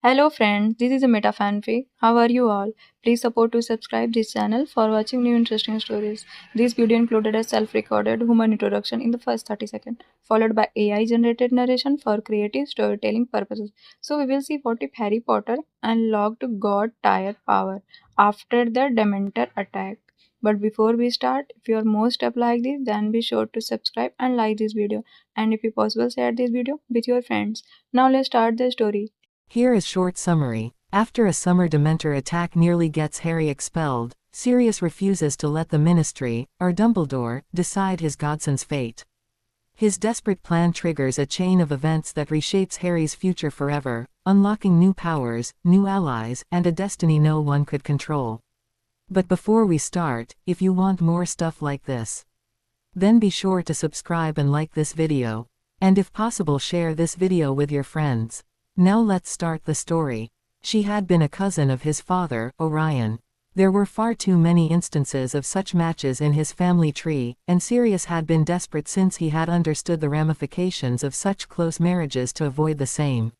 Hello friends, this is a Meta Fanfic. How are you all? Please support to subscribe this channel for watching new interesting stories. This video included a self-recorded human introduction in the first 30 seconds, followed by AI generated narration for creative storytelling purposes. So we will see what if Harry Potter unlocked God tier power after the Dementor attack. But before we start, if you are more stuff like this, then be sure to subscribe and like this video. And if you possible, share this video with your friends. Now let's start the story. Here is short summary. After a summer Dementor attack nearly gets Harry expelled, Sirius refuses to let the Ministry, or Dumbledore, decide his godson's fate. His desperate plan triggers a chain of events that reshapes Harry's future forever, unlocking new powers, new allies, and a destiny no one could control. But before we start, if you want more stuff like this, then be sure to subscribe and like this video. And if possible, share this video with your friends. Now let's start the story. She had been a cousin of his father, Orion. There were far too many instances of such matches in his family tree, and Sirius had been desperate since he had understood the ramifications of such close marriages to avoid the same.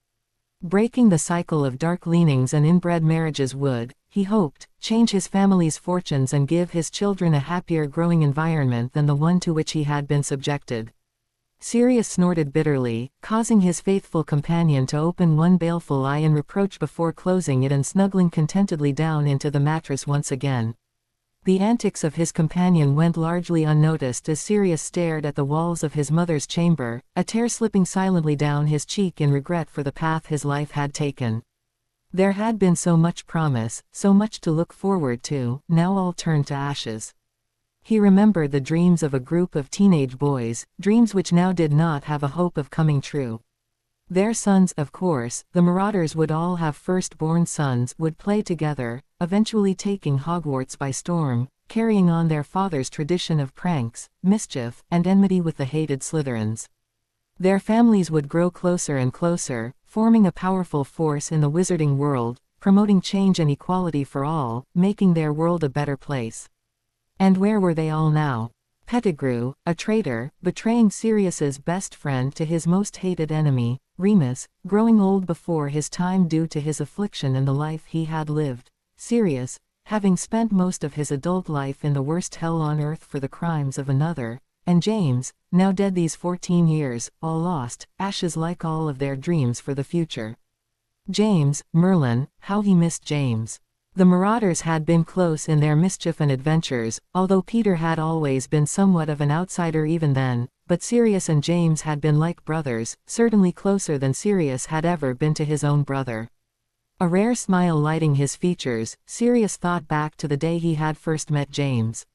Breaking the cycle of dark leanings and inbred marriages would, he hoped, change his family's fortunes and give his children a happier growing environment than the one to which he had been subjected. Sirius snorted bitterly, causing his faithful companion to open one baleful eye in reproach before closing it and snuggling contentedly down into the mattress once again. The antics of his companion went largely unnoticed as Sirius stared at the walls of his mother's chamber, a tear slipping silently down his cheek in regret for the path his life had taken. There had been so much promise, so much to look forward to, now all turned to ashes. He remembered the dreams of a group of teenage boys, dreams which now did not have a hope of coming true. Their sons, of course, the Marauders would all have firstborn sons, would play together, eventually taking Hogwarts by storm, carrying on their father's tradition of pranks, mischief, and enmity with the hated Slytherins. Their families would grow closer and closer, forming a powerful force in the wizarding world, promoting change and equality for all, making their world a better place. And where were they all now? Pettigrew, a traitor, betraying Sirius's best friend to his most hated enemy, Remus, growing old before his time due to his affliction and the life he had lived, Sirius, having spent most of his adult life in the worst hell on earth for the crimes of another, and James, now dead these 14 years, all lost, ashes like all of their dreams for the future. James, Merlin, how he missed James. The Marauders had been close in their mischief and adventures, although Peter had always been somewhat of an outsider even then, but Sirius and James had been like brothers, certainly closer than Sirius had ever been to his own brother. A rare smile lighting his features, Sirius thought back to the day he had first met James.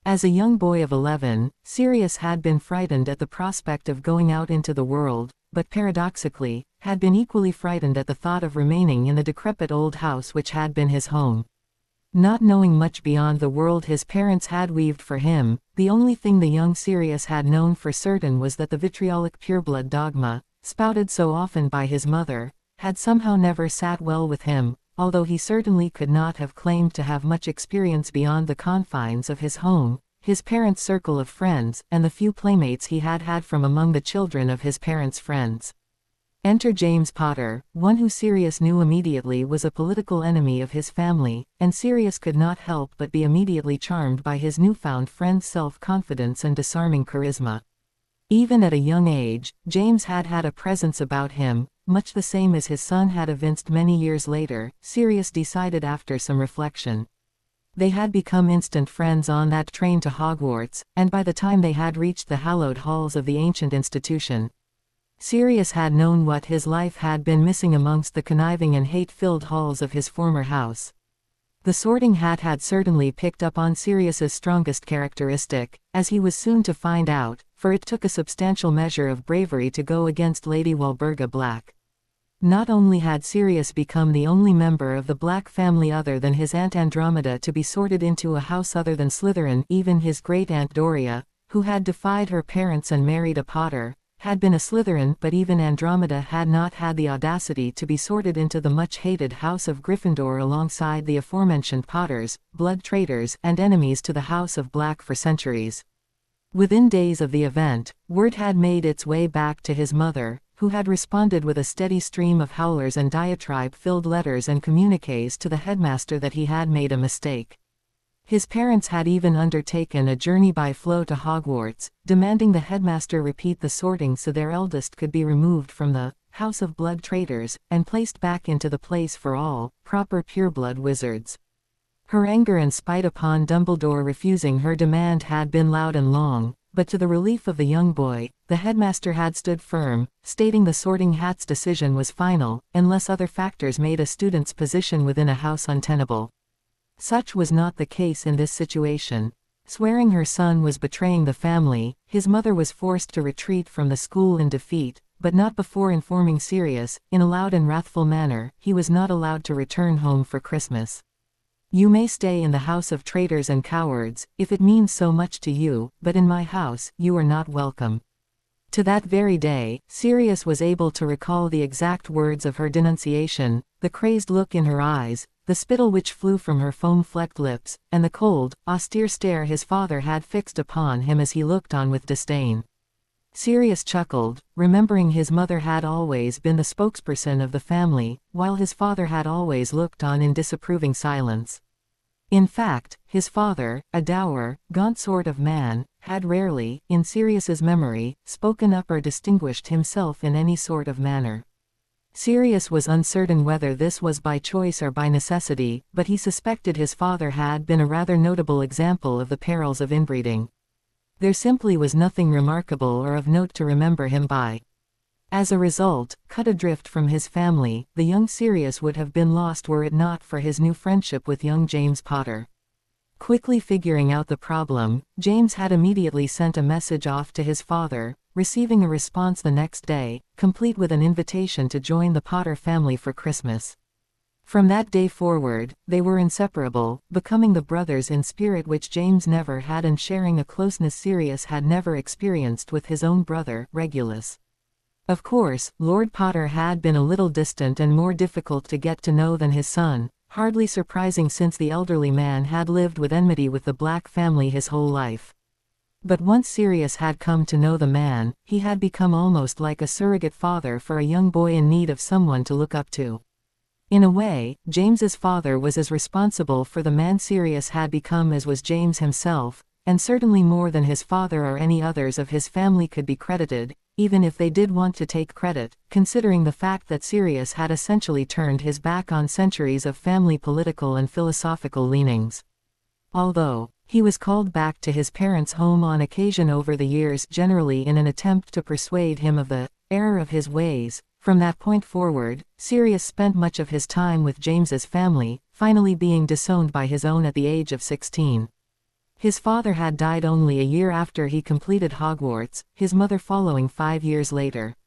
As a young boy of 11, Sirius had been frightened at the prospect of going out into the world, but paradoxically, had been equally frightened at the thought of remaining in the decrepit old house which had been his home. Not knowing much beyond the world his parents had weaved for him, the only thing the young Sirius had known for certain was that the vitriolic pureblood dogma, spouted so often by his mother, had somehow never sat well with him, although he certainly could not have claimed to have much experience beyond the confines of his home, his parents' circle of friends, and the few playmates he had had from among the children of his parents' friends. Enter James Potter, one who Sirius knew immediately was a political enemy of his family, and Sirius could not help but be immediately charmed by his newfound friend's self-confidence and disarming charisma. Even at a young age, James had had a presence about him, much the same as his son had evinced many years later, Sirius decided after some reflection. They had become instant friends on that train to Hogwarts, and by the time they had reached the hallowed halls of the ancient institution, Sirius had known what his life had been missing amongst the conniving and hate-filled halls of his former house. The Sorting Hat had certainly picked up on Sirius's strongest characteristic, as he was soon to find out, for it took a substantial measure of bravery to go against Lady Walburga Black. Not only had Sirius become the only member of the Black family other than his Aunt Andromeda to be sorted into a house other than Slytherin, even his great-aunt Doria, who had defied her parents and married a Potter, had been a Slytherin, but even Andromeda had not had the audacity to be sorted into the much-hated House of Gryffindor alongside the aforementioned Potters, blood traitors, and enemies to the House of Black for centuries. Within days of the event, word had made its way back to his mother, who had responded with a steady stream of howlers and diatribe-filled letters and communiques to the headmaster that he had made a mistake. His parents had even undertaken a journey by flow to Hogwarts, demanding the headmaster repeat the sorting so their eldest could be removed from the House of Blood traitors, and placed back into the place for all proper pureblood wizards. Her anger and spite upon Dumbledore refusing her demand had been loud and long, but to the relief of the young boy, the headmaster had stood firm, stating the Sorting Hat's decision was final, unless other factors made a student's position within a house untenable. Such was not the case in this situation. Swearing her son was betraying the family, his mother was forced to retreat from the school in defeat, but not before informing Sirius, in a loud and wrathful manner, he was not allowed to return home for Christmas. "You may stay in the house of traitors and cowards, if it means so much to you, but in my house, you are not welcome." To that very day, Sirius was able to recall the exact words of her denunciation, the crazed look in her eyes, the spittle which flew from her foam-flecked lips, and the cold, austere stare his father had fixed upon him as he looked on with disdain. Sirius chuckled, remembering his mother had always been the spokesperson of the family, while his father had always looked on in disapproving silence. In fact, his father, a dour, gaunt sort of man, had rarely, in Sirius's memory, spoken up or distinguished himself in any sort of manner. Sirius was uncertain whether this was by choice or by necessity, but he suspected his father had been a rather notable example of the perils of inbreeding. There simply was nothing remarkable or of note to remember him by. As a result, cut adrift from his family, the young Sirius would have been lost were it not for his new friendship with young James Potter. Quickly figuring out the problem, James had immediately sent a message off to his father, receiving a response the next day, complete with an invitation to join the Potter family for Christmas. From that day forward, they were inseparable, becoming the brothers in spirit which James never had and sharing a closeness Sirius had never experienced with his own brother, Regulus. Of course, Lord Potter had been a little distant and more difficult to get to know than his son, hardly surprising since the elderly man had lived with enmity with the Black family his whole life. But once Sirius had come to know the man, he had become almost like a surrogate father for a young boy in need of someone to look up to. In a way, James's father was as responsible for the man Sirius had become as was James himself, and certainly more than his father or any others of his family could be credited, even if they did want to take credit, considering the fact that Sirius had essentially turned his back on centuries of family political and philosophical leanings. Although he was called back to his parents' home on occasion over the years, generally in an attempt to persuade him of the error of his ways, from that point forward, Sirius spent much of his time with James's family, finally being disowned by his own at the age of 16. His father had died only a year after he completed Hogwarts, his mother following 5 years later.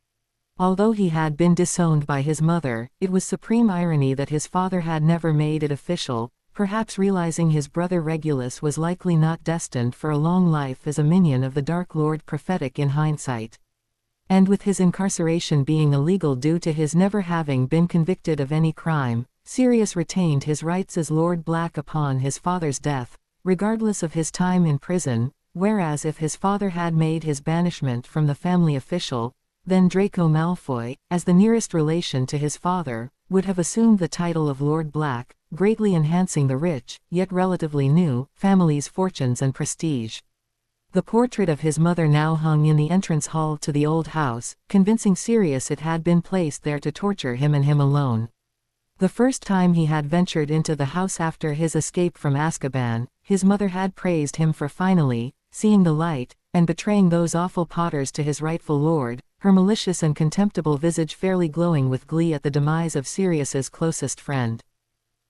Although he had been disowned by his mother, it was supreme irony that his father had never made it official, perhaps realizing his brother Regulus was likely not destined for a long life as a minion of the Dark Lord prophetic in hindsight. And with his incarceration being illegal due to his never having been convicted of any crime, Sirius retained his rights as Lord Black upon his father's death, regardless of his time in prison, whereas if his father had made his banishment from the family official, then Draco Malfoy, as the nearest relation to his father, would have assumed the title of Lord Black, greatly enhancing the rich, yet relatively new, family's fortunes and prestige. The portrait of his mother now hung in the entrance hall to the old house, convincing Sirius it had been placed there to torture him and him alone. The first time he had ventured into the house after his escape from Azkaban, his mother had praised him for finally seeing the light, and betraying those awful Potters to his rightful lord, her malicious and contemptible visage fairly glowing with glee at the demise of Sirius's closest friend.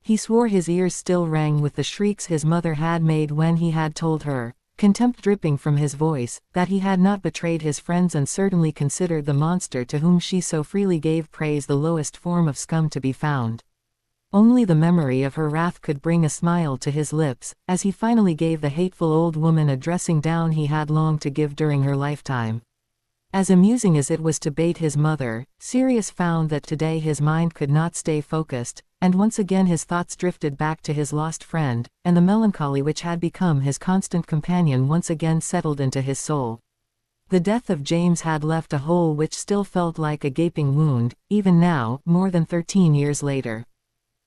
He swore his ears still rang with the shrieks his mother had made when he had told her, contempt dripping from his voice, that he had not betrayed his friends and certainly considered the monster to whom she so freely gave praise the lowest form of scum to be found. Only the memory of her wrath could bring a smile to his lips, as he finally gave the hateful old woman a dressing down he had longed to give during her lifetime. As amusing as it was to bait his mother, Sirius found that today his mind could not stay focused, and once again his thoughts drifted back to his lost friend, and the melancholy which had become his constant companion once again settled into his soul. The death of James had left a hole which still felt like a gaping wound, even now, more than 13 years later.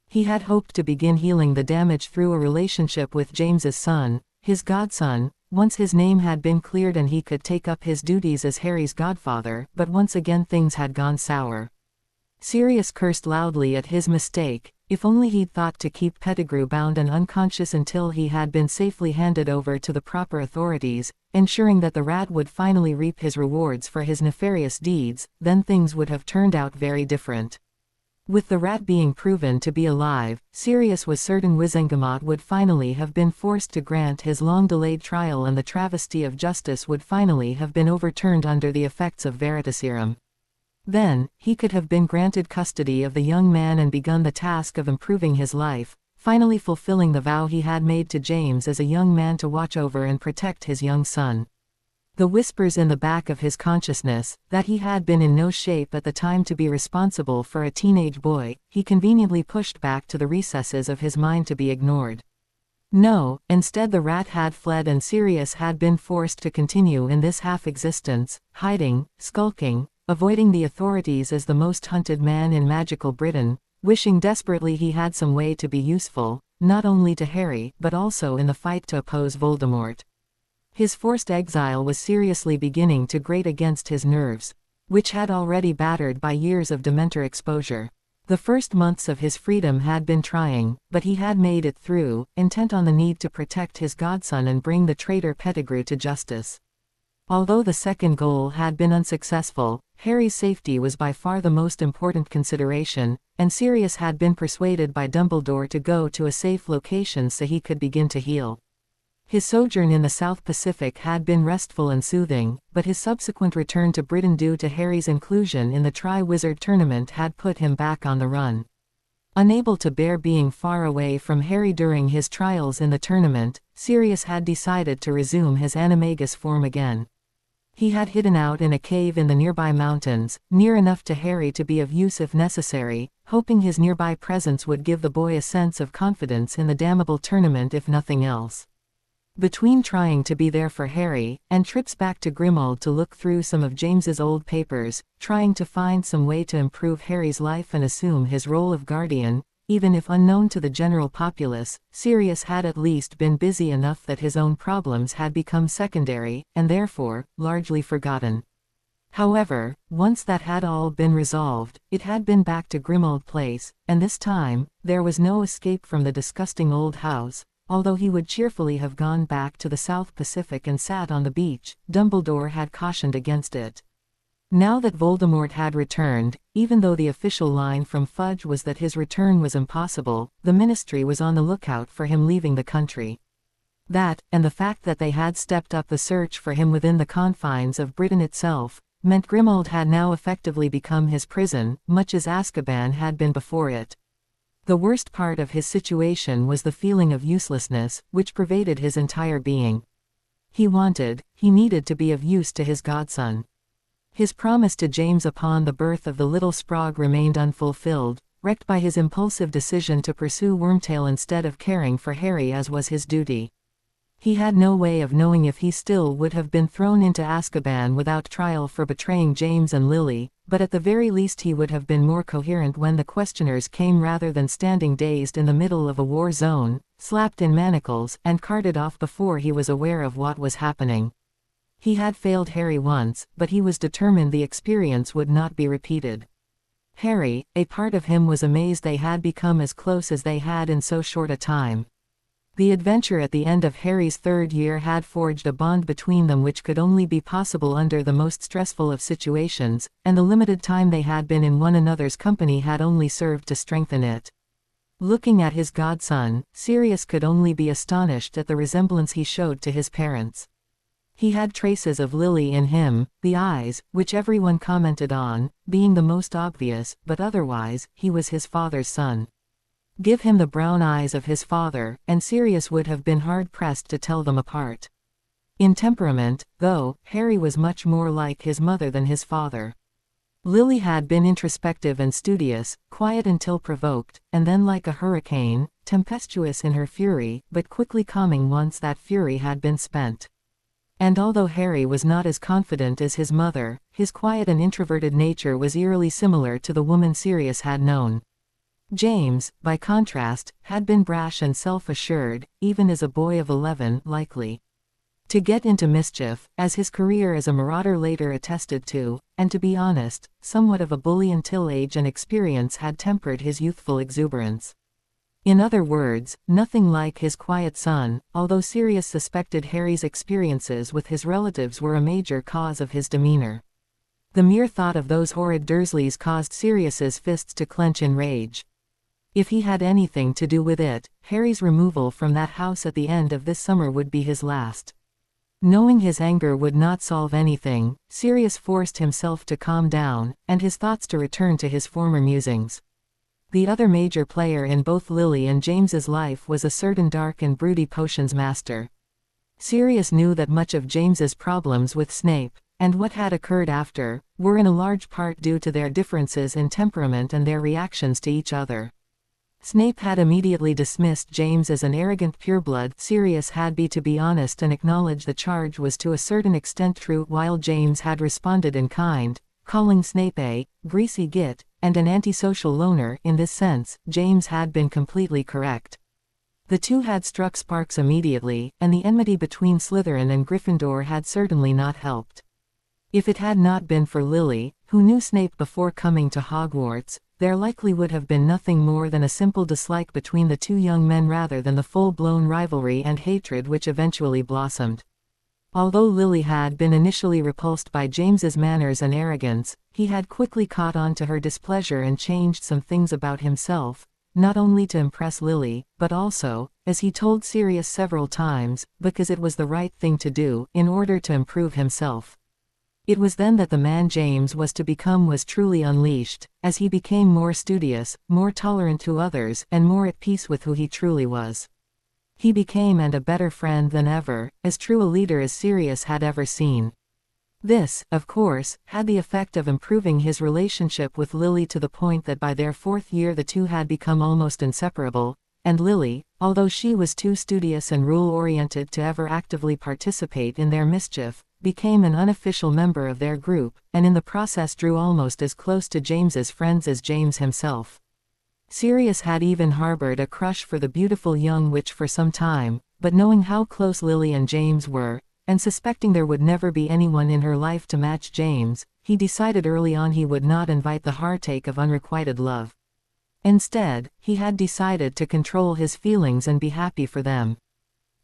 He had hoped to begin healing the damage through a relationship with James's son, his godson, once his name had been cleared and he could take up his duties as Harry's godfather, but once again things had gone sour. Sirius cursed loudly at his mistake. If only he'd thought to keep Pettigrew bound and unconscious until he had been safely handed over to the proper authorities, ensuring that the rat would finally reap his rewards for his nefarious deeds, then things would have turned out very different. With the rat being proven to be alive, Sirius was certain Wizengamot would finally have been forced to grant his long-delayed trial and the travesty of justice would finally have been overturned under the effects of Veritaserum. Then, he could have been granted custody of the young man and begun the task of improving his life, finally fulfilling the vow he had made to James as a young man to watch over and protect his young son. The whispers in the back of his consciousness, that he had been in no shape at the time to be responsible for a teenage boy, he conveniently pushed back to the recesses of his mind to be ignored. No, instead the rat had fled and Sirius had been forced to continue in this half-existence, hiding, skulking, avoiding the authorities as the most hunted man in magical Britain, wishing desperately he had some way to be useful, not only to Harry but also in the fight to oppose Voldemort. His forced exile was seriously beginning to grate against his nerves, which had already battered by years of Dementor exposure. The first months of his freedom had been trying, but he had made it through, intent on the need to protect his godson and bring the traitor Pettigrew to justice. Although the second goal had been unsuccessful, Harry's safety was by far the most important consideration, and Sirius had been persuaded by Dumbledore to go to a safe location so he could begin to heal. His sojourn in the South Pacific had been restful and soothing, but his subsequent return to Britain due to Harry's inclusion in the Tri-Wizard tournament had put him back on the run. Unable to bear being far away from Harry during his trials in the tournament, Sirius had decided to resume his animagus form again. He had hidden out in a cave in the nearby mountains, near enough to Harry to be of use if necessary, hoping his nearby presence would give the boy a sense of confidence in the damnable tournament if nothing else. Between trying to be there for Harry, and trips back to Grimmauld to look through some of James's old papers, trying to find some way to improve Harry's life and assume his role of guardian, even if unknown to the general populace, Sirius had at least been busy enough that his own problems had become secondary, and therefore, largely forgotten. However, once that had all been resolved, it had been back to Grimmauld Place, and this time, there was no escape from the disgusting old house. Although he would cheerfully have gone back to the South Pacific and sat on the beach, Dumbledore had cautioned against it. Now that Voldemort had returned, even though the official line from Fudge was that his return was impossible, the Ministry was on the lookout for him leaving the country. That, and the fact that they had stepped up the search for him within the confines of Britain itself, meant Grimmauld had now effectively become his prison, much as Azkaban had been before it. The worst part of his situation was the feeling of uselessness, which pervaded his entire being. He needed to be of use to his godson. His promise to James upon the birth of the little Sprague remained unfulfilled, wrecked by his impulsive decision to pursue Wormtail instead of caring for Harry as was his duty. He had no way of knowing if he still would have been thrown into Azkaban without trial for betraying James and Lily, but at the very least he would have been more coherent when the questioners came rather than standing dazed in the middle of a war zone, slapped in manacles, and carted off before he was aware of what was happening. He had failed Harry once, but he was determined the experience would not be repeated. Harry, a part of him was amazed they had become as close as they had in so short a time. The adventure at the end of Harry's third year had forged a bond between them which could only be possible under the most stressful of situations, and the limited time they had been in one another's company had only served to strengthen it. Looking at his godson, Sirius could only be astonished at the resemblance he showed to his parents. He had traces of Lily in him, the eyes, which everyone commented on, being the most obvious, but otherwise, he was his father's son. Give him the brown eyes of his father, and Sirius would have been hard-pressed to tell them apart. In temperament, though, Harry was much more like his mother than his father. Lily had been introspective and studious, quiet until provoked, and then like a hurricane, tempestuous in her fury, but quickly calming once that fury had been spent. And although Harry was not as confident as his mother, his quiet and introverted nature was eerily similar to the woman Sirius had known. James, by contrast, had been brash and self-assured, even as a boy of 11, likely to get into mischief, as his career as a marauder later attested to, and to be honest, somewhat of a bully until age and experience had tempered his youthful exuberance. In other words, nothing like his quiet son, although Sirius suspected Harry's experiences with his relatives were a major cause of his demeanor. The mere thought of those horrid Dursleys caused Sirius's fists to clench in rage. If he had anything to do with it, Harry's removal from that house at the end of this summer would be his last. Knowing his anger would not solve anything, Sirius forced himself to calm down, and his thoughts to return to his former musings. The other major player in both Lily and James's life was a certain dark and broody potions master. Sirius knew that much of James's problems with Snape, and what had occurred after, were in a large part due to their differences in temperament and their reactions to each other. Snape had immediately dismissed James as an arrogant pureblood. Sirius had to be honest and acknowledge the charge was to a certain extent true, while James had responded in kind, calling Snape a greasy git and an antisocial loner. In this sense, James had been completely correct. The two had struck sparks immediately, and the enmity between Slytherin and Gryffindor had certainly not helped. If it had not been for Lily, who knew Snape before coming to Hogwarts, there likely would have been nothing more than a simple dislike between the two young men rather than the full-blown rivalry and hatred which eventually blossomed. Although Lily had been initially repulsed by James's manners and arrogance, he had quickly caught on to her displeasure and changed some things about himself, not only to impress Lily, but also, as he told Sirius several times, because it was the right thing to do, in order to improve himself. It was then that the man James was to become was truly unleashed, as he became more studious, more tolerant to others, and more at peace with who he truly was. He became a better friend than ever, as true a leader as Sirius had ever seen. This, of course, had the effect of improving his relationship with Lily to the point that by their 4th year the two had become almost inseparable, and Lily, although she was too studious and rule-oriented to ever actively participate in their mischief, became an unofficial member of their group, and in the process drew almost as close to James's friends as James himself. Sirius had even harbored a crush for the beautiful young witch for some time, but knowing how close Lily and James were, and suspecting there would never be anyone in her life to match James, he decided early on he would not invite the heartache of unrequited love. Instead, he had decided to control his feelings and be happy for them.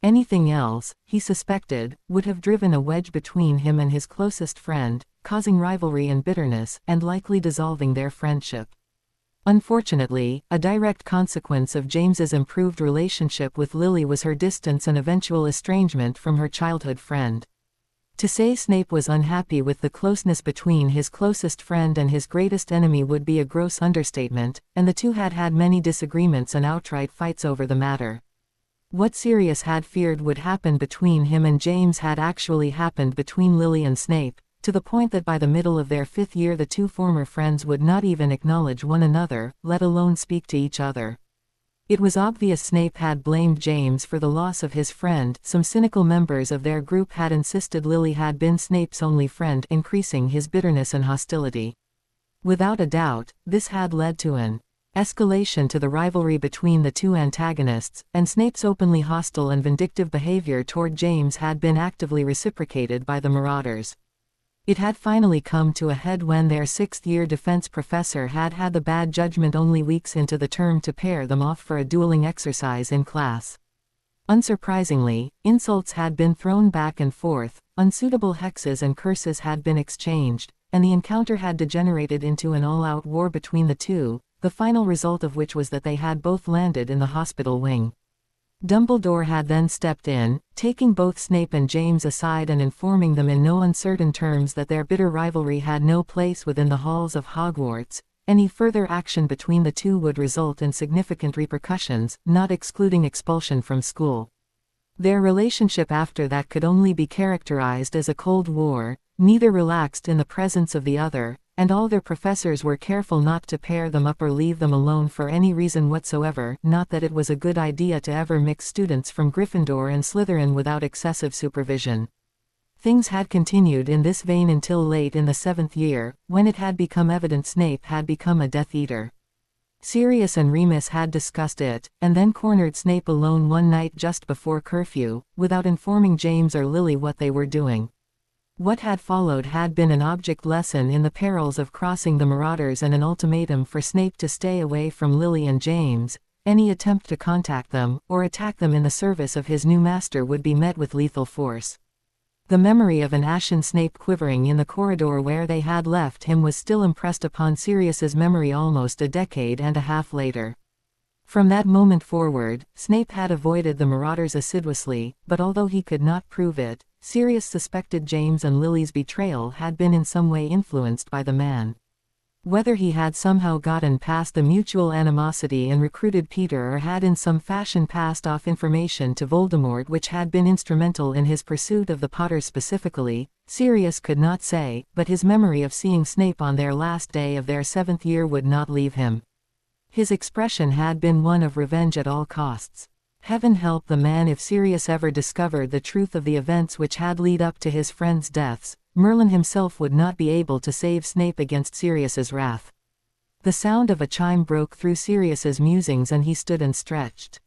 Anything else, he suspected, would have driven a wedge between him and his closest friend, causing rivalry and bitterness, and likely dissolving their friendship. Unfortunately, a direct consequence of James's improved relationship with Lily was her distance and eventual estrangement from her childhood friend. To say Snape was unhappy with the closeness between his closest friend and his greatest enemy would be a gross understatement, and the two had had many disagreements and outright fights over the matter. What Sirius had feared would happen between him and James had actually happened between Lily and Snape, to the point that by the middle of their 5th year the two former friends would not even acknowledge one another, let alone speak to each other. It was obvious Snape had blamed James for the loss of his friend. Some cynical members of their group had insisted Lily had been Snape's only friend, increasing his bitterness and hostility. Without a doubt, this had led to an escalation to the rivalry between the two antagonists, and Snape's openly hostile and vindictive behavior toward James had been actively reciprocated by the Marauders. It had finally come to a head when their 6th-year defense professor had had the bad judgment only weeks into the term to pair them off for a dueling exercise in class. Unsurprisingly, insults had been thrown back and forth, unsuitable hexes and curses had been exchanged, and the encounter had degenerated into an all-out war between the two, the final result of which was that they had both landed in the hospital wing. Dumbledore had then stepped in, taking both Snape and James aside and informing them in no uncertain terms that their bitter rivalry had no place within the halls of Hogwarts. Any further action between the two would result in significant repercussions, not excluding expulsion from school. Their relationship after that could only be characterized as a Cold War. Neither relaxed in the presence of the other, and all their professors were careful not to pair them up or leave them alone for any reason whatsoever. Not that it was a good idea to ever mix students from Gryffindor and Slytherin without excessive supervision. Things had continued in this vein until late in the 7th year, when it had become evident Snape had become a Death Eater. Sirius and Remus had discussed it, and then cornered Snape alone one night just before curfew, without informing James or Lily what they were doing. What had followed had been an object lesson in the perils of crossing the Marauders and an ultimatum for Snape to stay away from Lily and James. Any attempt to contact them, or attack them in the service of his new master would be met with lethal force. The memory of an ashen Snape quivering in the corridor where they had left him was still impressed upon Sirius's memory almost a decade and a half later. From that moment forward, Snape had avoided the Marauders assiduously, but although he could not prove it, Sirius suspected James and Lily's betrayal had been in some way influenced by the man. Whether he had somehow gotten past the mutual animosity and recruited Peter, or had in some fashion passed off information to Voldemort which had been instrumental in his pursuit of the Potters specifically, Sirius could not say, but his memory of seeing Snape on their last day of their 7th year would not leave him. His expression had been one of revenge at all costs. Heaven help the man if Sirius ever discovered the truth of the events which had led up to his friends' deaths. Merlin himself would not be able to save Snape against Sirius's wrath. The sound of a chime broke through Sirius's musings and he stood and stretched.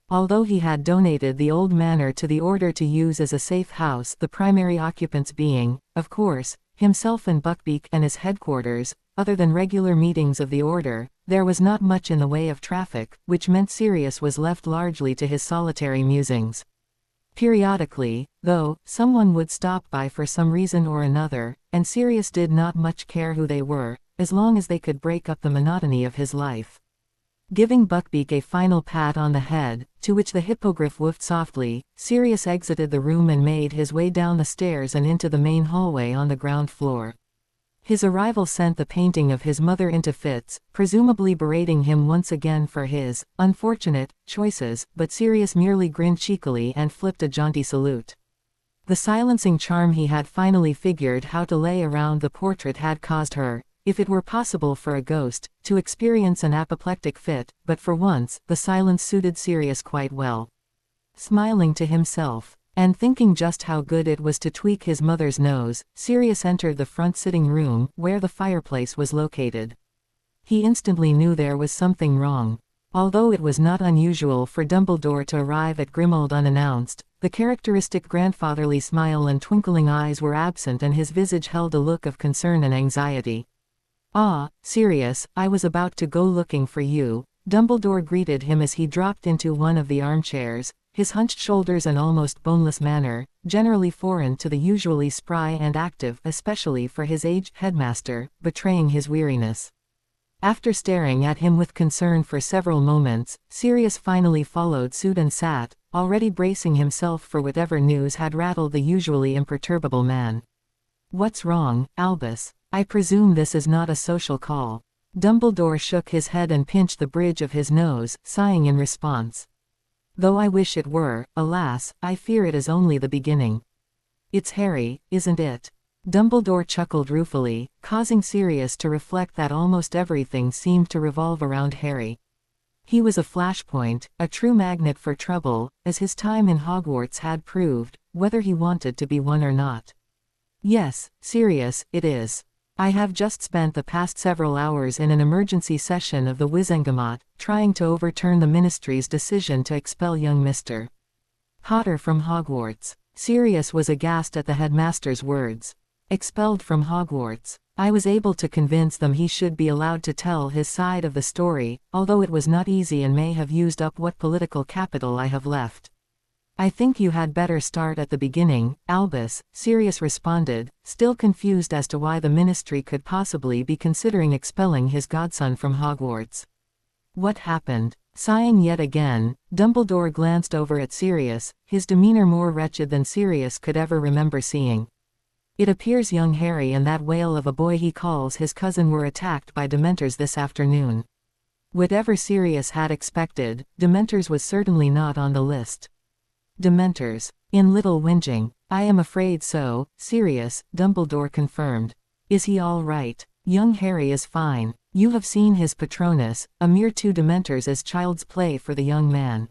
Although he had donated the old manor to the Order to use as a safe house, the primary occupants being, of course, himself and Buckbeak and his headquarters, other than regular meetings of the Order, there was not much in the way of traffic, which meant Sirius was left largely to his solitary musings. Periodically, though, someone would stop by for some reason or another, and Sirius did not much care who they were, as long as they could break up the monotony of his life. Giving Buckbeak a final pat on the head, to which the hippogriff woofed softly, Sirius exited the room and made his way down the stairs and into the main hallway on the ground floor. His arrival sent the painting of his mother into fits, presumably berating him once again for his unfortunate choices, but Sirius merely grinned cheekily and flipped a jaunty salute. The silencing charm he had finally figured how to lay around the portrait had caused her, if it were possible for a ghost, to experience an apoplectic fit, but for once, the silence suited Sirius quite well. Smiling to himself, and thinking just how good it was to tweak his mother's nose, Sirius entered the front sitting room, where the fireplace was located. He instantly knew there was something wrong. Although it was not unusual for Dumbledore to arrive at Grimmauld unannounced, the characteristic grandfatherly smile and twinkling eyes were absent and his visage held a look of concern and anxiety. "Ah, Sirius, I was about to go looking for you," Dumbledore greeted him as he dropped into one of the armchairs, his hunched shoulders and almost boneless manner, generally foreign to the usually spry and active, especially for his aged headmaster, betraying his weariness. After staring at him with concern for several moments, Sirius finally followed suit and sat, already bracing himself for whatever news had rattled the usually imperturbable man. "What's wrong, Albus? I presume this is not a social call." Dumbledore shook his head and pinched the bridge of his nose, sighing in response. "Though I wish it were, alas, I fear it is only the beginning." "It's Harry, isn't it?" Dumbledore chuckled ruefully, causing Sirius to reflect that almost everything seemed to revolve around Harry. He was a flashpoint, a true magnet for trouble, as his time in Hogwarts had proved, whether he wanted to be one or not. "Yes, Sirius, it is. I have just spent the past several hours in an emergency session of the Wizengamot, trying to overturn the Ministry's decision to expel young Mr. Potter from Hogwarts." Sirius was aghast at the headmaster's words. "Expelled from Hogwarts. I was able to convince them he should be allowed to tell his side of the story, although it was not easy and may have used up what political capital I have left." "I think you had better start at the beginning, Albus," Sirius responded, still confused as to why the Ministry could possibly be considering expelling his godson from Hogwarts. "What happened?" Sighing yet again, Dumbledore glanced over at Sirius, his demeanor more wretched than Sirius could ever remember seeing. "It appears young Harry and that whale of a boy he calls his cousin were attacked by Dementors this afternoon." Whatever Sirius had expected, Dementors was certainly not on the list. "Dementors. In Little Whinging. I am afraid so, Sirius," Dumbledore confirmed. "Is he all right?" "Young Harry is fine. You have seen his Patronus, a mere 2 Dementors as child's play for the young man."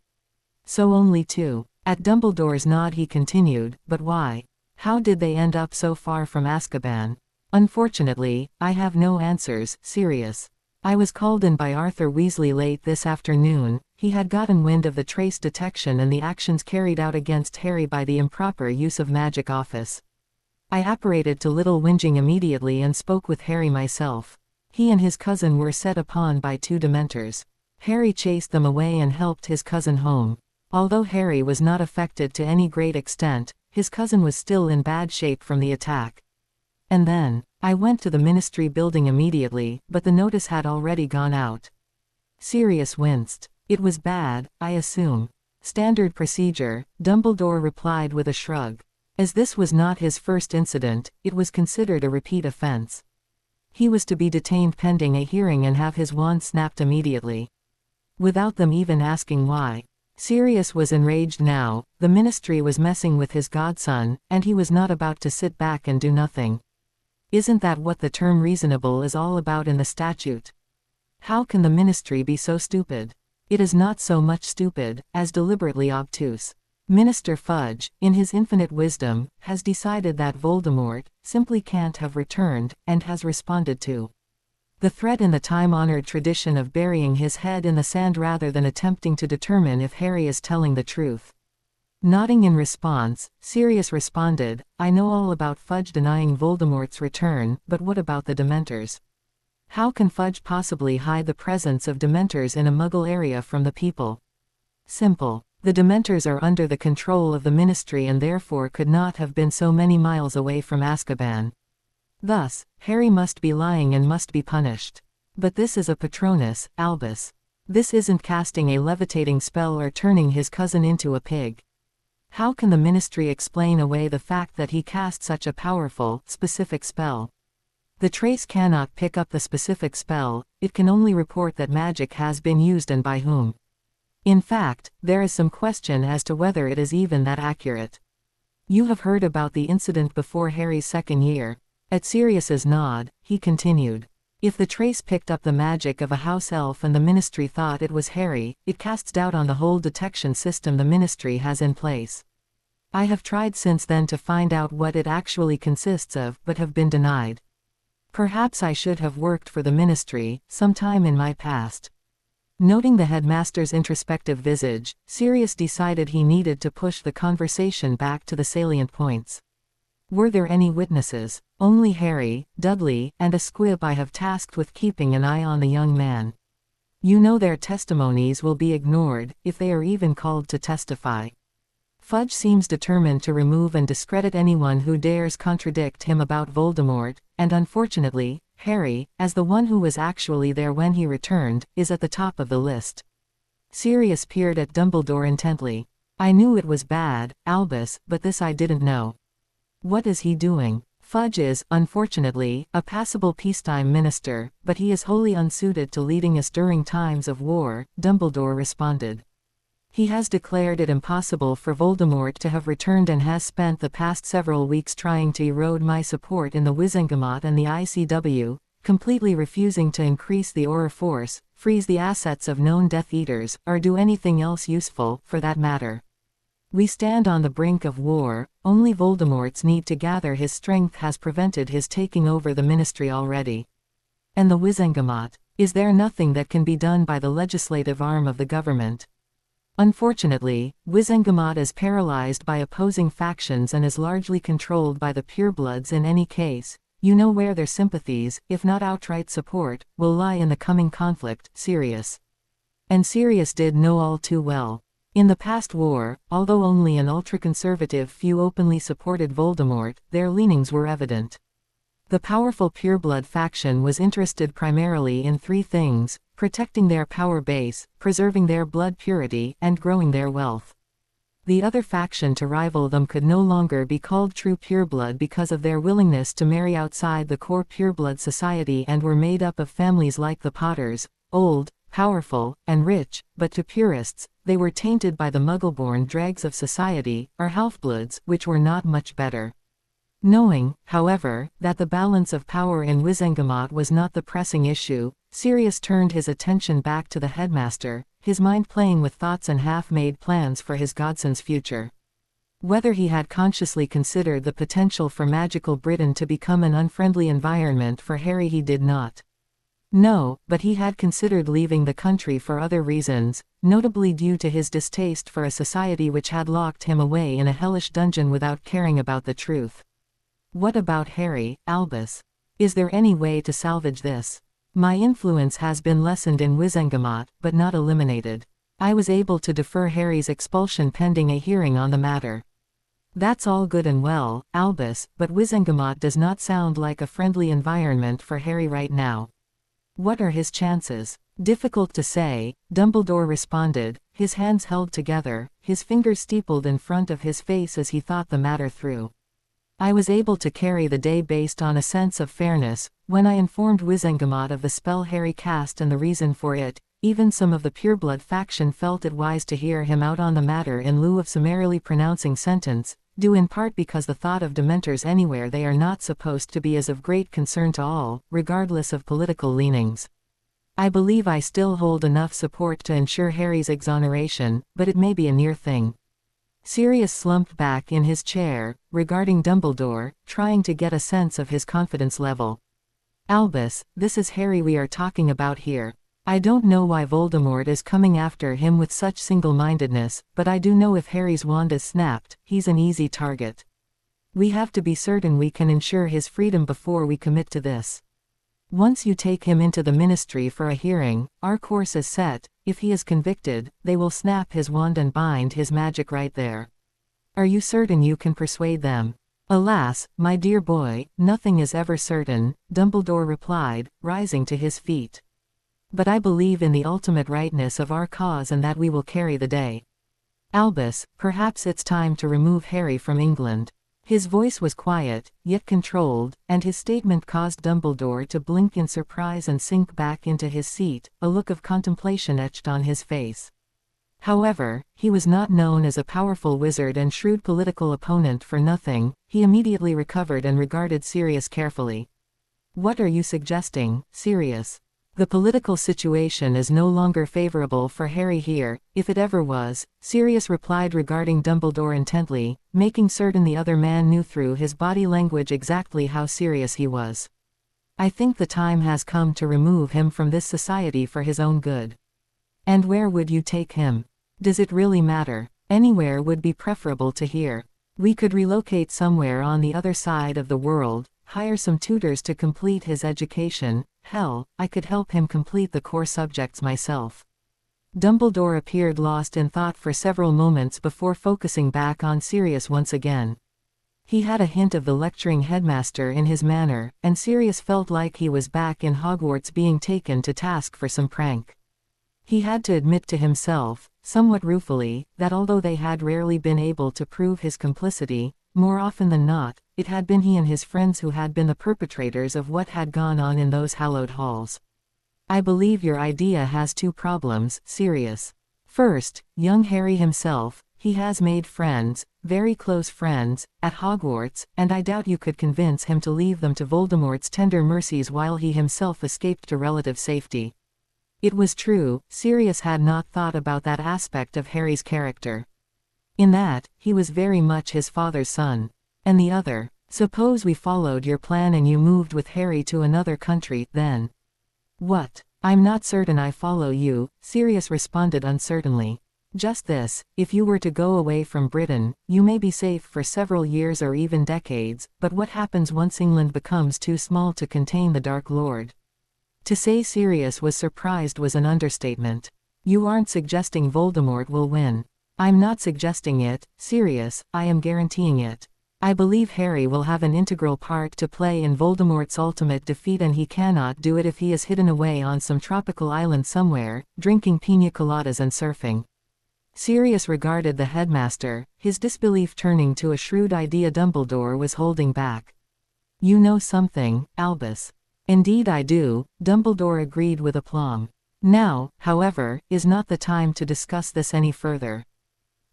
"So only 2. At Dumbledore's nod he continued, "But why? How did they end up so far from Azkaban? Unfortunately, I have no answers, Sirius. I was called in by Arthur Weasley late this afternoon. He had gotten wind of the trace detection and the actions carried out against Harry by the improper use of magic office. I apparated to Little Whinging immediately and spoke with Harry myself. He and his cousin were set upon by 2 Dementors. Harry chased them away and helped his cousin home. Although Harry was not affected to any great extent, his cousin was still in bad shape from the attack. And then, I went to the Ministry building immediately, but the notice had already gone out. Sirius winced. It was bad, I assume. Standard procedure, Dumbledore replied with a shrug. As this was not his first incident, it was considered a repeat offense. He was to be detained pending a hearing and have his wand snapped immediately. Without them even asking why. Sirius was enraged now. The Ministry was messing with his godson, and he was not about to sit back and do nothing. Isn't that what the term reasonable is all about in the statute? How can the Ministry be so stupid? It is not so much stupid, as deliberately obtuse. Minister Fudge, in his infinite wisdom, has decided that Voldemort simply can't have returned, and has responded to the threat in the time-honored tradition of burying his head in the sand rather than attempting to determine if Harry is telling the truth. Nodding in response, Sirius responded, I know all about Fudge denying Voldemort's return, but what about the Dementors? How can Fudge possibly hide the presence of Dementors in a Muggle area from the people? Simple. The Dementors are under the control of the Ministry and therefore could not have been so many miles away from Azkaban. Thus, Harry must be lying and must be punished. But this is a Patronus, Albus. This isn't casting a levitating spell or turning his cousin into a pig. How can the Ministry explain away the fact that he cast such a powerful, specific spell? The trace cannot pick up the specific spell, it can only report that magic has been used and by whom. In fact, there is some question as to whether it is even that accurate. You have heard about the incident before Harry's second year. At Sirius's nod, he continued. If the trace picked up the magic of a house elf and the Ministry thought it was Harry, it casts doubt on the whole detection system the Ministry has in place. I have tried since then to find out what it actually consists of, but have been denied. Perhaps I should have worked for the Ministry, sometime in my past. Noting the headmaster's introspective visage, Sirius decided he needed to push the conversation back to the salient points. Were there any witnesses? Only Harry, Dudley, and a squib I have tasked with keeping an eye on the young man. You know their testimonies will be ignored, if they are even called to testify. Fudge seems determined to remove and discredit anyone who dares contradict him about Voldemort, and unfortunately, Harry, as the one who was actually there when he returned, is at the top of the list. Sirius peered at Dumbledore intently. I knew it was bad, Albus, but this I didn't know. What is he doing? Fudge is, unfortunately, a passable peacetime minister, but he is wholly unsuited to leading us during times of war, Dumbledore responded. He has declared it impossible for Voldemort to have returned and has spent the past several weeks trying to erode my support in the Wizengamot and the ICW, completely refusing to increase the Auror Force, freeze the assets of known Death Eaters, or do anything else useful, for that matter. We stand on the brink of war. Only Voldemort's need to gather his strength has prevented his taking over the Ministry already. And the Wizengamot? Is there nothing that can be done by the legislative arm of the government? Unfortunately, Wizengamot is paralyzed by opposing factions and is largely controlled by the purebloods in any case. You know where their sympathies, if not outright support, will lie in the coming conflict, Sirius. And Sirius did know all too well. In the past war, although only an ultra-conservative few openly supported Voldemort, their leanings were evident. The powerful pureblood faction was interested primarily in 3 things: protecting their power base, preserving their blood purity, and growing their wealth. The other faction to rival them could no longer be called true pureblood because of their willingness to marry outside the core pureblood society and were made up of families like the Potters, old, powerful, and rich, but to purists, they were tainted by the Muggle-born dregs of society, or half-bloods, which were not much better. Knowing, however, that the balance of power in Wizengamot was not the pressing issue, Sirius turned his attention back to the headmaster, his mind playing with thoughts and half-made plans for his godson's future. Whether he had consciously considered the potential for magical Britain to become an unfriendly environment for Harry, he did not. No, but he had considered leaving the country for other reasons, notably due to his distaste for a society which had locked him away in a hellish dungeon without caring about the truth. What about Harry, Albus? Is there any way to salvage this? My influence has been lessened in Wizengamot, but not eliminated. I was able to defer Harry's expulsion pending a hearing on the matter. That's all good and well, Albus, but Wizengamot does not sound like a friendly environment for Harry right now. What are his chances? Difficult to say, Dumbledore responded, his hands held together, his fingers steepled in front of his face as he thought the matter through. I was able to carry the day based on a sense of fairness. When I informed Wizengamot of the spell Harry cast and the reason for it, even some of the pureblood faction felt it wise to hear him out on the matter in lieu of summarily pronouncing sentence, due in part because the thought of Dementors anywhere they are not supposed to be is of great concern to all, regardless of political leanings. I believe I still hold enough support to ensure Harry's exoneration, but it may be a near thing. Sirius slumped back in his chair, regarding Dumbledore, trying to get a sense of his confidence level. Albus, this is Harry we are talking about here. I don't know why Voldemort is coming after him with such single-mindedness, but I do know if Harry's wand is snapped, he's an easy target. We have to be certain we can ensure his freedom before we commit to this. Once you take him into the ministry for a hearing, our course is set. If he is convicted, they will snap his wand and bind his magic right there. Are you certain you can persuade them? Alas, my dear boy, nothing is ever certain, Dumbledore replied, rising to his feet. But I believe in the ultimate rightness of our cause and that we will carry the day. Albus, perhaps it's time to remove Harry from England. His voice was quiet, yet controlled, and his statement caused Dumbledore to blink in surprise and sink back into his seat, a look of contemplation etched on his face. However, he was not known as a powerful wizard and shrewd political opponent for nothing. He immediately recovered and regarded Sirius carefully. What are you suggesting, Sirius? The political situation is no longer favorable for Harry here, if it ever was, Sirius replied regarding Dumbledore intently, making certain the other man knew through his body language exactly how serious he was. I think the time has come to remove him from this society for his own good. And where would you take him? Does it really matter? Anywhere would be preferable to here. We could relocate somewhere on the other side of the world, hire some tutors to complete his education. Hell, I could help him complete the core subjects myself. Dumbledore appeared lost in thought for several moments before focusing back on Sirius once again. He had a hint of the lecturing headmaster in his manner, and Sirius felt like he was back in Hogwarts being taken to task for some prank. He had to admit to himself, somewhat ruefully, that although they had rarely been able to prove his complicity, more often than not, it had been he and his friends who had been the perpetrators of what had gone on in those hallowed halls. I believe your idea has two problems, Sirius. First, young Harry himself, he has made friends, very close friends, at Hogwarts, and I doubt you could convince him to leave them to Voldemort's tender mercies while he himself escaped to relative safety. It was true, Sirius had not thought about that aspect of Harry's character. In that, he was very much his father's son. And the other, suppose we followed your plan and you moved with Harry to another country, then. What? I'm not certain I follow you, Sirius responded uncertainly. Just this, if you were to go away from Britain, you may be safe for several years or even decades, but what happens once England becomes too small to contain the Dark Lord? To say Sirius was surprised was an understatement. You aren't suggesting Voldemort will win. I'm not suggesting it, Sirius, I am guaranteeing it. I believe Harry will have an integral part to play in Voldemort's ultimate defeat, and he cannot do it if he is hidden away on some tropical island somewhere, drinking piña coladas and surfing. Sirius regarded the headmaster, his disbelief turning to a shrewd idea Dumbledore was holding back. You know something, Albus. Indeed I do, Dumbledore agreed with aplomb. Now, however, is not the time to discuss this any further.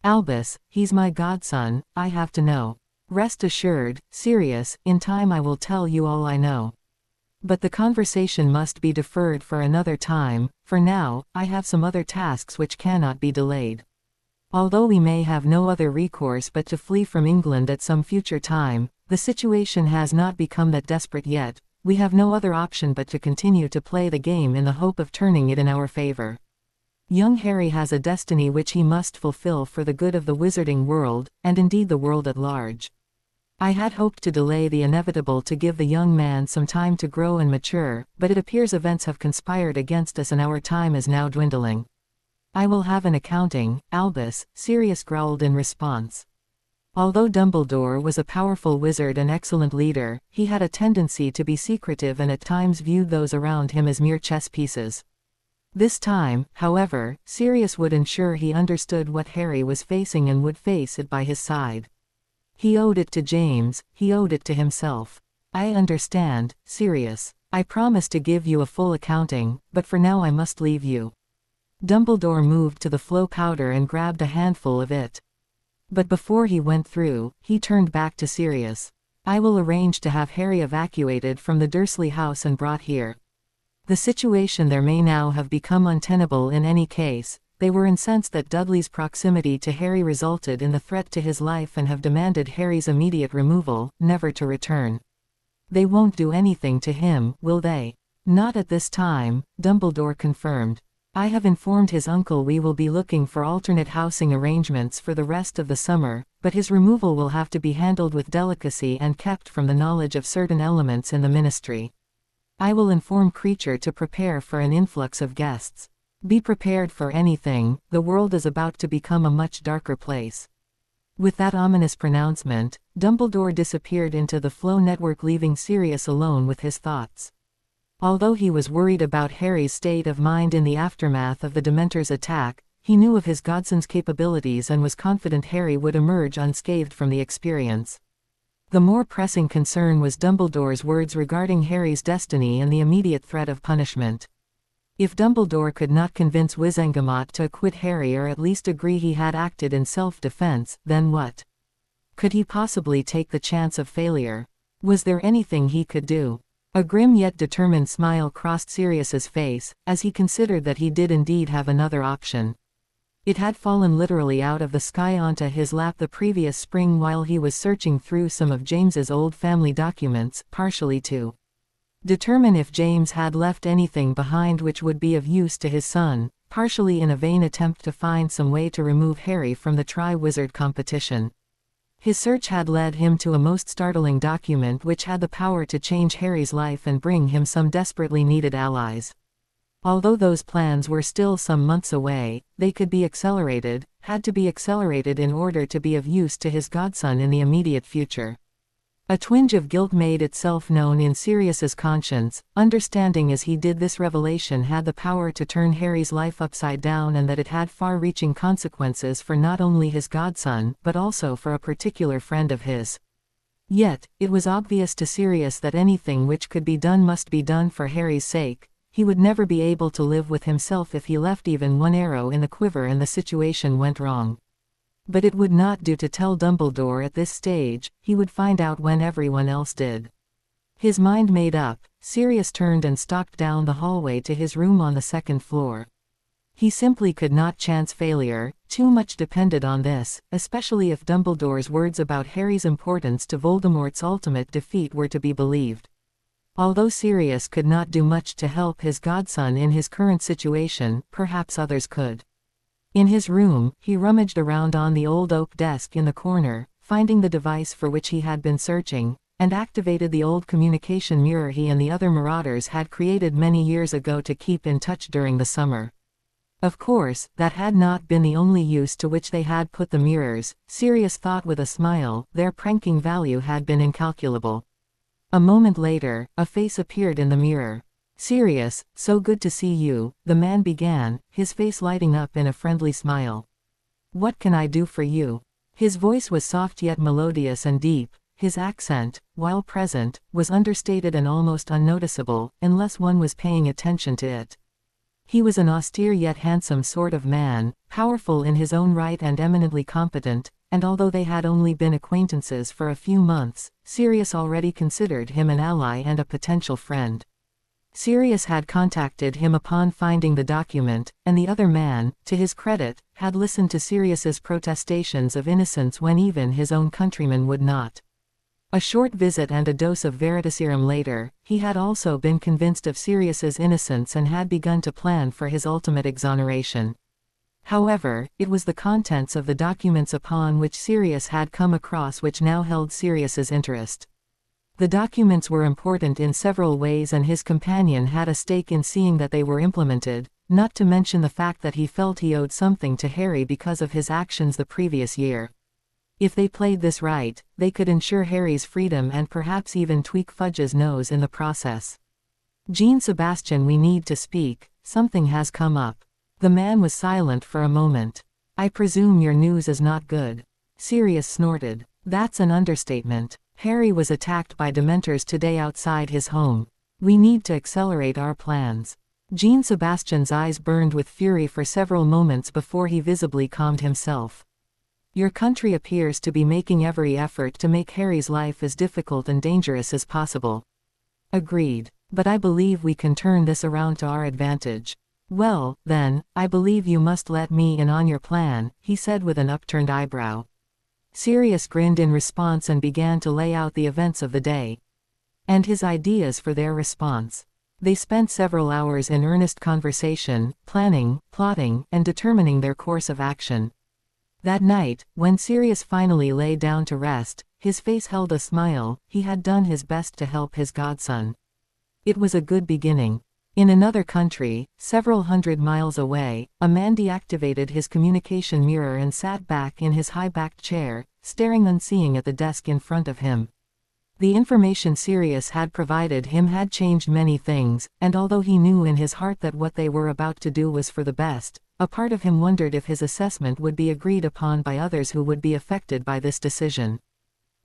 Albus, he's my godson, I have to know. Rest assured, Sirius, in time I will tell you all I know. But the conversation must be deferred for another time. For now, I have some other tasks which cannot be delayed. Although we may have no other recourse but to flee from England at some future time, the situation has not become that desperate yet. We have no other option but to continue to play the game in the hope of turning it in our favor. Young Harry has a destiny which he must fulfill for the good of the wizarding world, and indeed the world at large. I had hoped to delay the inevitable to give the young man some time to grow and mature, but it appears events have conspired against us and our time is now dwindling. I will have an accounting, Albus, Sirius growled in response. Although Dumbledore was a powerful wizard and excellent leader, he had a tendency to be secretive and at times viewed those around him as mere chess pieces. This time, however, Sirius would ensure he understood what Harry was facing and would face it by his side. He owed it to James, he owed it to himself. I understand, Sirius. I promise to give you a full accounting, but for now I must leave you. Dumbledore moved to the flow powder and grabbed a handful of it. But before he went through, he turned back to Sirius. I will arrange to have Harry evacuated from the Dursley house and brought here. The situation there may now have become untenable in any case. They were incensed that Dudley's proximity to Harry resulted in the threat to his life and have demanded Harry's immediate removal, never to return. They won't do anything to him, will they? Not at this time, Dumbledore confirmed. I have informed his uncle we will be looking for alternate housing arrangements for the rest of the summer, but his removal will have to be handled with delicacy and kept from the knowledge of certain elements in the ministry. I will inform Creature to prepare for an influx of guests. Be prepared for anything, the world is about to become a much darker place. With that ominous pronouncement, Dumbledore disappeared into the flow network, leaving Sirius alone with his thoughts. Although he was worried about Harry's state of mind in the aftermath of the Dementor's attack, he knew of his godson's capabilities and was confident Harry would emerge unscathed from the experience. The more pressing concern was Dumbledore's words regarding Harry's destiny and the immediate threat of punishment. If Dumbledore could not convince Wizengamot to acquit Harry or at least agree he had acted in self-defense, then what? Could he possibly take the chance of failure? Was there anything he could do? A grim yet determined smile crossed Sirius's face, as he considered that he did indeed have another option. It had fallen literally out of the sky onto his lap the previous spring while he was searching through some of James's old family documents, partially to determine if James had left anything behind which would be of use to his son, partially in a vain attempt to find some way to remove Harry from the Tri-Wizard competition. His search had led him to a most startling document which had the power to change Harry's life and bring him some desperately needed allies. Although those plans were still some months away, they could be accelerated, had to be accelerated in order to be of use to his godson in the immediate future. A twinge of guilt made itself known in Sirius's conscience, understanding as he did this revelation had the power to turn Harry's life upside down and that it had far-reaching consequences for not only his godson but also for a particular friend of his. Yet, it was obvious to Sirius that anything which could be done must be done for Harry's sake. He would never be able to live with himself if he left even one arrow in the quiver and the situation went wrong. But it would not do to tell Dumbledore at this stage, he would find out when everyone else did. His mind made up, Sirius turned and stalked down the hallway to his room on the second floor. He simply could not chance failure, too much depended on this, especially if Dumbledore's words about Harry's importance to Voldemort's ultimate defeat were to be believed. Although Sirius could not do much to help his godson in his current situation, perhaps others could. In his room, he rummaged around on the old oak desk in the corner, finding the device for which he had been searching, and activated the old communication mirror he and the other marauders had created many years ago to keep in touch during the summer. Of course, that had not been the only use to which they had put the mirrors, Sirius thought with a smile. Their pranking value had been incalculable. A moment later, a face appeared in the mirror. "Sirius, so good to see you," the man began, his face lighting up in a friendly smile. "What can I do for you?" His voice was soft yet melodious and deep. His accent, while present, was understated and almost unnoticeable, unless one was paying attention to it. He was an austere yet handsome sort of man, powerful in his own right and eminently competent, and although they had only been acquaintances for a few months, Sirius already considered him an ally and a potential friend. Sirius had contacted him upon finding the document, and the other man, to his credit, had listened to Sirius's protestations of innocence when even his own countrymen would not. A short visit and a dose of veritaserum later, he had also been convinced of Sirius's innocence and had begun to plan for his ultimate exoneration. However, it was the contents of the documents upon which Sirius had come across which now held Sirius's interest. The documents were important in several ways and his companion had a stake in seeing that they were implemented, not to mention the fact that he felt he owed something to Harry because of his actions the previous year. If they played this right, they could ensure Harry's freedom and perhaps even tweak Fudge's nose in the process. "Jean Sebastian, we need to speak, something has come up." The man was silent for a moment. "I presume your news is not good." Sirius snorted. "That's an understatement. Harry was attacked by Dementors today outside his home. We need to accelerate our plans." Jean Sebastian's eyes burned with fury for several moments before he visibly calmed himself. "Your country appears to be making every effort to make Harry's life as difficult and dangerous as possible." "Agreed. But I believe we can turn this around to our advantage." "Well, then, I believe you must let me in on your plan," he said with an upturned eyebrow. Sirius grinned in response and began to lay out the events of the day and his ideas for their response. They spent several hours in earnest conversation, planning, plotting, and determining their course of action. That night, when Sirius finally lay down to rest, his face held a smile. He had done his best to help his godson. It was a good beginning. In another country, several hundred miles away, a man deactivated his communication mirror and sat back in his high-backed chair, staring unseeing at the desk in front of him. The information Sirius had provided him had changed many things, and although he knew in his heart that what they were about to do was for the best, a part of him wondered if his assessment would be agreed upon by others who would be affected by this decision.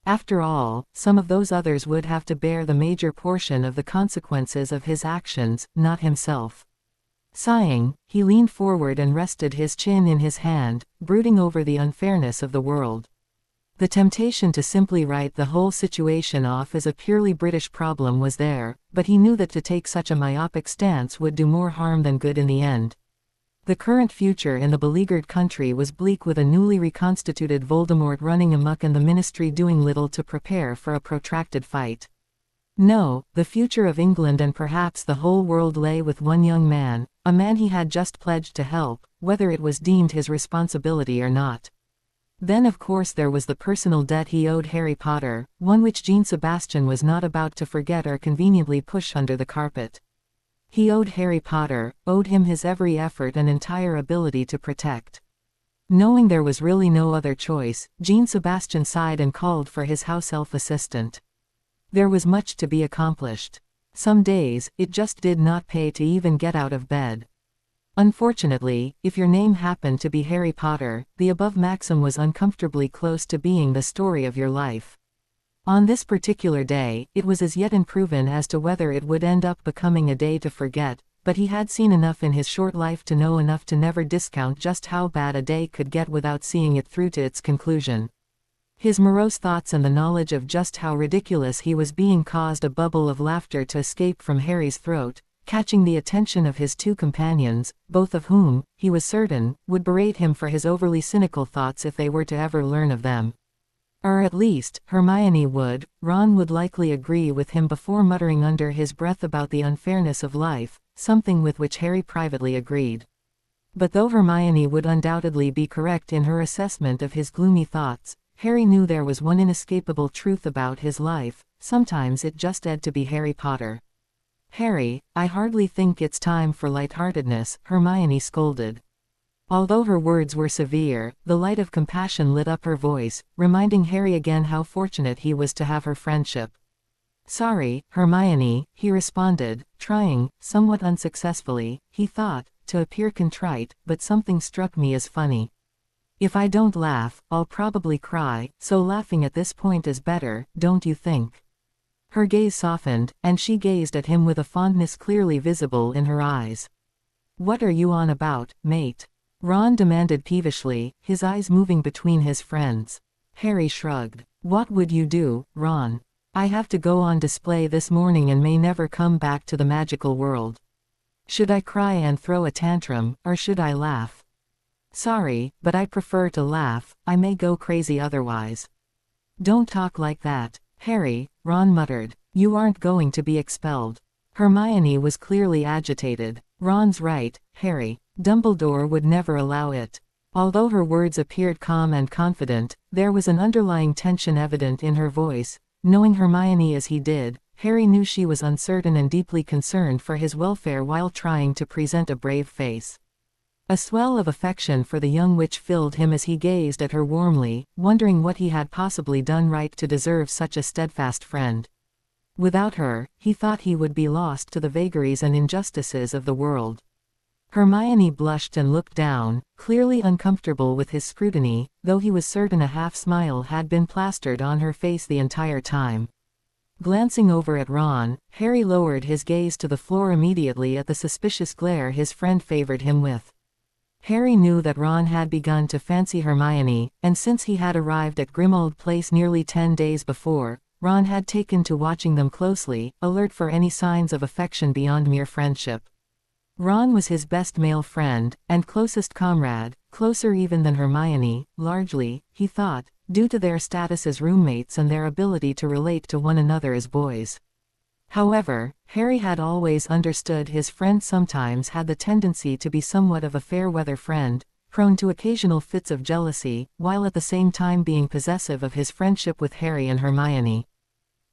After all, some of those others would have to bear the major portion of the consequences of his actions, not himself. Sighing, he leaned forward and rested his chin in his hand, brooding over the unfairness of the world. The temptation to simply write the whole situation off as a purely British problem was there, but he knew that to take such a myopic stance would do more harm than good in the end. The current future in the beleaguered country was bleak with a newly reconstituted Voldemort running amok and the Ministry doing little to prepare for a protracted fight. No, the future of England and perhaps the whole world lay with one young man, a man he had just pledged to help, whether it was deemed his responsibility or not. Then of course there was the personal debt he owed Harry Potter, one which Jean Sebastian was not about to forget or conveniently push under the carpet. He owed Harry Potter, owed him his every effort and entire ability to protect. Knowing there was really no other choice, Jean Sebastian sighed and called for his house elf assistant. There was much to be accomplished. Some days, it just did not pay to even get out of bed. Unfortunately, if your name happened to be Harry Potter, the above maxim was uncomfortably close to being the story of your life. On this particular day, it was as yet unproven as to whether it would end up becoming a day to forget, but he had seen enough in his short life to know enough to never discount just how bad a day could get without seeing it through to its conclusion. His morose thoughts and the knowledge of just how ridiculous he was being caused a bubble of laughter to escape from Harry's throat, catching the attention of his two companions, both of whom, he was certain, would berate him for his overly cynical thoughts if they were to ever learn of them. Or at least, Hermione would. Ron would likely agree with him before muttering under his breath about the unfairness of life, something with which Harry privately agreed. But though Hermione would undoubtedly be correct in her assessment of his gloomy thoughts, Harry knew there was one inescapable truth about his life: sometimes it just had to be Harry Potter. "Harry, I hardly think it's time for lightheartedness," Hermione scolded. Although her words were severe, the light of compassion lit up her voice, reminding Harry again how fortunate he was to have her friendship. "Sorry, Hermione," he responded, trying, somewhat unsuccessfully, he thought, to appear contrite, "but something struck me as funny. If I don't laugh, I'll probably cry, so laughing at this point is better, don't you think?" Her gaze softened, and she gazed at him with a fondness clearly visible in her eyes. "What are you on about, mate?" Ron demanded peevishly, his eyes moving between his friends. Harry shrugged. "What would you do, Ron?" I have to go on display this morning and may never come back to the magical world. Should I cry and throw a tantrum, or should I laugh? Sorry, but I prefer to laugh, I may go crazy otherwise. Don't talk like that, Harry, Ron muttered. You aren't going to be expelled. Hermione was clearly agitated. Ron's right, Harry. Dumbledore would never allow it. Although her words appeared calm and confident, there was an underlying tension evident in her voice. Knowing Hermione as he did, Harry knew she was uncertain and deeply concerned for his welfare while trying to present a brave face. A swell of affection for the young witch filled him as he gazed at her warmly, wondering what he had possibly done right to deserve such a steadfast friend. Without her, he thought he would be lost to the vagaries and injustices of the world. Hermione blushed and looked down, clearly uncomfortable with his scrutiny, though he was certain a half-smile had been plastered on her face the entire time. Glancing over at Ron, Harry lowered his gaze to the floor immediately at the suspicious glare his friend favored him with. Harry knew that Ron had begun to fancy Hermione, and since he had arrived at Grimmauld Place nearly 10 days before, Ron had taken to watching them closely, alert for any signs of affection beyond mere friendship. Ron was his best male friend, and closest comrade, closer even than Hermione, largely, he thought, due to their status as roommates and their ability to relate to one another as boys. However, Harry had always understood his friend sometimes had the tendency to be somewhat of a fair-weather friend, prone to occasional fits of jealousy, while at the same time being possessive of his friendship with Harry and Hermione.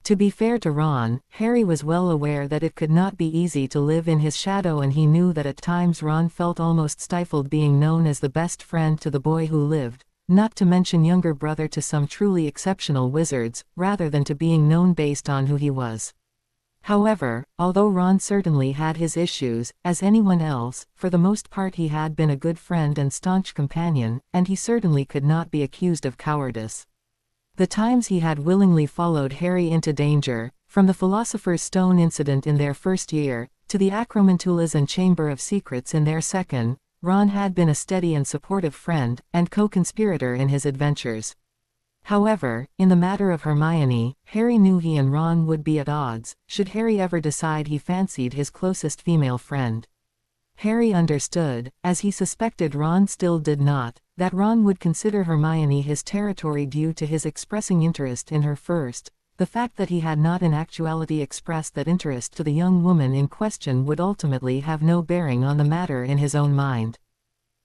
To be fair to Ron, Harry was well aware that it could not be easy to live in his shadow, and he knew that at times Ron felt almost stifled being known as the best friend to the boy who lived, not to mention younger brother to some truly exceptional wizards, rather than to being known based on who he was. However, although Ron certainly had his issues, as anyone else, for the most part he had been a good friend and staunch companion, and he certainly could not be accused of cowardice. The times he had willingly followed Harry into danger, from the Philosopher's Stone incident in their first year, to the Acromantulas and Chamber of Secrets in their second, Ron had been a steady and supportive friend, and co-conspirator in his adventures. However, in the matter of Hermione, Harry knew he and Ron would be at odds, should Harry ever decide he fancied his closest female friend. Harry understood, as he suspected Ron still did not, that Ron would consider Hermione his territory due to his expressing interest in her first. The fact that he had not in actuality expressed that interest to the young woman in question would ultimately have no bearing on the matter in his own mind.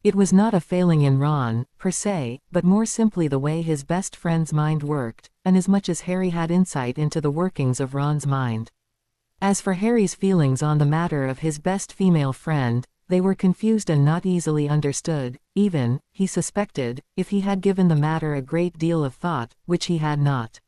It was not a failing in Ron, per se, but more simply the way his best friend's mind worked, and as much as Harry had insight into the workings of Ron's mind. As for Harry's feelings on the matter of his best female friend, they were confused and not easily understood, even, he suspected, if he had given the matter a great deal of thought, which he had not.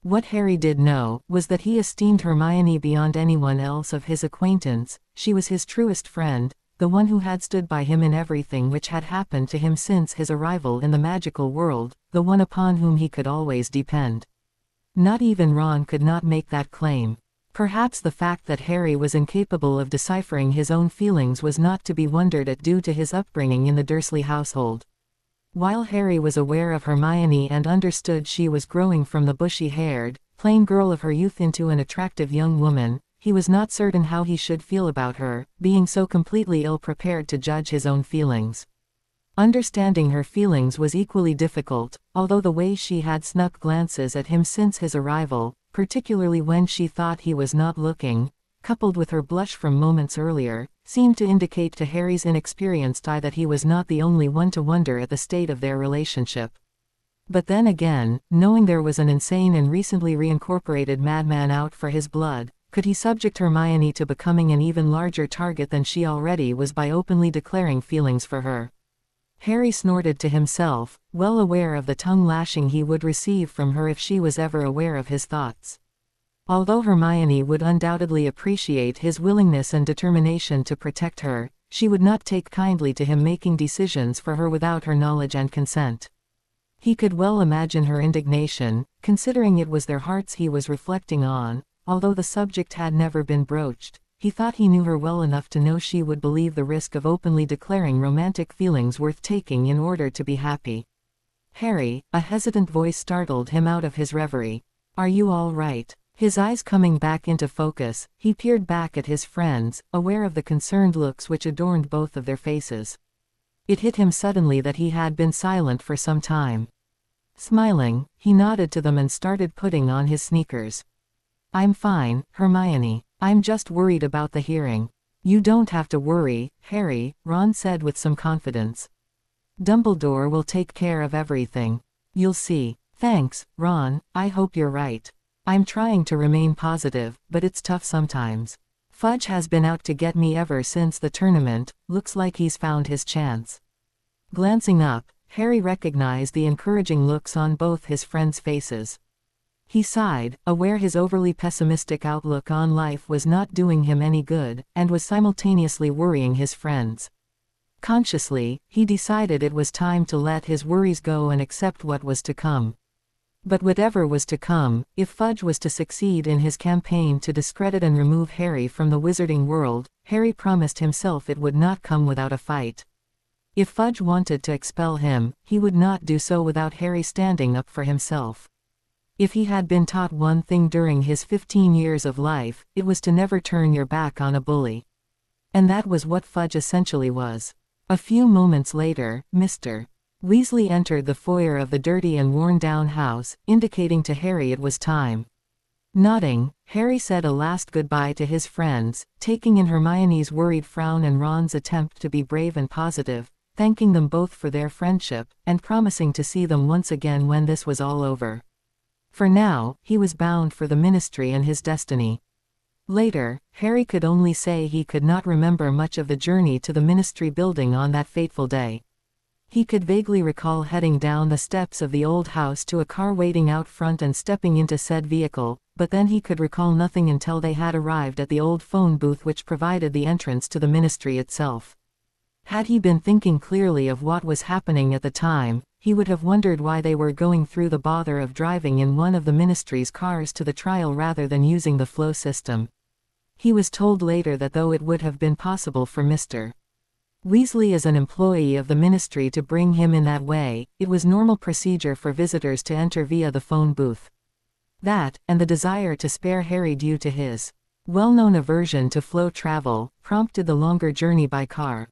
What Harry did know was that he esteemed Hermione beyond anyone else of his acquaintance. She was his truest friend, the one who had stood by him in everything which had happened to him since his arrival in the magical world, the one upon whom he could always depend. Not even Ron could not make that claim. Perhaps the fact that Harry was incapable of deciphering his own feelings was not to be wondered at due to his upbringing in the Dursley household. While Harry was aware of Hermione and understood she was growing from the bushy-haired, plain girl of her youth into an attractive young woman, he was not certain how he should feel about her, being so completely ill-prepared to judge his own feelings. Understanding her feelings was equally difficult, although the way she had snuck glances at him since his arrival, particularly when she thought he was not looking, coupled with her blush from moments earlier, seemed to indicate to Harry's inexperienced eye that he was not the only one to wonder at the state of their relationship. But then again, knowing there was an insane and recently reincorporated madman out for his blood, could he subject Hermione to becoming an even larger target than she already was by openly declaring feelings for her? Harry snorted to himself, well aware of the tongue-lashing he would receive from her if she was ever aware of his thoughts. Although Hermione would undoubtedly appreciate his willingness and determination to protect her, she would not take kindly to him making decisions for her without her knowledge and consent. He could well imagine her indignation, considering it was their hearts he was reflecting on. Although the subject had never been broached, he thought he knew her well enough to know she would believe the risk of openly declaring romantic feelings worth taking in order to be happy. Harry, a hesitant voice startled him out of his reverie. Are you all right? His eyes coming back into focus, he peered back at his friends, aware of the concerned looks which adorned both of their faces. It hit him suddenly that he had been silent for some time. Smiling, he nodded to them and started putting on his sneakers. I'm fine, Hermione. I'm just worried about the hearing. You don't have to worry, Harry, Ron said with some confidence. Dumbledore will take care of everything. You'll see. Thanks, Ron, I hope you're right. I'm trying to remain positive, but it's tough sometimes. Fudge has been out to get me ever since the tournament, looks like he's found his chance. Glancing up, Harry recognized the encouraging looks on both his friends' faces. He sighed, aware his overly pessimistic outlook on life was not doing him any good, and was simultaneously worrying his friends. Consciously, he decided it was time to let his worries go and accept what was to come. But whatever was to come, if Fudge was to succeed in his campaign to discredit and remove Harry from the wizarding world, Harry promised himself it would not come without a fight. If Fudge wanted to expel him, he would not do so without Harry standing up for himself. If he had been taught one thing during his 15 years of life, it was to never turn your back on a bully. And that was what Fudge essentially was. A few moments later, Mr. Weasley entered the foyer of the dirty and worn-down house, indicating to Harry it was time. Nodding, Harry said a last goodbye to his friends, taking in Hermione's worried frown and Ron's attempt to be brave and positive, thanking them both for their friendship, and promising to see them once again when this was all over. For now, he was bound for the Ministry and his destiny. Later, Harry could only say he could not remember much of the journey to the Ministry building on that fateful day. He could vaguely recall heading down the steps of the old house to a car waiting out front and stepping into said vehicle, but then he could recall nothing until they had arrived at the old phone booth which provided the entrance to the Ministry itself. Had he been thinking clearly of what was happening at the time, he would have wondered why they were going through the bother of driving in one of the Ministry's cars to the trial rather than using the flow system. He was told later that though it would have been possible for Mr. Weasley as an employee of the Ministry to bring him in that way, it was normal procedure for visitors to enter via the phone booth. That, and the desire to spare Harry due to his well-known aversion to flow travel, prompted the longer journey by car.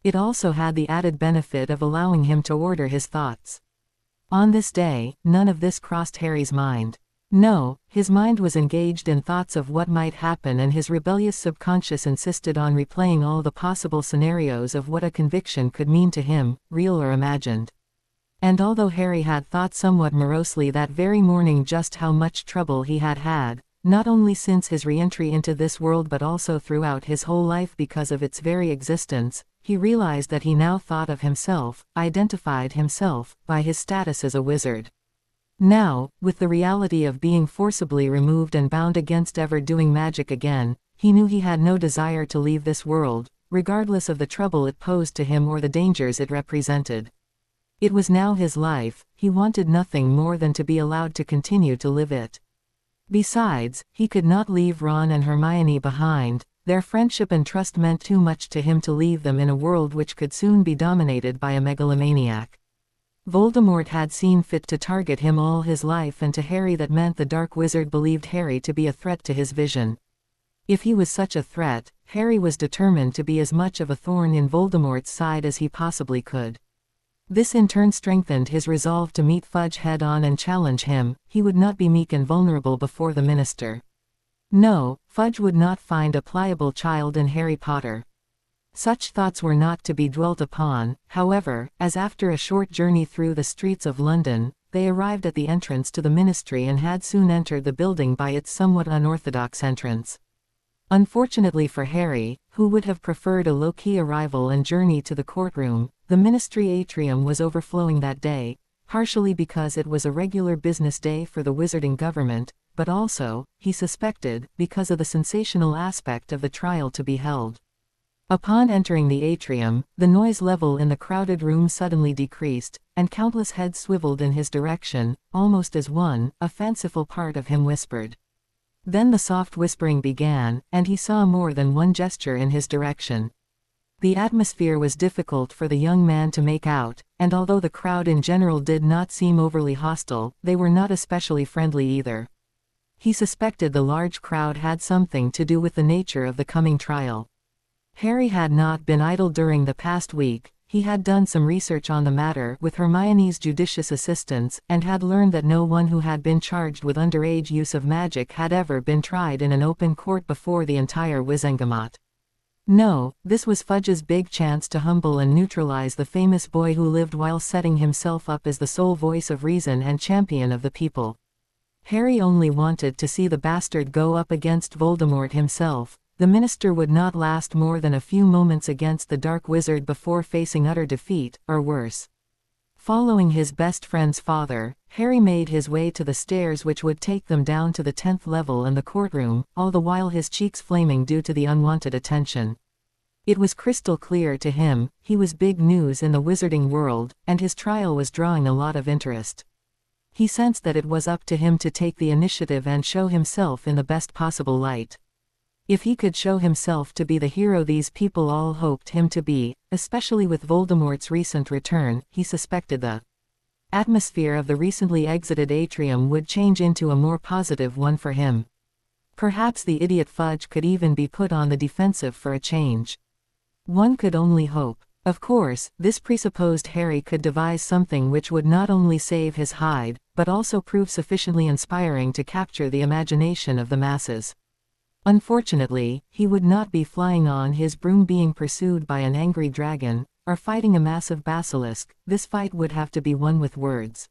It also had the added benefit of allowing him to order his thoughts. On this day, none of this crossed Harry's mind. No, his mind was engaged in thoughts of what might happen, and his rebellious subconscious insisted on replaying all the possible scenarios of what a conviction could mean to him, real or imagined. And although Harry had thought somewhat morosely that very morning just how much trouble he had had, not only since his re-entry into this world but also throughout his whole life because of its very existence, he realized that he now thought of himself, identified himself, by his status as a wizard. Now, with the reality of being forcibly removed and bound against ever doing magic again, he knew he had no desire to leave this world, regardless of the trouble it posed to him or the dangers it represented. It was now his life, he wanted nothing more than to be allowed to continue to live it. Besides, he could not leave Ron and Hermione behind. Their friendship and trust meant too much to him to leave them in a world which could soon be dominated by a megalomaniac. Voldemort had seen fit to target him all his life, and to Harry that meant the Dark Wizard believed Harry to be a threat to his vision. If he was such a threat, Harry was determined to be as much of a thorn in Voldemort's side as he possibly could. This in turn strengthened his resolve to meet Fudge head-on and challenge him. He would not be meek and vulnerable before the Minister. No, Fudge would not find a pliable child in Harry Potter. Such thoughts were not to be dwelt upon, however, as after a short journey through the streets of London, they arrived at the entrance to the Ministry and had soon entered the building by its somewhat unorthodox entrance. Unfortunately for Harry, who would have preferred a low-key arrival and journey to the courtroom, the Ministry atrium was overflowing that day, partially because it was a regular business day for the wizarding government, but also, he suspected, because of the sensational aspect of the trial to be held. Upon entering the atrium, the noise level in the crowded room suddenly decreased, and countless heads swiveled in his direction, almost as one, a fanciful part of him whispered. Then the soft whispering began, and he saw more than one gesture in his direction. The atmosphere was difficult for the young man to make out, and although the crowd in general did not seem overly hostile, they were not especially friendly either. He suspected the large crowd had something to do with the nature of the coming trial. Harry had not been idle during the past week. He had done some research on the matter with Hermione's judicious assistance, and had learned that no one who had been charged with underage use of magic had ever been tried in an open court before the entire Wizengamot. No, this was Fudge's big chance to humble and neutralize the famous boy who lived while setting himself up as the sole voice of reason and champion of the people. Harry only wanted to see the bastard go up against Voldemort himself. The minister would not last more than a few moments against the dark wizard before facing utter defeat, or worse. Following his best friend's father, Harry made his way to the stairs which would take them down to the 10th level in the courtroom, all the while his cheeks flaming due to the unwanted attention. It was crystal clear to him, he was big news in the wizarding world, and his trial was drawing a lot of interest. He sensed that it was up to him to take the initiative and show himself in the best possible light. If he could show himself to be the hero these people all hoped him to be, especially with Voldemort's recent return, he suspected the atmosphere of the recently exited atrium would change into a more positive one for him. Perhaps the idiot Fudge could even be put on the defensive for a change. One could only hope. Of course, this presupposed Harry could devise something which would not only save his hide, but also prove sufficiently inspiring to capture the imagination of the masses. Unfortunately, he would not be flying on his broom being pursued by an angry dragon, or fighting a massive basilisk. This fight would have to be won with words.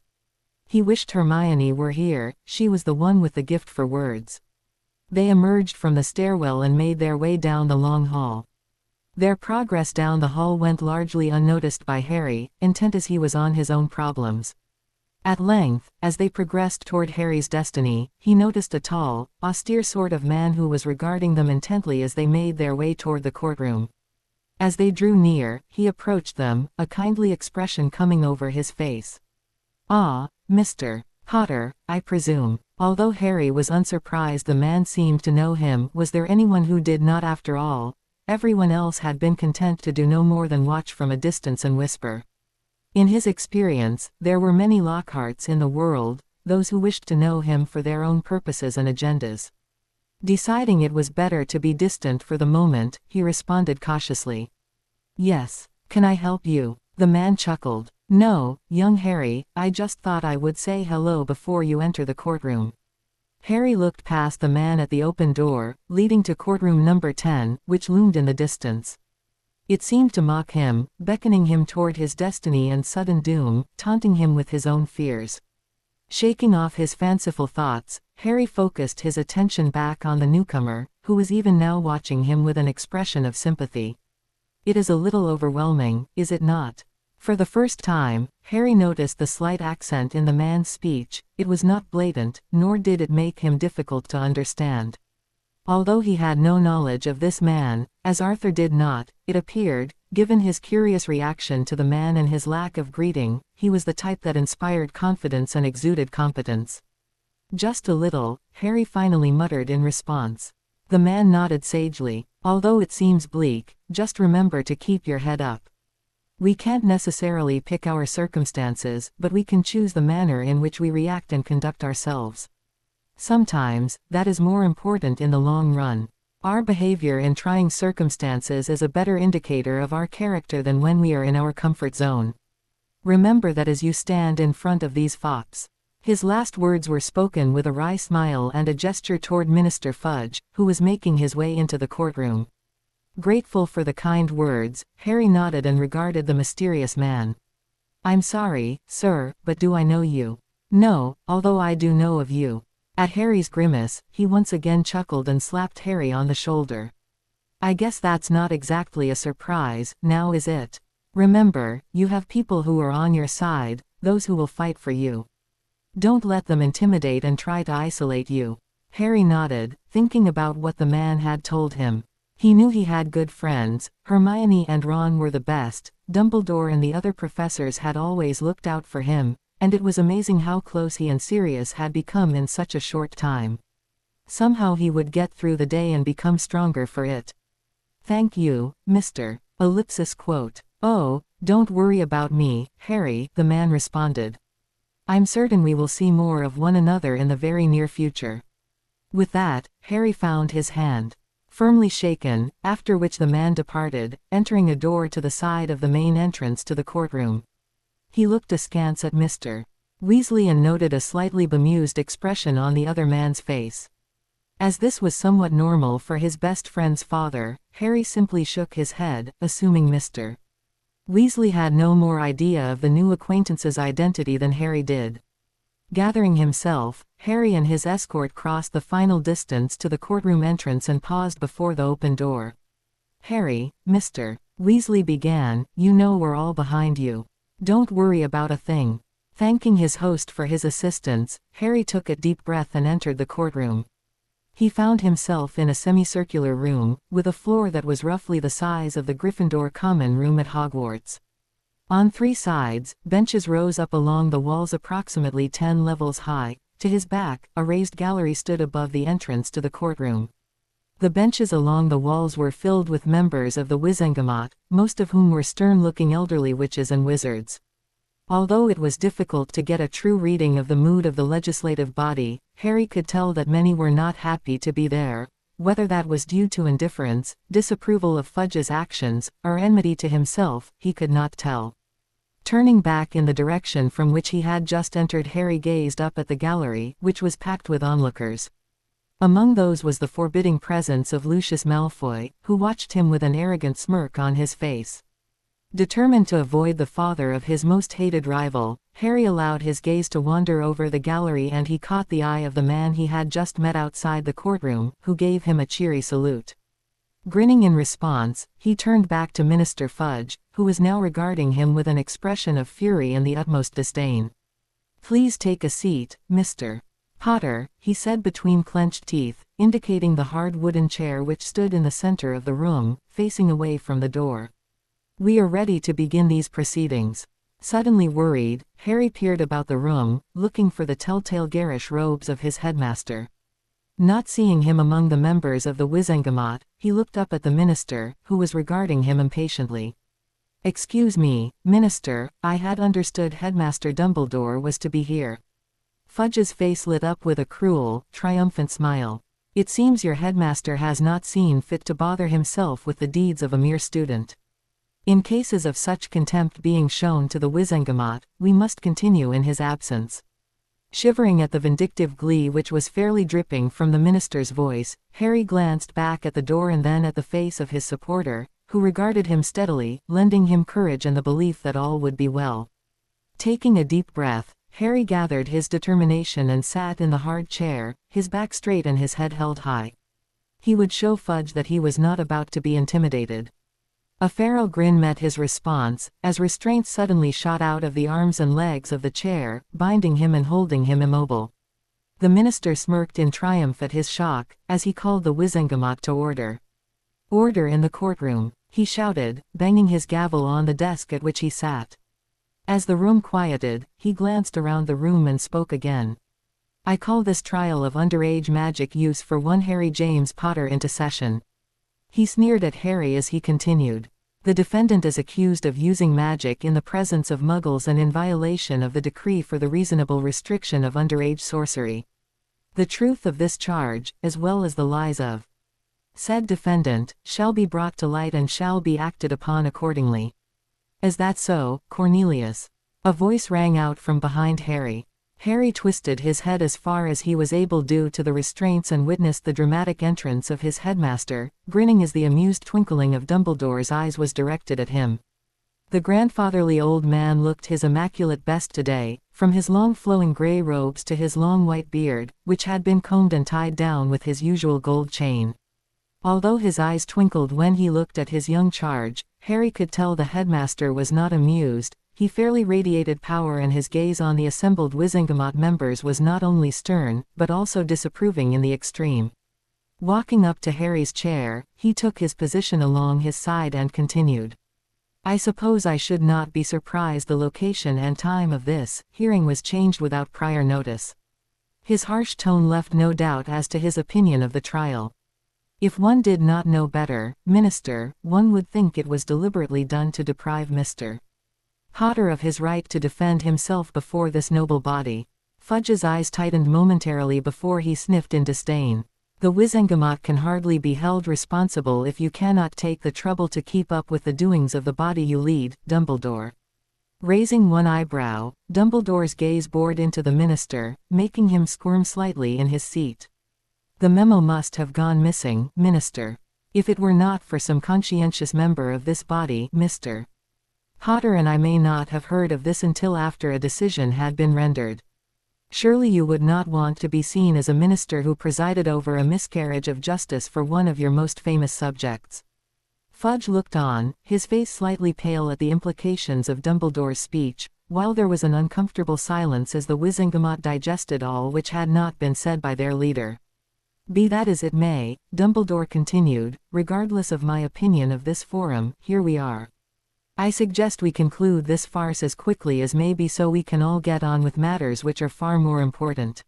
He wished Hermione were here, she was the one with the gift for words. They emerged from the stairwell and made their way down the long hall. Their progress down the hall went largely unnoticed by Harry, intent as he was on his own problems. At length, as they progressed toward Harry's destiny, he noticed a tall, austere sort of man who was regarding them intently as they made their way toward the courtroom. As they drew near, he approached them, a kindly expression coming over his face. "Ah, Mr. Potter, I presume." Although Harry was unsurprised the man seemed to know him, was there anyone who did not after all? Everyone else had been content to do no more than watch from a distance and whisper. In his experience, there were many Lockharts in the world, those who wished to know him for their own purposes and agendas. Deciding it was better to be distant for the moment, he responded cautiously. "Yes. Can I help you?" The man chuckled. "No, young Harry, I just thought I would say hello before you enter the courtroom." Harry looked past the man at the open door, leading to courtroom number 10, which loomed in the distance. It seemed to mock him, beckoning him toward his destiny and sudden doom, taunting him with his own fears. Shaking off his fanciful thoughts, Harry focused his attention back on the newcomer, who was even now watching him with an expression of sympathy. It is a little overwhelming, is it not? For the first time, Harry noticed the slight accent in the man's speech. It was not blatant, nor did it make him difficult to understand. Although he had no knowledge of this man, as Arthur did not, it appeared, given his curious reaction to the man and his lack of greeting, he was the type that inspired confidence and exuded competence. "Just a little," Harry finally muttered in response. The man nodded sagely. "Although it seems bleak, just remember to keep your head up. We can't necessarily pick our circumstances, but we can choose the manner in which we react and conduct ourselves. Sometimes, that is more important in the long run. Our behavior in trying circumstances is a better indicator of our character than when we are in our comfort zone. Remember that as you stand in front of these fops." His last words were spoken with a wry smile and a gesture toward Minister Fudge, who was making his way into the courtroom. Grateful for the kind words, Harry nodded and regarded the mysterious man. "I'm sorry, sir, but do I know you?" "No, although I do know of you." At Harry's grimace, he once again chuckled and slapped Harry on the shoulder. "I guess that's not exactly a surprise, now is it? Remember, you have people who are on your side, those who will fight for you. Don't let them intimidate and try to isolate you." Harry nodded, thinking about what the man had told him. He knew he had good friends. Hermione and Ron were the best. Dumbledore and the other professors had always looked out for him, and it was amazing how close he and Sirius had become in such a short time. Somehow he would get through the day and become stronger for it. "Thank you, Mr. Quote. "Oh, don't worry about me, Harry," the man responded. "I'm certain we will see more of one another in the very near future." With that, Harry found his hand firmly shaken, after which the man departed, entering a door to the side of the main entrance to the courtroom. He looked askance at Mr. Weasley and noted a slightly bemused expression on the other man's face. As this was somewhat normal for his best friend's father, Harry simply shook his head, assuming Mr. Weasley had no more idea of the new acquaintance's identity than Harry did. Gathering himself, Harry and his escort crossed the final distance to the courtroom entrance and paused before the open door. "Harry," Mr. Weasley began, "you know we're all behind you. Don't worry about a thing." Thanking his host for his assistance, Harry took a deep breath and entered the courtroom. He found himself in a semicircular room, with a floor that was roughly the size of the Gryffindor common room at Hogwarts. On three sides, benches rose up along the walls approximately 10 levels high. To his back, a raised gallery stood above the entrance to the courtroom. The benches along the walls were filled with members of the Wizengamot, most of whom were stern-looking elderly witches and wizards. Although it was difficult to get a true reading of the mood of the legislative body, Harry could tell that many were not happy to be there. Whether that was due to indifference, disapproval of Fudge's actions, or enmity to himself, he could not tell. Turning back in the direction from which he had just entered, Harry gazed up at the gallery, which was packed with onlookers. Among those was the forbidding presence of Lucius Malfoy, who watched him with an arrogant smirk on his face. Determined to avoid the father of his most hated rival, Harry allowed his gaze to wander over the gallery, and he caught the eye of the man he had just met outside the courtroom, who gave him a cheery salute. Grinning in response, he turned back to Minister Fudge, who was now regarding him with an expression of fury and the utmost disdain. "Please take a seat, Mr. Potter," he said between clenched teeth, indicating the hard wooden chair which stood in the center of the room, facing away from the door. "We are ready to begin these proceedings." Suddenly worried, Harry peered about the room, looking for the telltale garish robes of his headmaster. Not seeing him among the members of the Wizengamot, he looked up at the minister, who was regarding him impatiently. "Excuse me, Minister, I had understood Headmaster Dumbledore was to be here." Fudge's face lit up with a cruel, triumphant smile. "It seems your headmaster has not seen fit to bother himself with the deeds of a mere student. In cases of such contempt being shown to the Wizengamot, we must continue in his absence." Shivering at the vindictive glee which was fairly dripping from the minister's voice, Harry glanced back at the door and then at the face of his supporter, who regarded him steadily, lending him courage and the belief that all would be well. Taking a deep breath, Harry gathered his determination and sat in the hard chair, his back straight and his head held high. He would show Fudge that he was not about to be intimidated. A feral grin met his response, as restraints suddenly shot out of the arms and legs of the chair, binding him and holding him immobile. The minister smirked in triumph at his shock, as he called the Wizengamot to order. "Order in the courtroom," he shouted, banging his gavel on the desk at which he sat. As the room quieted, he glanced around the room and spoke again. "I call this trial of underage magic use for one Harry James Potter into session." He sneered at Harry as he continued. "The defendant is accused of using magic in the presence of muggles and in violation of the decree for the reasonable restriction of underage sorcery. The truth of this charge, as well as the lies of said defendant, shall be brought to light and shall be acted upon accordingly." "Is that so, Cornelius?" a voice rang out from behind Harry. Harry twisted his head as far as he was able due to the restraints and witnessed the dramatic entrance of his headmaster, grinning as the amused twinkling of Dumbledore's eyes was directed at him. The grandfatherly old man looked his immaculate best today, from his long flowing grey robes to his long white beard, which had been combed and tied down with his usual gold chain. Although his eyes twinkled when he looked at his young charge, Harry could tell the headmaster was not amused. He fairly radiated power, and his gaze on the assembled Wizengamot members was not only stern, but also disapproving in the extreme. Walking up to Harry's chair, he took his position along his side and continued. "I suppose I should not be surprised the location and time of this hearing was changed without prior notice." His harsh tone left no doubt as to his opinion of the trial. "If one did not know better, Minister, one would think it was deliberately done to deprive Mr. Potter of his right to defend himself before this noble body." Fudge's eyes tightened momentarily before he sniffed in disdain. The Wizengamot can hardly be held responsible if you cannot take the trouble to keep up with the doings of the body you lead, Dumbledore. Raising one eyebrow, Dumbledore's gaze bored into the minister, making him squirm slightly in his seat. The memo must have gone missing, Minister. If it were not for some conscientious member of this body, Mr. Potter and I may not have heard of this until after a decision had been rendered. Surely you would not want to be seen as a minister who presided over a miscarriage of justice for one of your most famous subjects. Fudge looked on, his face slightly pale at the implications of Dumbledore's speech, while there was an uncomfortable silence as the Wizengamot digested all which had not been said by their leader. Be that as it may, Dumbledore continued, regardless of my opinion of this forum, here we are. I suggest we conclude this farce as quickly as may be so we can all get on with matters which are far more important.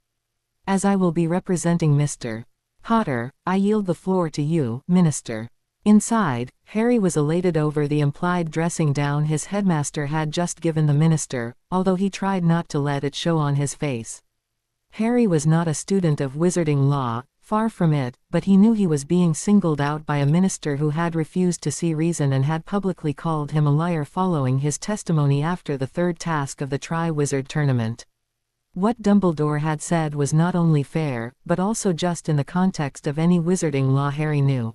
As I will be representing Mr. Potter, I yield the floor to you, Minister. Inside, Harry was elated over the implied dressing down his headmaster had just given the minister, although he tried not to let it show on his face. Harry was not a student of wizarding law, far from it, but he knew he was being singled out by a minister who had refused to see reason and had publicly called him a liar following his testimony after the third task of the Tri-Wizard tournament. What Dumbledore had said was not only fair, but also just in the context of any wizarding law Harry knew.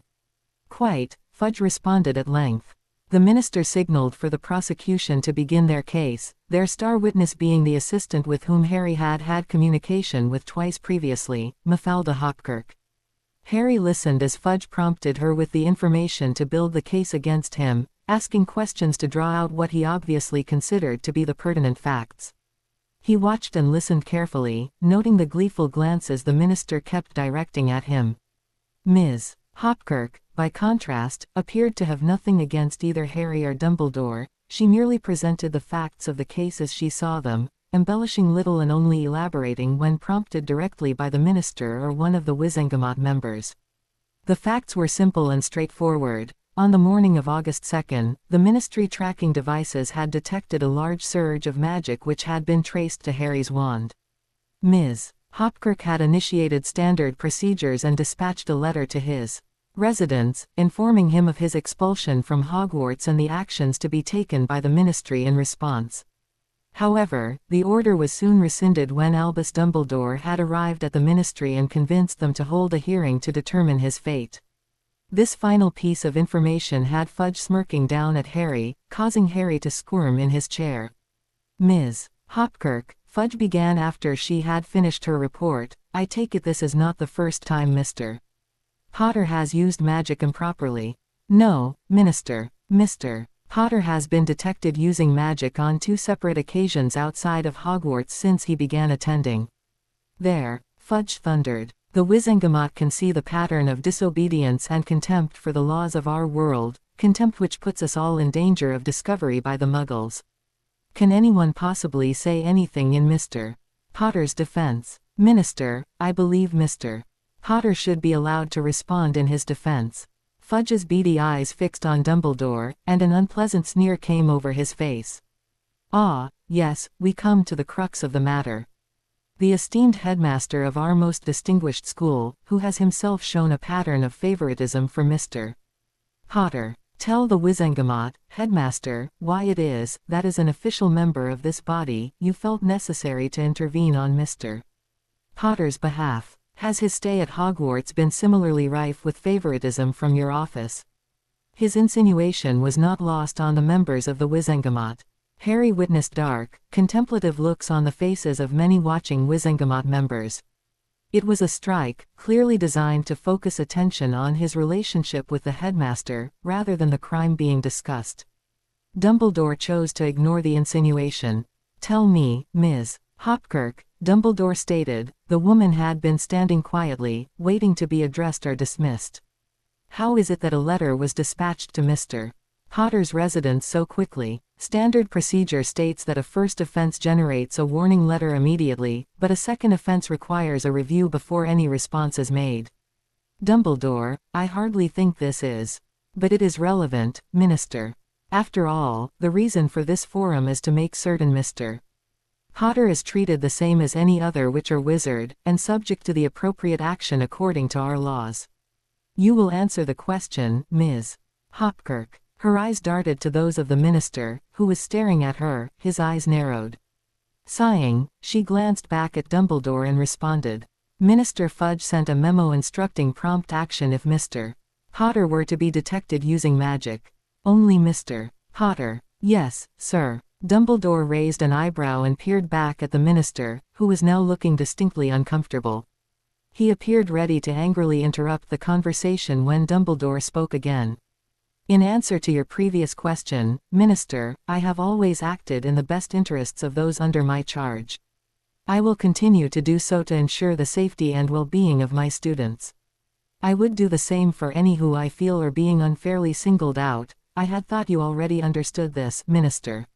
Quite, Fudge responded at length. The minister signaled for the prosecution to begin their case, their star witness being the assistant with whom Harry had had communication with twice previously, Mafalda Hopkirk. Harry listened as Fudge prompted her with the information to build the case against him, asking questions to draw out what he obviously considered to be the pertinent facts. He watched and listened carefully, noting the gleeful glances the minister kept directing at him. Ms. Hopkirk, by contrast, appeared to have nothing against either Harry or Dumbledore. She merely presented the facts of the case as she saw them, embellishing little and only elaborating when prompted directly by the minister or one of the Wizengamot members. The facts were simple and straightforward. On the morning of August 2, the ministry tracking devices had detected a large surge of magic which had been traced to Harry's wand. Ms. Hopkirk had initiated standard procedures and dispatched a letter to his residence, informing him of his expulsion from Hogwarts and the actions to be taken by the ministry in response. However, the order was soon rescinded when Albus Dumbledore had arrived at the ministry and convinced them to hold a hearing to determine his fate. This final piece of information had Fudge smirking down at Harry, causing Harry to squirm in his chair. Ms. Hopkirk, Fudge began after she had finished her report, I take it this is not the first time Mr. Potter has used magic improperly. No, Minister. Mr. Potter has been detected using magic on 2 separate occasions outside of Hogwarts since he began attending. There, Fudge thundered. The Wizengamot can see the pattern of disobedience and contempt for the laws of our world, contempt which puts us all in danger of discovery by the Muggles. Can anyone possibly say anything in Mr. Potter's defense? Minister, I believe Mr. Potter should be allowed to respond in his defense. Fudge's beady eyes fixed on Dumbledore, and an unpleasant sneer came over his face. Ah, yes, we come to the crux of the matter. The esteemed headmaster of our most distinguished school, who has himself shown a pattern of favoritism for Mr. Potter. Tell the Wizengamot, headmaster, why it is, that as an official member of this body, you felt necessary to intervene on Mr. Potter's behalf. Has his stay at Hogwarts been similarly rife with favoritism from your office? His insinuation was not lost on the members of the Wizengamot. Harry witnessed dark, contemplative looks on the faces of many watching Wizengamot members. It was a strike, clearly designed to focus attention on his relationship with the headmaster, rather than the crime being discussed. Dumbledore chose to ignore the insinuation. Tell me, Ms. Hopkirk, Dumbledore stated. The woman had been standing quietly, waiting to be addressed or dismissed. How is it that a letter was dispatched to Mr. Potter's residence so quickly? Standard procedure states that a first offense generates a warning letter immediately, but a second offense requires a review before any response is made. Dumbledore, I hardly think this is. But it is relevant, Minister. After all, the reason for this forum is to make certain Mr. Potter is treated the same as any other witch or wizard, and subject to the appropriate action according to our laws. You will answer the question, Ms. Hopkirk. Her eyes darted to those of the minister, who was staring at her, his eyes narrowed. Sighing, she glanced back at Dumbledore and responded. Minister Fudge sent a memo instructing prompt action if Mr. Potter were to be detected using magic. Only Mr. Potter. Yes, sir. Dumbledore raised an eyebrow and peered back at the minister, who was now looking distinctly uncomfortable. He appeared ready to angrily interrupt the conversation when Dumbledore spoke again. In answer to your previous question, Minister, I have always acted in the best interests of those under my charge. I will continue to do so to ensure the safety and well-being of my students. I would do the same for any who I feel are being unfairly singled out. I had thought you already understood this, Minister.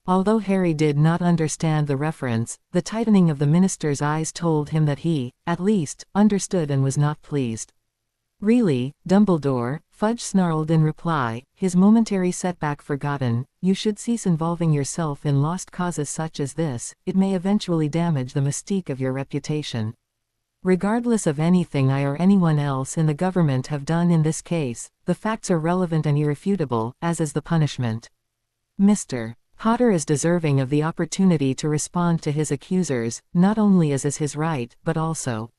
Although Harry did not understand the reference, the tightening of the minister's eyes told him that he, at least, understood and was not pleased. Really, Dumbledore, Fudge snarled in reply, his momentary setback forgotten, you should cease involving yourself in lost causes such as this, it may eventually damage the mystique of your reputation. Regardless of anything I or anyone else in the government have done in this case, the facts are relevant and irrefutable, as is the punishment. Mr. Potter is deserving of the opportunity to respond to his accusers, not only as is his right, but also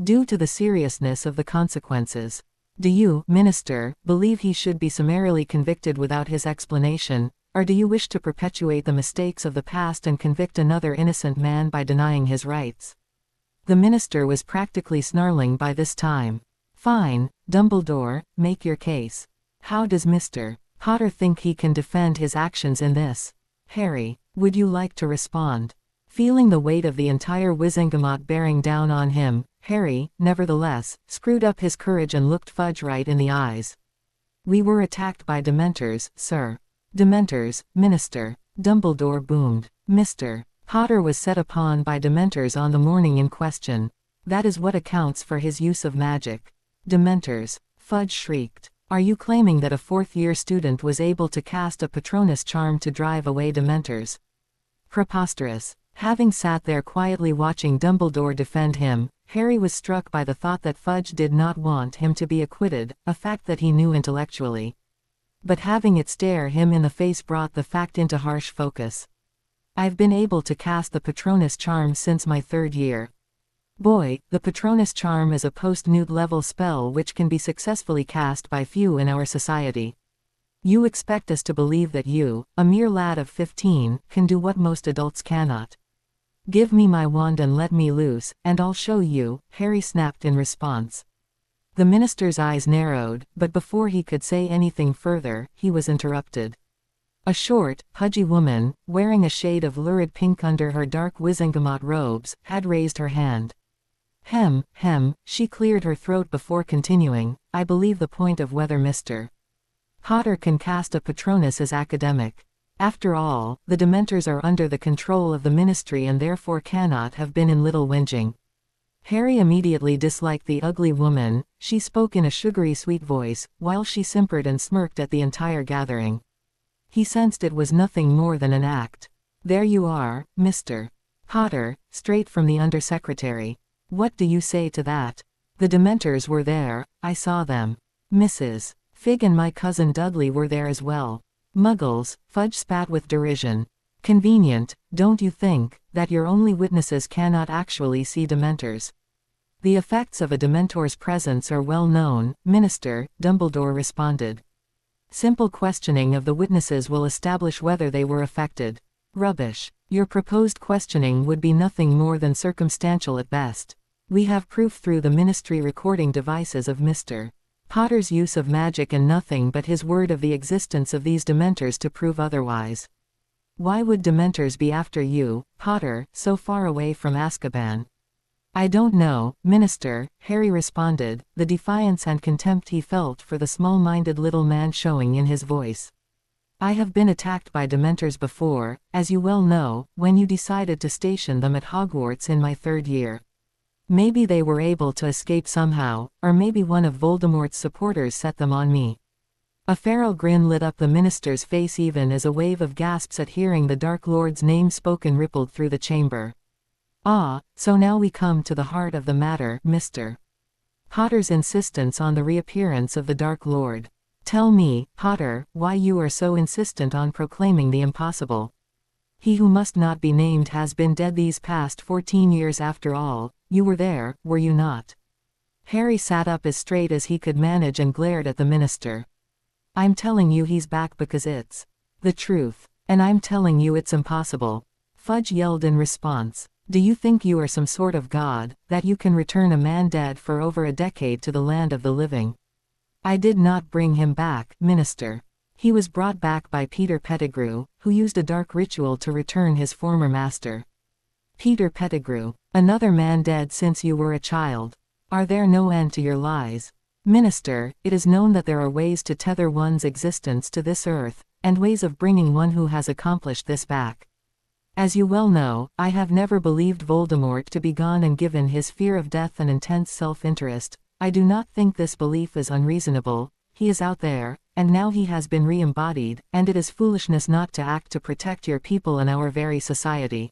due to the seriousness of the consequences. Do you, Minister, believe he should be summarily convicted without his explanation, or do you wish to perpetuate the mistakes of the past and convict another innocent man by denying his rights? The minister was practically snarling by this time. Fine, Dumbledore, make your case. How does Mr. Potter think he can defend his actions in this? Harry, would you like to respond? Feeling the weight of the entire Wizengamot bearing down on him, Harry, nevertheless, screwed up his courage and looked Fudge right in the eyes. We were attacked by Dementors, sir. Dementors, Minister. Dumbledore boomed. Mr. Potter was set upon by Dementors on the morning in question. That is what accounts for his use of magic. Dementors. Fudge shrieked. Are you claiming that a fourth-year student was able to cast a Patronus charm to drive away Dementors? Preposterous. Having sat there quietly watching Dumbledore defend him, Harry was struck by the thought that Fudge did not want him to be acquitted, a fact that he knew intellectually. But having it stare him in the face brought the fact into harsh focus. I've been able to cast the Patronus charm since my third year. Boy, the Patronus charm is a post-Newt level spell which can be successfully cast by few in our society. You expect us to believe that you, a mere lad of 15, can do what most adults cannot. Give me my wand and let me loose, and I'll show you, Harry snapped in response. The minister's eyes narrowed, but before he could say anything further, he was interrupted. A short, pudgy woman, wearing a shade of lurid pink under her dark Wizengamot robes, had raised her hand. Hem, she cleared her throat before continuing, I believe the point of whether Mr. Potter can cast a Patronus is academic. After all, the Dementors are under the control of the Ministry and therefore cannot have been in little whinging. Harry immediately disliked the ugly woman. She spoke in a sugary sweet voice, while she simpered and smirked at the entire gathering. He sensed it was nothing more than an act. There you are, Mr. Potter, straight from the Undersecretary. What do you say to that? The Dementors were there, I saw them. Mrs. Fig and my cousin Dudley were there as well. Muggles, Fudge spat with derision. Convenient, don't you think, that your only witnesses cannot actually see Dementors? The effects of a Dementor's presence are well known, Minister, Dumbledore responded. Simple questioning of the witnesses will establish whether they were affected. Rubbish. Your proposed questioning would be nothing more than circumstantial at best. We have proof through the Ministry recording devices of Mr. Potter's use of magic and nothing but his word of the existence of these Dementors to prove otherwise. Why would Dementors be after you, Potter, so far away from Azkaban? I don't know, Minister, Harry responded, the defiance and contempt he felt for the small-minded little man showing in his voice. I have been attacked by Dementors before, as you well know, when you decided to station them at Hogwarts in my third year. Maybe they were able to escape somehow, or maybe one of Voldemort's supporters set them on me. A feral grin lit up the minister's face even as a wave of gasps at hearing the Dark Lord's name spoken rippled through the chamber. "Ah, so now we come to the heart of the matter, Mr. Potter's insistence on the reappearance of the Dark Lord. Tell me, Potter, why you are so insistent on proclaiming the impossible. He who must not be named has been dead these past 14 years after all. You were there, were you not?" Harry sat up as straight as he could manage and glared at the minister. "I'm telling you he's back because it's the truth. And I'm telling you it's impossible," Fudge yelled in response. "Do you think you are some sort of god, that you can return a man dead for over a decade to the land of the living? I did not bring him back, Minister. He was brought back by Peter Pettigrew, who used a dark ritual to return his former master." "Peter Pettigrew? Another man dead since you were a child? Are there no end to your lies? Minister, it is known that there are ways to tether one's existence to this earth, and ways of bringing one who has accomplished this back. As you well know, I have never believed Voldemort to be gone, and given his fear of death and intense self-interest, I do not think this belief is unreasonable. He is out there, and now he has been re-embodied, and it is foolishness not to act to protect your people and our very society."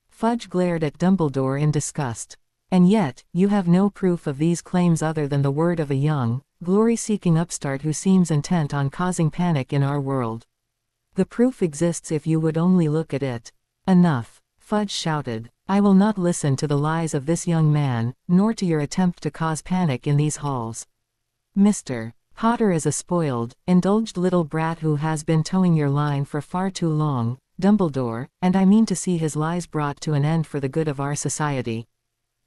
Fudge glared at Dumbledore in disgust. "And yet, you have no proof of these claims other than the word of a young, glory-seeking upstart who seems intent on causing panic in our world. The proof exists if you would only look at it." "Enough," Fudge shouted. "I will not listen to the lies of this young man, nor to your attempt to cause panic in these halls. Mr. Potter is a spoiled, indulged little brat who has been towing your line for far too long, Dumbledore, and I mean to see his lies brought to an end for the good of our society."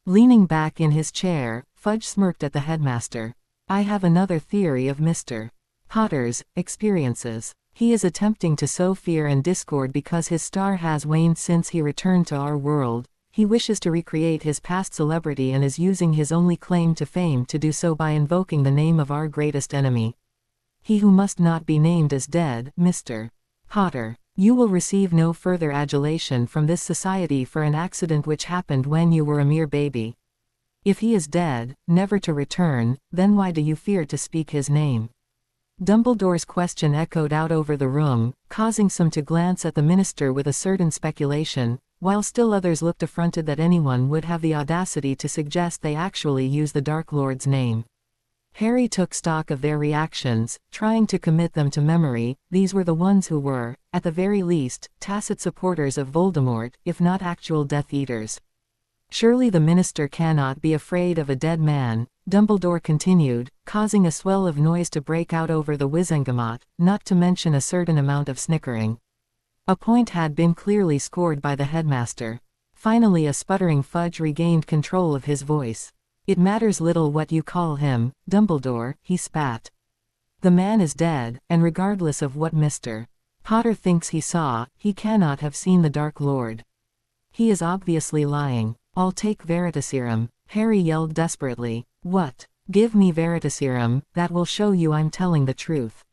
Leaning back in his chair, Fudge smirked at the headmaster. "I have another theory of Mr. Potter's experiences. He is attempting to sow fear and discord because his star has waned since he returned to our world. He wishes to recreate his past celebrity and is using his only claim to fame to do so by invoking the name of our greatest enemy. He who must not be named is dead, Mr. Potter. You will receive no further adulation from this society for an accident which happened when you were a mere baby. If he is dead, never to return, then why do you fear to speak his name?" Dumbledore's question echoed out over the room, causing some to glance at the minister with a certain speculation, while still others looked affronted that anyone would have the audacity to suggest they actually use the Dark Lord's name. Harry took stock of their reactions, trying to commit them to memory. These were the ones who were, at the very least, tacit supporters of Voldemort, if not actual Death Eaters. "Surely the minister cannot be afraid of a dead man," Dumbledore continued, causing a swell of noise to break out over the Wizengamot, not to mention a certain amount of snickering. A point had been clearly scored by the headmaster. Finally a sputtering Fudge regained control of his voice. "It matters little what you call him, Dumbledore," he spat. "The man is dead, and regardless of what Mr. Potter thinks he saw, he cannot have seen the Dark Lord. He is obviously lying. I'll take Veritaserum," Harry yelled desperately. "What? Give me Veritaserum, that will show you I'm telling the truth."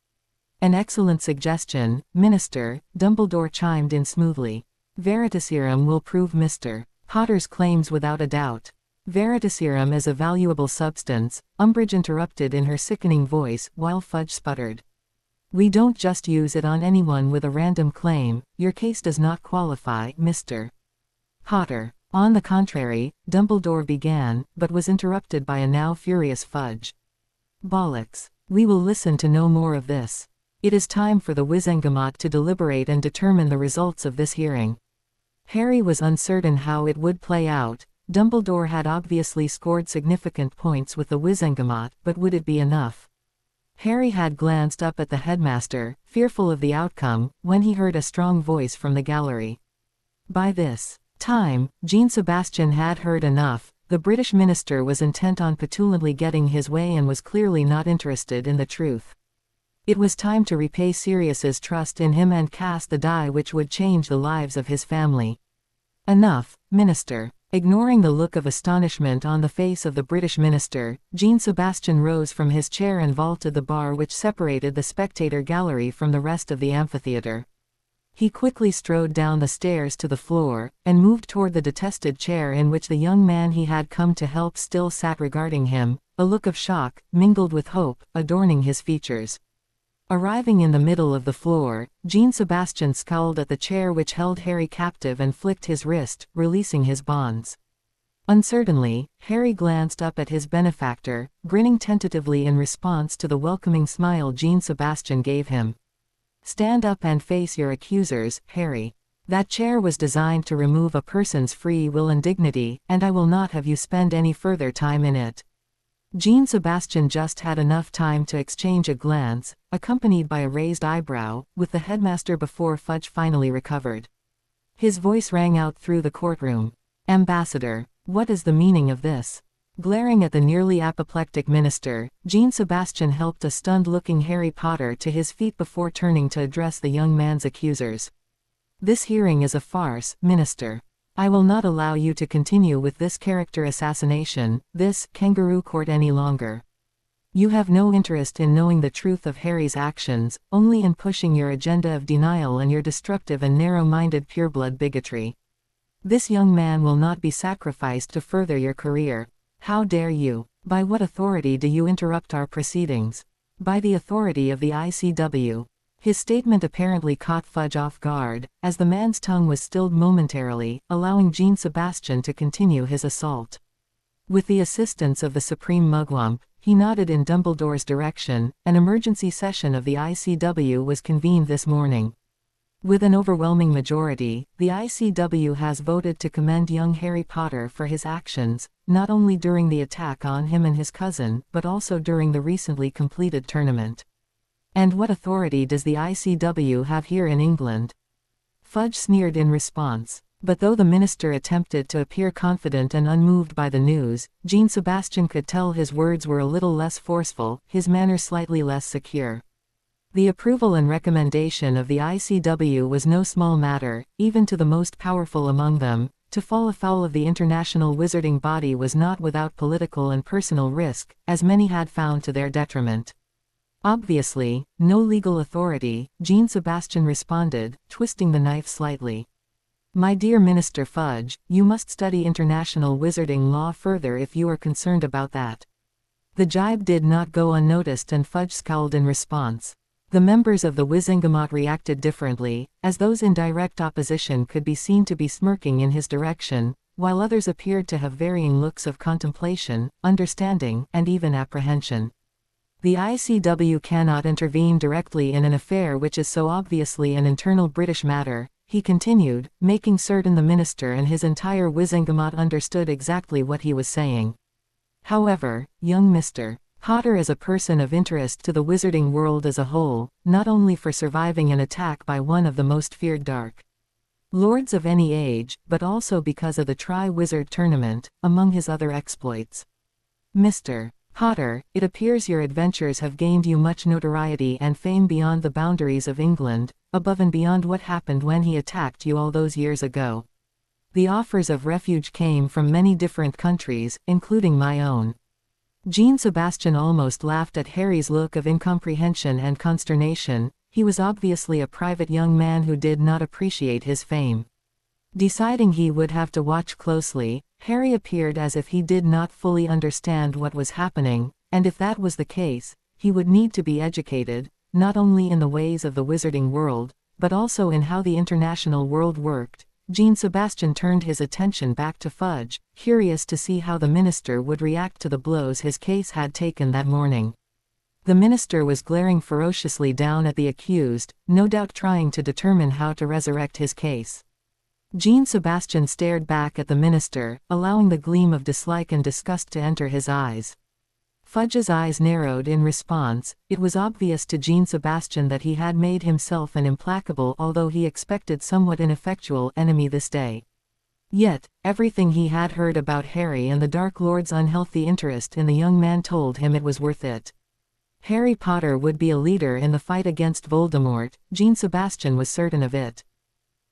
"An excellent suggestion, Minister," Dumbledore chimed in smoothly. "Veritaserum will prove Mr. Potter's claims without a doubt." "Veritaserum is a valuable substance," Umbridge interrupted in her sickening voice, while Fudge sputtered. "We don't just use it on anyone with a random claim. Your case does not qualify, Mr. Potter." "On the contrary," Dumbledore began, but was interrupted by a now furious Fudge. "Bollocks. We will listen to no more of this. It is time for the Wizengamot to deliberate and determine the results of this hearing." Harry was uncertain how it would play out. Dumbledore had obviously scored significant points with the Wizengamot, but would it be enough? Harry had glanced up at the headmaster, fearful of the outcome, when he heard a strong voice from the gallery. By this time, Jean Sebastian had heard enough. The British minister was intent on petulantly getting his way and was clearly not interested in the truth. It was time to repay Sirius's trust in him and cast the die which would change the lives of his family. "Enough, Minister." Ignoring the look of astonishment on the face of the British minister, Jean Sebastian rose from his chair and vaulted the bar which separated the spectator gallery from the rest of the amphitheater. He quickly strode down the stairs to the floor, and moved toward the detested chair in which the young man he had come to help still sat regarding him, a look of shock, mingled with hope, adorning his features. Arriving in the middle of the floor, Jean-Sebastian scowled at the chair which held Harry captive and flicked his wrist, releasing his bonds. Uncertainly, Harry glanced up at his benefactor, grinning tentatively in response to the welcoming smile Jean-Sebastian gave him. "Stand up and face your accusers, Harry. That chair was designed to remove a person's free will and dignity, and I will not have you spend any further time in it." Jean-Sebastian just had enough time to exchange a glance, accompanied by a raised eyebrow, with the headmaster before Fudge finally recovered. His voice rang out through the courtroom. "Ambassador, what is the meaning of this?" Glaring at the nearly apoplectic minister, Jean-Sebastian helped a stunned-looking Harry Potter to his feet before turning to address the young man's accusers. "This hearing is a farce, Minister. I will not allow you to continue with this character assassination, this kangaroo court any longer. You have no interest in knowing the truth of Harry's actions, only in pushing your agenda of denial and your destructive and narrow-minded pureblood bigotry. This young man will not be sacrificed to further your career. How dare you? By what authority do you interrupt our proceedings?" "By the authority of the ICW." His statement apparently caught Fudge off guard, as the man's tongue was stilled momentarily, allowing Jean-Sebastian to continue his assault. With the assistance of the Supreme Mugwump, he nodded in Dumbledore's direction. An emergency session of the ICW was convened this morning. With an overwhelming majority, the ICW has voted to commend young Harry Potter for his actions, not only during the attack on him and his cousin, but also during the recently completed tournament. "And what authority does the ICW have here in England?" Fudge sneered in response. But though the minister attempted to appear confident and unmoved by the news, Jean-Sebastian could tell his words were a little less forceful, his manner slightly less secure. The approval and recommendation of the ICW was no small matter, even to the most powerful among them. To fall afoul of the international wizarding body was not without political and personal risk, as many had found to their detriment. "Obviously, no legal authority," Jean-Sebastian responded, twisting the knife slightly. "My dear Minister Fudge, you must study international wizarding law further if you are concerned about that." The jibe did not go unnoticed and Fudge scowled in response. The members of the Wizengamot reacted differently, as those in direct opposition could be seen to be smirking in his direction, while others appeared to have varying looks of contemplation, understanding, and even apprehension. "The ICW cannot intervene directly in an affair which is so obviously an internal British matter," he continued, making certain the minister and his entire Wizengamot understood exactly what he was saying. "However, young Mr. Potter is a person of interest to the wizarding world as a whole, not only for surviving an attack by one of the most feared dark lords of any age, but also because of the Tri-Wizard Tournament, among his other exploits. Mr. Potter, it appears your adventures have gained you much notoriety and fame beyond the boundaries of England, above and beyond what happened when he attacked you all those years ago. The offers of refuge came from many different countries, including my own." Jean-Sebastian almost laughed at Harry's look of incomprehension and consternation. He was obviously a private young man who did not appreciate his fame. Deciding he would have to watch closely, Harry appeared as if he did not fully understand what was happening, and if that was the case, he would need to be educated, not only in the ways of the wizarding world, but also in how the international world worked. Jean-Sebastian turned his attention back to Fudge, curious to see how the minister would react to the blows his case had taken that morning. The minister was glaring ferociously down at the accused, no doubt trying to determine how to resurrect his case. Jean-Sebastian stared back at the minister, allowing the gleam of dislike and disgust to enter his eyes. Fudge's eyes narrowed in response. It was obvious to Jean-Sebastian that he had made himself an implacable, although he expected somewhat ineffectual, enemy this day. Yet, everything he had heard about Harry and the Dark Lord's unhealthy interest in the young man told him it was worth it. Harry Potter would be a leader in the fight against Voldemort. Jean-Sebastian was certain of it.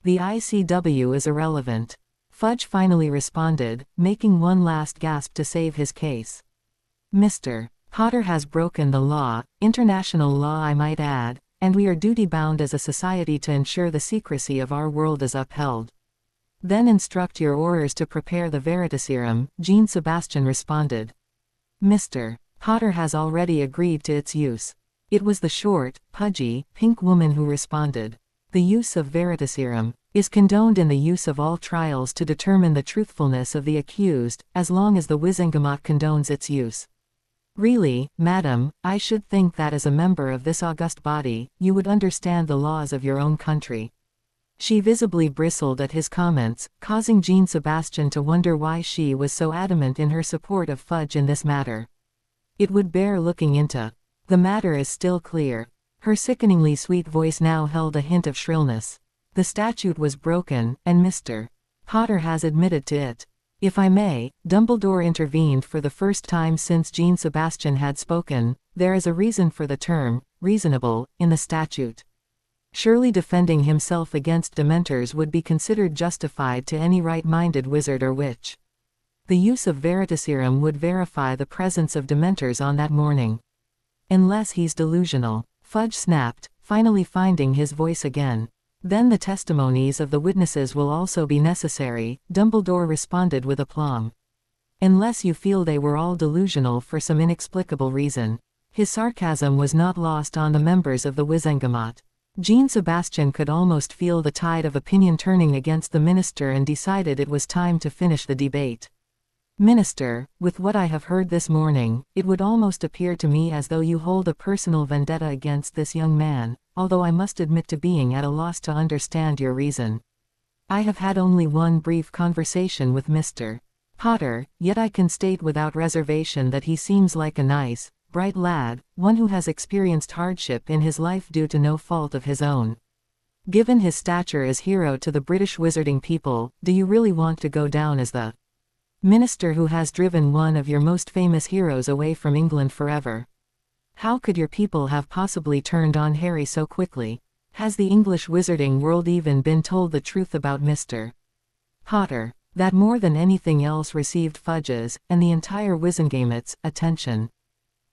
"The ICW is irrelevant," Fudge finally responded, making one last gasp to save his case. "Mr. Potter has broken the law, international law I might add, and we are duty-bound as a society to ensure the secrecy of our world is upheld." "Then instruct your Aurors to prepare the Veritaserum," Jean-Sebastian responded. "Mr. Potter has already agreed to its use." It was the short, pudgy, pink woman who responded. The use of veritaserum is condoned in the use of all trials to determine the truthfulness of the accused, as long as the Wizengamot condones its use. Really, madam, I should think that as a member of this august body, you would understand the laws of your own country. She visibly bristled at his comments, causing Jean Sebastian to wonder why she was so adamant in her support of Fudge in this matter. It would bear looking into. The matter is still clear. Her sickeningly sweet voice now held a hint of shrillness. The statute was broken, and Mr. Potter has admitted to it. If I may, Dumbledore intervened for the first time since Jean Sebastian had spoken. There is a reason for the term, reasonable, in the statute. Surely defending himself against Dementors would be considered justified to any right-minded wizard or witch. The use of veritaserum would verify the presence of Dementors on that morning. Unless he's delusional. Fudge snapped, finally finding his voice again. Then the testimonies of the witnesses will also be necessary, Dumbledore responded with aplomb. Unless you feel they were all delusional for some inexplicable reason. His sarcasm was not lost on the members of the Wizengamot. Jean Sebastian could almost feel the tide of opinion turning against the minister and decided it was time to finish the debate. Minister, with what I have heard this morning, it would almost appear to me as though you hold a personal vendetta against this young man, although I must admit to being at a loss to understand your reason. I have had only one brief conversation with Mr. Potter, yet I can state without reservation that he seems like a nice, bright lad, one who has experienced hardship in his life due to no fault of his own. Given his stature as hero to the British wizarding people, do you really want to go down as the minister who has driven one of your most famous heroes away from England forever? How could your people have possibly turned on Harry so quickly? Has the English wizarding world even been told the truth about Mr. Potter? That more than anything else received Fudge's, and the entire Wizengamot's, attention.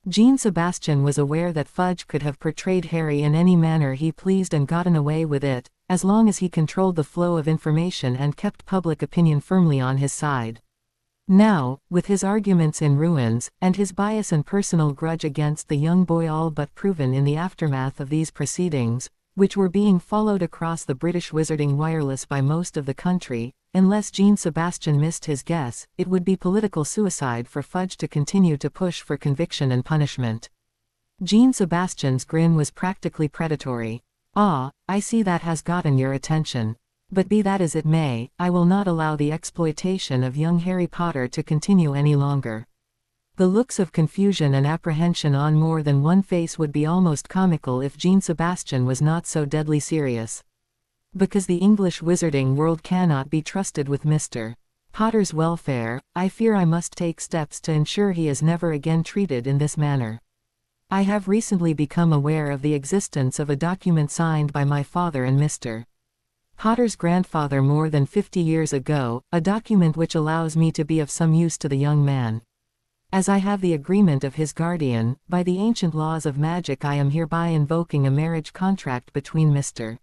Jean Sebastian was aware that Fudge could have portrayed Harry in any manner he pleased and gotten away with it, as long as he controlled the flow of information and kept public opinion firmly on his side. Now, with his arguments in ruins, and his bias and personal grudge against the young boy all but proven in the aftermath of these proceedings, which were being followed across the British wizarding wireless by most of the country, unless Jean Sebastian missed his guess, it would be political suicide for Fudge to continue to push for conviction and punishment. Jean Sebastian's grin was practically predatory. Ah, I see that has gotten your attention. But be that as it may, I will not allow the exploitation of young Harry Potter to continue any longer. The looks of confusion and apprehension on more than one face would be almost comical if Jean Sebastian was not so deadly serious. Because the English wizarding world cannot be trusted with Mr. Potter's welfare, I fear I must take steps to ensure he is never again treated in this manner. I have recently become aware of the existence of a document signed by my father and Mr. Potter's grandfather more than 50 years ago, a document which allows me to be of some use to the young man. As I have the agreement of his guardian, by the ancient laws of magic I am hereby invoking a marriage contract between Mr.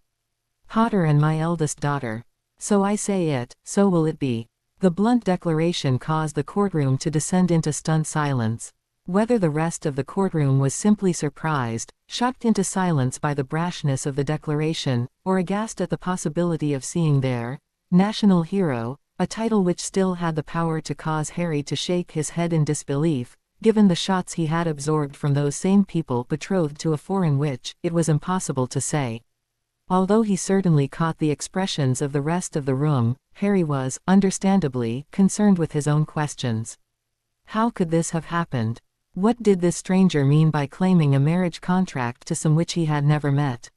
Potter and my eldest daughter. So I say it, so will it be. The blunt declaration caused the courtroom to descend into stunned silence. Whether the rest of the courtroom was simply surprised, shocked into silence by the brashness of the declaration, or aghast at the possibility of seeing their national hero, a title which still had the power to cause Harry to shake his head in disbelief, given the shots he had absorbed from those same people betrothed to a foreign witch, it was impossible to say. Although he certainly caught the expressions of the rest of the room, Harry was, understandably, concerned with his own questions. How could this have happened? What did this stranger mean by claiming a marriage contract to some which he had never met?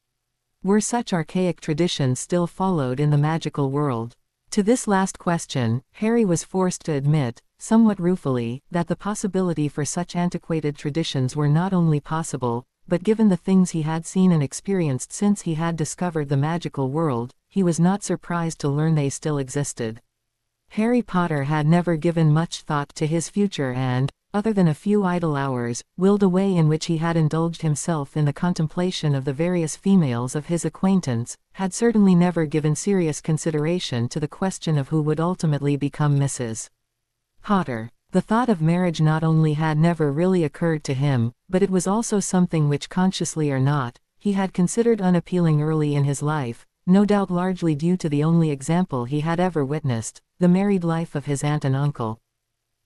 Were such archaic traditions still followed in the magical world? To this last question, Harry was forced to admit, somewhat ruefully, that the possibility for such antiquated traditions were not only possible, but given the things he had seen and experienced since he had discovered the magical world, he was not surprised to learn they still existed. Harry Potter had never given much thought to his future and, other than a few idle hours, willed a way in which he had indulged himself in the contemplation of the various females of his acquaintance, had certainly never given serious consideration to the question of who would ultimately become Mrs. Potter. The thought of marriage not only had never really occurred to him, but it was also something which, consciously or not, he had considered unappealing early in his life, no doubt largely due to the only example he had ever witnessed, the married life of his aunt and uncle.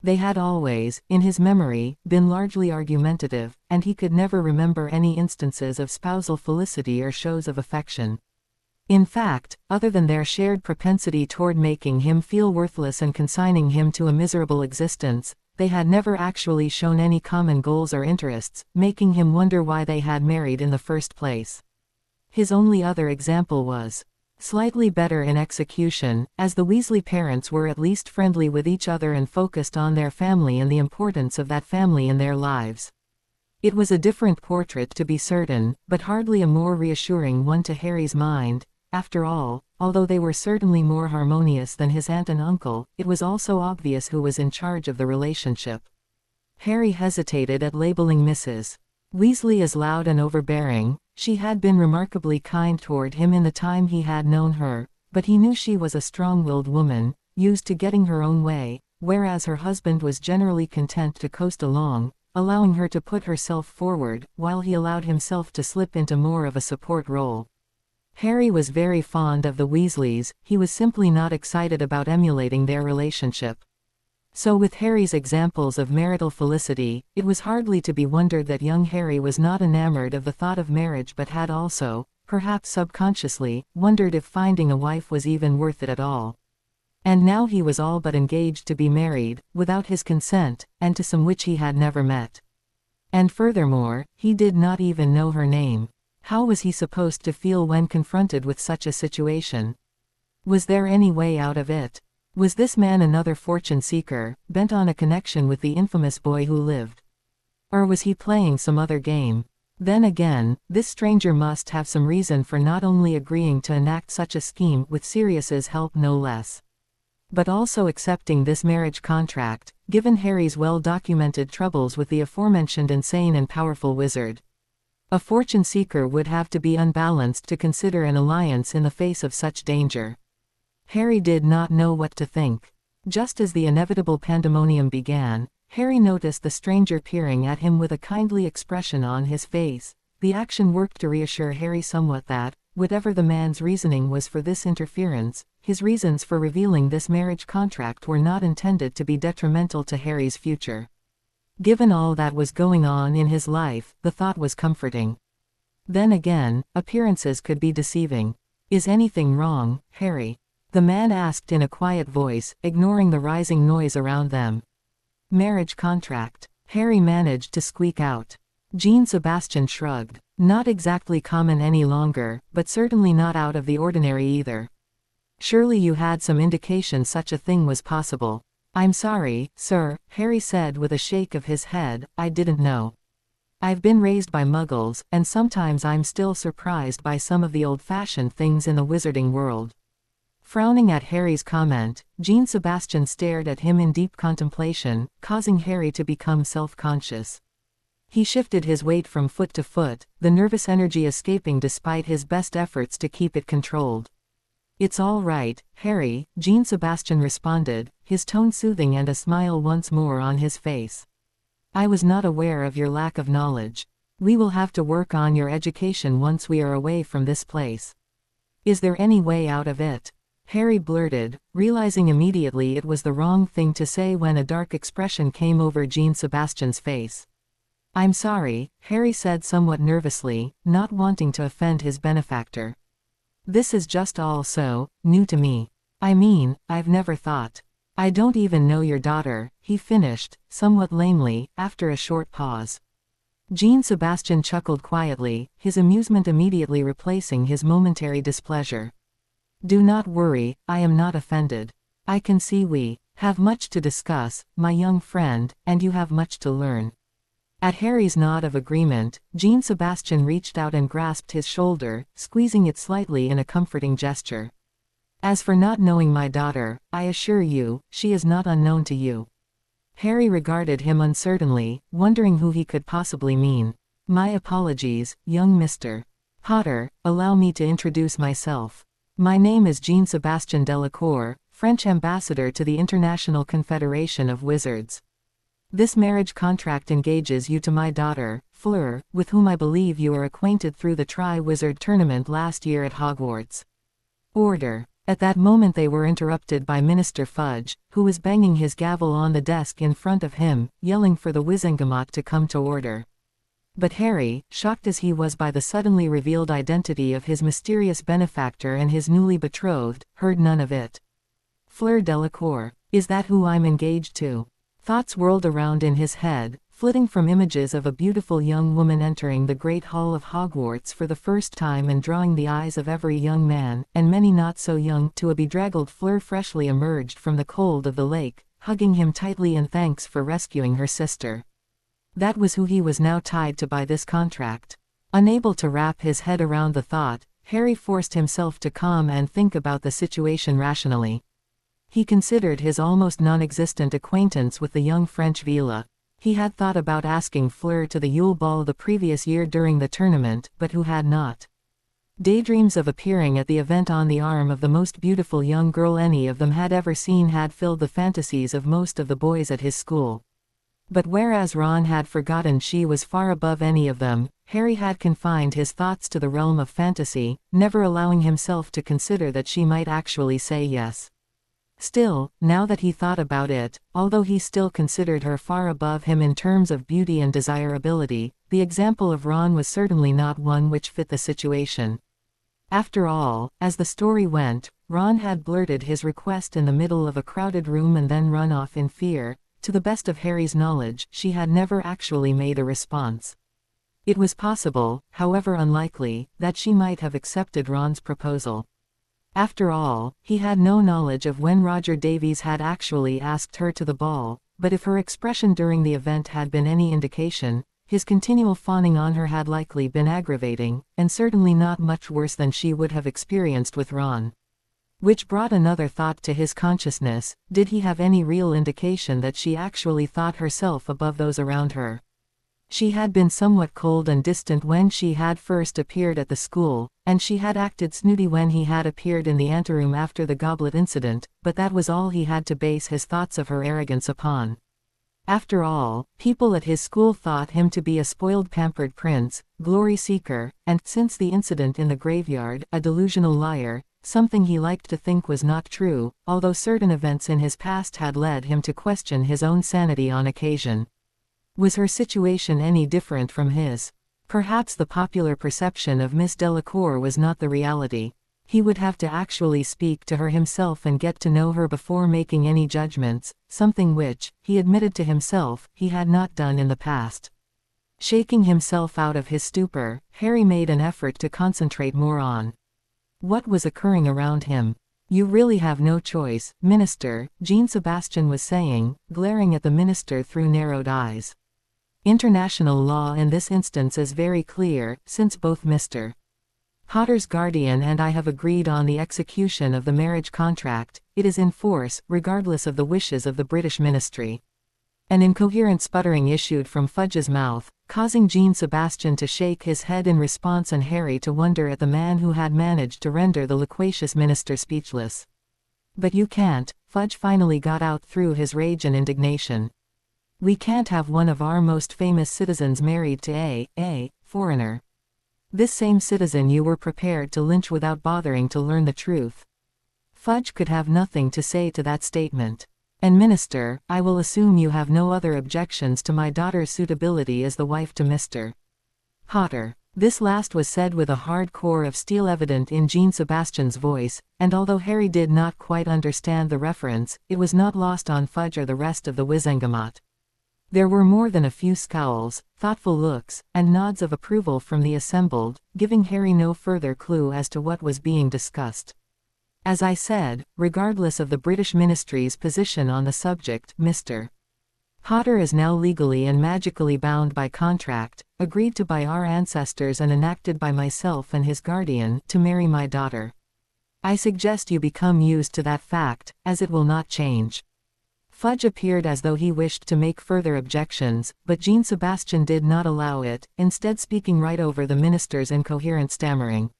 They had always, in his memory, been largely argumentative, and he could never remember any instances of spousal felicity or shows of affection. In fact, other than their shared propensity toward making him feel worthless and consigning him to a miserable existence, they had never actually shown any common goals or interests, making him wonder why they had married in the first place. His only other example was slightly better in execution, as the Weasley parents were at least friendly with each other and focused on their family and the importance of that family in their lives. It was a different portrait to be certain, but hardly a more reassuring one to Harry's mind. After all, although they were certainly more harmonious than his aunt and uncle, it was also obvious who was in charge of the relationship. Harry hesitated at labeling Mrs. Weasley as loud and overbearing. She had been remarkably kind toward him in the time he had known her, but he knew she was a strong-willed woman, used to getting her own way, whereas her husband was generally content to coast along, allowing her to put herself forward, while he allowed himself to slip into more of a support role. Harry was very fond of the Weasleys, he was simply not excited about emulating their relationship. So with Harry's examples of marital felicity, it was hardly to be wondered that young Harry was not enamored of the thought of marriage but had also, perhaps subconsciously, wondered if finding a wife was even worth it at all. And now he was all but engaged to be married, without his consent, and to some witch he had never met. And furthermore, he did not even know her name. How was he supposed to feel when confronted with such a situation? Was there any way out of it? Was this man another fortune seeker, bent on a connection with the infamous boy who lived? Or was he playing some other game? Then again, this stranger must have some reason for not only agreeing to enact such a scheme with Sirius's help no less, but also accepting this marriage contract, given Harry's well-documented troubles with the aforementioned insane and powerful wizard. A fortune seeker would have to be unbalanced to consider an alliance in the face of such danger. Harry did not know what to think. Just as the inevitable pandemonium began, Harry noticed the stranger peering at him with a kindly expression on his face. The action worked to reassure Harry somewhat that, whatever the man's reasoning was for this interference, his reasons for revealing this marriage contract were not intended to be detrimental to Harry's future. Given all that was going on in his life, the thought was comforting. Then again, appearances could be deceiving. "Is anything wrong, Harry?" the man asked in a quiet voice, ignoring the rising noise around them. "Marriage contract," Harry managed to squeak out. Jean-Sebastian shrugged. "Not exactly common any longer, but certainly not out of the ordinary either. Surely you had some indication such a thing was possible." "I'm sorry, sir," Harry said with a shake of his head, "I didn't know. I've been raised by muggles, and sometimes I'm still surprised by some of the old-fashioned things in the wizarding world." Frowning at Harry's comment, Jean-Sebastian stared at him in deep contemplation, causing Harry to become self-conscious. He shifted his weight from foot to foot, the nervous energy escaping despite his best efforts to keep it controlled. "It's all right, Harry," Jean-Sebastian responded, his tone soothing and a smile once more on his face. "I was not aware of your lack of knowledge. We will have to work on your education once we are away from this place." "Is there any way out of it?" Harry blurted, realizing immediately it was the wrong thing to say when a dark expression came over Jean-Sebastian's face. "I'm sorry," Harry said somewhat nervously, not wanting to offend his benefactor. "This is just all so new to me. I mean, I've never thought. I don't even know your daughter," he finished, somewhat lamely, after a short pause. Jean-Sebastian chuckled quietly, his amusement immediately replacing his momentary displeasure. "Do not worry, I am not offended. I can see we have much to discuss, my young friend, and you have much to learn." At Harry's nod of agreement, Jean-Sebastian reached out and grasped his shoulder, squeezing it slightly in a comforting gesture. "As for not knowing my daughter, I assure you, she is not unknown to you." Harry regarded him uncertainly, wondering who he could possibly mean. "My apologies, young Mr. Potter, allow me to introduce myself. My name is Jean-Sebastian Delacour, French ambassador to the International Confederation of Wizards." This marriage contract engages you to my daughter, Fleur, with whom I believe you are acquainted through the Tri-Wizard tournament last year at Hogwarts. Order. At that moment they were interrupted by Minister Fudge, who was banging his gavel on the desk in front of him, yelling for the Wizengamot to come to order. But Harry, shocked as he was by the suddenly revealed identity of his mysterious benefactor and his newly betrothed, heard none of it. Fleur Delacour. Is that who I'm engaged to? Thoughts whirled around in his head, flitting from images of a beautiful young woman entering the Great Hall of Hogwarts for the first time and drawing the eyes of every young man, and many not so young, to a bedraggled Fleur freshly emerged from the cold of the lake, hugging him tightly in thanks for rescuing her sister. That was who he was now tied to by this contract. Unable to wrap his head around the thought, Harry forced himself to calm and think about the situation rationally. He considered his almost non-existent acquaintance with the young French villa. He had thought about asking Fleur to the Yule Ball the previous year during the tournament, but who had not? Daydreams of appearing at the event on the arm of the most beautiful young girl any of them had ever seen had filled the fantasies of most of the boys at his school. But whereas Ron had forgotten she was far above any of them, Harry had confined his thoughts to the realm of fantasy, never allowing himself to consider that she might actually say yes. Still, now that he thought about it, although he still considered her far above him in terms of beauty and desirability, the example of Ron was certainly not one which fit the situation. After all, as the story went, Ron had blurted his request in the middle of a crowded room and then run off in fear. To the best of Harry's knowledge, she had never actually made a response. It was possible, however unlikely, that she might have accepted Ron's proposal. After all, he had no knowledge of when Roger Davies had actually asked her to the ball, but if her expression during the event had been any indication, his continual fawning on her had likely been aggravating, and certainly not much worse than she would have experienced with Ron. Which brought another thought to his consciousness: did he have any real indication that she actually thought herself above those around her? She had been somewhat cold and distant when she had first appeared at the school, and she had acted snooty when he had appeared in the anteroom after the goblet incident, but that was all he had to base his thoughts of her arrogance upon. After all, people at his school thought him to be a spoiled pampered prince, glory seeker, and, since the incident in the graveyard, a delusional liar, something he liked to think was not true, although certain events in his past had led him to question his own sanity on occasion. Was her situation any different from his? Perhaps the popular perception of Miss Delacour was not the reality. He would have to actually speak to her himself and get to know her before making any judgments, something which, he admitted to himself, he had not done in the past. Shaking himself out of his stupor, Harry made an effort to concentrate more on what was occurring around him. You really have no choice, Minister, Jean Sebastian was saying, glaring at the minister through narrowed eyes. International law in this instance is very clear, since both Mr. Potter's guardian and I have agreed on the execution of the marriage contract, it is in force, regardless of the wishes of the British ministry. An incoherent sputtering issued from Fudge's mouth, causing Jean Sebastian to shake his head in response and Harry to wonder at the man who had managed to render the loquacious minister speechless. But you can't, Fudge finally got out through his rage and indignation. We can't have one of our most famous citizens married to a foreigner. This same citizen you were prepared to lynch without bothering to learn the truth. Fudge could have nothing to say to that statement. And Minister, I will assume you have no other objections to my daughter's suitability as the wife to Mr. Potter. This last was said with a hard core of steel evident in Jean Sebastian's voice, and although Harry did not quite understand the reference, it was not lost on Fudge or the rest of the Wizengamot. There were more than a few scowls, thoughtful looks, and nods of approval from the assembled, giving Harry no further clue as to what was being discussed. As I said, regardless of the British ministry's position on the subject, Mr. Potter is now legally and magically bound by contract, agreed to by our ancestors and enacted by myself and his guardian, to marry my daughter. I suggest you become used to that fact, as it will not change. Fudge appeared as though he wished to make further objections, but Jean Sebastian did not allow it, instead speaking right over the minister's incoherent stammering.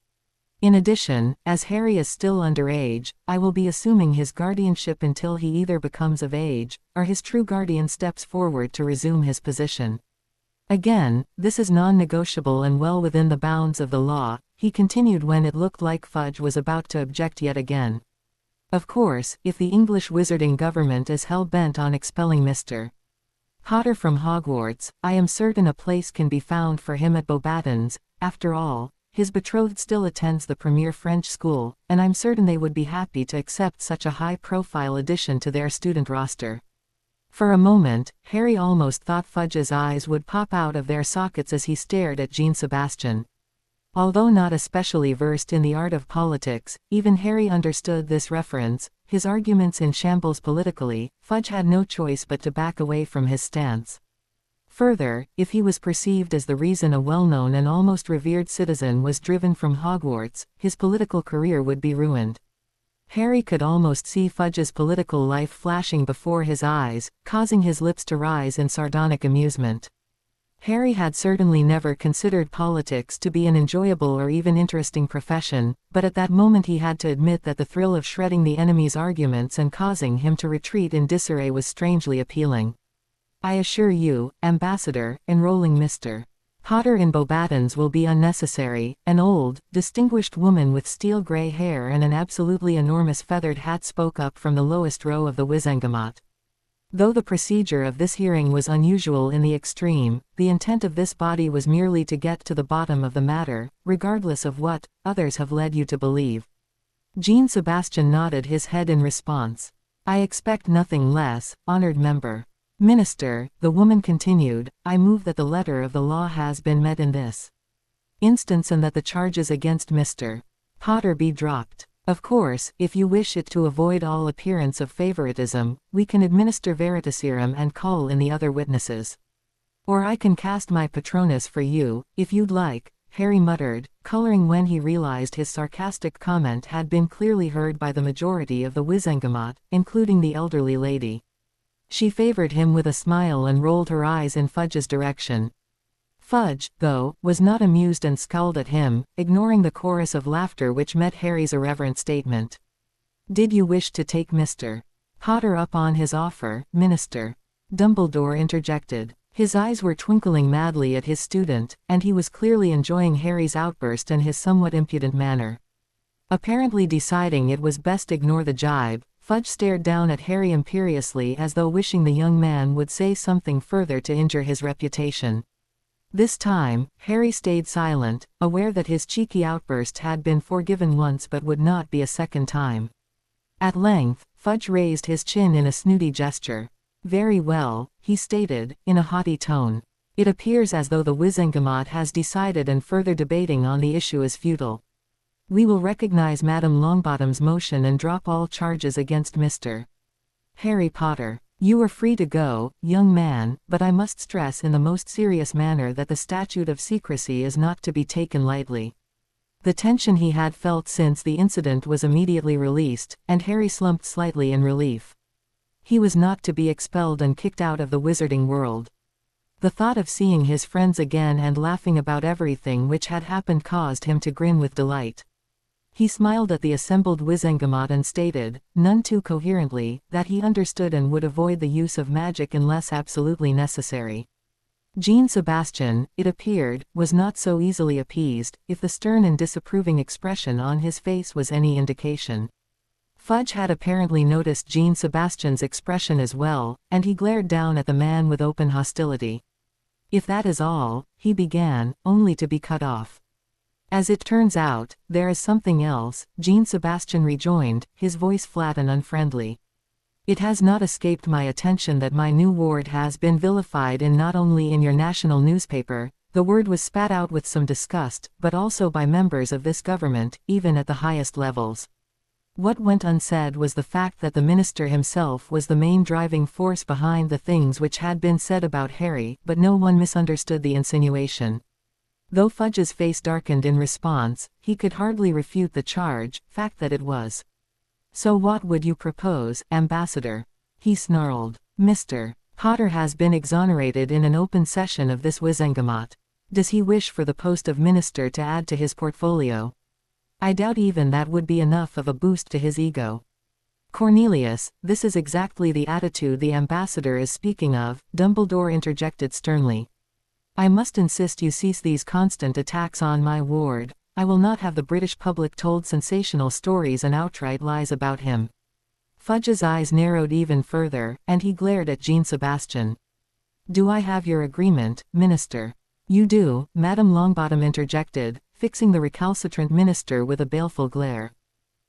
In addition, as Harry is still underage, I will be assuming his guardianship until he either becomes of age, or his true guardian steps forward to resume his position. Again, this is non-negotiable and well within the bounds of the law, he continued when it looked like Fudge was about to object yet again. Of course, if the English wizarding government is hell-bent on expelling Mr. Potter from Hogwarts, I am certain a place can be found for him at Beauxbatons. After all, his betrothed still attends the premier French school, and I'm certain they would be happy to accept such a high-profile addition to their student roster. For a moment, Harry almost thought Fudge's eyes would pop out of their sockets as he stared at Jean Sebastian. Although not especially versed in the art of politics, even Harry understood this reference. His arguments in shambles politically, Fudge had no choice but to back away from his stance. Further, if he was perceived as the reason a well-known and almost revered citizen was driven from Hogwarts, his political career would be ruined. Harry could almost see Fudge's political life flashing before his eyes, causing his lips to rise in sardonic amusement. Harry had certainly never considered politics to be an enjoyable or even interesting profession, but at that moment he had to admit that the thrill of shredding the enemy's arguments and causing him to retreat in disarray was strangely appealing. I assure you, Ambassador, enrolling Mr. Potter in Beauxbatons will be unnecessary. An old, distinguished woman with steel-gray hair and an absolutely enormous feathered hat spoke up from the lowest row of the Wizengamot. Though the procedure of this hearing was unusual in the extreme, the intent of this body was merely to get to the bottom of the matter, regardless of what others have led you to believe. Jean Sebastian nodded his head in response. I expect nothing less, honored member. Minister, the woman continued, I move that the letter of the law has been met in this instance and that the charges against Mr. Potter be dropped. Of course, if you wish it to avoid all appearance of favoritism, we can administer veritaserum and call in the other witnesses. Or I can cast my Patronus for you, if you'd like, Harry muttered, coloring when he realized his sarcastic comment had been clearly heard by the majority of the Wizengamot, including the elderly lady. She favored him with a smile and rolled her eyes in Fudge's direction. Fudge, though, was not amused and scowled at him, ignoring the chorus of laughter which met Harry's irreverent statement. Did you wish to take Mr. Potter up on his offer, Minister? Dumbledore interjected. His eyes were twinkling madly at his student, and he was clearly enjoying Harry's outburst and his somewhat impudent manner. Apparently deciding it was best ignore the jibe, Fudge stared down at Harry imperiously as though wishing the young man would say something further to injure his reputation. This time, Harry stayed silent, aware that his cheeky outburst had been forgiven once but would not be a second time. At length, Fudge raised his chin in a snooty gesture. Very well, he stated, in a haughty tone. It appears as though the Wizengamot has decided and further debating on the issue is futile. We will recognize Madame Longbottom's motion and drop all charges against Mr. Harry Potter. You are free to go, young man, but I must stress in the most serious manner that the statute of secrecy is not to be taken lightly. The tension he had felt since the incident was immediately released, and Harry slumped slightly in relief. He was not to be expelled and kicked out of the wizarding world. The thought of seeing his friends again and laughing about everything which had happened caused him to grin with delight. He smiled at the assembled Wizengamot and stated, none too coherently, that he understood and would avoid the use of magic unless absolutely necessary. Jean Sebastian, it appeared, was not so easily appeased, if the stern and disapproving expression on his face was any indication. Fudge had apparently noticed Jean Sebastian's expression as well, and he glared down at the man with open hostility. If that is all, he began, only to be cut off. As it turns out, there is something else, Jean Sebastian rejoined, his voice flat and unfriendly. It has not escaped my attention that my new ward has been vilified in not only in your national newspaper, the word was spat out with some disgust, but also by members of this government, even at the highest levels. What went unsaid was the fact that the minister himself was the main driving force behind the things which had been said about Harry, but no one misunderstood the insinuation. Though Fudge's face darkened in response, he could hardly refute the fact that it was. So what would you propose, Ambassador? He snarled. Mr. Potter has been exonerated in an open session of this Wizengamot. Does he wish for the post of minister to add to his portfolio? I doubt even that would be enough of a boost to his ego. Cornelius, this is exactly the attitude the ambassador is speaking of, Dumbledore interjected sternly. I must insist you cease these constant attacks on my ward. I will not have the British public told sensational stories and outright lies about him. Fudge's eyes narrowed even further, and he glared at Jean Sebastian. Do I have your agreement, Minister? You do, Madame Longbottom interjected, fixing the recalcitrant minister with a baleful glare.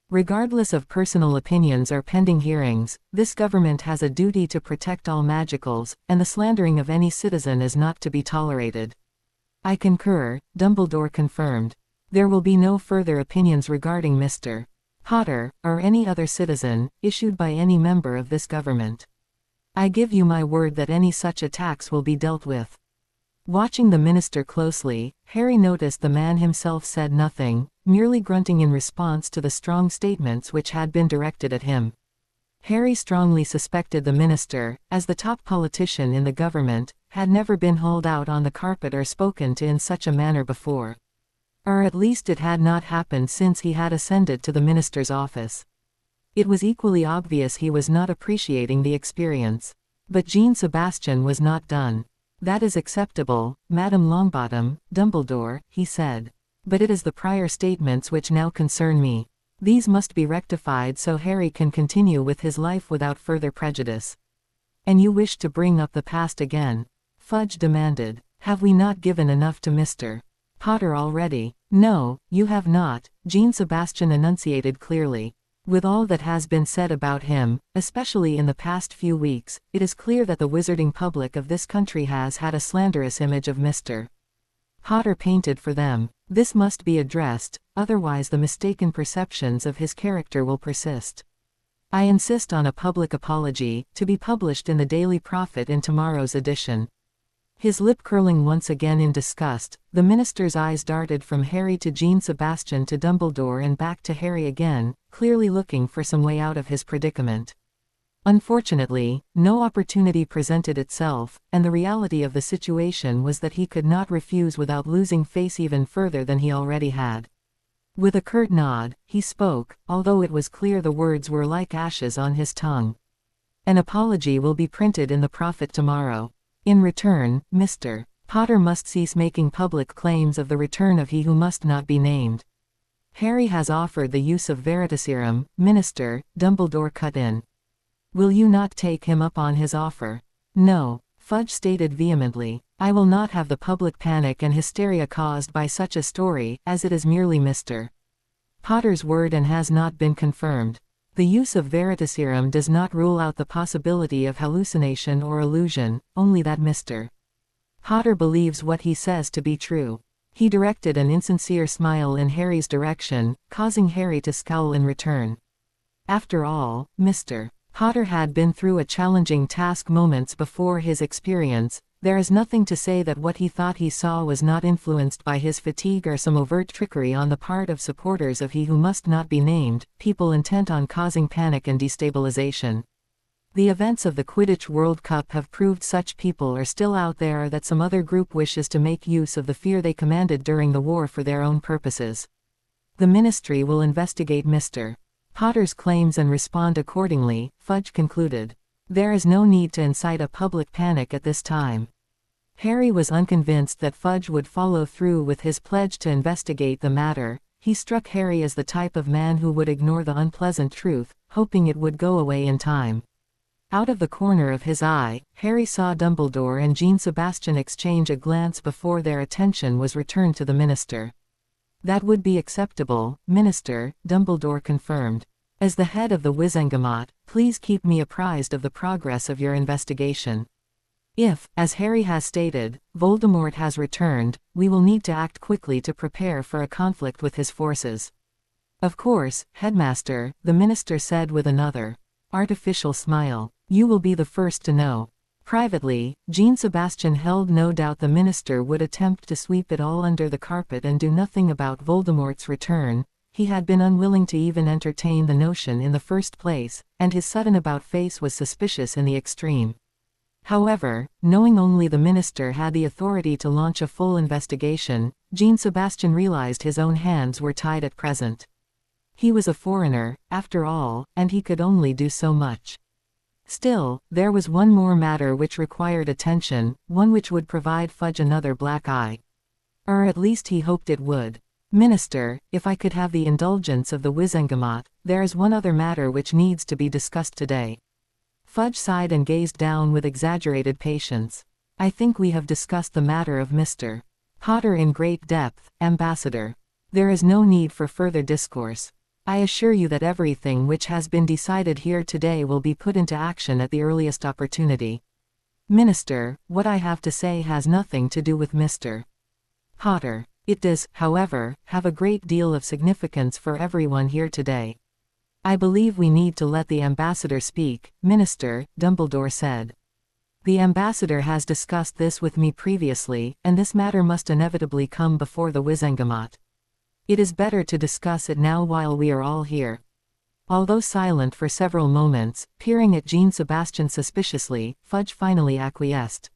Regardless of personal opinions or pending hearings, this government has a duty to protect all magicals, and the slandering of any citizen is not to be tolerated. I concur, Dumbledore confirmed. There will be no further opinions regarding Mr. Potter, or any other citizen, issued by any member of this government. I give you my word that any such attacks will be dealt with. Watching the minister closely, Harry noticed the man himself said nothing, merely grunting in response to the strong statements which had been directed at him. Harry strongly suspected the minister, as the top politician in the government, had never been hauled out on the carpet or spoken to in such a manner before. Or at least it had not happened since he had ascended to the minister's office. It was equally obvious he was not appreciating the experience. But Jean Sebastian was not done. That is acceptable, Madame Longbottom, Dumbledore, he said. But it is the prior statements which now concern me. These must be rectified so Harry can continue with his life without further prejudice. And you wish to bring up the past again? Fudge demanded. Have we not given enough to Mr. Potter already? No, you have not, Jean Sebastian enunciated clearly. With all that has been said about him, especially in the past few weeks, it is clear that the wizarding public of this country has had a slanderous image of Mr. Potter painted for them. This must be addressed, otherwise the mistaken perceptions of his character will persist. I insist on a public apology, to be published in the Daily Prophet in tomorrow's edition. His lip curling once again in disgust, the minister's eyes darted from Harry to Jean Sebastian to Dumbledore and back to Harry again, clearly looking for some way out of his predicament. Unfortunately, no opportunity presented itself, and the reality of the situation was that he could not refuse without losing face even further than he already had. With a curt nod, he spoke, although it was clear the words were like ashes on his tongue. An apology will be printed in the Prophet tomorrow. In return, Mr. Potter must cease making public claims of the return of he who must not be named. Harry has offered the use of Veritaserum, Minister, Dumbledore cut in. Will you not take him up on his offer? No, Fudge stated vehemently. I will not have the public panic and hysteria caused by such a story, as it is merely Mr. Potter's word and has not been confirmed. The use of Veritaserum does not rule out the possibility of hallucination or illusion, only that Mr. Potter believes what he says to be true. He directed an insincere smile in Harry's direction, causing Harry to scowl in return. After all, Mr. Potter had been through a challenging task moments before his experience. There is nothing to say that what he thought he saw was not influenced by his fatigue or some overt trickery on the part of supporters of he who must not be named, people intent on causing panic and destabilization. The events of the Quidditch World Cup have proved such people are still out there or that some other group wishes to make use of the fear they commanded during the war for their own purposes. The Ministry will investigate Mr. Potter's claims and respond accordingly, Fudge concluded. There is no need to incite a public panic at this time. Harry was unconvinced that Fudge would follow through with his pledge to investigate the matter. He struck Harry as the type of man who would ignore the unpleasant truth, hoping it would go away in time. Out of the corner of his eye, Harry saw Dumbledore and Jean Sebastian exchange a glance before their attention was returned to the minister. That would be acceptable, Minister, Dumbledore confirmed. As the head of the Wizengamot, please keep me apprised of the progress of your investigation. If, as Harry has stated, Voldemort has returned, we will need to act quickly to prepare for a conflict with his forces. Of course, Headmaster, the minister said with another artificial smile. You will be the first to know. Privately, Jean Sebastian held no doubt the minister would attempt to sweep it all under the carpet and do nothing about Voldemort's return. He had been unwilling to even entertain the notion in the first place, and his sudden about-face was suspicious in the extreme. However, knowing only the minister had the authority to launch a full investigation, Jean-Sebastian realized his own hands were tied at present. He was a foreigner, after all, and he could only do so much. Still, there was one more matter which required attention, one which would provide Fudge another black eye. Or at least he hoped it would. Minister, if I could have the indulgence of the Wizengamot, there is one other matter which needs to be discussed today. Fudge sighed and gazed down with exaggerated patience. I think we have discussed the matter of Mr. Potter in great depth, Ambassador. There is no need for further discourse. I assure you that everything which has been decided here today will be put into action at the earliest opportunity. Minister, what I have to say has nothing to do with Mr. Potter. It does, however, have a great deal of significance for everyone here today. I believe we need to let the ambassador speak, Minister, Dumbledore said. The ambassador has discussed this with me previously, and this matter must inevitably come before the Wizengamot. It is better to discuss it now while we are all here. Although silent for several moments, peering at Jean-Sebastian suspiciously, Fudge finally acquiesced.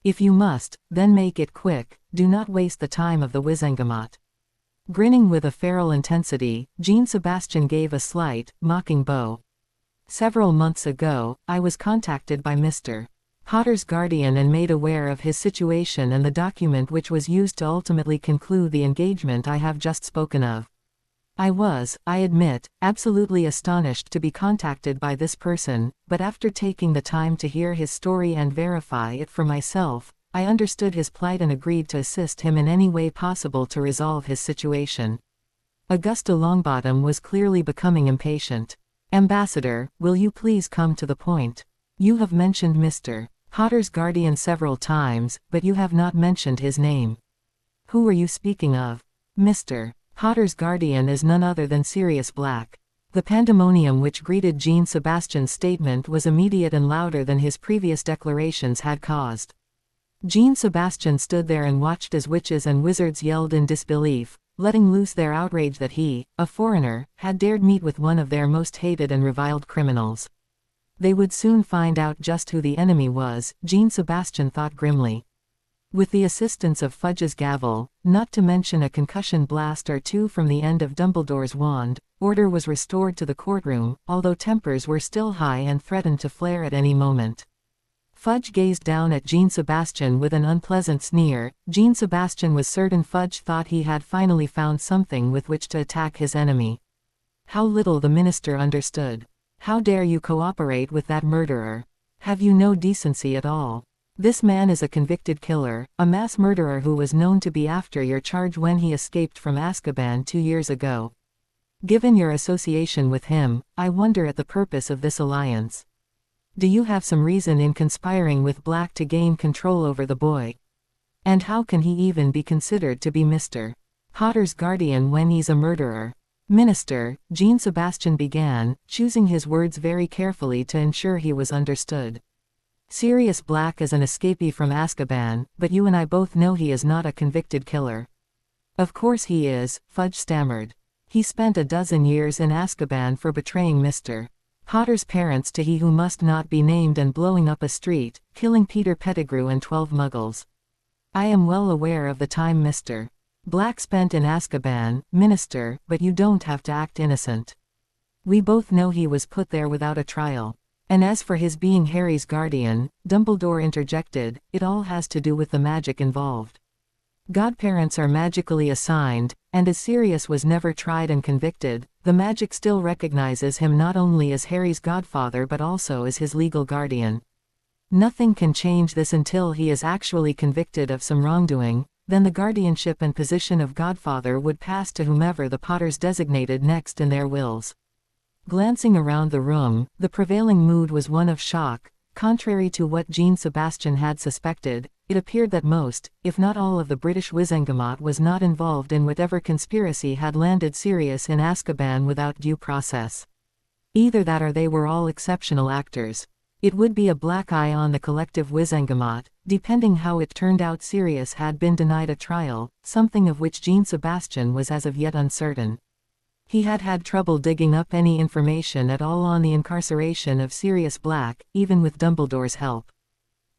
If you must, then make it quick, do not waste the time of the Wizengamot. Grinning with a feral intensity, Jean-Sebastian gave a slight, mocking bow. Several months ago, I was contacted by Mr. Potter's guardian and made aware of his situation and the document which was used to ultimately conclude the engagement I have just spoken of. I was, I admit, absolutely astonished to be contacted by this person, but after taking the time to hear his story and verify it for myself, I understood his plight and agreed to assist him in any way possible to resolve his situation. Augusta Longbottom was clearly becoming impatient. Ambassador, will you please come to the point? You have mentioned Mr. Potter's guardian several times, but you have not mentioned his name. Who are you speaking of? Mr. Potter's guardian is none other than Sirius Black. The pandemonium which greeted Jean-Sebastian's statement was immediate and louder than his previous declarations had caused. Jean-Sebastian stood there and watched as witches and wizards yelled in disbelief, letting loose their outrage that he, a foreigner, had dared meet with one of their most hated and reviled criminals. They would soon find out just who the enemy was, Jean-Sebastian thought grimly. With the assistance of Fudge's gavel, not to mention a concussion blast or two from the end of Dumbledore's wand, order was restored to the courtroom, although tempers were still high and threatened to flare at any moment. Fudge gazed down at Jean-Sebastian with an unpleasant sneer. Jean-Sebastian was certain Fudge thought he had finally found something with which to attack his enemy. How little the minister understood. How dare you cooperate with that murderer? Have you no decency at all? This man is a convicted killer, a mass murderer who was known to be after your charge when he escaped from Azkaban 2 years ago. Given your association with him, I wonder at the purpose of this alliance. Do you have some reason in conspiring with Black to gain control over the boy? And how can he even be considered to be Mr. Potter's guardian when he's a murderer? Minister, Jean-Sebastian began, choosing his words very carefully to ensure he was understood. Sirius Black is an escapee from Azkaban, but you and I both know he is not a convicted killer. Of course he is, Fudge stammered. He spent a dozen years in Azkaban for betraying Mr. Potter's parents to he who must not be named and blowing up a street, killing Peter Pettigrew and 12 muggles. I am well aware of the time Mr. Black spent in Azkaban, Minister, but you don't have to act innocent. We both know he was put there without a trial. And as for his being Harry's guardian, Dumbledore interjected, it all has to do with the magic involved. Godparents are magically assigned, and as Sirius was never tried and convicted, the magic still recognizes him not only as Harry's godfather but also as his legal guardian. Nothing can change this until he is actually convicted of some wrongdoing, then the guardianship and position of godfather would pass to whomever the Potters designated next in their wills. Glancing around the room, the prevailing mood was one of shock. Contrary to what Jean-Sebastian had suspected, it appeared that most, if not all of the British Wizengamot was not involved in whatever conspiracy had landed Sirius in Azkaban without due process. Either that or they were all exceptional actors. It would be a black eye on the collective Wizengamot, depending how it turned out Sirius had been denied a trial, something of which Jean-Sebastian was as of yet uncertain. He had had trouble digging up any information at all on the incarceration of Sirius Black, even with Dumbledore's help.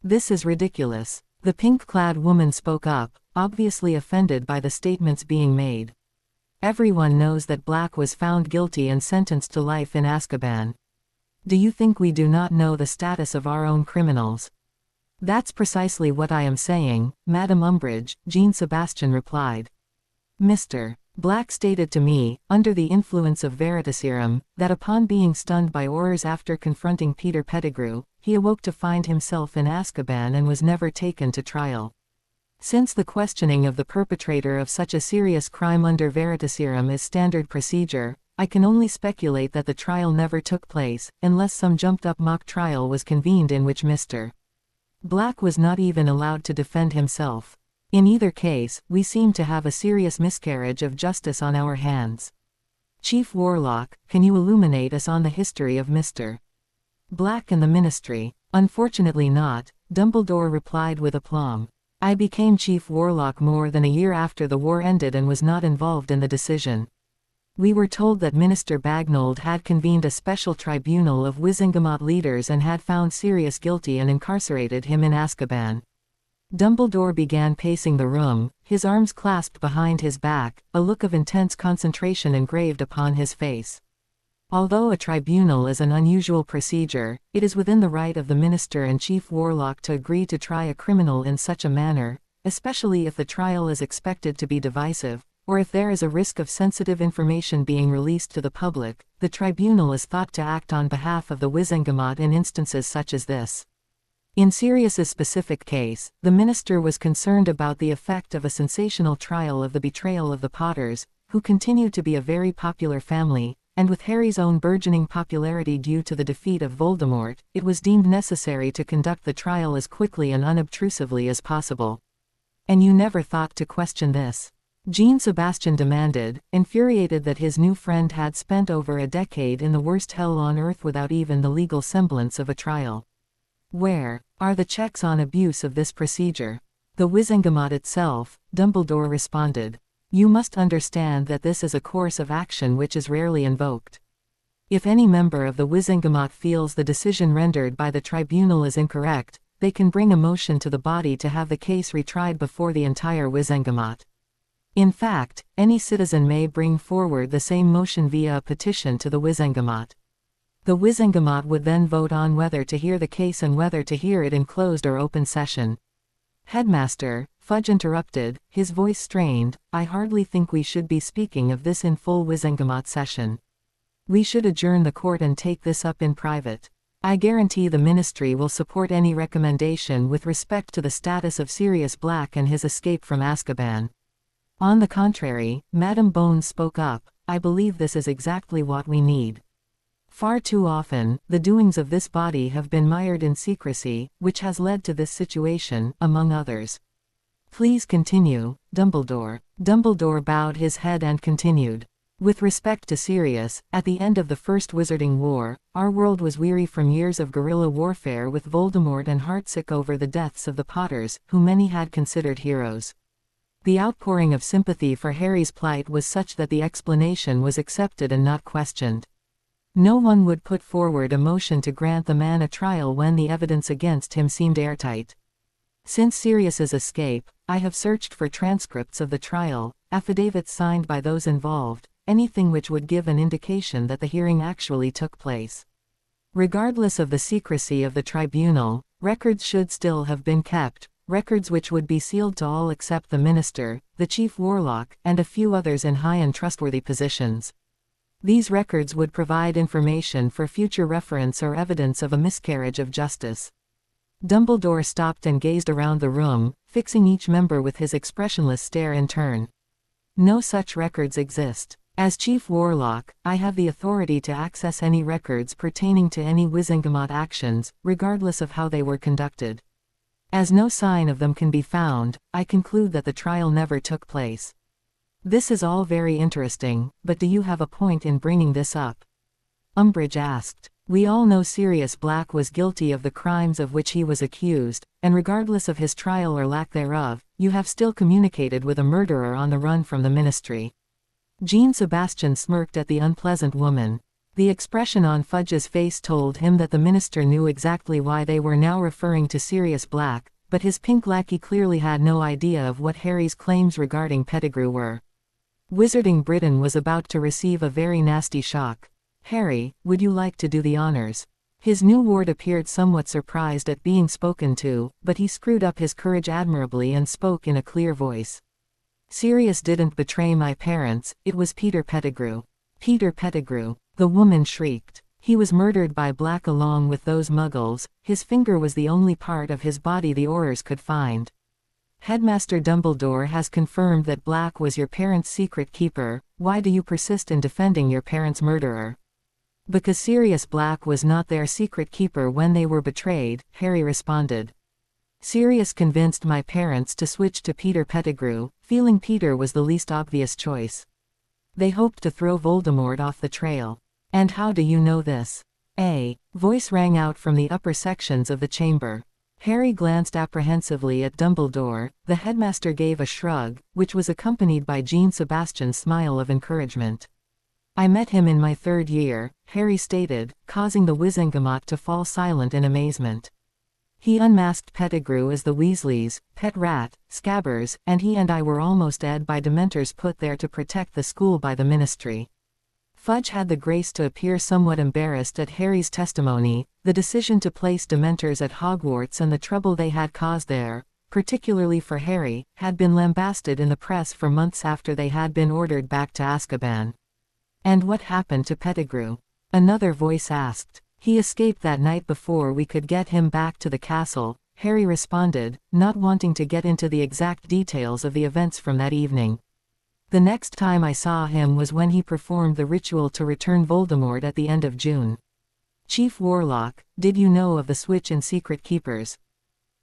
This is ridiculous. The pink-clad woman spoke up, obviously offended by the statements being made. Everyone knows that Black was found guilty and sentenced to life in Azkaban. Do you think we do not know the status of our own criminals? That's precisely what I am saying, Madam Umbridge, Jean Sebastian replied. Mr. Black stated to me, under the influence of Veritaserum, that upon being stunned by Aurors after confronting Peter Pettigrew, he awoke to find himself in Azkaban and was never taken to trial. Since the questioning of the perpetrator of such a serious crime under Veritaserum is standard procedure, I can only speculate that the trial never took place, unless some jumped-up mock trial was convened in which Mr. Black was not even allowed to defend himself. In either case, we seem to have a serious miscarriage of justice on our hands. Chief Warlock, can you illuminate us on the history of Mr. Black and the Ministry? Unfortunately not, Dumbledore replied with aplomb. I became Chief Warlock more than a year after the war ended and was not involved in the decision. We were told that Minister Bagnold had convened a special tribunal of Wizengamot leaders and had found Sirius guilty and incarcerated him in Azkaban. Dumbledore began pacing the room, his arms clasped behind his back, a look of intense concentration engraved upon his face. Although a tribunal is an unusual procedure, it is within the right of the Minister and Chief Warlock to agree to try a criminal in such a manner, especially if the trial is expected to be divisive, or if there is a risk of sensitive information being released to the public. The tribunal is thought to act on behalf of the Wizengamot in instances such as this. In Sirius's specific case, the minister was concerned about the effect of a sensational trial of the betrayal of the Potters, who continued to be a very popular family, and with Harry's own burgeoning popularity due to the defeat of Voldemort, it was deemed necessary to conduct the trial as quickly and unobtrusively as possible. And you never thought to question this? Jean Sebastian demanded, infuriated that his new friend had spent over a decade in the worst hell on earth without even the legal semblance of a trial. Where are the checks on abuse of this procedure? The Wizengamot itself, Dumbledore responded. You must understand that this is a course of action which is rarely invoked. If any member of the Wizengamot feels the decision rendered by the tribunal is incorrect, they can bring a motion to the body to have the case retried before the entire Wizengamot. In fact, any citizen may bring forward the same motion via a petition to the Wizengamot. The Wizengamot would then vote on whether to hear the case and whether to hear it in closed or open session. Headmaster, Fudge interrupted, his voice strained, I hardly think we should be speaking of this in full Wizengamot session. We should adjourn the court and take this up in private. I guarantee the Ministry will support any recommendation with respect to the status of Sirius Black and his escape from Azkaban. On the contrary, Madam Bones spoke up, I believe this is exactly what we need. Far too often, the doings of this body have been mired in secrecy, which has led to this situation, among others. Please continue, Dumbledore. Dumbledore bowed his head and continued. With respect to Sirius, at the end of the First Wizarding War, our world was weary from years of guerrilla warfare with Voldemort and heartsick over the deaths of the Potters, who many had considered heroes. The outpouring of sympathy for Harry's plight was such that the explanation was accepted and not questioned. No one would put forward a motion to grant the man a trial when the evidence against him seemed airtight. Since Sirius's escape, I have searched for transcripts of the trial, affidavits signed by those involved, anything which would give an indication that the hearing actually took place. Regardless of the secrecy of the tribunal, records should still have been kept, records which would be sealed to all except the minister, the chief warlock, and a few others in high and trustworthy positions. These records would provide information for future reference or evidence of a miscarriage of justice. Dumbledore stopped and gazed around the room, fixing each member with his expressionless stare in turn. No such records exist. As Chief Warlock, I have the authority to access any records pertaining to any Wizengamot actions, regardless of how they were conducted. As no sign of them can be found, I conclude that the trial never took place. This is all very interesting, but do you have a point in bringing this up? Umbridge asked. We all know Sirius Black was guilty of the crimes of which he was accused, and regardless of his trial or lack thereof, you have still communicated with a murderer on the run from the Ministry. Jean Sebastian smirked at the unpleasant woman. The expression on Fudge's face told him that the minister knew exactly why they were now referring to Sirius Black, but his pink lackey clearly had no idea of what Harry's claims regarding Pettigrew were. Wizarding Britain was about to receive a very nasty shock. "Harry, would you like to do the honors?" His new ward appeared somewhat surprised at being spoken to, but he screwed up his courage admirably and spoke in a clear voice. "Sirius didn't betray my parents, it was Peter Pettigrew." "Peter Pettigrew!" the woman shrieked. "He was murdered by Black along with those muggles. His finger was the only part of his body the Aurors could find. Headmaster Dumbledore has confirmed that Black was your parents' secret keeper. Why do you persist in defending your parents' murderer?" "Because Sirius Black was not their secret keeper when they were betrayed," Harry responded. "Sirius convinced my parents to switch to Peter Pettigrew, feeling Peter was the least obvious choice. They hoped to throw Voldemort off the trail." "And how do you know this?" A voice rang out from the upper sections of the chamber. Harry glanced apprehensively at Dumbledore. The headmaster gave a shrug, which was accompanied by Jean Sebastian's smile of encouragement. "I met him in my 3rd year," Harry stated, causing the Wizengamot to fall silent in amazement. "He unmasked Pettigrew as the Weasleys' pet rat, Scabbers, and he and I were almost dead by Dementors put there to protect the school by the Ministry." Fudge had the grace to appear somewhat embarrassed at Harry's testimony. The decision to place Dementors at Hogwarts and the trouble they had caused there, particularly for Harry, had been lambasted in the press for months after they had been ordered back to Azkaban. "And what happened to Pettigrew?" another voice asked. "He escaped that night before we could get him back to the castle," Harry responded, not wanting to get into the exact details of the events from that evening. "The next time I saw him was when he performed the ritual to return Voldemort at the end of June." "Chief Warlock, did you know of the switch in Secret Keepers?"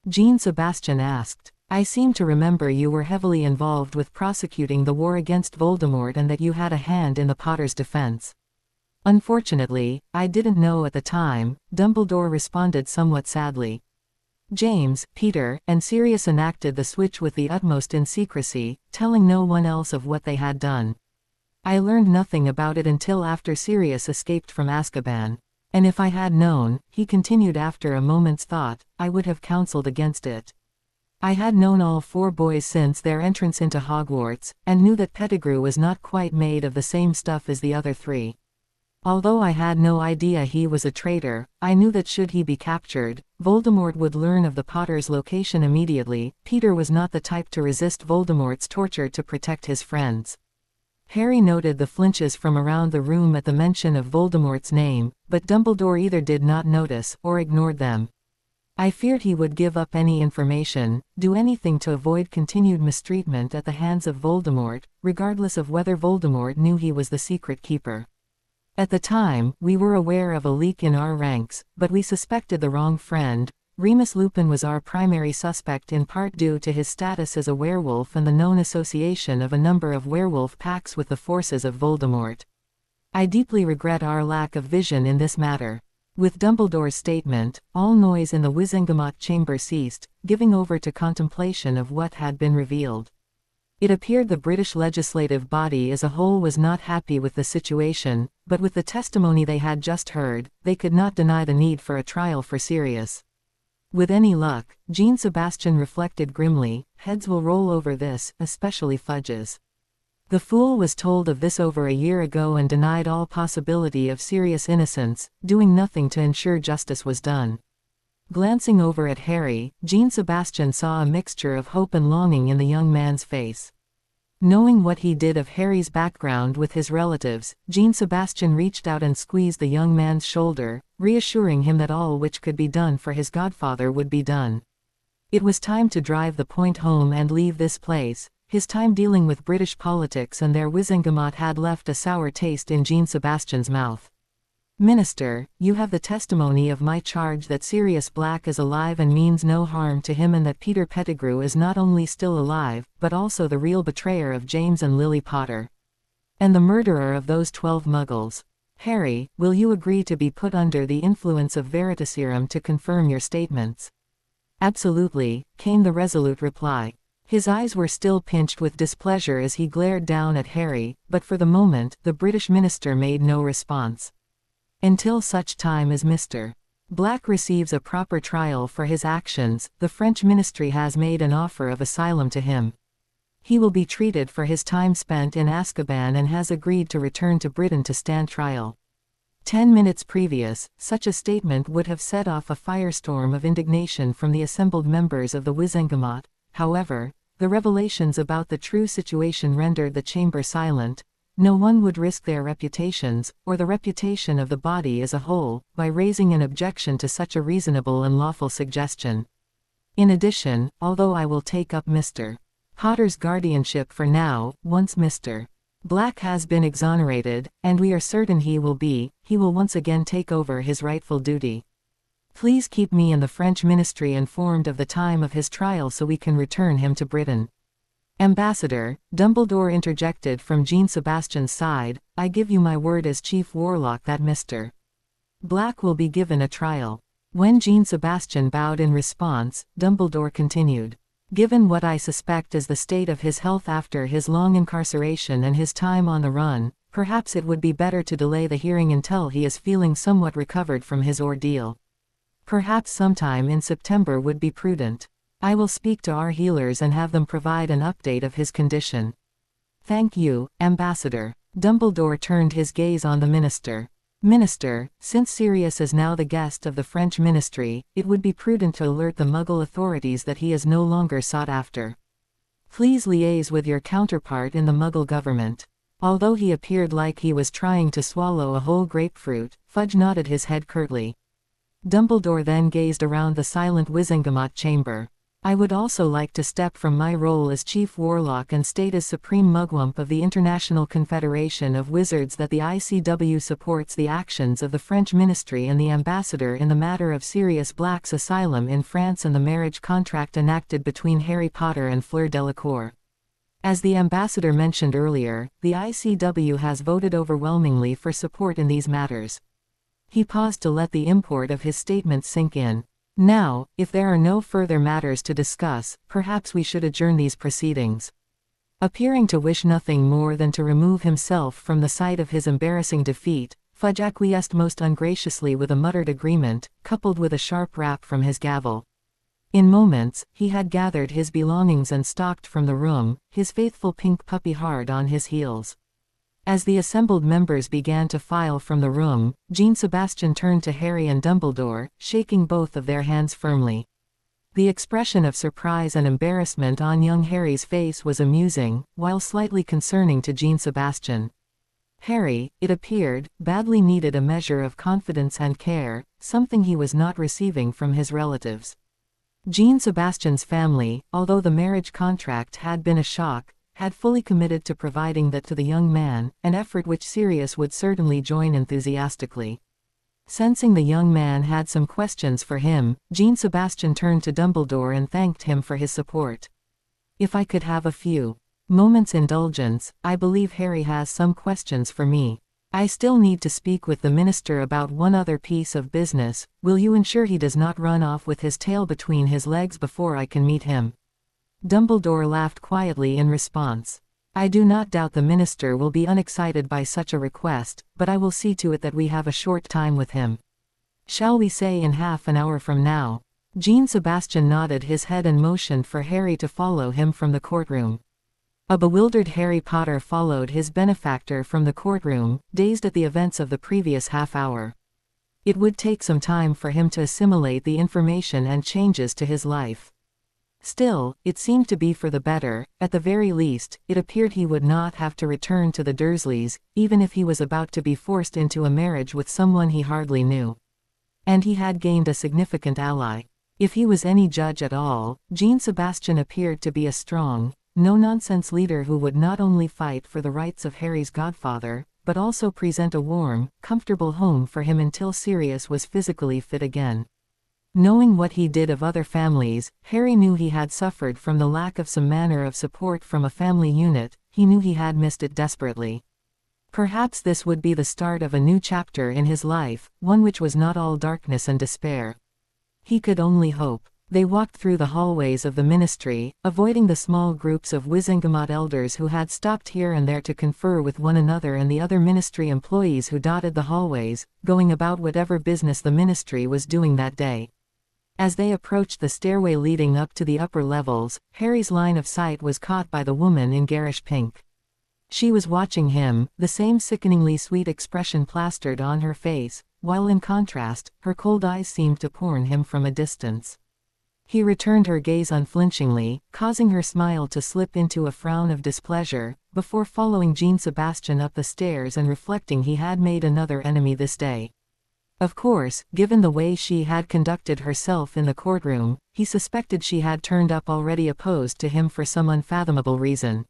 Jean Sebastian asked. "I seem to remember you were heavily involved with prosecuting the war against Voldemort and that you had a hand in the Potter's defense." "Unfortunately, I didn't know at the time," Dumbledore responded somewhat sadly. "James, Peter, and Sirius enacted the switch with the utmost in secrecy, telling no one else of what they had done. I learned nothing about it until after Sirius escaped from Azkaban. And if I had known," he continued after a moment's thought, "I would have counseled against it. I had known all 4 boys since their entrance into Hogwarts, and knew that Pettigrew was not quite made of the same stuff as the other 3. Although I had no idea he was a traitor, I knew that should he be captured, Voldemort would learn of the Potter's location immediately. Peter was not the type to resist Voldemort's torture to protect his friends." Harry noted the flinches from around the room at the mention of Voldemort's name, but Dumbledore either did not notice or ignored them. "I feared he would give up any information, do anything to avoid continued mistreatment at the hands of Voldemort, regardless of whether Voldemort knew he was the secret keeper. At the time, we were aware of a leak in our ranks, but we suspected the wrong friend. Remus Lupin was our primary suspect in part due to his status as a werewolf and the known association of a number of werewolf packs with the forces of Voldemort. I deeply regret our lack of vision in this matter." With Dumbledore's statement, all noise in the Wizengamot chamber ceased, giving over to contemplation of what had been revealed. It appeared the British legislative body as a whole was not happy with the situation, but with the testimony they had just heard, they could not deny the need for a trial for Sirius. With any luck, Jean Sebastian reflected grimly, heads will roll over this, especially Fudge's. The fool was told of this over a year ago and denied all possibility of Sirius' innocence, doing nothing to ensure justice was done. Glancing over at Harry, Jean Sebastian saw a mixture of hope and longing in the young man's face. Knowing what he did of Harry's background with his relatives, Jean Sebastian reached out and squeezed the young man's shoulder, reassuring him that all which could be done for his godfather would be done. It was time to drive the point home and leave this place. His time dealing with British politics and their Wizengamot had left a sour taste in Jean Sebastian's mouth. "Minister, you have the testimony of my charge that Sirius Black is alive and means no harm to him, and that Peter Pettigrew is not only still alive, but also the real betrayer of James and Lily Potter. And the murderer of those 12 muggles. Harry, will you agree to be put under the influence of Veritaserum to confirm your statements?" "Absolutely," came the resolute reply. His eyes were still pinched with displeasure as he glared down at Harry, but for the moment, the British minister made no response. Until such time as Mr. Black receives a proper trial for his actions, the French ministry has made an offer of asylum to him. He will be treated for his time spent in Azkaban and has agreed to return to Britain to stand trial. 10 minutes previous, such a statement would have set off a firestorm of indignation from the assembled members of the Wizengamot. However, the revelations about the true situation rendered the chamber silent. No one would risk their reputations, or the reputation of the body as a whole, by raising an objection to such a reasonable and lawful suggestion. In addition, although I will take up Mr. Potter's guardianship for now, once Mr. Black has been exonerated, and we are certain he will once again take over his rightful duty. Please keep me and the French ministry informed of the time of his trial so we can return him to Britain. Ambassador, Dumbledore interjected from Jean Sebastian's side, I give you my word as Chief Warlock that Mr. Black will be given a trial. When Jean Sebastian bowed in response, Dumbledore continued. Given what I suspect is the state of his health after his long incarceration and his time on the run, perhaps it would be better to delay the hearing until he is feeling somewhat recovered from his ordeal. Perhaps sometime in September would be prudent. I will speak to our healers and have them provide an update of his condition. Thank you, Ambassador. Dumbledore turned his gaze on the minister. Minister, since Sirius is now the guest of the French ministry, it would be prudent to alert the Muggle authorities that he is no longer sought after. Please liaise with your counterpart in the Muggle government. Although he appeared like he was trying to swallow a whole grapefruit, Fudge nodded his head curtly. Dumbledore then gazed around the silent Wizengamot chamber. I would also like to step from my role as Chief Warlock and state as Supreme Mugwump of the International Confederation of Wizards that the ICW supports the actions of the French ministry and the ambassador in the matter of Sirius Black's asylum in France and the marriage contract enacted between Harry Potter and Fleur Delacour. As the ambassador mentioned earlier, the ICW has voted overwhelmingly for support in these matters. He paused to let the import of his statement sink in. Now, if there are no further matters to discuss, perhaps we should adjourn these proceedings. Appearing to wish nothing more than to remove himself from the sight of his embarrassing defeat, Fudge acquiesced most ungraciously with a muttered agreement, coupled with a sharp rap from his gavel. In moments, he had gathered his belongings and stalked from the room, his faithful pink puppy hard on his heels. As the assembled members began to file from the room, Jean Sebastian turned to Harry and Dumbledore, shaking both of their hands firmly. The expression of surprise and embarrassment on young Harry's face was amusing, while slightly concerning to Jean Sebastian. Harry, it appeared, badly needed a measure of confidence and care, something he was not receiving from his relatives. Jean Sebastian's family, although the marriage contract had been a shock, had fully committed to providing that to the young man, an effort which Sirius would certainly join enthusiastically. Sensing the young man had some questions for him, Jean Sebastian turned to Dumbledore and thanked him for his support. If I could have a few moments' indulgence, I believe Harry has some questions for me. I still need to speak with the minister about one other piece of business. Will you ensure he does not run off with his tail between his legs before I can meet him? Dumbledore laughed quietly in response. I do not doubt the minister will be unexcited by such a request, but I will see to it that we have a short time with him. Shall we say in half an hour from now? Jean Sebastian nodded his head and motioned for Harry to follow him from the courtroom. A bewildered Harry Potter followed his benefactor from the courtroom, dazed at the events of the previous half hour. It would take some time for him to assimilate the information and changes to his life. Still, it seemed to be for the better. At the very least, it appeared he would not have to return to the Dursleys, even if he was about to be forced into a marriage with someone he hardly knew. And he had gained a significant ally. If he was any judge at all, Jean Sebastian appeared to be a strong, no-nonsense leader who would not only fight for the rights of Harry's godfather, but also present a warm, comfortable home for him until Sirius was physically fit again. Knowing what he did of other families, Harry knew he had suffered from the lack of some manner of support from a family unit. He knew he had missed it desperately. Perhaps this would be the start of a new chapter in his life, one which was not all darkness and despair. He could only hope. They walked through the hallways of the ministry, avoiding the small groups of Wizengamot elders who had stopped here and there to confer with one another and the other ministry employees who dotted the hallways, going about whatever business the ministry was doing that day. As they approached the stairway leading up to the upper levels, Harry's line of sight was caught by the woman in garish pink. She was watching him, the same sickeningly sweet expression plastered on her face, while in contrast, her cold eyes seemed to porn him from a distance. He returned her gaze unflinchingly, causing her smile to slip into a frown of displeasure, before following Jean Sebastian up the stairs and reflecting he had made another enemy this day. Of course, given the way she had conducted herself in the courtroom, he suspected she had turned up already opposed to him for some unfathomable reason.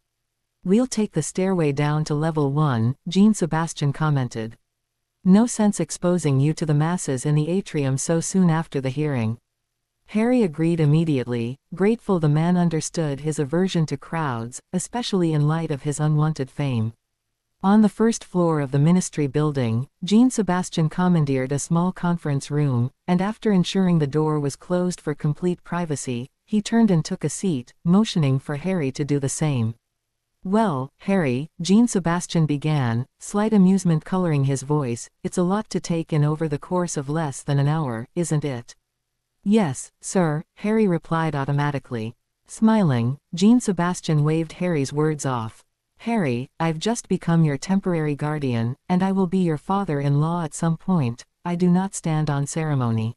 "We'll take the stairway down to level 1, Jean Sebastian commented. "No sense exposing you to the masses in the atrium so soon after the hearing." Harry agreed immediately, grateful the man understood his aversion to crowds, especially in light of his unwanted fame. On the first floor of the ministry building, Jean Sebastian commandeered a small conference room, and after ensuring the door was closed for complete privacy, he turned and took a seat, motioning for Harry to do the same. "Well, Harry," Jean Sebastian began, slight amusement coloring his voice, "it's a lot to take in over the course of less than an hour, isn't it?" "Yes, sir," Harry replied automatically. Smiling, Jean Sebastian waved Harry's words off. "Harry, I've just become your temporary guardian, and I will be your father-in-law at some point. I do not stand on ceremony.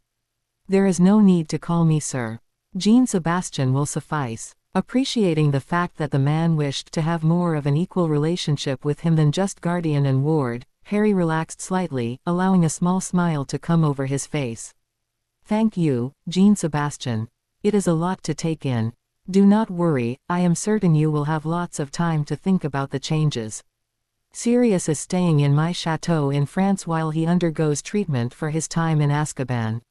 There is no need to call me sir. Jean Sebastian will suffice." Appreciating the fact that the man wished to have more of an equal relationship with him than just guardian and ward, Harry relaxed slightly, allowing a small smile to come over his face. "Thank you, Jean Sebastian. It is a lot to take in. Do not worry, I am certain you will have lots of time to think about the changes. Sirius is staying in my chateau in France while he undergoes treatment for his time in Azkaban.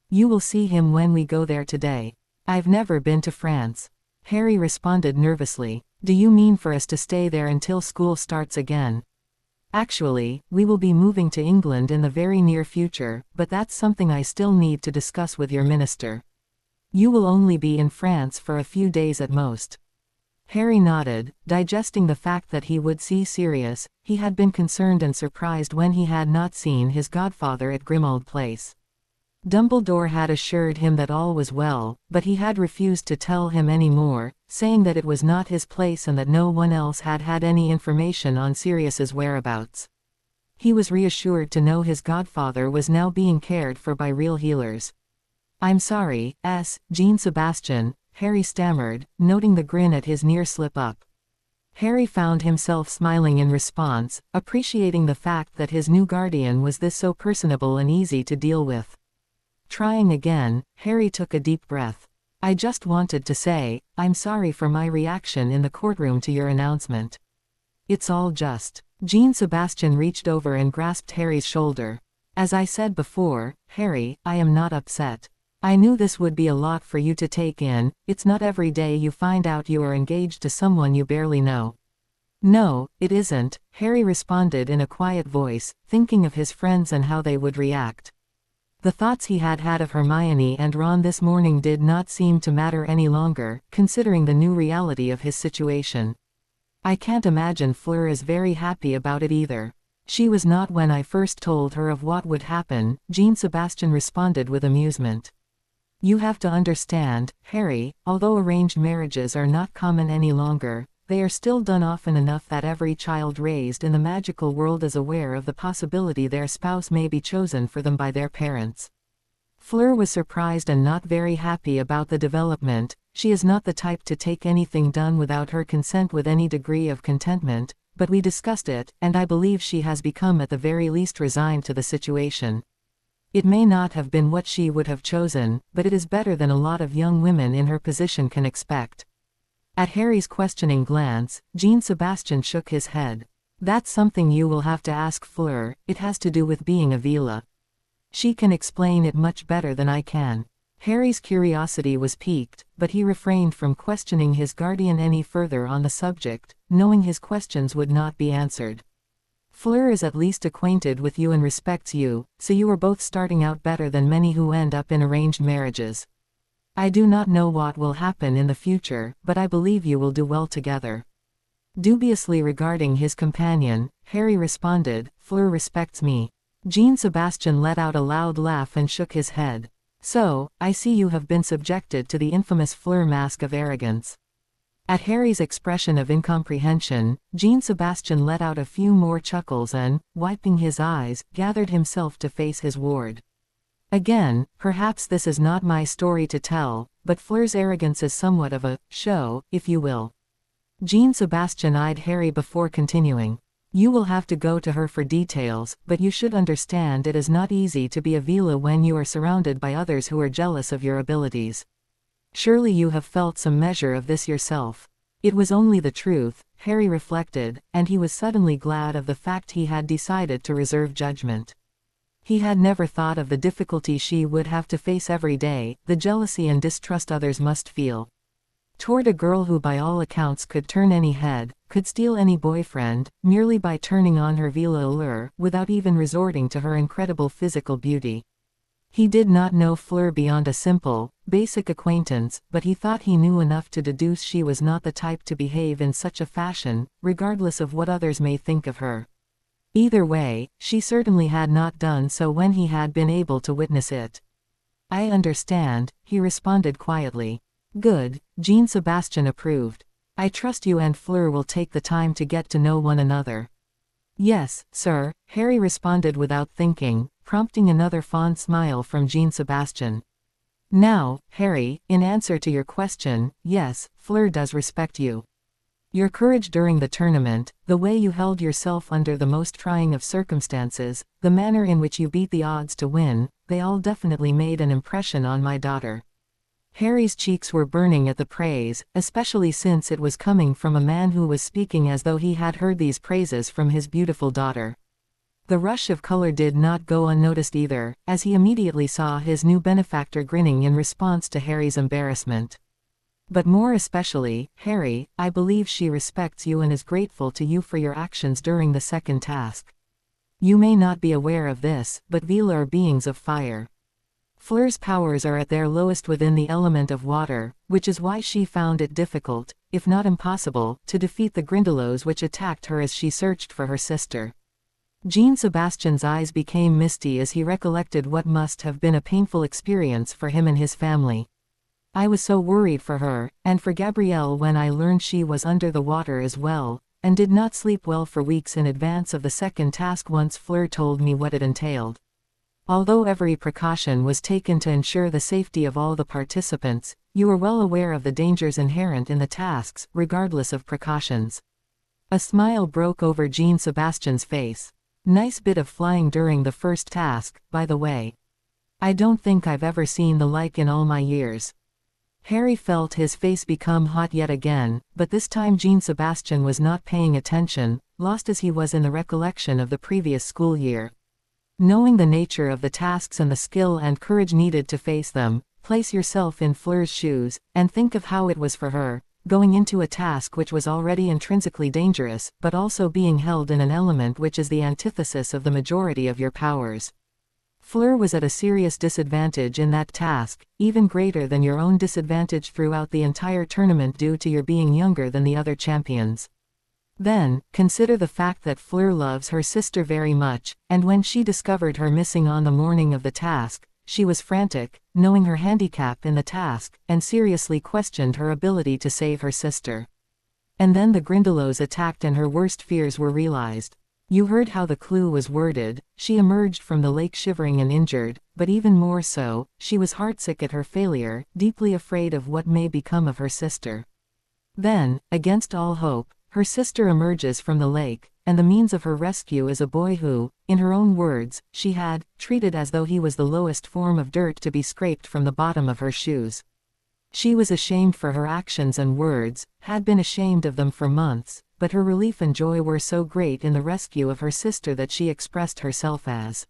You will see him when we go there today." "I've never been to France," Harry responded nervously. "Do you mean for us to stay there until school starts again?" "Actually, we will be moving to England in the very near future, but that's something I still need to discuss with your minister. You will only be in France for a few days at most." Harry nodded, digesting the fact that he would see Sirius. He had been concerned and surprised when he had not seen his godfather at Grimmauld Place. Dumbledore had assured him that all was well, but he had refused to tell him any more, saying that it was not his place and that no one else had had any information on Sirius's whereabouts. He was reassured to know his godfather was now being cared for by real healers. "I'm sorry, Jean Sebastian," Harry stammered, noting the grin at his near slip-up. Harry found himself smiling in response, appreciating the fact that his new guardian was this so personable and easy to deal with. Trying again, Harry took a deep breath. "I just wanted to say, I'm sorry for my reaction in the courtroom to your announcement. It's all just." Jean Sebastian reached over and grasped Harry's shoulder. "As I said before, Harry, I am not upset. I knew this would be a lot for you to take in. It's not every day you find out you are engaged to someone you barely know." "No, it isn't," Harry responded in a quiet voice, thinking of his friends and how they would react. The thoughts he had had of Hermione and Ron this morning did not seem to matter any longer, considering the new reality of his situation. "I can't imagine Fleur is very happy about it either. She was not when I first told her of what would happen," Jean Sebastian responded with amusement. "You have to understand, Harry, although arranged marriages are not common any longer, they are still done often enough that every child raised in the magical world is aware of the possibility their spouse may be chosen for them by their parents." Fleur was surprised and not very happy about the development. She is not the type to take anything done without her consent with any degree of contentment, but we discussed it, and I believe she has become at the very least resigned to the situation. It may not have been what she would have chosen, but it is better than a lot of young women in her position can expect. At Harry's questioning glance, Jean Sebastian shook his head. "That's something you will have to ask Fleur. It has to do with being a Vila. She can explain it much better than I can." Harry's curiosity was piqued, but he refrained from questioning his guardian any further on the subject, knowing his questions would not be answered. "Fleur is at least acquainted with you and respects you, so you are both starting out better than many who end up in arranged marriages." I do not know what will happen in the future, but I believe you will do well together. Dubiously regarding his companion, Harry responded, Fleur respects me. Jean-Sebastian let out a loud laugh and shook his head. So, I see you have been subjected to the infamous Fleur mask of arrogance. At Harry's expression of incomprehension, Jean-Sebastian let out a few more chuckles and, wiping his eyes, gathered himself to face his ward. Again, perhaps this is not my story to tell, but Fleur's arrogance is somewhat of a show, if you will. Jean-Sebastian eyed Harry before continuing. You will have to go to her for details, but you should understand it is not easy to be a Vila when you are surrounded by others who are jealous of your abilities. Surely you have felt some measure of this yourself. It was only the truth, Harry reflected, and he was suddenly glad of the fact he had decided to reserve judgment. He had never thought of the difficulty she would have to face every day, the jealousy and distrust others must feel toward a girl who by all accounts could turn any head, could steal any boyfriend, merely by turning on her Vila allure, without even resorting to her incredible physical beauty. He did not know Fleur beyond a simple, basic acquaintance, but he thought he knew enough to deduce she was not the type to behave in such a fashion, regardless of what others may think of her. Either way, she certainly had not done so when he had been able to witness it. I understand, he responded quietly. Good, Jean-Sebastian approved. I trust you and Fleur will take the time to get to know one another. Yes, sir, Harry responded without thinking, prompting another fond smile from Jean-Sebastian. Now, Harry, in answer to your question, yes, Fleur does respect you. Your courage during the tournament, the way you held yourself under the most trying of circumstances, the manner in which you beat the odds to win, they all definitely made an impression on my daughter. Harry's cheeks were burning at the praise, especially since it was coming from a man who was speaking as though he had heard these praises from his beautiful daughter. The rush of color did not go unnoticed either, as he immediately saw his new benefactor grinning in response to Harry's embarrassment. But more especially, Harry, I believe she respects you and is grateful to you for your actions during the second task. You may not be aware of this, but Vila are beings of fire. Fleur's powers are at their lowest within the element of water, which is why she found it difficult, if not impossible, to defeat the Grindylows which attacked her as she searched for her sister. Jean-Sebastian's eyes became misty as he recollected what must have been a painful experience for him and his family. I was so worried for her, and for Gabrielle when I learned she was under the water as well, and did not sleep well for weeks in advance of the second task once Fleur told me what it entailed. Although every precaution was taken to ensure the safety of all the participants, you were well aware of the dangers inherent in the tasks, regardless of precautions. A smile broke over Jean-Sebastian's face. Nice bit of flying during the first task, by the way. I don't think I've ever seen the like in all my years. Harry felt his face become hot yet again, but this time Jean-Sebastian was not paying attention, lost as he was in the recollection of the previous school year. Knowing the nature of the tasks and the skill and courage needed to face them, place yourself in Fleur's shoes, and think of how it was for her, going into a task which was already intrinsically dangerous, but also being held in an element which is the antithesis of the majority of your powers. Fleur was at a serious disadvantage in that task, even greater than your own disadvantage throughout the entire tournament due to your being younger than the other champions. Then, consider the fact that Fleur loves her sister very much, and when she discovered her missing on the morning of the task, she was frantic, knowing her handicap in the task, and seriously questioned her ability to save her sister. And then the Grindylows attacked and her worst fears were realized. You heard how the clue was worded, she emerged from the lake shivering and injured, but even more so, she was heartsick at her failure, deeply afraid of what may become of her sister. Then, against all hope, her sister emerges from the lake, and the means of her rescue is a boy who, in her own words, she had treated as though he was the lowest form of dirt to be scraped from the bottom of her shoes. She was ashamed for her actions and words, had been ashamed of them for months, but her relief and joy were so great in the rescue of her sister that she expressed herself as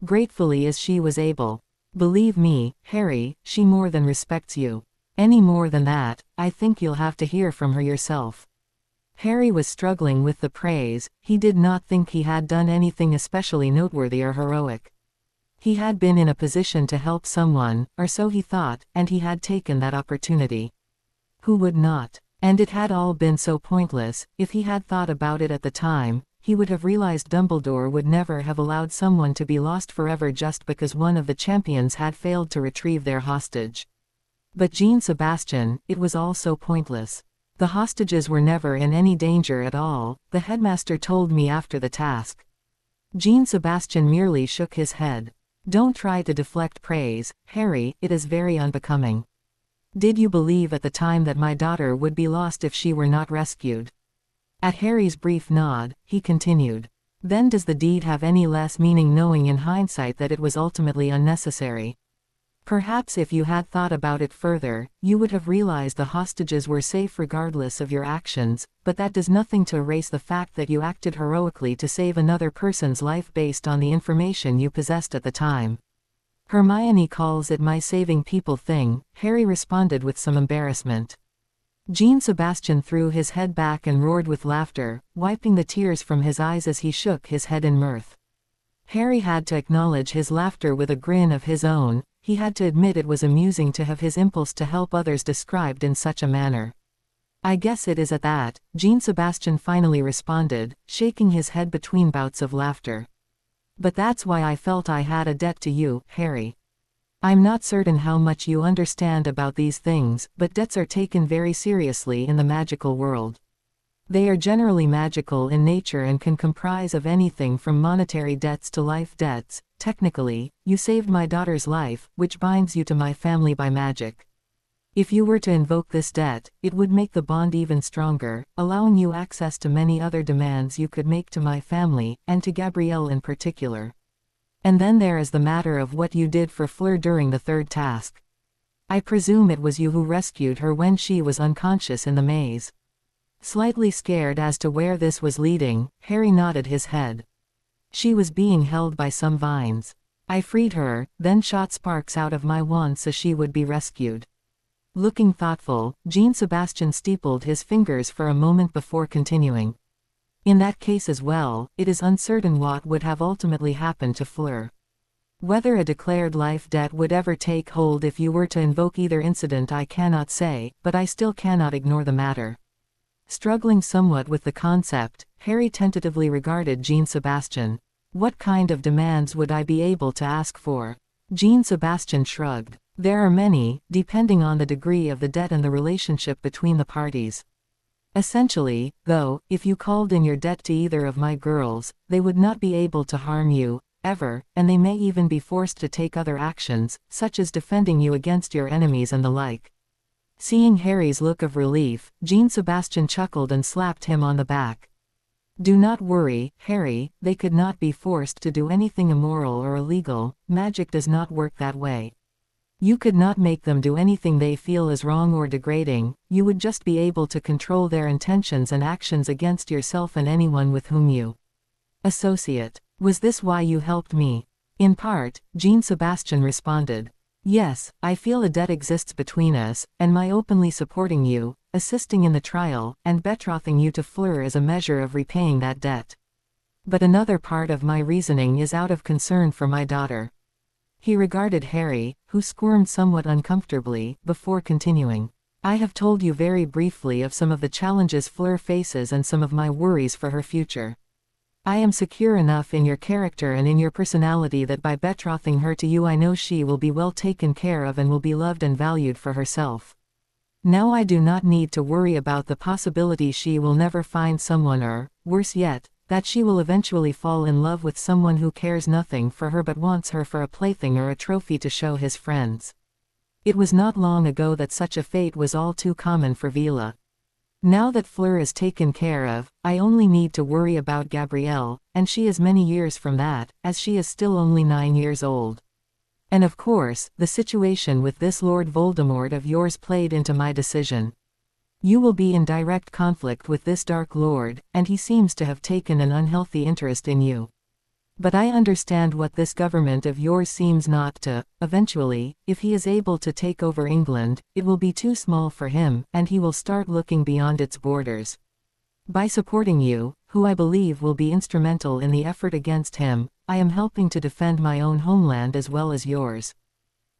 gratefully as she was able. Believe me, Harry, she more than respects you. Any more than that, I think you'll have to hear from her yourself. Harry was struggling with the praise, he did not think he had done anything especially noteworthy or heroic. He had been in a position to help someone, or so he thought, and he had taken that opportunity. Who would not? And it had all been so pointless. If he had thought about it at the time, he would have realized Dumbledore would never have allowed someone to be lost forever just because one of the champions had failed to retrieve their hostage. But Jean-Sebastian, it was all so pointless. The hostages were never in any danger at all, the headmaster told me after the task. Jean-Sebastian merely shook his head. Don't try to deflect praise, Harry, it is very unbecoming. Did you believe at the time that my daughter would be lost if she were not rescued? At Harry's brief nod, he continued. Then does the deed have any less meaning knowing in hindsight that it was ultimately unnecessary? Perhaps if you had thought about it further, you would have realized the hostages were safe regardless of your actions, but that does nothing to erase the fact that you acted heroically to save another person's life based on the information you possessed at the time. Hermione calls it my saving people thing, Harry responded with some embarrassment. Jean-Sebastian threw his head back and roared with laughter, wiping the tears from his eyes as he shook his head in mirth. Harry had to acknowledge his laughter with a grin of his own. He had to admit it was amusing to have his impulse to help others described in such a manner. I guess it is at that, Jean-Sebastian finally responded, shaking his head between bouts of laughter. But that's why I felt I had a debt to you, Harry. I'm not certain how much you understand about these things, but debts are taken very seriously in the magical world. They are generally magical in nature and can comprise of anything from monetary debts to life debts. Technically, you saved my daughter's life, which binds you to my family by magic. If you were to invoke this debt, it would make the bond even stronger, allowing you access to many other demands you could make to my family, and to Gabrielle in particular. And then there is the matter of what you did for Fleur during the third task. I presume it was you who rescued her when she was unconscious in the maze. Slightly scared as to where this was leading, Harry nodded his head. She was being held by some vines. I freed her, then shot sparks out of my wand so she would be rescued. Looking thoughtful, Jean-Sebastian steepled his fingers for a moment before continuing. In that case as well, it is uncertain what would have ultimately happened to Fleur. Whether a declared life debt would ever take hold if you were to invoke either incident I cannot say, but I still cannot ignore the matter. Struggling somewhat with the concept, Harry tentatively regarded Jean-Sebastian. What kind of demands would I be able to ask for? Jean-Sebastian shrugged. There are many, depending on the degree of the debt and the relationship between the parties. Essentially, though, if you called in your debt to either of my girls, they would not be able to harm you, ever, and they may even be forced to take other actions, such as defending you against your enemies and the like. Seeing Harry's look of relief, Jean-Sebastian chuckled and slapped him on the back. Do not worry, Harry, they could not be forced to do anything immoral or illegal, magic does not work that way. You could not make them do anything they feel is wrong or degrading, you would just be able to control their intentions and actions against yourself and anyone with whom you associate. Was this why you helped me? In part, Jean-Sebastian responded. Yes, I feel a debt exists between us, and my openly supporting you, assisting in the trial, and betrothing you to Fleur is a measure of repaying that debt. But another part of my reasoning is out of concern for my daughter. He regarded Harry, who squirmed somewhat uncomfortably, before continuing. I have told you very briefly of some of the challenges Fleur faces and some of my worries for her future. I am secure enough in your character and in your personality that by betrothing her to you I know she will be well taken care of and will be loved and valued for herself. Now I do not need to worry about the possibility she will never find someone or, worse yet, that she will eventually fall in love with someone who cares nothing for her but wants her for a plaything or a trophy to show his friends. It was not long ago that such a fate was all too common for Vila. Now that Fleur is taken care of, I only need to worry about Gabrielle, and she is many years from that, as she is still only 9 years old. And of course, the situation with this Lord Voldemort of yours played into my decision. You will be in direct conflict with this Dark Lord, and he seems to have taken an unhealthy interest in you. But I understand what this government of yours seems not to. Eventually, if he is able to take over England, it will be too small for him, and he will start looking beyond its borders. By supporting you, who I believe will be instrumental in the effort against him, I am helping to defend my own homeland as well as yours.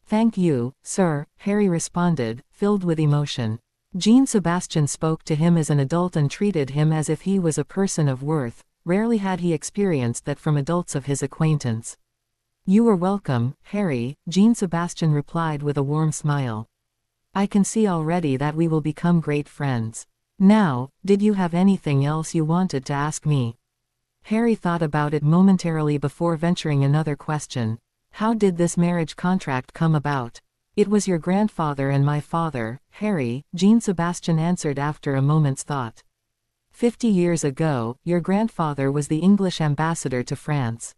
Thank you, sir, Harry responded, filled with emotion. Jean-Sebastian spoke to him as an adult and treated him as if he was a person of worth. Rarely had he experienced that from adults of his acquaintance. You are welcome, Harry, Jean-Sebastian replied with a warm smile. I can see already that we will become great friends. Now, did you have anything else you wanted to ask me? Harry thought about it momentarily before venturing another question. How did this marriage contract come about? It was your grandfather and my father, Harry, Jean-Sebastian answered after a moment's thought. 50 years ago, your grandfather was the English ambassador to France.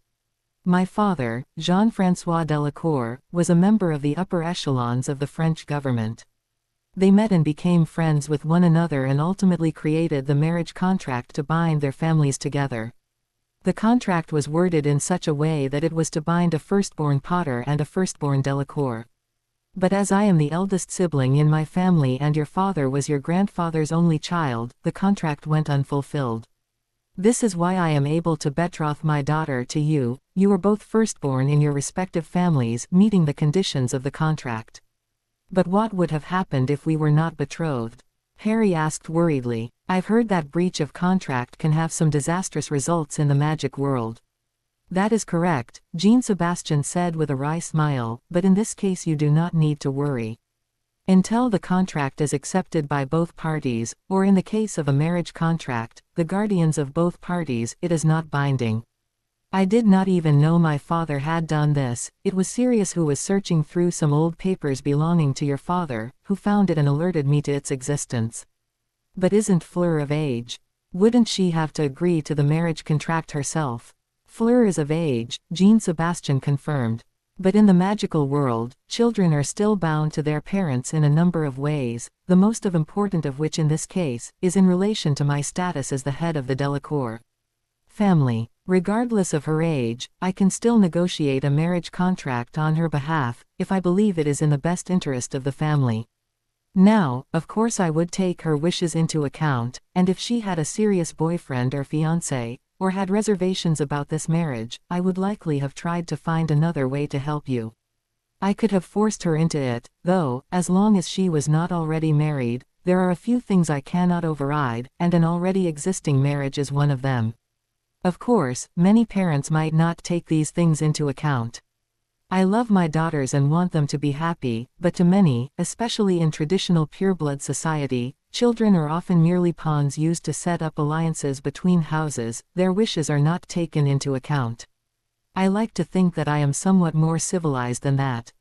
My father, Jean-François Delacour, was a member of the upper echelons of the French government. They met and became friends with one another and ultimately created the marriage contract to bind their families together. The contract was worded in such a way that it was to bind a firstborn Potter and a firstborn Delacour. But as I am the eldest sibling in my family and your father was your grandfather's only child, the contract went unfulfilled. This is why I am able to betroth my daughter to you. You are both firstborn in your respective families, meeting the conditions of the contract. But what would have happened if we were not betrothed? Harry asked worriedly. I've heard that breach of contract can have some disastrous results in the magic world. That is correct, Jean-Sebastian said with a wry smile, but in this case you do not need to worry. Until the contract is accepted by both parties, or in the case of a marriage contract, the guardians of both parties, it is not binding. I did not even know my father had done this. It was Sirius who was searching through some old papers belonging to your father, who found it and alerted me to its existence. But isn't Fleur of age? Wouldn't she have to agree to the marriage contract herself? Fleur is of age, Jean-Sebastian confirmed. But in the magical world, children are still bound to their parents in a number of ways, the most important of which in this case, is in relation to my status as the head of the Delacour family. Regardless of her age, I can still negotiate a marriage contract on her behalf, if I believe it is in the best interest of the family. Now, of course I would take her wishes into account, and if she had a serious boyfriend or fiancé, or had reservations about this marriage, I would likely have tried to find another way to help you. I could have forced her into it, though, as long as she was not already married. There are a few things I cannot override, and an already existing marriage is one of them. Of course, many parents might not take these things into account. I love my daughters and want them to be happy, but to many, especially in traditional pureblood society, children are often merely pawns used to set up alliances between houses. Their wishes are not taken into account. I like to think that I am somewhat more civilized than that.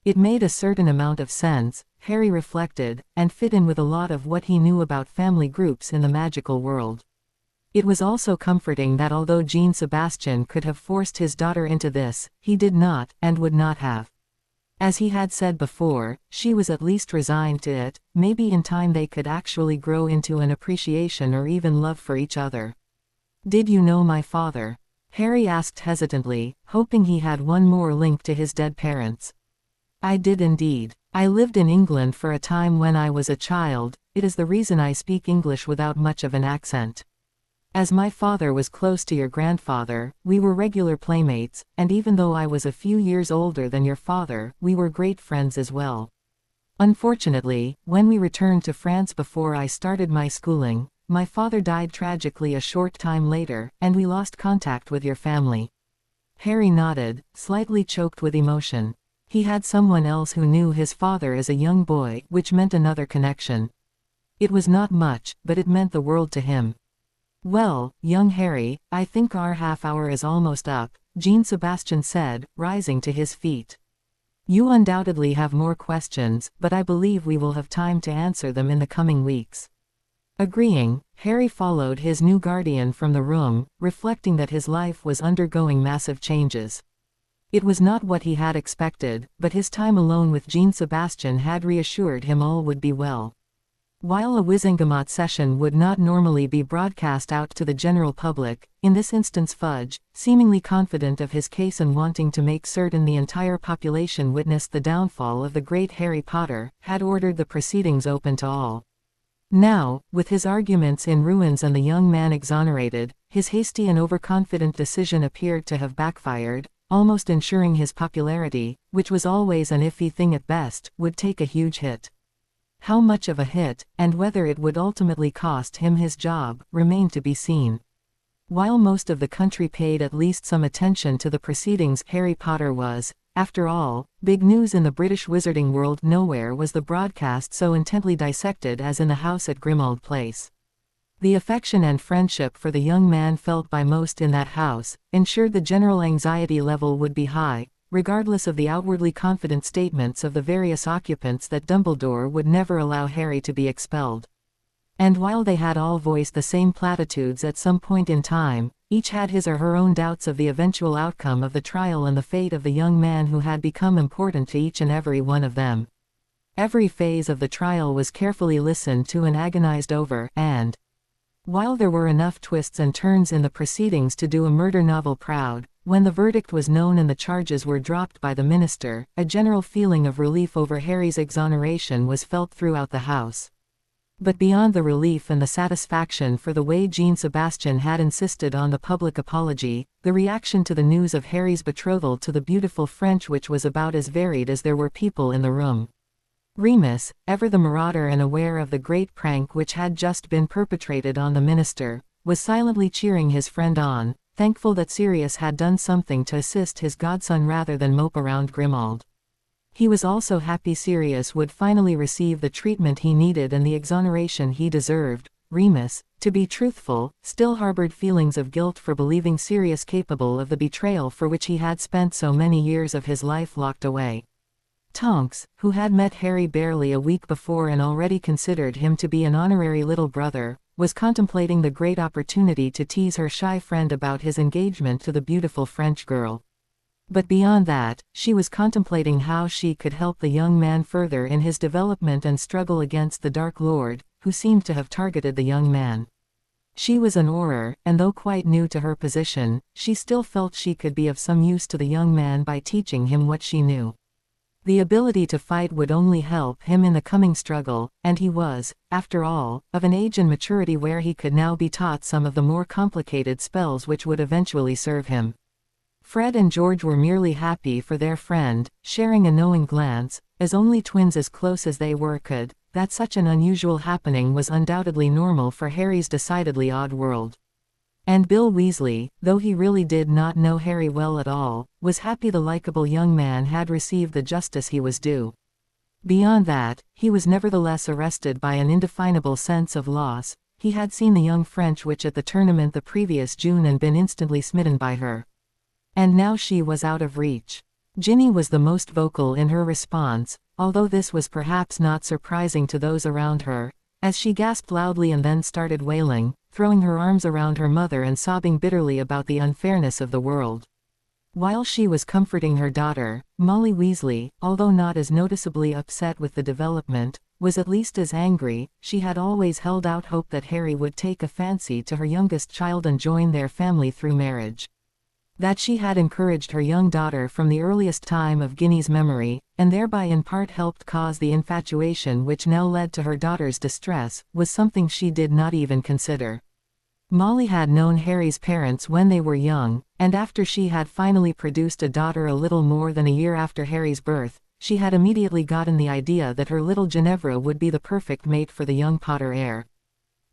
It made a certain amount of sense, Harry reflected, and fit in with a lot of what he knew about family groups in the magical world. It was also comforting that although Jean-Sebastian could have forced his daughter into this, he did not, and would not have. As he had said before, she was at least resigned to it. Maybe in time they could actually grow into an appreciation or even love for each other. Did you know my father? Harry asked hesitantly, hoping he had one more link to his dead parents. I did indeed. I lived in England for a time when I was a child. It is the reason I speak English without much of an accent. As my father was close to your grandfather, we were regular playmates, and even though I was a few years older than your father, we were great friends as well. Unfortunately, when we returned to France before I started my schooling, my father died tragically a short time later, and we lost contact with your family. Harry nodded, slightly choked with emotion. He had someone else who knew his father as a young boy, which meant another connection. It was not much, but it meant the world to him. Well, young Harry, I think our half-hour is almost up, Jean-Sebastian said, rising to his feet. You undoubtedly have more questions, but I believe we will have time to answer them in the coming weeks. Agreeing, Harry followed his new guardian from the room, reflecting that his life was undergoing massive changes. It was not what he had expected, but his time alone with Jean-Sebastian had reassured him all would be well. While a Wizengamot session would not normally be broadcast out to the general public, in this instance Fudge, seemingly confident of his case and wanting to make certain the entire population witnessed the downfall of the great Harry Potter, had ordered the proceedings open to all. Now, with his arguments in ruins and the young man exonerated, his hasty and overconfident decision appeared to have backfired, almost ensuring his popularity, which was always an iffy thing at best, would take a huge hit. How much of a hit, and whether it would ultimately cost him his job, remained to be seen. While most of the country paid at least some attention to the proceedings, Harry Potter was, after all, big news in the British wizarding world. Nowhere was the broadcast so intently dissected as in the house at Grimmauld Place. The affection and friendship for the young man felt by most in that house ensured the general anxiety level would be high, regardless of the outwardly confident statements of the various occupants that Dumbledore would never allow Harry to be expelled. And while they had all voiced the same platitudes at some point in time, each had his or her own doubts of the eventual outcome of the trial and the fate of the young man who had become important to each and every one of them. Every phase of the trial was carefully listened to and agonized over, and while there were enough twists and turns in the proceedings to do a murder novel proud, when the verdict was known and the charges were dropped by the minister, a general feeling of relief over Harry's exoneration was felt throughout the house. But beyond the relief and the satisfaction for the way Jean Sebastian had insisted on the public apology, the reaction to the news of Harry's betrothal to the beautiful French witch was about as varied as there were people in the room. Remus, ever the marauder and aware of the great prank which had just been perpetrated on the minister, was silently cheering his friend on, thankful that Sirius had done something to assist his godson rather than mope around Grimmauld. He was also happy Sirius would finally receive the treatment he needed and the exoneration he deserved. Remus, to be truthful, still harbored feelings of guilt for believing Sirius capable of the betrayal for which he had spent so many years of his life locked away. Tonks, who had met Harry barely a week before and already considered him to be an honorary little brother, was contemplating the great opportunity to tease her shy friend about his engagement to the beautiful French girl. But beyond that, she was contemplating how she could help the young man further in his development and struggle against the Dark Lord, who seemed to have targeted the young man. She was an Auror, and though quite new to her position, she still felt she could be of some use to the young man by teaching him what she knew. The ability to fight would only help him in the coming struggle, and he was, after all, of an age and maturity where he could now be taught some of the more complicated spells which would eventually serve him. Fred and George were merely happy for their friend, sharing a knowing glance, as only twins as close as they were could, that such an unusual happening was undoubtedly normal for Harry's decidedly odd world. And Bill Weasley, though he really did not know Harry well at all, was happy the likable young man had received the justice he was due. Beyond that, he was nevertheless arrested by an indefinable sense of loss. He had seen the young French witch at the tournament the previous June and been instantly smitten by her. And now she was out of reach. Ginny was the most vocal in her response, although this was perhaps not surprising to those around her, as she gasped loudly and then started wailing, throwing her arms around her mother and sobbing bitterly about the unfairness of the world. While she was comforting her daughter, Molly Weasley, although not as noticeably upset with the development, was at least as angry. She had always held out hope that Harry would take a fancy to her youngest child and join their family through marriage. That she had encouraged her young daughter from the earliest time of Ginny's memory, and thereby in part helped cause the infatuation which now led to her daughter's distress, was something she did not even consider. Molly had known Harry's parents when they were young, and after she had finally produced a daughter a little more than a year after Harry's birth, she had immediately gotten the idea that her little Ginevra would be the perfect mate for the young Potter heir.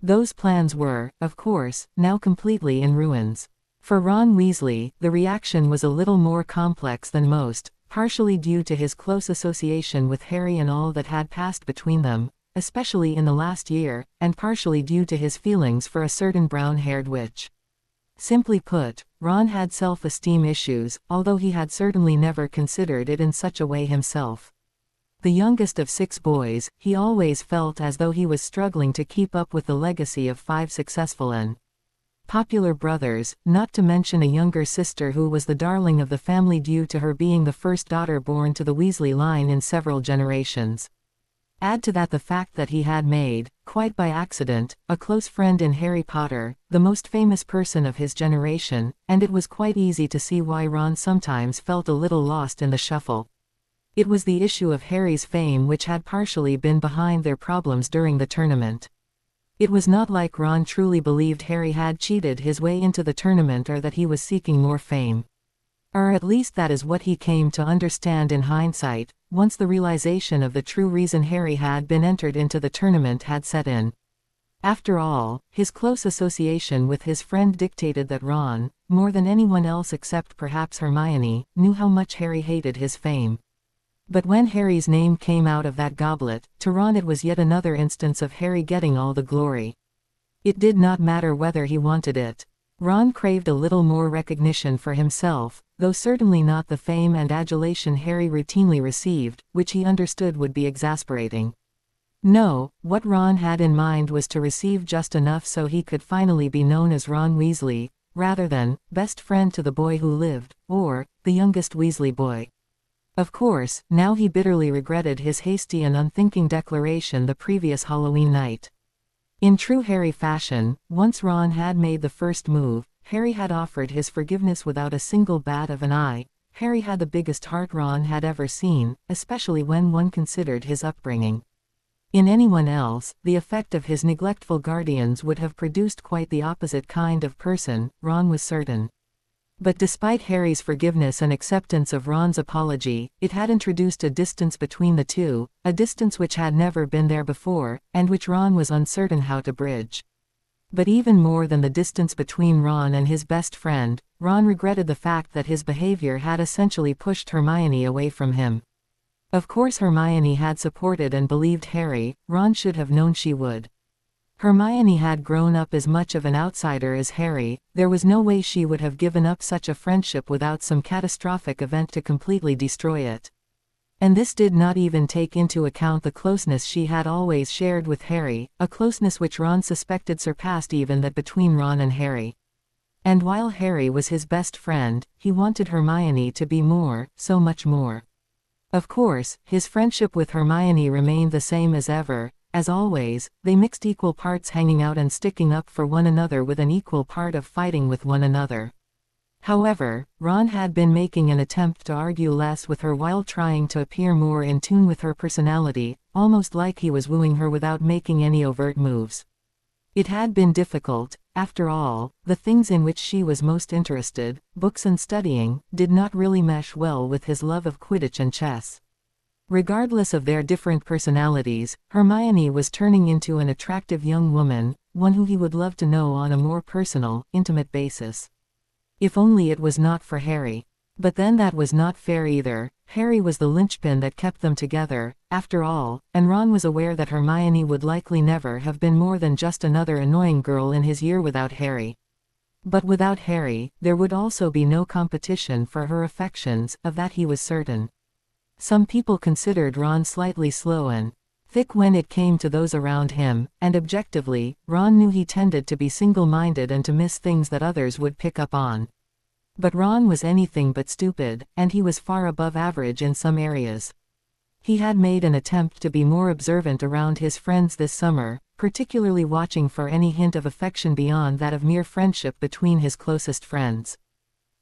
Those plans were, of course, now completely in ruins. For Ron Weasley, the reaction was a little more complex than most, partially due to his close association with Harry and all that had passed between them, especially in the last year, and partially due to his feelings for a certain brown-haired witch. Simply put, Ron had self-esteem issues, although he had certainly never considered it in such a way himself. The youngest of 6 boys, he always felt as though he was struggling to keep up with the legacy of 5 successful and popular brothers, not to mention a younger sister who was the darling of the family due to her being the first daughter born to the Weasley line in several generations. Add to that the fact that he had made, quite by accident, a close friend in Harry Potter, the most famous person of his generation, and it was quite easy to see why Ron sometimes felt a little lost in the shuffle. It was the issue of Harry's fame which had partially been behind their problems during the tournament. It was not like Ron truly believed Harry had cheated his way into the tournament or that he was seeking more fame. Or at least that is what he came to understand in hindsight, once the realization of the true reason Harry had been entered into the tournament had set in. After all, his close association with his friend dictated that Ron, more than anyone else except perhaps Hermione, knew how much Harry hated his fame. But when Harry's name came out of that goblet, to Ron it was yet another instance of Harry getting all the glory. It did not matter whether he wanted it. Ron craved a little more recognition for himself, though certainly not the fame and adulation Harry routinely received, which he understood would be exasperating. No, what Ron had in mind was to receive just enough so he could finally be known as Ron Weasley, rather than best friend to the boy who lived, or the youngest Weasley boy. Of course, now he bitterly regretted his hasty and unthinking declaration the previous Halloween night. In true Harry fashion, once Ron had made the first move, Harry had offered his forgiveness without a single bat of an eye. Harry had the biggest heart Ron had ever seen, especially when one considered his upbringing. In anyone else, the effect of his neglectful guardians would have produced quite the opposite kind of person, Ron was certain. But despite Harry's forgiveness and acceptance of Ron's apology, it had introduced a distance between the two, a distance which had never been there before, and which Ron was uncertain how to bridge. But even more than the distance between Ron and his best friend, Ron regretted the fact that his behavior had essentially pushed Hermione away from him. Of course Hermione had supported and believed Harry, Ron should have known she would. Hermione had grown up as much of an outsider as Harry, there was no way she would have given up such a friendship without some catastrophic event to completely destroy it. And this did not even take into account the closeness she had always shared with Harry, a closeness which Ron suspected surpassed even that between Ron and Harry. And while Harry was his best friend, he wanted Hermione to be more, so much more. Of course, his friendship with Hermione remained the same as ever. As always, they mixed equal parts hanging out and sticking up for one another with an equal part of fighting with one another. However, Ron had been making an attempt to argue less with her while trying to appear more in tune with her personality, almost like he was wooing her without making any overt moves. It had been difficult, after all, the things in which she was most interested, books and studying, did not really mesh well with his love of Quidditch and chess. Regardless of their different personalities, Hermione was turning into an attractive young woman, one who he would love to know on a more personal, intimate basis. If only it was not for Harry. But then that was not fair either. Harry was the linchpin that kept them together, after all, and Ron was aware that Hermione would likely never have been more than just another annoying girl in his year without Harry. But without Harry, there would also be no competition for her affections, of that he was certain. Some people considered Ron slightly slow and thick when it came to those around him, and objectively, Ron knew he tended to be single-minded and to miss things that others would pick up on. But Ron was anything but stupid, and he was far above average in some areas. He had made an attempt to be more observant around his friends this summer, particularly watching for any hint of affection beyond that of mere friendship between his closest friends.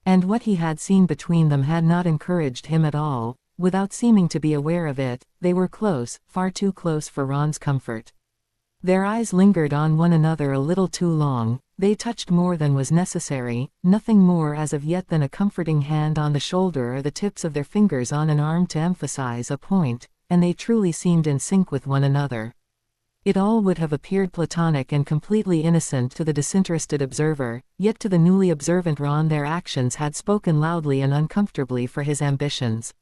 And what he had seen between them had not encouraged him at all. Without seeming to be aware of it, they were close, far too close for Ron's comfort. Their eyes lingered on one another a little too long, they touched more than was necessary, nothing more as of yet than a comforting hand on the shoulder or the tips of their fingers on an arm to emphasize a point, and they truly seemed in sync with one another. It all would have appeared platonic and completely innocent to the disinterested observer, yet to the newly observant Ron their actions had spoken loudly and uncomfortably for his ambitions.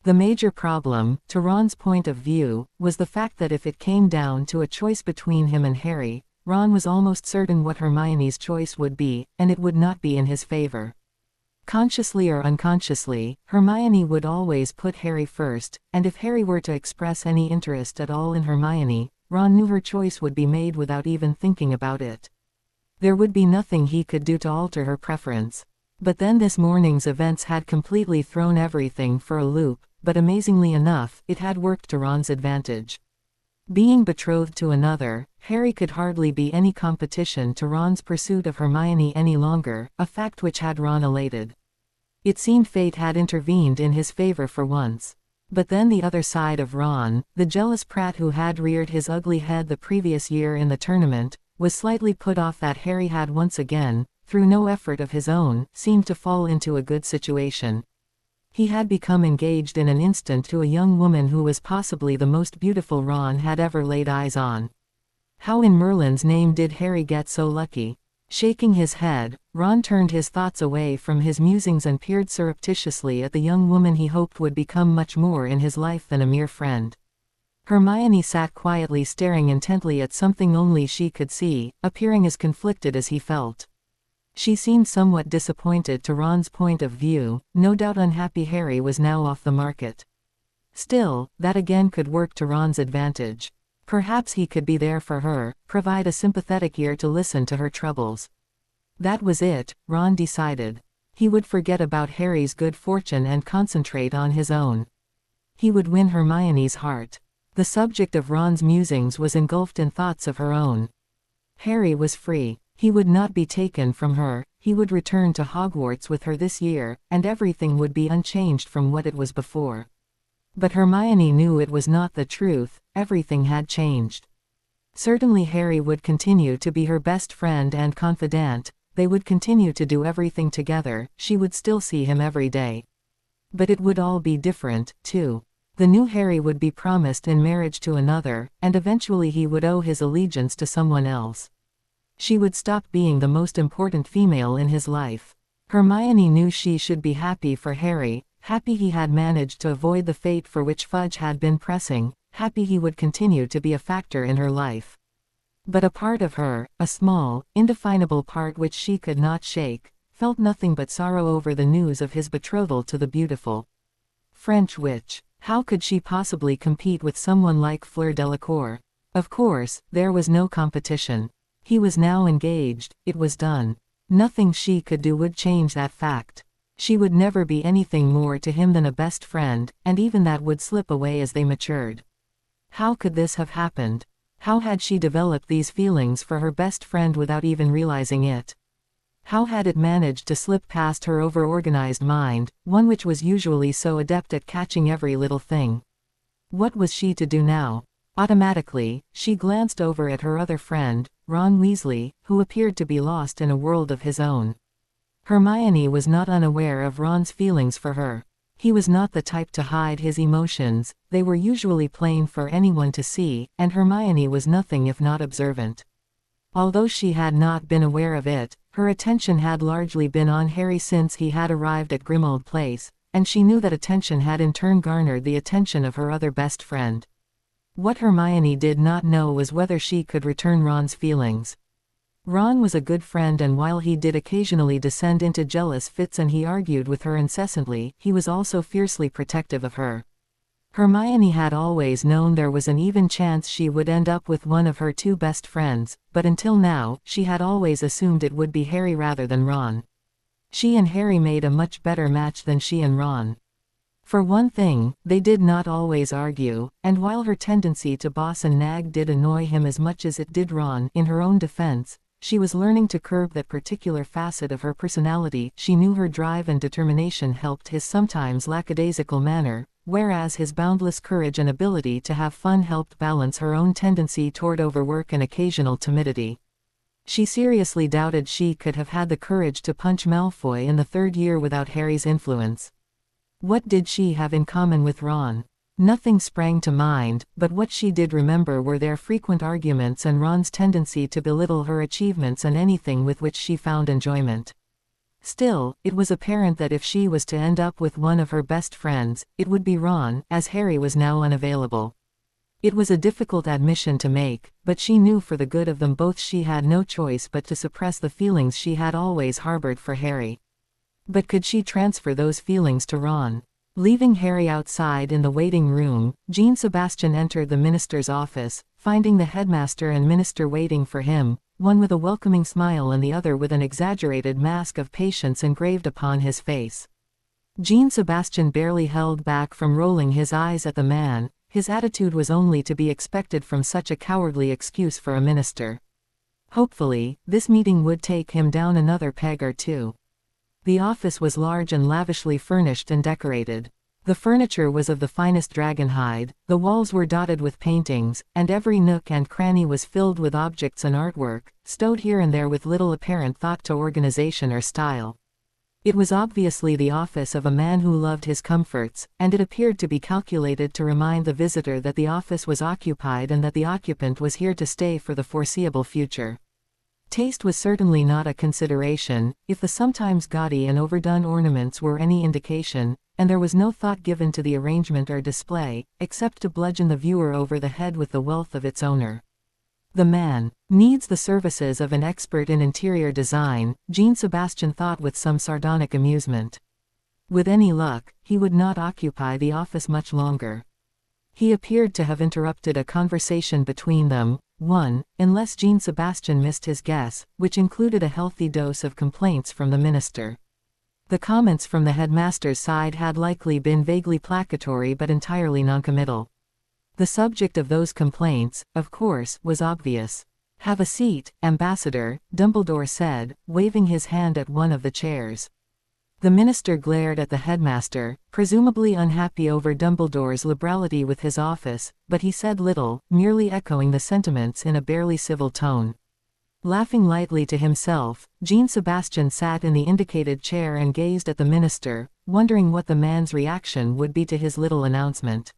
The major problem, to Ron's point of view, was the fact that if it came down to a choice between him and Harry, Ron was almost certain what Hermione's choice would be, and it would not be in his favor. Consciously or unconsciously, Hermione would always put Harry first, and if Harry were to express any interest at all in Hermione, Ron knew her choice would be made without even thinking about it. There would be nothing he could do to alter her preference. But then this morning's events had completely thrown everything for a loop. But amazingly enough, it had worked to Ron's advantage. Being betrothed to another, Harry could hardly be any competition to Ron's pursuit of Hermione any longer, a fact which had Ron elated. It seemed fate had intervened in his favor for once. But then the other side of Ron, the jealous prat who had reared his ugly head the previous year in the tournament, was slightly put off that Harry had once again, through no effort of his own, seemed to fall into a good situation. He had become engaged in an instant to a young woman who was possibly the most beautiful Ron had ever laid eyes on. How in Merlin's name did Harry get so lucky? Shaking his head, Ron turned his thoughts away from his musings and peered surreptitiously at the young woman he hoped would become much more in his life than a mere friend. Hermione sat quietly staring intently at something only she could see, appearing as conflicted as he felt. She seemed somewhat disappointed to Ron's point of view, no doubt unhappy Harry was now off the market. Still, that again could work to Ron's advantage. Perhaps he could be there for her, provide a sympathetic ear to listen to her troubles. That was it, Ron decided. He would forget about Harry's good fortune and concentrate on his own. He would win Hermione's heart. The subject of Ron's musings was engulfed in thoughts of her own. Harry was free. He would not be taken from her, he would return to Hogwarts with her this year, and everything would be unchanged from what it was before. But Hermione knew it was not the truth, everything had changed. Certainly Harry would continue to be her best friend and confidant, they would continue to do everything together, she would still see him every day. But it would all be different, too. The new Harry would be promised in marriage to another, and eventually he would owe his allegiance to someone else. She would stop being the most important female in his life. Hermione knew she should be happy for Harry, happy he had managed to avoid the fate for which Fudge had been pressing, happy he would continue to be a factor in her life. But a part of her, a small, indefinable part which she could not shake, felt nothing but sorrow over the news of his betrothal to the beautiful French witch. How could she possibly compete with someone like Fleur Delacour? Of course, there was no competition. He was now engaged, it was done. Nothing she could do would change that fact. She would never be anything more to him than a best friend, and even that would slip away as they matured. How could this have happened? How had she developed these feelings for her best friend without even realizing it? How had it managed to slip past her over-organized mind, one which was usually so adept at catching every little thing? What was she to do now? Automatically, she glanced over at her other friend, Ron Weasley, who appeared to be lost in a world of his own. Hermione was not unaware of Ron's feelings for her. He was not the type to hide his emotions, they were usually plain for anyone to see, and Hermione was nothing if not observant. Although she had not been aware of it, her attention had largely been on Harry since he had arrived at Grimmauld Place, and she knew that attention had in turn garnered the attention of her other best friend. What Hermione did not know was whether she could return Ron's feelings. Ron was a good friend, and while he did occasionally descend into jealous fits and he argued with her incessantly, he was also fiercely protective of her. Hermione had always known there was an even chance she would end up with one of her two best friends, but until now, she had always assumed it would be Harry rather than Ron. She and Harry made a much better match than she and Ron. For one thing, they did not always argue, and while her tendency to boss and nag did annoy him as much as it did Ron, in her own defense, she was learning to curb that particular facet of her personality. She knew her drive and determination helped his sometimes lackadaisical manner, whereas his boundless courage and ability to have fun helped balance her own tendency toward overwork and occasional timidity. She seriously doubted she could have had the courage to punch Malfoy in the third year without Harry's influence. What did she have in common with Ron? Nothing sprang to mind, but what she did remember were their frequent arguments and Ron's tendency to belittle her achievements and anything with which she found enjoyment. Still, it was apparent that if she was to end up with one of her best friends, it would be Ron, as Harry was now unavailable. It was a difficult admission to make, but she knew for the good of them both she had no choice but to suppress the feelings she had always harbored for Harry. But could she transfer those feelings to Ron? Leaving Harry outside in the waiting room, Jean Sebastian entered the minister's office, finding the headmaster and minister waiting for him, one with a welcoming smile and the other with an exaggerated mask of patience engraved upon his face. Jean Sebastian barely held back from rolling his eyes at the man. His attitude was only to be expected from such a cowardly excuse for a minister. Hopefully, this meeting would take him down another peg or two. The office was large and lavishly furnished and decorated. The furniture was of the finest dragon hide, the walls were dotted with paintings, and every nook and cranny was filled with objects and artwork, stowed here and there with little apparent thought to organization or style. It was obviously the office of a man who loved his comforts, and it appeared to be calculated to remind the visitor that the office was occupied and that the occupant was here to stay for the foreseeable future. Taste was certainly not a consideration, if the sometimes gaudy and overdone ornaments were any indication, and there was no thought given to the arrangement or display, except to bludgeon the viewer over the head with the wealth of its owner. The man needs the services of an expert in interior design, Jean Sebastian thought with some sardonic amusement. With any luck, he would not occupy the office much longer. He appeared to have interrupted a conversation between them, unless Jean Sebastian missed his guess, which included a healthy dose of complaints from the minister. The comments from the headmaster's side had likely been vaguely placatory but entirely noncommittal. The subject of those complaints, of course, was obvious. "Have a seat, Ambassador," Dumbledore said, waving his hand at one of the chairs. The minister glared at the headmaster, presumably unhappy over Dumbledore's liberality with his office, but he said little, merely echoing the sentiments in a barely civil tone. Laughing lightly to himself, Jean Sebastian sat in the indicated chair and gazed at the minister, wondering what the man's reaction would be to his little announcement.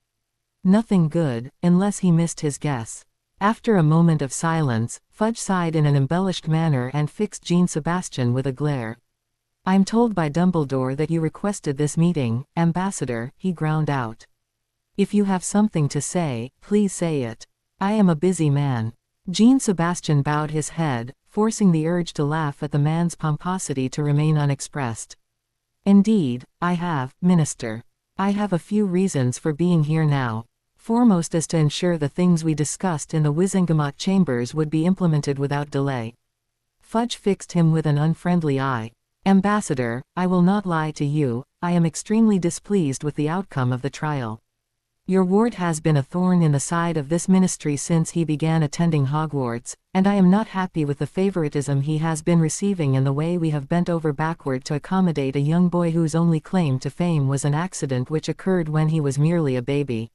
Nothing good, unless he missed his guess. After a moment of silence, Fudge sighed in an embellished manner and fixed Jean Sebastian with a glare. "I'm told by Dumbledore that you requested this meeting, Ambassador," he ground out. "If you have something to say, please say it. I am a busy man." Jean Sebastian bowed his head, forcing the urge to laugh at the man's pomposity to remain unexpressed. "Indeed, I have, Minister. I have a few reasons for being here now. Foremost is to ensure the things we discussed in the Wizengamot chambers would be implemented without delay." Fudge fixed him with an unfriendly eye. "Ambassador, I will not lie to you, I am extremely displeased with the outcome of the trial. Your ward has been a thorn in the side of this ministry since he began attending Hogwarts, and I am not happy with the favoritism he has been receiving in the way we have bent over backward to accommodate a young boy whose only claim to fame was an accident which occurred when he was merely a baby."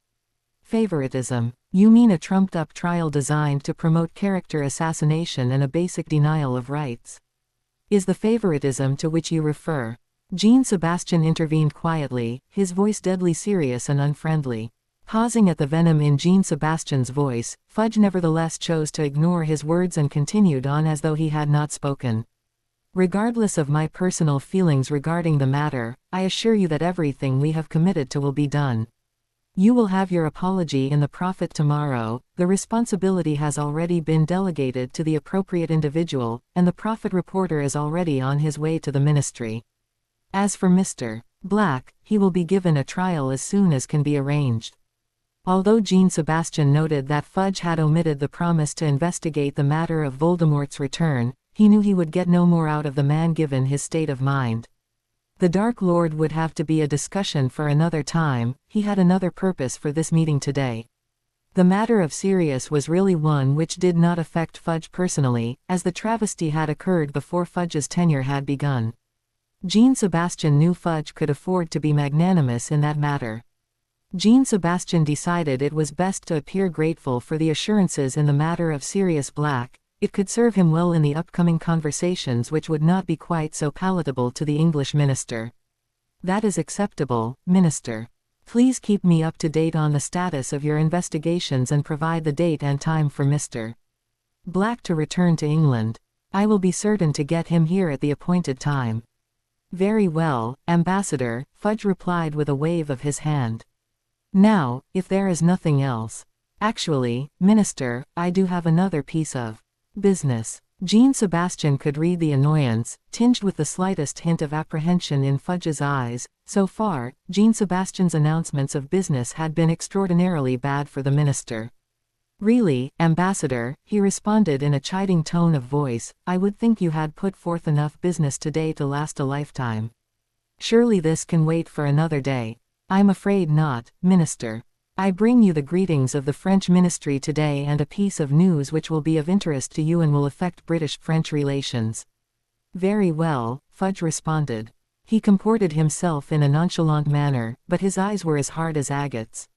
"Favoritism? You mean a trumped-up trial designed to promote character assassination and a basic denial of rights? Is the favoritism to which you refer?" Jean Sebastian intervened quietly, his voice deadly serious and unfriendly. Pausing at the venom in Jean Sebastian's voice, Fudge nevertheless chose to ignore his words and continued on as though he had not spoken. "Regardless of my personal feelings regarding the matter, I assure you that everything we have committed to will be done. You will have your apology in the Prophet tomorrow. The responsibility has already been delegated to the appropriate individual, and the Prophet reporter is already on his way to the ministry. As for Mr. Black, he will be given a trial as soon as can be arranged." Although Jean Sebastian noted that Fudge had omitted the promise to investigate the matter of Voldemort's return, he knew he would get no more out of the man given his state of mind. The Dark Lord would have to be a discussion for another time. He had another purpose for this meeting today. The matter of Sirius was really one which did not affect Fudge personally, as the travesty had occurred before Fudge's tenure had begun. Jean Sebastian knew Fudge could afford to be magnanimous in that matter. Jean Sebastian decided it was best to appear grateful for the assurances in the matter of Sirius Black. It could serve him well in the upcoming conversations which would not be quite so palatable to the English minister. "That is acceptable, Minister. Please keep me up to date on the status of your investigations and provide the date and time for Mr. Black to return to England. I will be certain to get him here at the appointed time." "Very well, Ambassador," Fudge replied with a wave of his hand. "Now, if there is nothing else. Actually, Minister, I do have another piece of business." Jean Sebastian could read the annoyance, tinged with the slightest hint of apprehension in Fudge's eyes. So far, Jean Sebastian's announcements of business had been extraordinarily bad for the minister. "Really, Ambassador," he responded in a chiding tone of voice, "I would think you had put forth enough business today to last a lifetime. Surely this can wait for another day." "I'm afraid not, Minister. I bring you the greetings of the French ministry today and a piece of news which will be of interest to you and will affect British-French relations." "Very well," Fudge responded. He comported himself in a nonchalant manner, but his eyes were as hard as agates.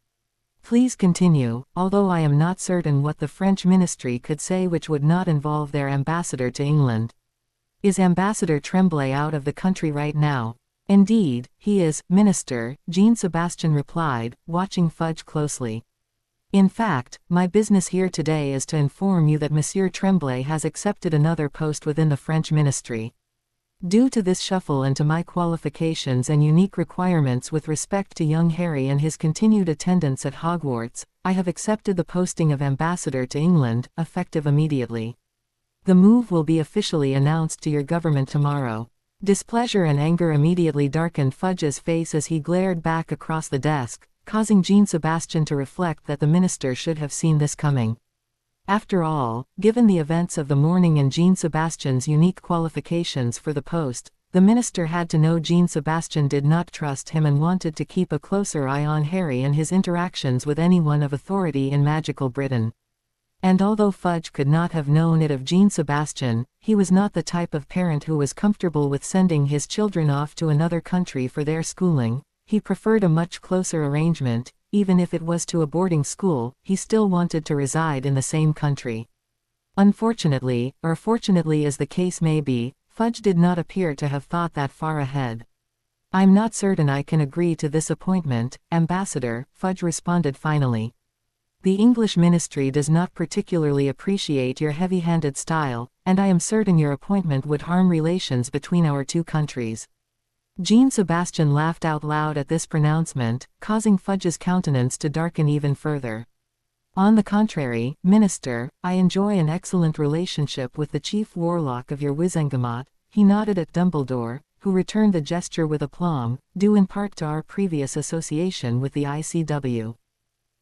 Please continue, although I am not certain what the French ministry could say which would not involve their ambassador to England. Is Ambassador Tremblay out of the country right now? Indeed, he is, Minister, Jean-Sebastian replied, watching Fudge closely. In fact, my business here today is to inform you that Monsieur Tremblay has accepted another post within the French ministry. Due to this shuffle and to my qualifications and unique requirements with respect to young Harry and his continued attendance at Hogwarts, I have accepted the posting of ambassador to England, effective immediately. The move will be officially announced to your government tomorrow. Displeasure and anger immediately darkened Fudge's face as he glared back across the desk, causing Jean-Sebastian to reflect that the minister should have seen this coming. After all, given the events of the morning and Jean-Sebastian's unique qualifications for the post, the minister had to know Jean-Sebastian did not trust him and wanted to keep a closer eye on Harry and his interactions with anyone of authority in magical Britain. And although Fudge could not have known it of Jean-Sebastian, he was not the type of parent who was comfortable with sending his children off to another country for their schooling. He preferred a much closer arrangement. Even if it was to a boarding school, he still wanted to reside in the same country. Unfortunately, or fortunately as the case may be, Fudge did not appear to have thought that far ahead. I'm not certain I can agree to this appointment, Ambassador, Fudge responded finally. The English ministry does not particularly appreciate your heavy-handed style, and I am certain your appointment would harm relations between our two countries. Jean-Sebastian laughed out loud at this pronouncement, causing Fudge's countenance to darken even further. On the contrary, Minister, I enjoy an excellent relationship with the chief warlock of your Wizengamot. He nodded at Dumbledore, who returned the gesture with aplomb, due in part to our previous association with the ICW.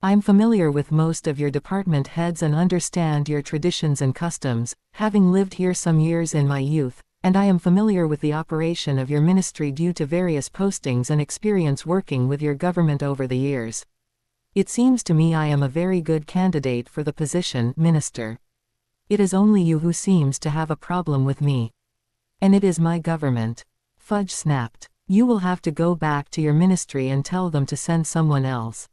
I'm familiar with most of your department heads and understand your traditions and customs, having lived here some years in my youth, and I am familiar with the operation of your ministry due to various postings and experience working with your government over the years. It seems to me I am a very good candidate for the position, Minister. It is only you who seems to have a problem with me. And it is my government. Fudge snapped. You will have to go back to your ministry and tell them to send someone else.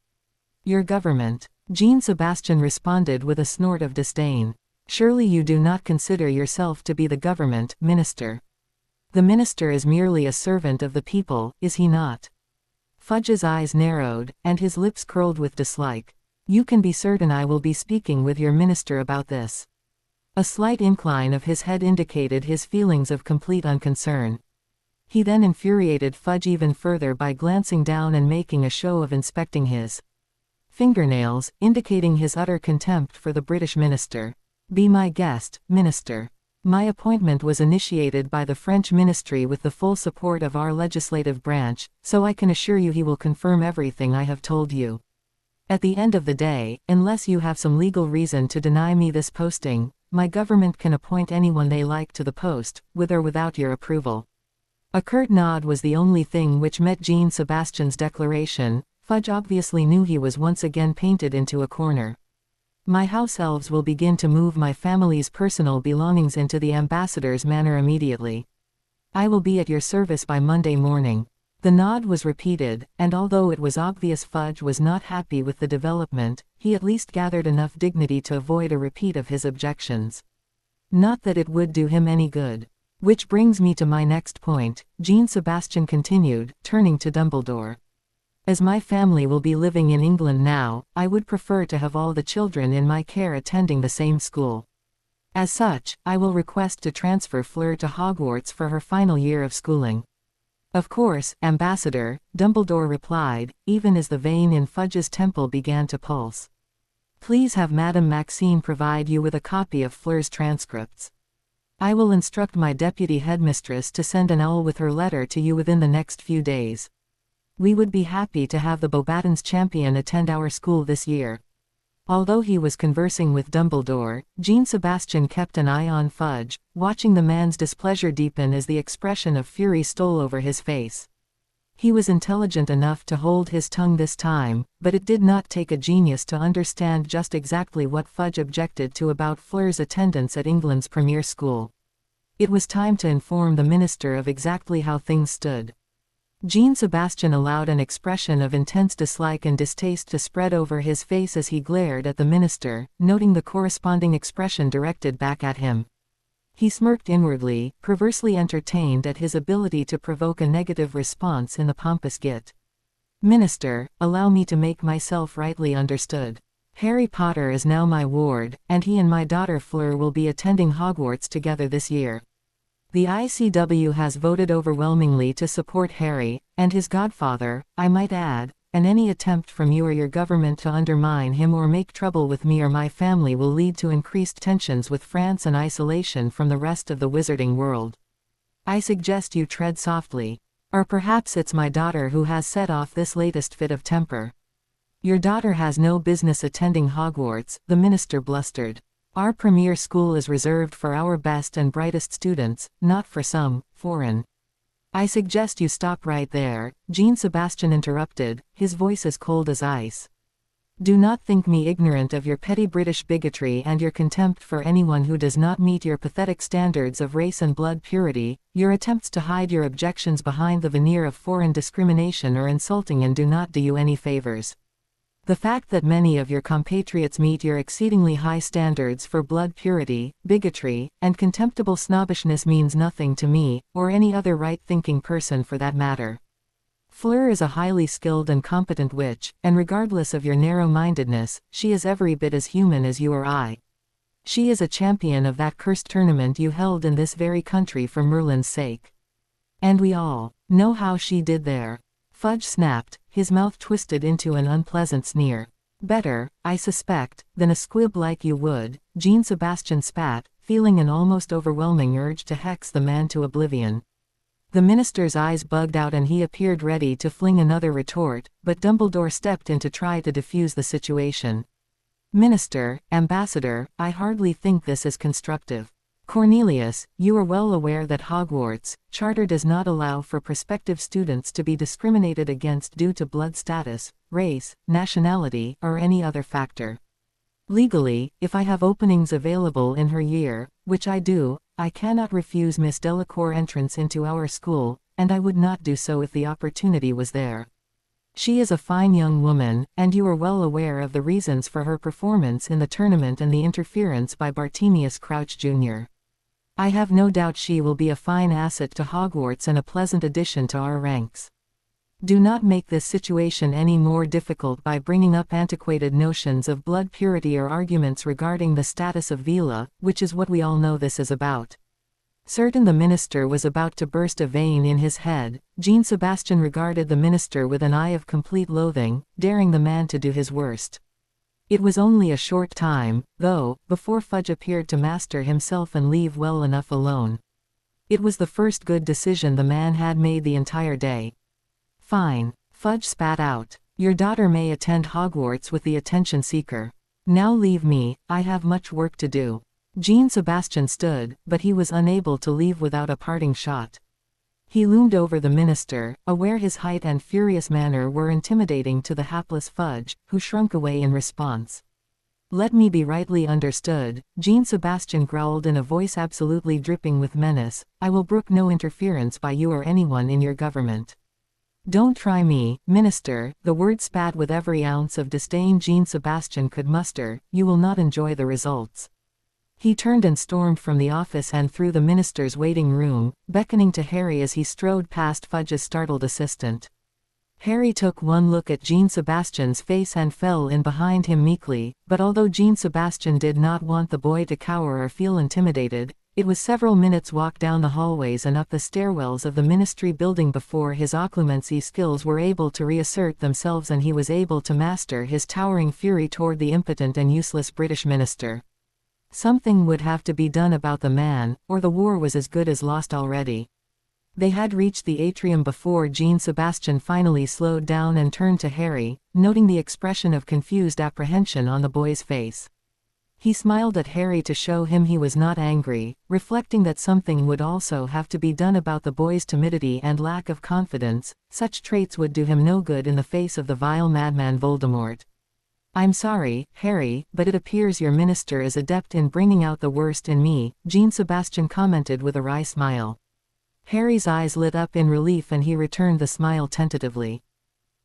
Your government. Jean-Sebastian responded with a snort of disdain. Surely you do not consider yourself to be the government, Minister. The minister is merely a servant of the people, is he not? Fudge's eyes narrowed, and his lips curled with dislike. You can be certain I will be speaking with your minister about this. A slight incline of his head indicated his feelings of complete unconcern. He then infuriated Fudge even further by glancing down and making a show of inspecting his fingernails, indicating his utter contempt for the British minister. Be my guest, Minister. My appointment was initiated by the French ministry with the full support of our legislative branch, so I can assure you he will confirm everything I have told you. At the end of the day, unless you have some legal reason to deny me this posting, my government can appoint anyone they like to the post, with or without your approval. A curt nod was the only thing which met Jean-Sebastian's declaration. Fudge obviously knew he was once again painted into a corner. My house elves will begin to move my family's personal belongings into the ambassador's manor immediately. I will be at your service by Monday morning. The nod was repeated, and although it was obvious Fudge was not happy with the development, he at least gathered enough dignity to avoid a repeat of his objections. Not that it would do him any good. Which brings me to my next point, Jean-Sebastian continued, turning to Dumbledore. As my family will be living in England now, I would prefer to have all the children in my care attending the same school. As such, I will request to transfer Fleur to Hogwarts for her final year of schooling. Of course, Ambassador, Dumbledore replied, even as the vein in Fudge's temple began to pulse. Please have Madame Maxine provide you with a copy of Fleur's transcripts. I will instruct my deputy headmistress to send an owl with her letter to you within the next few days. We would be happy to have the Beauxbatons champion attend our school this year. Although he was conversing with Dumbledore, Jean-Sebastian kept an eye on Fudge, watching the man's displeasure deepen as the expression of fury stole over his face. He was intelligent enough to hold his tongue this time, but it did not take a genius to understand just exactly what Fudge objected to about Fleur's attendance at England's premier school. It was time to inform the minister of exactly how things stood. Jean-Sebastian allowed an expression of intense dislike and distaste to spread over his face as he glared at the minister, noting the corresponding expression directed back at him. He smirked inwardly, perversely entertained at his ability to provoke a negative response in the pompous git. "Minister, allow me to make myself rightly understood. Harry Potter is now my ward, and he and my daughter Fleur will be attending Hogwarts together this year. The ICW has voted overwhelmingly to support Harry, and his godfather, I might add, and any attempt from you or your government to undermine him or make trouble with me or my family will lead to increased tensions with France and isolation from the rest of the wizarding world. I suggest you tread softly. Or perhaps it's my daughter who has set off this latest fit of temper." "Your daughter has no business attending Hogwarts," the minister blustered. "Our premier school is reserved for our best and brightest students, not for some foreign." "I suggest you stop right there," Jean-Sebastian interrupted, his voice as cold as ice. "Do not think me ignorant of your petty British bigotry and your contempt for anyone who does not meet your pathetic standards of race and blood purity. Your attempts to hide your objections behind the veneer of foreign discrimination are insulting and do not do you any favors. The fact that many of your compatriots meet your exceedingly high standards for blood purity, bigotry, and contemptible snobbishness means nothing to me, or any other right-thinking person for that matter. Fleur is a highly skilled and competent witch, and regardless of your narrow-mindedness, she is every bit as human as you or I. She is a champion of that cursed tournament you held in this very country for Merlin's sake. And we all know how she did there." Fudge snapped, his mouth twisted into an unpleasant sneer. "Better, I suspect, than a squib like you would," Jean-Sebastian spat, feeling an almost overwhelming urge to hex the man to oblivion. The minister's eyes bugged out and he appeared ready to fling another retort, but Dumbledore stepped in to try to defuse the situation. "Minister, Ambassador, I hardly think this is constructive. Cornelius, you are well aware that Hogwarts' charter does not allow for prospective students to be discriminated against due to blood status, race, nationality, or any other factor. Legally, if I have openings available in her year, which I do, I cannot refuse Miss Delacour entrance into our school, and I would not do so if the opportunity was there. She is a fine young woman, and you are well aware of the reasons for her performance in the tournament and the interference by Bartemius Crouch Jr. I have no doubt she will be a fine asset to Hogwarts and a pleasant addition to our ranks. Do not make this situation any more difficult by bringing up antiquated notions of blood purity or arguments regarding the status of Vila, which is what we all know this is about." Certain the minister was about to burst a vein in his head, Jean-Sebastian regarded the minister with an eye of complete loathing, daring the man to do his worst. It was only a short time, though, before Fudge appeared to master himself and leave well enough alone. It was the first good decision the man had made the entire day. "Fine," Fudge spat out. "Your daughter may attend Hogwarts with the attention seeker. Now leave me, I have much work to do." Jean-Sebastian stood, but he was unable to leave without a parting shot. He loomed over the minister, aware his height and furious manner were intimidating to the hapless Fudge, who shrunk away in response. "Let me be rightly understood," Jean-Sebastian growled in a voice absolutely dripping with menace, "I will brook no interference by you or anyone in your government." "Don't try me, minister," the word spat with every ounce of disdain Jean-Sebastian could muster, "you will not enjoy the results." He turned and stormed from the office and through the minister's waiting room, beckoning to Harry as he strode past Fudge's startled assistant. Harry took one look at Jean-Sebastian's face and fell in behind him meekly, but although Jean-Sebastian did not want the boy to cower or feel intimidated, it was several minutes' walk down the hallways and up the stairwells of the ministry building before his occlumency skills were able to reassert themselves and he was able to master his towering fury toward the impotent and useless British minister. Something would have to be done about the man, or the war was as good as lost already. They had reached the atrium before Jean-Sebastian finally slowed down and turned to Harry, noting the expression of confused apprehension on the boy's face. He smiled at Harry to show him he was not angry, reflecting that something would also have to be done about the boy's timidity and lack of confidence. Such traits would do him no good in the face of the vile madman Voldemort. "I'm sorry, Harry, but it appears your minister is adept in bringing out the worst in me," Jean-Sebastian commented with a wry smile. Harry's eyes lit up in relief and he returned the smile tentatively.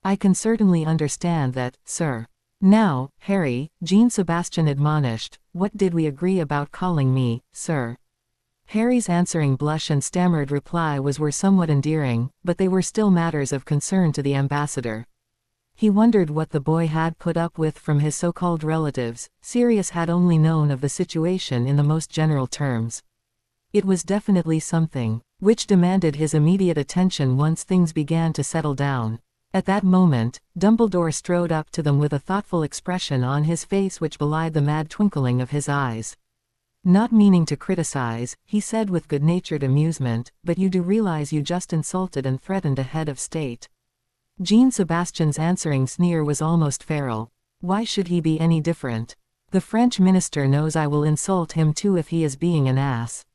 I can certainly understand that, sir. Now, Harry, Jean-Sebastian admonished, what did we agree about calling me, sir? Harry's answering blush and stammered reply were somewhat endearing, but they were still matters of concern to the ambassador. He wondered what the boy had put up with from his so-called relatives. Sirius had only known of the situation in the most general terms. It was definitely something which demanded his immediate attention once things began to settle down. At that moment, Dumbledore strode up to them with a thoughtful expression on his face which belied the mad twinkling of his eyes. Not meaning to criticize, he said with good-natured amusement, but you do realize you just insulted and threatened a head of state. Jean-Sebastian's answering sneer was almost feral. Why should he be any different? The French minister knows I will insult him too if he is being an ass.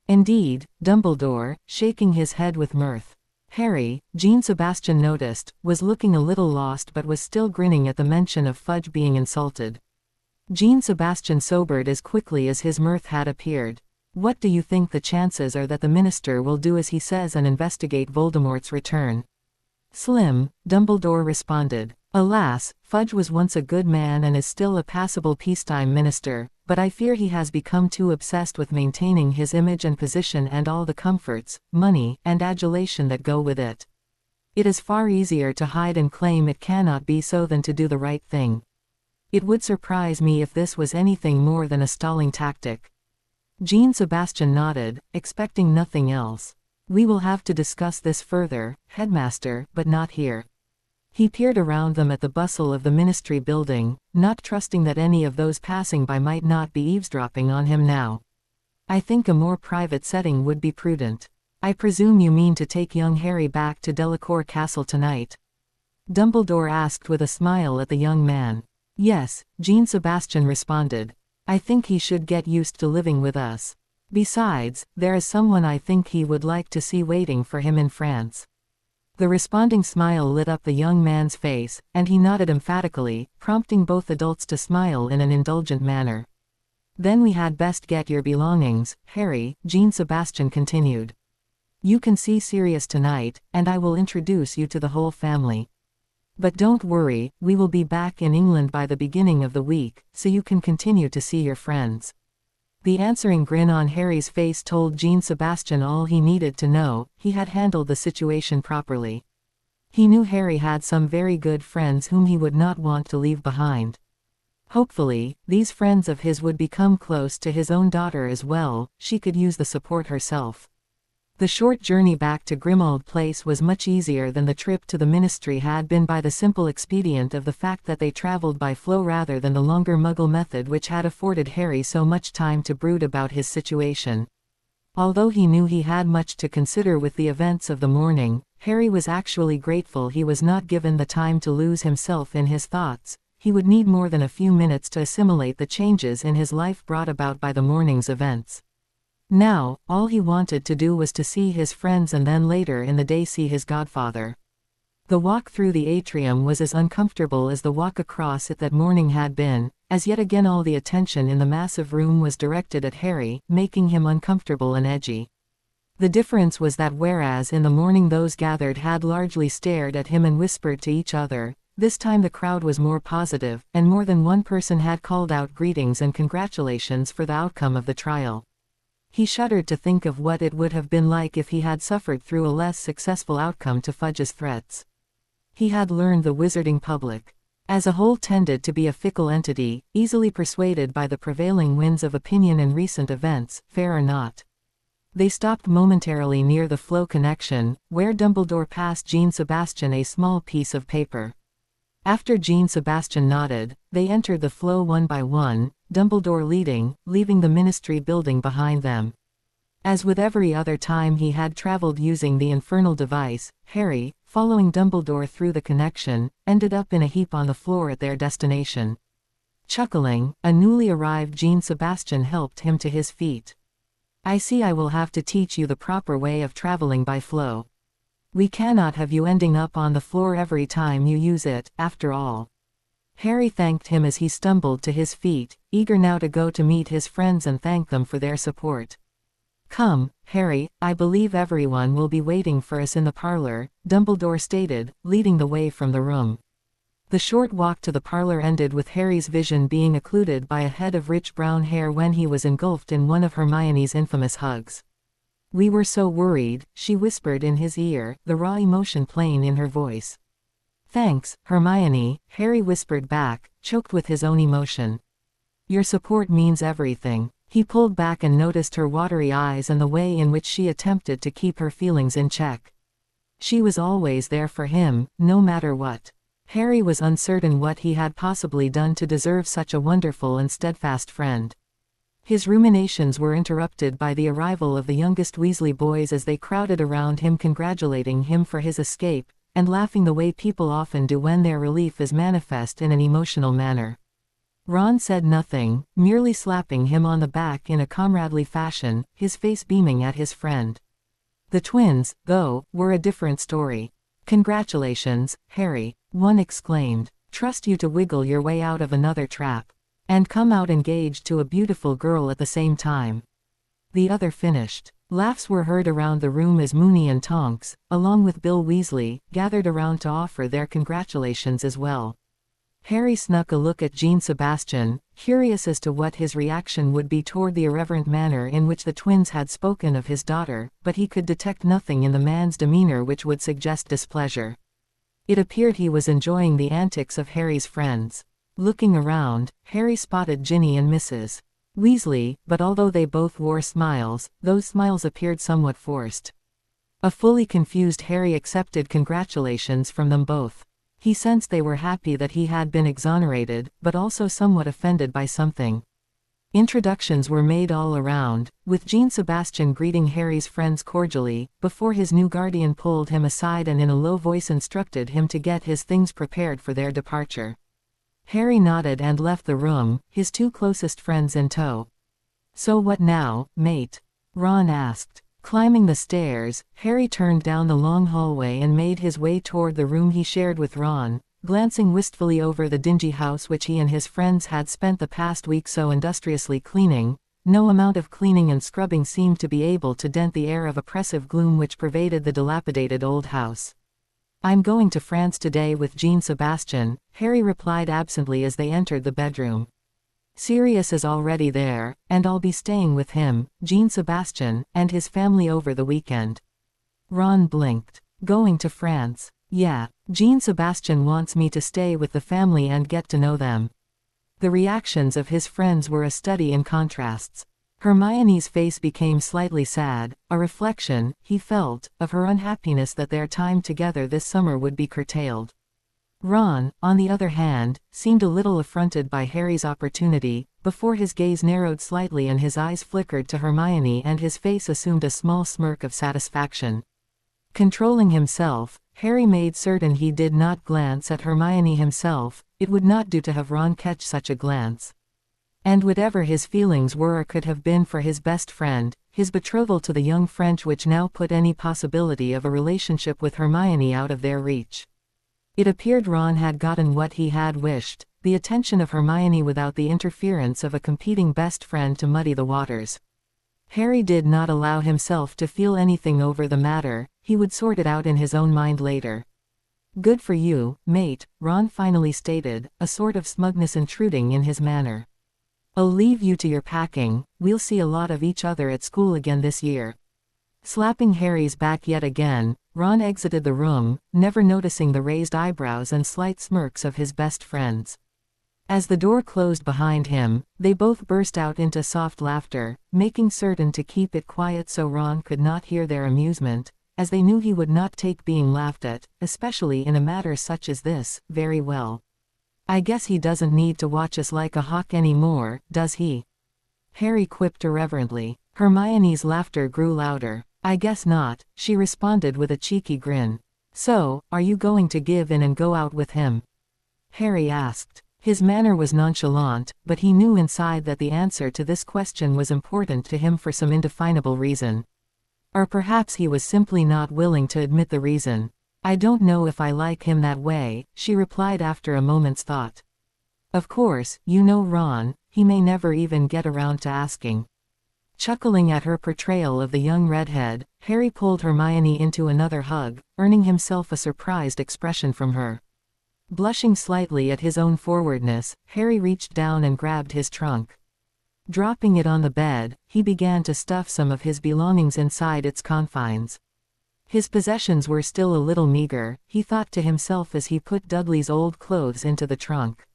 Indeed, Dumbledore, shaking his head with mirth. Harry, Jean-Sebastian noticed, was looking a little lost but was still grinning at the mention of Fudge being insulted. Jean-Sebastian sobered as quickly as his mirth had appeared. What do you think the chances are that the minister will do as he says and investigate Voldemort's return? Slim, Dumbledore responded. Alas, Fudge was once a good man and is still a passable peacetime minister, but I fear he has become too obsessed with maintaining his image and position and all the comforts, money, and adulation that go with it. It is far easier to hide and claim it cannot be so than to do the right thing. It would surprise me if this was anything more than a stalling tactic. Jean-Sebastian nodded, expecting nothing else. We will have to discuss this further, headmaster, but not here. He peered around them at the bustle of the ministry building, not trusting that any of those passing by might not be eavesdropping on him now. I think a more private setting would be prudent. I presume you mean to take young Harry back to Delacour Castle tonight? Dumbledore asked with a smile at the young man. Yes, Jean-Sebastian responded. I think he should get used to living with us. Besides, there is someone I think he would like to see waiting for him in France. The responding smile lit up the young man's face, and he nodded emphatically, prompting both adults to smile in an indulgent manner. Then we had best get your belongings, Harry, Jean-Sebastian continued. You can see Sirius tonight, and I will introduce you to the whole family. But don't worry, we will be back in England by the beginning of the week, so you can continue to see your friends. The answering grin on Harry's face told Jean-Sebastian all he needed to know. He had handled the situation properly. He knew Harry had some very good friends whom he would not want to leave behind. Hopefully, these friends of his would become close to his own daughter as well. She could use the support herself. The short journey back to Grimmauld Place was much easier than the trip to the ministry had been by the simple expedient of the fact that they traveled by flow rather than the longer Muggle method which had afforded Harry so much time to brood about his situation. Although he knew he had much to consider with the events of the morning, Harry was actually grateful he was not given the time to lose himself in his thoughts. He would need more than a few minutes to assimilate the changes in his life brought about by the morning's events. Now, all he wanted to do was to see his friends and then later in the day see his godfather. The walk through the atrium was as uncomfortable as the walk across it that morning had been, as yet again all the attention in the massive room was directed at Harry, making him uncomfortable and edgy. The difference was that whereas in the morning those gathered had largely stared at him and whispered to each other, this time the crowd was more positive, and more than one person had called out greetings and congratulations for the outcome of the trial. He shuddered to think of what it would have been like if he had suffered through a less successful outcome to Fudge's threats. He had learned the wizarding public, as a whole, tended to be a fickle entity, easily persuaded by the prevailing winds of opinion in recent events, fair or not. They stopped momentarily near the flow connection, where Dumbledore passed Jean-Sebastian a small piece of paper. After Jean-Sebastian nodded, they entered the flow one by one, Dumbledore leaving the ministry building behind them. As with every other time he had traveled using the infernal device, Harry, following Dumbledore through the connection, ended up in a heap on the floor at their destination. Chuckling, a newly arrived Jean-Sebastian helped him to his feet. I see I will have to teach you the proper way of traveling by flow. We cannot have you ending up on the floor every time you use it, after all. Harry thanked him as he stumbled to his feet, eager now to go to meet his friends and thank them for their support. Come, Harry, I believe everyone will be waiting for us in the parlor, Dumbledore stated, leading the way from the room. The short walk to the parlor ended with Harry's vision being occluded by a head of rich brown hair when he was engulfed in one of Hermione's infamous hugs. "We were so worried," she whispered in his ear, the raw emotion plain in her voice. "Thanks, Hermione," Harry whispered back, choked with his own emotion. "Your support means everything." He pulled back and noticed her watery eyes and the way in which she attempted to keep her feelings in check. She was always there for him, no matter what. Harry was uncertain what he had possibly done to deserve such a wonderful and steadfast friend. His ruminations were interrupted by the arrival of the youngest Weasley boys as they crowded around him congratulating him for his escape, and laughing the way people often do when their relief is manifest in an emotional manner. Ron said nothing, merely slapping him on the back in a comradely fashion, his face beaming at his friend. The twins, though, were a different story. "Congratulations, Harry," one exclaimed. "Trust you to wiggle your way out of another trap. And come out engaged to a beautiful girl at the same time." The other finished. Laughs were heard around the room as Moony and Tonks, along with Bill Weasley, gathered around to offer their congratulations as well. Harry snuck a look at Jean Sebastian, curious as to what his reaction would be toward the irreverent manner in which the twins had spoken of his daughter, but he could detect nothing in the man's demeanor which would suggest displeasure. It appeared he was enjoying the antics of Harry's friends. Looking around, Harry spotted Ginny and Mrs. Weasley, but although they both wore smiles, those smiles appeared somewhat forced. A fully confused Harry accepted congratulations from them both. He sensed they were happy that he had been exonerated, but also somewhat offended by something. Introductions were made all around, with Jean Sebastian greeting Harry's friends cordially, before his new guardian pulled him aside and in a low voice instructed him to get his things prepared for their departure. Harry nodded and left the room, his two closest friends in tow. "So what now, mate?" Ron asked. Climbing the stairs, Harry turned down the long hallway and made his way toward the room he shared with Ron, glancing wistfully over the dingy house which he and his friends had spent the past week so industriously cleaning. No amount of cleaning and scrubbing seemed to be able to dent the air of oppressive gloom which pervaded the dilapidated old house. "I'm going to France today with Jean Sebastian," Harry replied absently as they entered the bedroom. "Sirius is already there, and I'll be staying with him, Jean Sebastian, and his family over the weekend." Ron blinked. "Going to France?" "Yeah, Jean Sebastian wants me to stay with the family and get to know them." The reactions of his friends were a study in contrasts. Hermione's face became slightly sad, a reflection, he felt, of her unhappiness that their time together this summer would be curtailed. Ron, on the other hand, seemed a little affronted by Harry's opportunity, before his gaze narrowed slightly and his eyes flickered to Hermione and his face assumed a small smirk of satisfaction. Controlling himself, Harry made certain he did not glance at Hermione himself. It would not do to have Ron catch such a glance. And whatever his feelings were or could have been for his best friend, his betrothal to the young French which now put any possibility of a relationship with Hermione out of their reach. It appeared Ron had gotten what he had wished, the attention of Hermione without the interference of a competing best friend to muddy the waters. Harry did not allow himself to feel anything over the matter, he would sort it out in his own mind later. "Good for you, mate," Ron finally stated, a sort of smugness intruding in his manner. "I'll leave you to your packing, we'll see a lot of each other at school again this year." Slapping Harry's back yet again, Ron exited the room, never noticing the raised eyebrows and slight smirks of his best friends. As the door closed behind him, they both burst out into soft laughter, making certain to keep it quiet so Ron could not hear their amusement, as they knew he would not take being laughed at, especially in a matter such as this, very well. "I guess he doesn't need to watch us like a hawk anymore, does he?" Harry quipped irreverently. Hermione's laughter grew louder. "I guess not," she responded with a cheeky grin. "So, are you going to give in and go out with him?" Harry asked. His manner was nonchalant, but he knew inside that the answer to this question was important to him for some indefinable reason. Or perhaps he was simply not willing to admit the reason. "I don't know if I like him that way," she replied after a moment's thought. "Of course, you know Ron, he may never even get around to asking." Chuckling at her portrayal of the young redhead, Harry pulled Hermione into another hug, earning himself a surprised expression from her. Blushing slightly at his own forwardness, Harry reached down and grabbed his trunk. Dropping it on the bed, he began to stuff some of his belongings inside its confines. His possessions were still a little meager, he thought to himself as he put Dudley's old clothes into the trunk.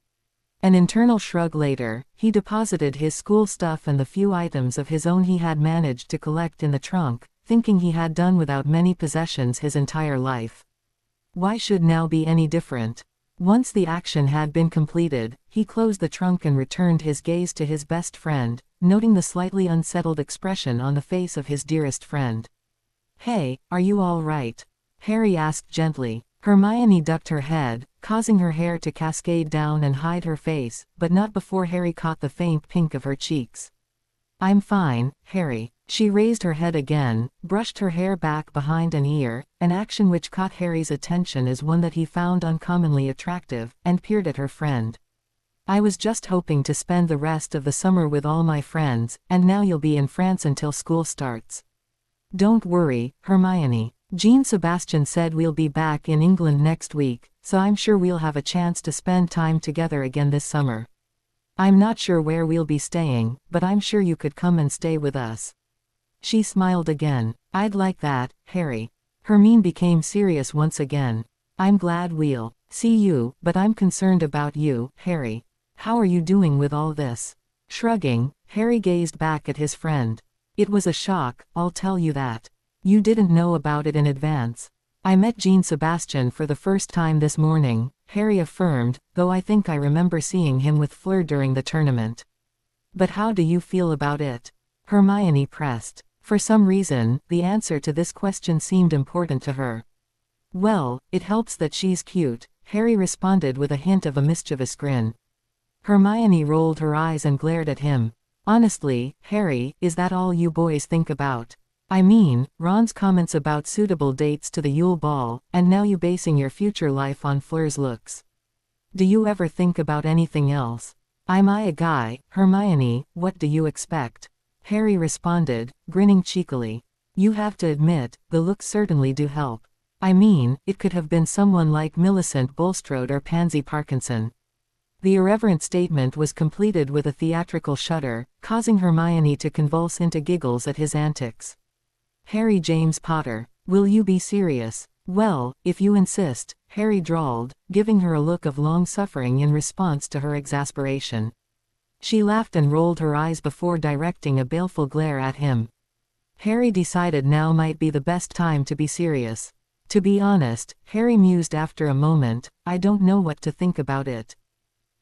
An internal shrug later, he deposited his school stuff and the few items of his own he had managed to collect in the trunk, thinking he had done without many possessions his entire life. Why should now be any different? Once the action had been completed, he closed the trunk and returned his gaze to his best friend, noting the slightly unsettled expression on the face of his dearest friend. "Hey, are you all right?" Harry asked gently. Hermione ducked her head, causing her hair to cascade down and hide her face, but not before Harry caught the faint pink of her cheeks. "I'm fine, Harry." She raised her head again, brushed her hair back behind an ear, an action which caught Harry's attention as one that he found uncommonly attractive, and peered at her friend. "I was just hoping to spend the rest of the summer with all my friends, and now you'll be in France until school starts." "Don't worry, Hermione. Jean Sebastian said we'll be back in England next week, so I'm sure we'll have a chance to spend time together again this summer. I'm not sure where we'll be staying, but I'm sure you could come and stay with us." She smiled again. "I'd like that, Harry." Hermione became serious once again. "I'm glad we'll see you, but I'm concerned about you, Harry. How are you doing with all this?" Shrugging, Harry gazed back at his friend. "It was a shock, I'll tell you that. You didn't know about it in advance." "I met Jean Sebastian for the first time this morning," Harry affirmed, "though I think I remember seeing him with Fleur during the tournament." "But how do you feel about it?" Hermione pressed. For some reason, the answer to this question seemed important to her. "Well, it helps that she's cute," Harry responded with a hint of a mischievous grin. Hermione rolled her eyes and glared at him. "Honestly, Harry, is that all you boys think about? I mean, Ron's comments about suitable dates to the Yule Ball, and now you basing your future life on Fleur's looks. Do you ever think about anything else?" "I'm a guy, Hermione, what do you expect?" Harry responded, grinning cheekily. "You have to admit, the looks certainly do help. I mean, it could have been someone like Millicent Bulstrode or Pansy Parkinson." The irreverent statement was completed with a theatrical shudder, causing Hermione to convulse into giggles at his antics. "Harry James Potter, will you be serious?" "Well, if you insist," Harry drawled, giving her a look of long suffering in response to her exasperation. She laughed and rolled her eyes before directing a baleful glare at him. Harry decided now might be the best time to be serious. "To be honest," Harry mused after a moment, "I don't know what to think about it.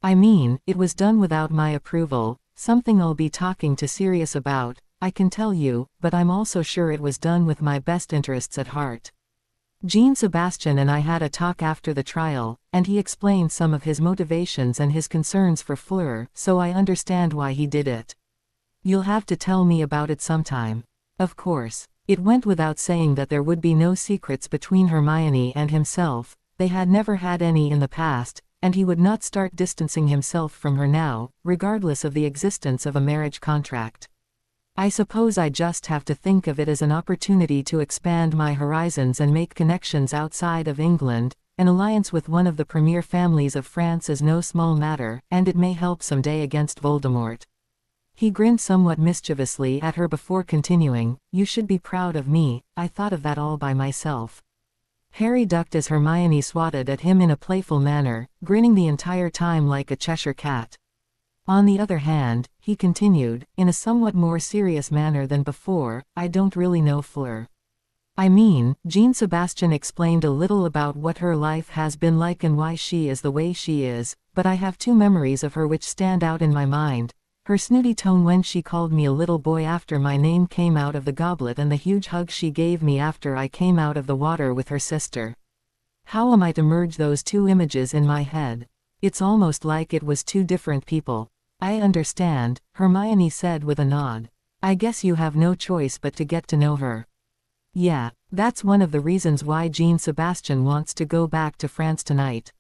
I mean, it was done without my approval, something I'll be talking to Sirius about, I can tell you, but I'm also sure it was done with my best interests at heart. Jean Sebastian and I had a talk after the trial, and he explained some of his motivations and his concerns for Fleur, so I understand why he did it. You'll have to tell me about it sometime." Of course. It went without saying that there would be no secrets between Hermione and himself, they had never had any in the past, and he would not start distancing himself from her now, regardless of the existence of a marriage contract. "I suppose I just have to think of it as an opportunity to expand my horizons and make connections outside of England. An alliance with one of the premier families of France is no small matter, and it may help someday against Voldemort." He grinned somewhat mischievously at her before continuing, "You should be proud of me, I thought of that all by myself." Harry ducked as Hermione swatted at him in a playful manner, grinning the entire time like a Cheshire cat. "On the other hand," he continued, in a somewhat more serious manner than before, "I don't really know Fleur. I mean, Jean Sebastian explained a little about what her life has been like and why she is the way she is, but I have two memories of her which stand out in my mind. Her snooty tone when she called me a little boy after my name came out of the goblet and the huge hug she gave me after I came out of the water with her sister. How am I to merge those two images in my head? It's almost like it was two different people." "I understand," Hermione said with a nod. "I guess you have no choice but to get to know her." "Yeah, that's one of the reasons why Jean Sebastian wants to go back to France tonight.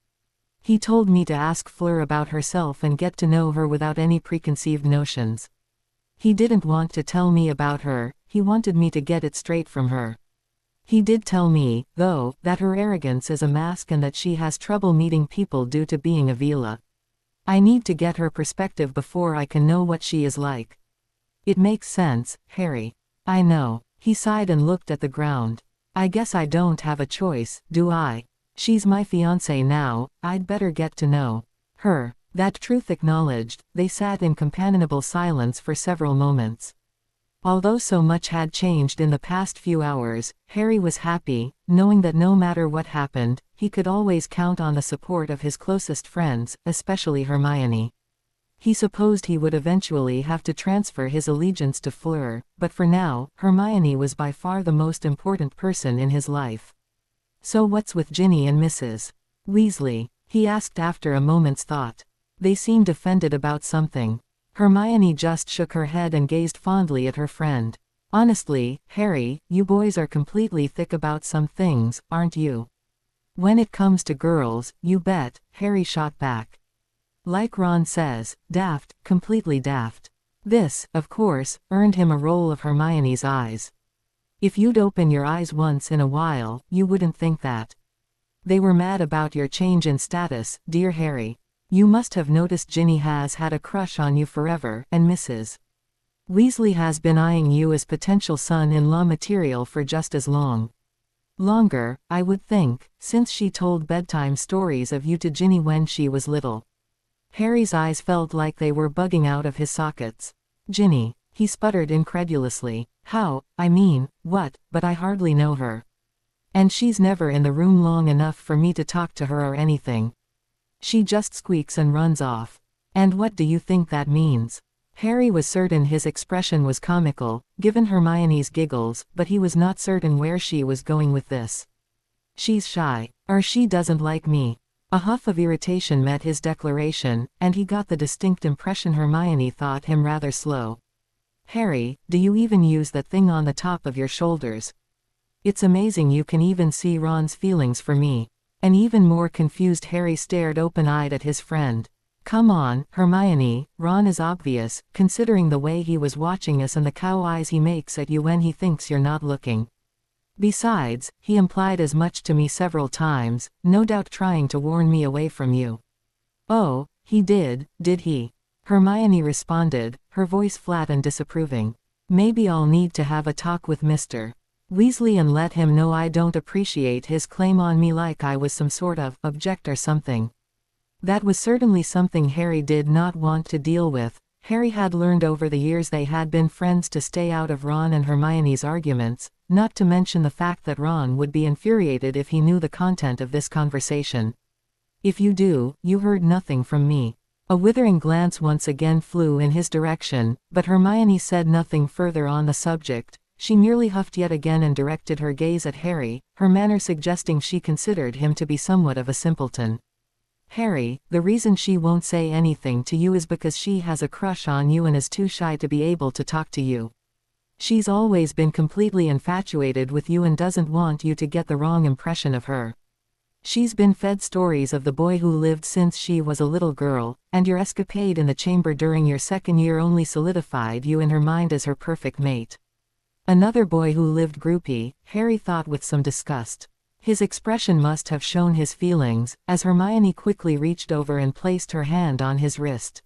He told me to ask Fleur about herself and get to know her without any preconceived notions." He didn't want to tell me about her, he wanted me to get it straight from her. He did tell me, though, that her arrogance is a mask and that she has trouble meeting people due to being a Vila. I need to get her perspective before I can know what she is like. It makes sense, Harry. I know. He sighed and looked at the ground. I guess I don't have a choice, do I? She's my fiancée now, I'd better get to know her. That truth acknowledged, they sat in companionable silence for several moments. Although so much had changed in the past few hours, Harry was happy, knowing that no matter what happened, he could always count on the support of his closest friends, especially Hermione. He supposed he would eventually have to transfer his allegiance to Fleur, but for now, Hermione was by far the most important person in his life. So what's with Ginny and Mrs. Weasley? He asked after a moment's thought. They seemed offended about something. Hermione just shook her head and gazed fondly at her friend. Honestly, Harry, you boys are completely thick about some things, aren't you? When it comes to girls, you bet, Harry shot back. Like Ron says, daft, completely daft. This, of course, earned him a roll of Hermione's eyes. If you'd open your eyes once in a while, you wouldn't think that. They were mad about your change in status, dear Harry. You must have noticed Ginny has had a crush on you forever, and Mrs. Weasley has been eyeing you as potential son-in-law material for just as long. Longer, I would think, since she told bedtime stories of you to Ginny when she was little. Harry's eyes felt like they were bugging out of his sockets. Ginny, he sputtered incredulously. How, I mean, what, but I hardly know her. And she's never in the room long enough for me to talk to her or anything. She just squeaks and runs off. And what do you think that means? Harry was certain his expression was comical, given Hermione's giggles, but he was not certain where she was going with this. She's shy. Or she doesn't like me. A huff of irritation met his declaration, and he got the distinct impression Hermione thought him rather slow. Harry, do you even use that thing on the top of your shoulders? It's amazing you can even see Ron's feelings for me. An even more confused Harry stared open-eyed at his friend. Come on, Hermione, Ron is obvious, considering the way he was watching us and the cow eyes he makes at you when he thinks you're not looking. Besides, he implied as much to me several times, no doubt trying to warn me away from you. Oh, he did he? Hermione responded, her voice flat and disapproving. Maybe I'll need to have a talk with Mr. Weasley and let him know I don't appreciate his claim on me like I was some sort of object or something. That was certainly something Harry did not want to deal with. Harry had learned over the years they had been friends to stay out of Ron and Hermione's arguments, not to mention the fact that Ron would be infuriated if he knew the content of this conversation. If you do, you heard nothing from me. A withering glance once again flew in his direction, but Hermione said nothing further on the subject. She merely huffed yet again and directed her gaze at Harry, her manner suggesting she considered him to be somewhat of a simpleton. Harry, the reason she won't say anything to you is because she has a crush on you and is too shy to be able to talk to you. She's always been completely infatuated with you and doesn't want you to get the wrong impression of her. She's been fed stories of the boy who lived since she was a little girl, and your escapade in the chamber during your second year only solidified you in her mind as her perfect mate. Another boy who lived groupie, Harry thought with some disgust. His expression must have shown his feelings, as Hermione quickly reached over and placed her hand on his wrist.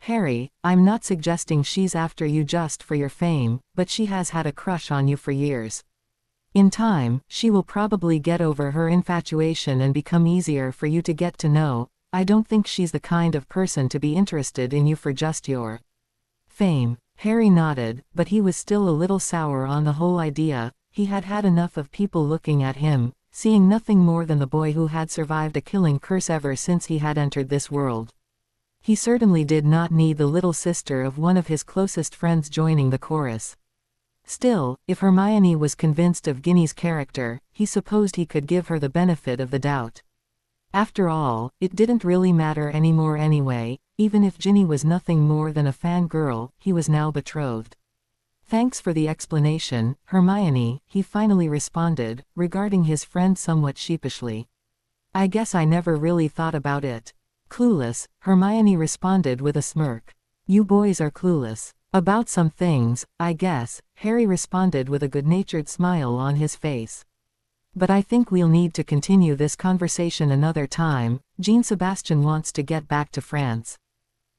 Harry, I'm not suggesting she's after you just for your fame, but she has had a crush on you for years. In time, she will probably get over her infatuation and become easier for you to get to know. I don't think she's the kind of person to be interested in you for just your fame. Harry nodded, but he was still a little sour on the whole idea. He had had enough of people looking at him, seeing nothing more than the boy who had survived a killing curse ever since he had entered this world. He certainly did not need the little sister of one of his closest friends joining the chorus. Still, if Hermione was convinced of Ginny's character, he supposed he could give her the benefit of the doubt. After all, it didn't really matter anymore anyway. Even if Ginny was nothing more than a fangirl, he was now betrothed. Thanks for the explanation, Hermione, he finally responded, regarding his friend somewhat sheepishly. I guess I never really thought about it. Clueless, Hermione responded with a smirk. You boys are clueless. About some things, I guess, Harry responded with a good-natured smile on his face. But I think we'll need to continue this conversation another time. Jean-Sebastian wants to get back to France.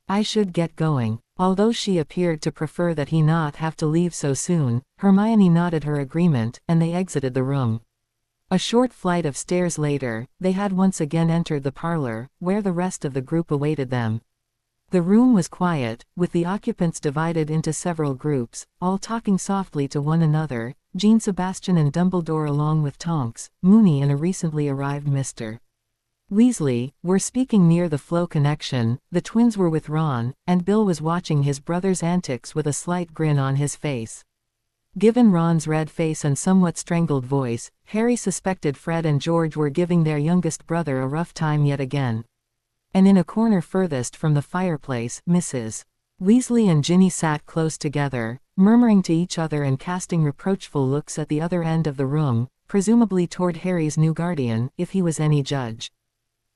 I should get going. Although she appeared to prefer that he not have to leave so soon, Hermione nodded her agreement, and they exited the room. A short flight of stairs later, they had once again entered the parlor, where the rest of the group awaited them. The room was quiet, with the occupants divided into several groups, all talking softly to one another. Jean-Sebastian and Dumbledore along with Tonks, Moony and a recently arrived Mr. Weasley were speaking near the flow connection. The twins were with Ron, and Bill was watching his brother's antics with a slight grin on his face. Given Ron's red face and somewhat strangled voice, Harry suspected Fred and George were giving their youngest brother a rough time yet again. And in a corner furthest from the fireplace, Mrs. Weasley and Ginny sat close together, murmuring to each other and casting reproachful looks at the other end of the room, presumably toward Harry's new guardian, if he was any judge.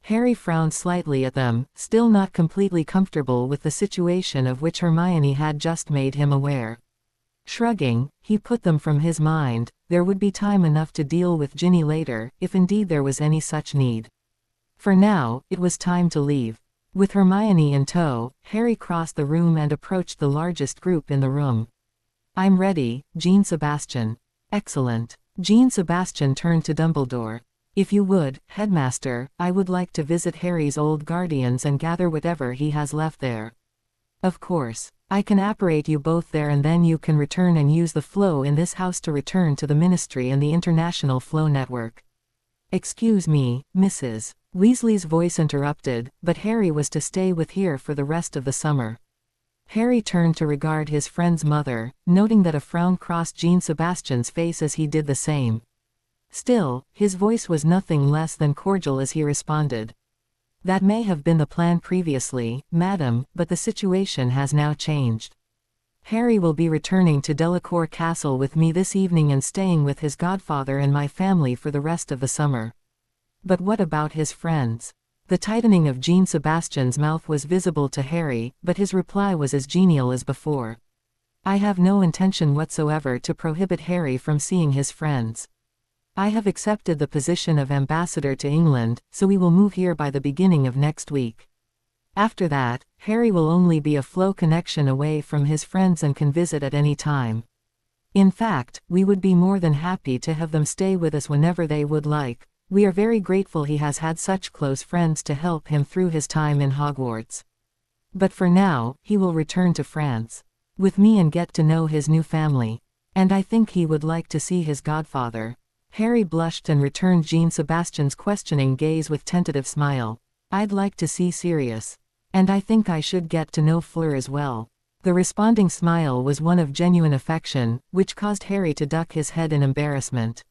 Harry frowned slightly at them, still not completely comfortable with the situation of which Hermione had just made him aware. Shrugging, he put them from his mind. There would be time enough to deal with Ginny later, if indeed there was any such need. For now, it was time to leave. With Hermione in tow, Harry crossed the room and approached the largest group in the room. I'm ready, Jean-Sebastian. Excellent. Jean-Sebastian turned to Dumbledore. If you would, Headmaster, I would like to visit Harry's old guardians and gather whatever he has left there. Of course. I can apparate you both there and then you can return and use the flow in this house to return to the Ministry and the International Flow Network. Excuse me, Mrs. Weasley's voice interrupted, but Harry was to stay with here for the rest of the summer. Harry turned to regard his friend's mother, noting that a frown crossed Jean-Sebastian's face as he did the same. Still, his voice was nothing less than cordial as he responded. That may have been the plan previously, madam, but the situation has now changed. Harry will be returning to Delacour Castle with me this evening and staying with his godfather and my family for the rest of the summer. But what about his friends? The tightening of Jean-Sebastian's mouth was visible to Harry, but his reply was as genial as before. I have no intention whatsoever to prohibit Harry from seeing his friends. I have accepted the position of ambassador to England, so we will move here by the beginning of next week. After that, Harry will only be a flow connection away from his friends and can visit at any time. In fact, we would be more than happy to have them stay with us whenever they would like. We are very grateful he has had such close friends to help him through his time in Hogwarts. But for now, he will return to France with me and get to know his new family. And I think he would like to see his godfather. Harry blushed and returned Jean-Sebastian's questioning gaze with tentative smile. I'd like to see Sirius. And I think I should get to know Fleur as well. The responding smile was one of genuine affection, which caused Harry to duck his head in embarrassment.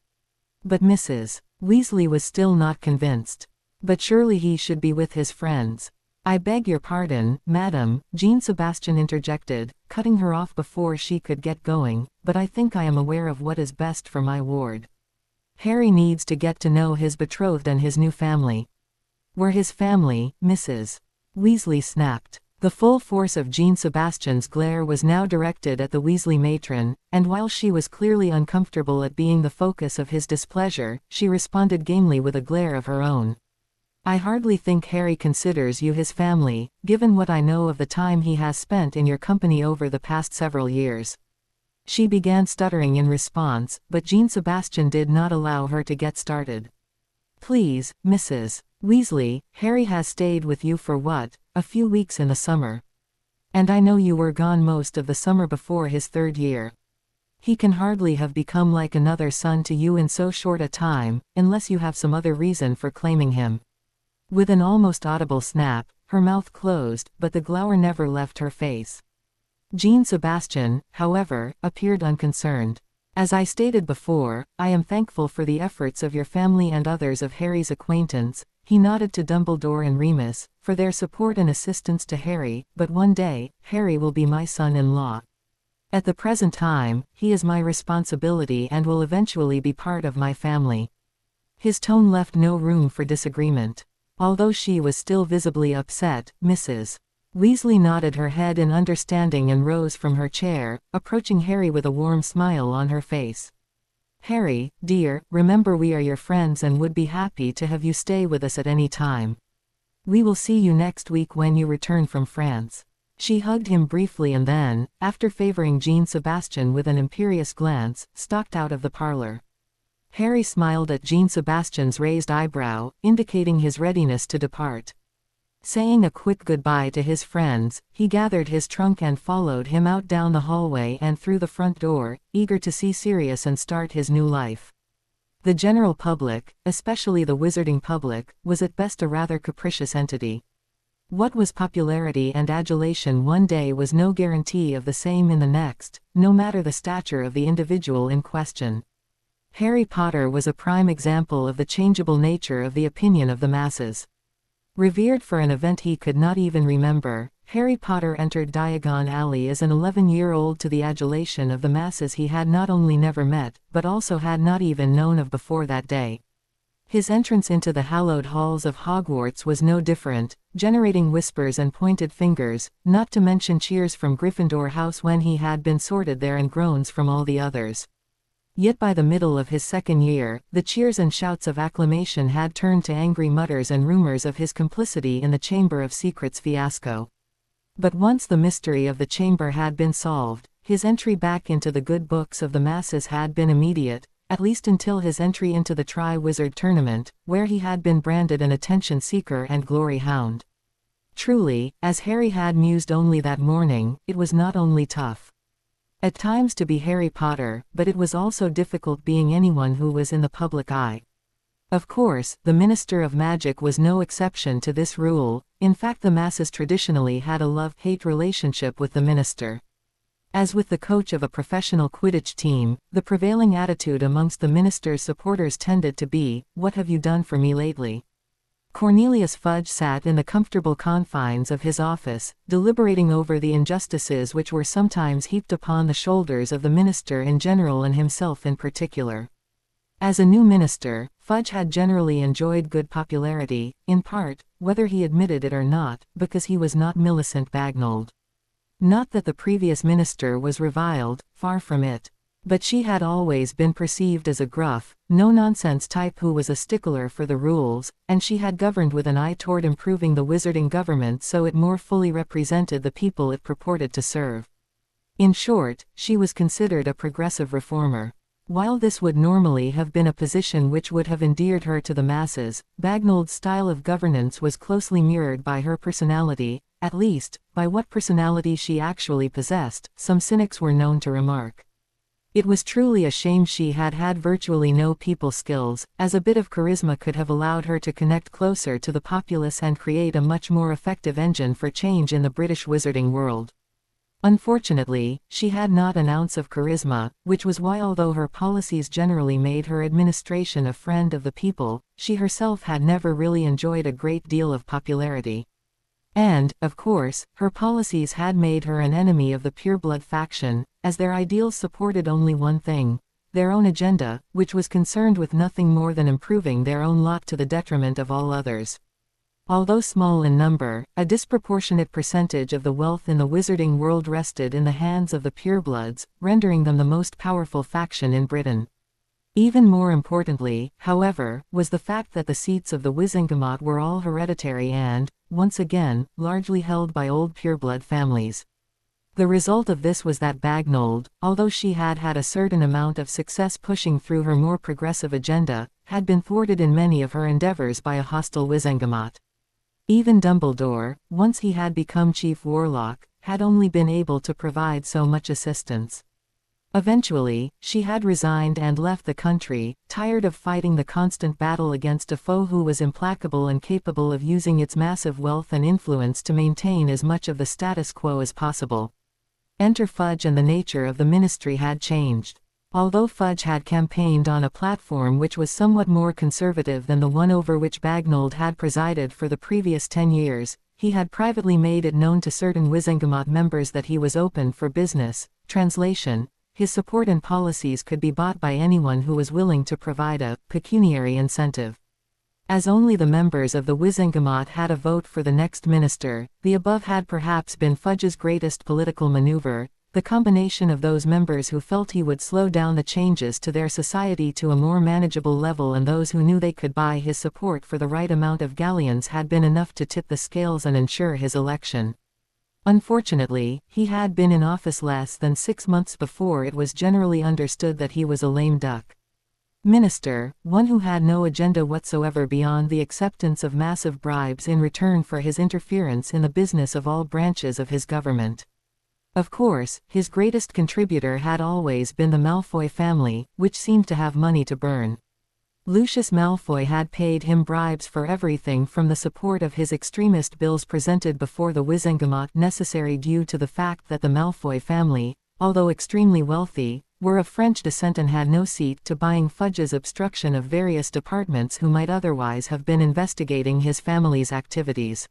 But Mrs. Weasley was still not convinced. But surely he should be with his friends. I beg your pardon, madam, Jean-Sebastian interjected, cutting her off before she could get going, but I think I am aware of what is best for my ward. Harry needs to get to know his betrothed and his new family. We're his family, Mrs. Weasley snapped. The full force of Jean-Sebastian's glare was now directed at the Weasley matron, and while she was clearly uncomfortable at being the focus of his displeasure, she responded gamely with a glare of her own. I hardly think Harry considers you his family, given what I know of the time he has spent in your company over the past several years. She began stuttering in response, but Jean-Sebastian did not allow her to get started. Please, Mrs. Weasley, Harry has stayed with you for what, a few weeks in the summer. And I know you were gone most of the summer before his 3rd year. He can hardly have become like another son to you in so short a time, unless you have some other reason for claiming him. With an almost audible snap, her mouth closed, but the glower never left her face. Jean-Sebastian, however, appeared unconcerned. As I stated before, I am thankful for the efforts of your family and others of Harry's acquaintance. He nodded to Dumbledore and Remus, for their support and assistance to Harry, but one day, Harry will be my son-in-law. At the present time, he is my responsibility and will eventually be part of my family. His tone left no room for disagreement. Although she was still visibly upset, Mrs. Weasley nodded her head in understanding and rose from her chair, approaching Harry with a warm smile on her face. "Harry, dear, remember we are your friends and would be happy to have you stay with us at any time. We will see you next week when you return from France." She hugged him briefly and then, after favoring Jean Sebastian with an imperious glance, stalked out of the parlor. Harry smiled at Jean Sebastian's raised eyebrow, indicating his readiness to depart. Saying a quick goodbye to his friends, he gathered his trunk and followed him out down the hallway and through the front door, eager to see Sirius and start his new life. The general public, especially the wizarding public, was at best a rather capricious entity. What was popularity and adulation one day was no guarantee of the same in the next, no matter the stature of the individual in question. Harry Potter was a prime example of the changeable nature of the opinion of the masses. Revered for an event he could not even remember, Harry Potter entered Diagon Alley as an 11-year-old to the adulation of the masses he had not only never met, but also had not even known of before that day. His entrance into the hallowed halls of Hogwarts was no different, generating whispers and pointed fingers, not to mention cheers from Gryffindor House when he had been sorted there and groans from all the others. Yet by the middle of his second year, the cheers and shouts of acclamation had turned to angry mutters and rumors of his complicity in the Chamber of Secrets fiasco. But once the mystery of the chamber had been solved, his entry back into the good books of the masses had been immediate, at least until his entry into the Tri-Wizard Tournament, where he had been branded an attention-seeker and glory hound. Truly, as Harry had mused only that morning, it was not only tough at times to be Harry Potter, but it was also difficult being anyone who was in the public eye. Of course, the Minister of Magic was no exception to this rule. In fact, the masses traditionally had a love-hate relationship with the minister. As with the coach of a professional Quidditch team, the prevailing attitude amongst the minister's supporters tended to be, "What have you done for me lately?" Cornelius Fudge sat in the comfortable confines of his office, deliberating over the injustices which were sometimes heaped upon the shoulders of the minister in general and himself in particular. As a new minister, Fudge had generally enjoyed good popularity, in part, whether he admitted it or not, because he was not Millicent Bagnold. Not that the previous minister was reviled, far from it. But she had always been perceived as a gruff, no-nonsense type who was a stickler for the rules, and she had governed with an eye toward improving the wizarding government so it more fully represented the people it purported to serve. In short, she was considered a progressive reformer. While this would normally have been a position which would have endeared her to the masses, Bagnold's style of governance was closely mirrored by her personality, at least, by what personality she actually possessed, some cynics were known to remark. It was truly a shame she had had virtually no people skills, as a bit of charisma could have allowed her to connect closer to the populace and create a much more effective engine for change in the British wizarding world. Unfortunately, she had not an ounce of charisma, which was why although her policies generally made her administration a friend of the people, she herself had never really enjoyed a great deal of popularity. And, of course, her policies had made her an enemy of the pureblood faction, as their ideals supported only one thing: their own agenda, which was concerned with nothing more than improving their own lot to the detriment of all others. Although small in number, a disproportionate percentage of the wealth in the wizarding world rested in the hands of the purebloods, rendering them the most powerful faction in Britain. Even more importantly, however, was the fact that the seats of the Wizengamot were all hereditary and, once again, largely held by old pureblood families. The result of this was that Bagnold, although she had had a certain amount of success pushing through her more progressive agenda, had been thwarted in many of her endeavors by a hostile Wizengamot. Even Dumbledore, once he had become Chief Warlock, had only been able to provide so much assistance. Eventually, she had resigned and left the country, tired of fighting the constant battle against a foe who was implacable and capable of using its massive wealth and influence to maintain as much of the status quo as possible. Enter Fudge, and the nature of the ministry had changed. Although Fudge had campaigned on a platform which was somewhat more conservative than the one over which Bagnold had presided for the previous 10 years, he had privately made it known to certain Wizengamot members that he was open for business. Translation: his support and policies could be bought by anyone who was willing to provide a pecuniary incentive. As only the members of the Wizengamot had a vote for the next minister, the above had perhaps been Fudge's greatest political maneuver, the combination of those members who felt he would slow down the changes to their society to a more manageable level and those who knew they could buy his support for the right amount of galleons had been enough to tip the scales and ensure his election. Unfortunately, he had been in office less than 6 months before it was generally understood that he was a lame duck. Minister, one who had no agenda whatsoever beyond the acceptance of massive bribes in return for his interference in the business of all branches of his government. Of course, his greatest contributor had always been the Malfoy family, which seemed to have money to burn. Lucius Malfoy had paid him bribes for everything from the support of his extremist bills presented before the Wizengamot necessary due to the fact that the Malfoy family, although extremely wealthy, were of French descent and had no seat to buying Fudge's obstruction of various departments who might otherwise have been investigating his family's activities.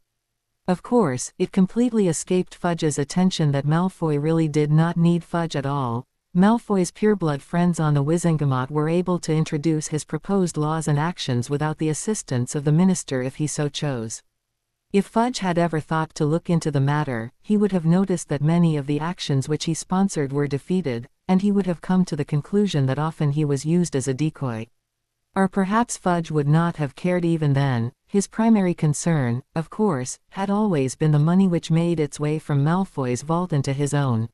Of course, it completely escaped Fudge's attention that Malfoy really did not need Fudge at all. Malfoy's pureblood friends on the Wizengamot were able to introduce his proposed laws and actions without the assistance of the minister if he so chose. If Fudge had ever thought to look into the matter, he would have noticed that many of the actions which he sponsored were defeated, and he would have come to the conclusion that often he was used as a decoy. Or perhaps Fudge would not have cared even then. His primary concern, of course, had always been the money which made its way from Malfoy's vault into his own.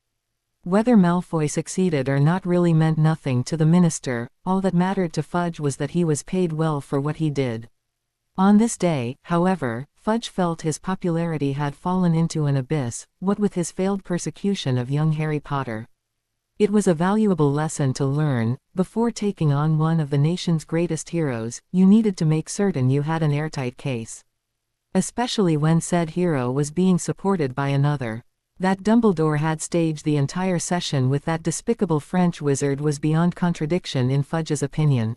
Whether Malfoy succeeded or not really meant nothing to the minister, all that mattered to Fudge was that he was paid well for what he did. On this day, however, Fudge felt his popularity had fallen into an abyss, what with his failed persecution of young Harry Potter. It was a valuable lesson to learn. Before taking on one of the nation's greatest heroes, you needed to make certain you had an airtight case. Especially when said hero was being supported by another. That Dumbledore had staged the entire session with that despicable French wizard was beyond contradiction in Fudge's opinion.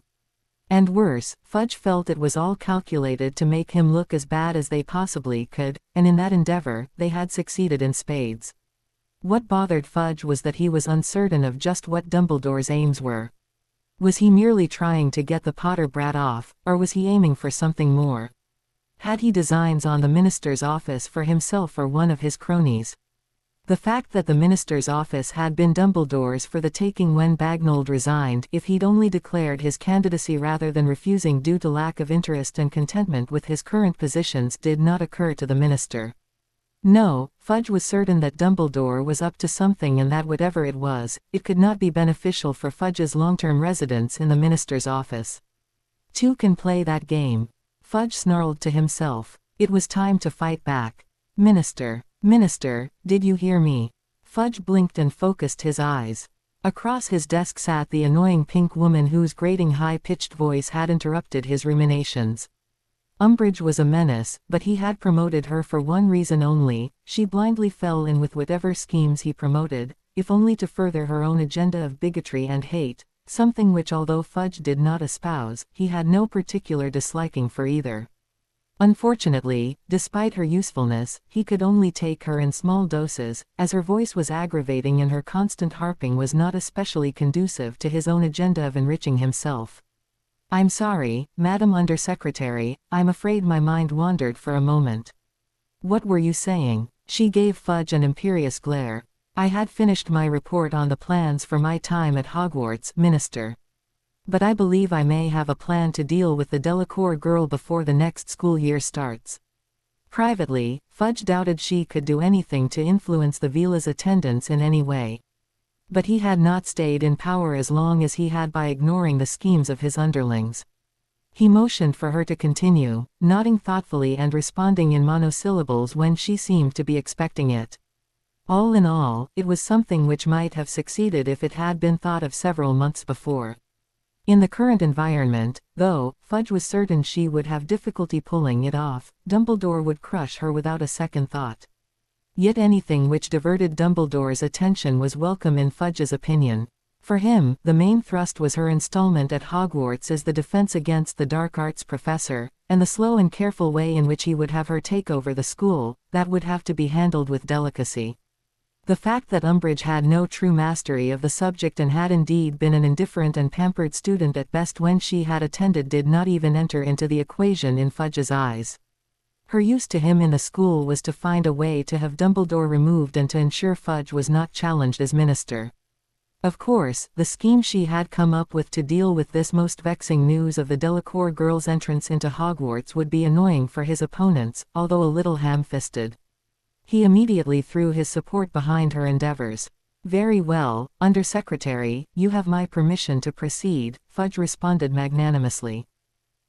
And worse, Fudge felt it was all calculated to make him look as bad as they possibly could, and in that endeavor, they had succeeded in spades. What bothered Fudge was that he was uncertain of just what Dumbledore's aims were. Was he merely trying to get the Potter brat off, or was he aiming for something more? Had he designs on the minister's office for himself or one of his cronies? The fact that the minister's office had been Dumbledore's for the taking when Bagnold resigned if he'd only declared his candidacy rather than refusing due to lack of interest and contentment with his current positions did not occur to the minister. No, Fudge was certain that Dumbledore was up to something and that whatever it was, it could not be beneficial for Fudge's long-term residence in the minister's office. Two can play that game. Fudge snarled to himself. It was time to fight back. Minister, did you hear me? Fudge blinked and focused his eyes. Across his desk sat the annoying pink woman whose grating high-pitched voice had interrupted his ruminations. Umbridge was a menace, but he had promoted her for one reason only. She blindly fell in with whatever schemes he promoted, if only to further her own agenda of bigotry and hate, something which although Fudge did not espouse, he had no particular disliking for either. Unfortunately, despite her usefulness, he could only take her in small doses, as her voice was aggravating and her constant harping was not especially conducive to his own agenda of enriching himself. "I'm sorry, Madam Undersecretary, I'm afraid my mind wandered for a moment." "What were you saying?" She gave Fudge an imperious glare. "I had finished my report on the plans for my time at Hogwarts, Minister. But I believe I may have a plan to deal with the Delacour girl before the next school year starts." Privately, Fudge doubted she could do anything to influence the Vila's attendance in any way. But he had not stayed in power as long as he had by ignoring the schemes of his underlings. He motioned for her to continue, nodding thoughtfully and responding in monosyllables when she seemed to be expecting it. All in all, it was something which might have succeeded if it had been thought of several months before. In the current environment, though, Fudge was certain she would have difficulty pulling it off. Dumbledore would crush her without a second thought. Yet anything which diverted Dumbledore's attention was welcome in Fudge's opinion. For him, the main thrust was her installment at Hogwarts as the defense against the dark arts professor, and the slow and careful way in which he would have her take over the school, that would have to be handled with delicacy. The fact that Umbridge had no true mastery of the subject and had indeed been an indifferent and pampered student at best when she had attended did not even enter into the equation in Fudge's eyes. Her use to him in the school was to find a way to have Dumbledore removed and to ensure Fudge was not challenged as minister. Of course, the scheme she had come up with to deal with this most vexing news of the Delacour girl's entrance into Hogwarts would be annoying for his opponents, although a little ham-fisted. He immediately threw his support behind her endeavors. "Very well, Undersecretary, you have my permission to proceed," Fudge responded magnanimously.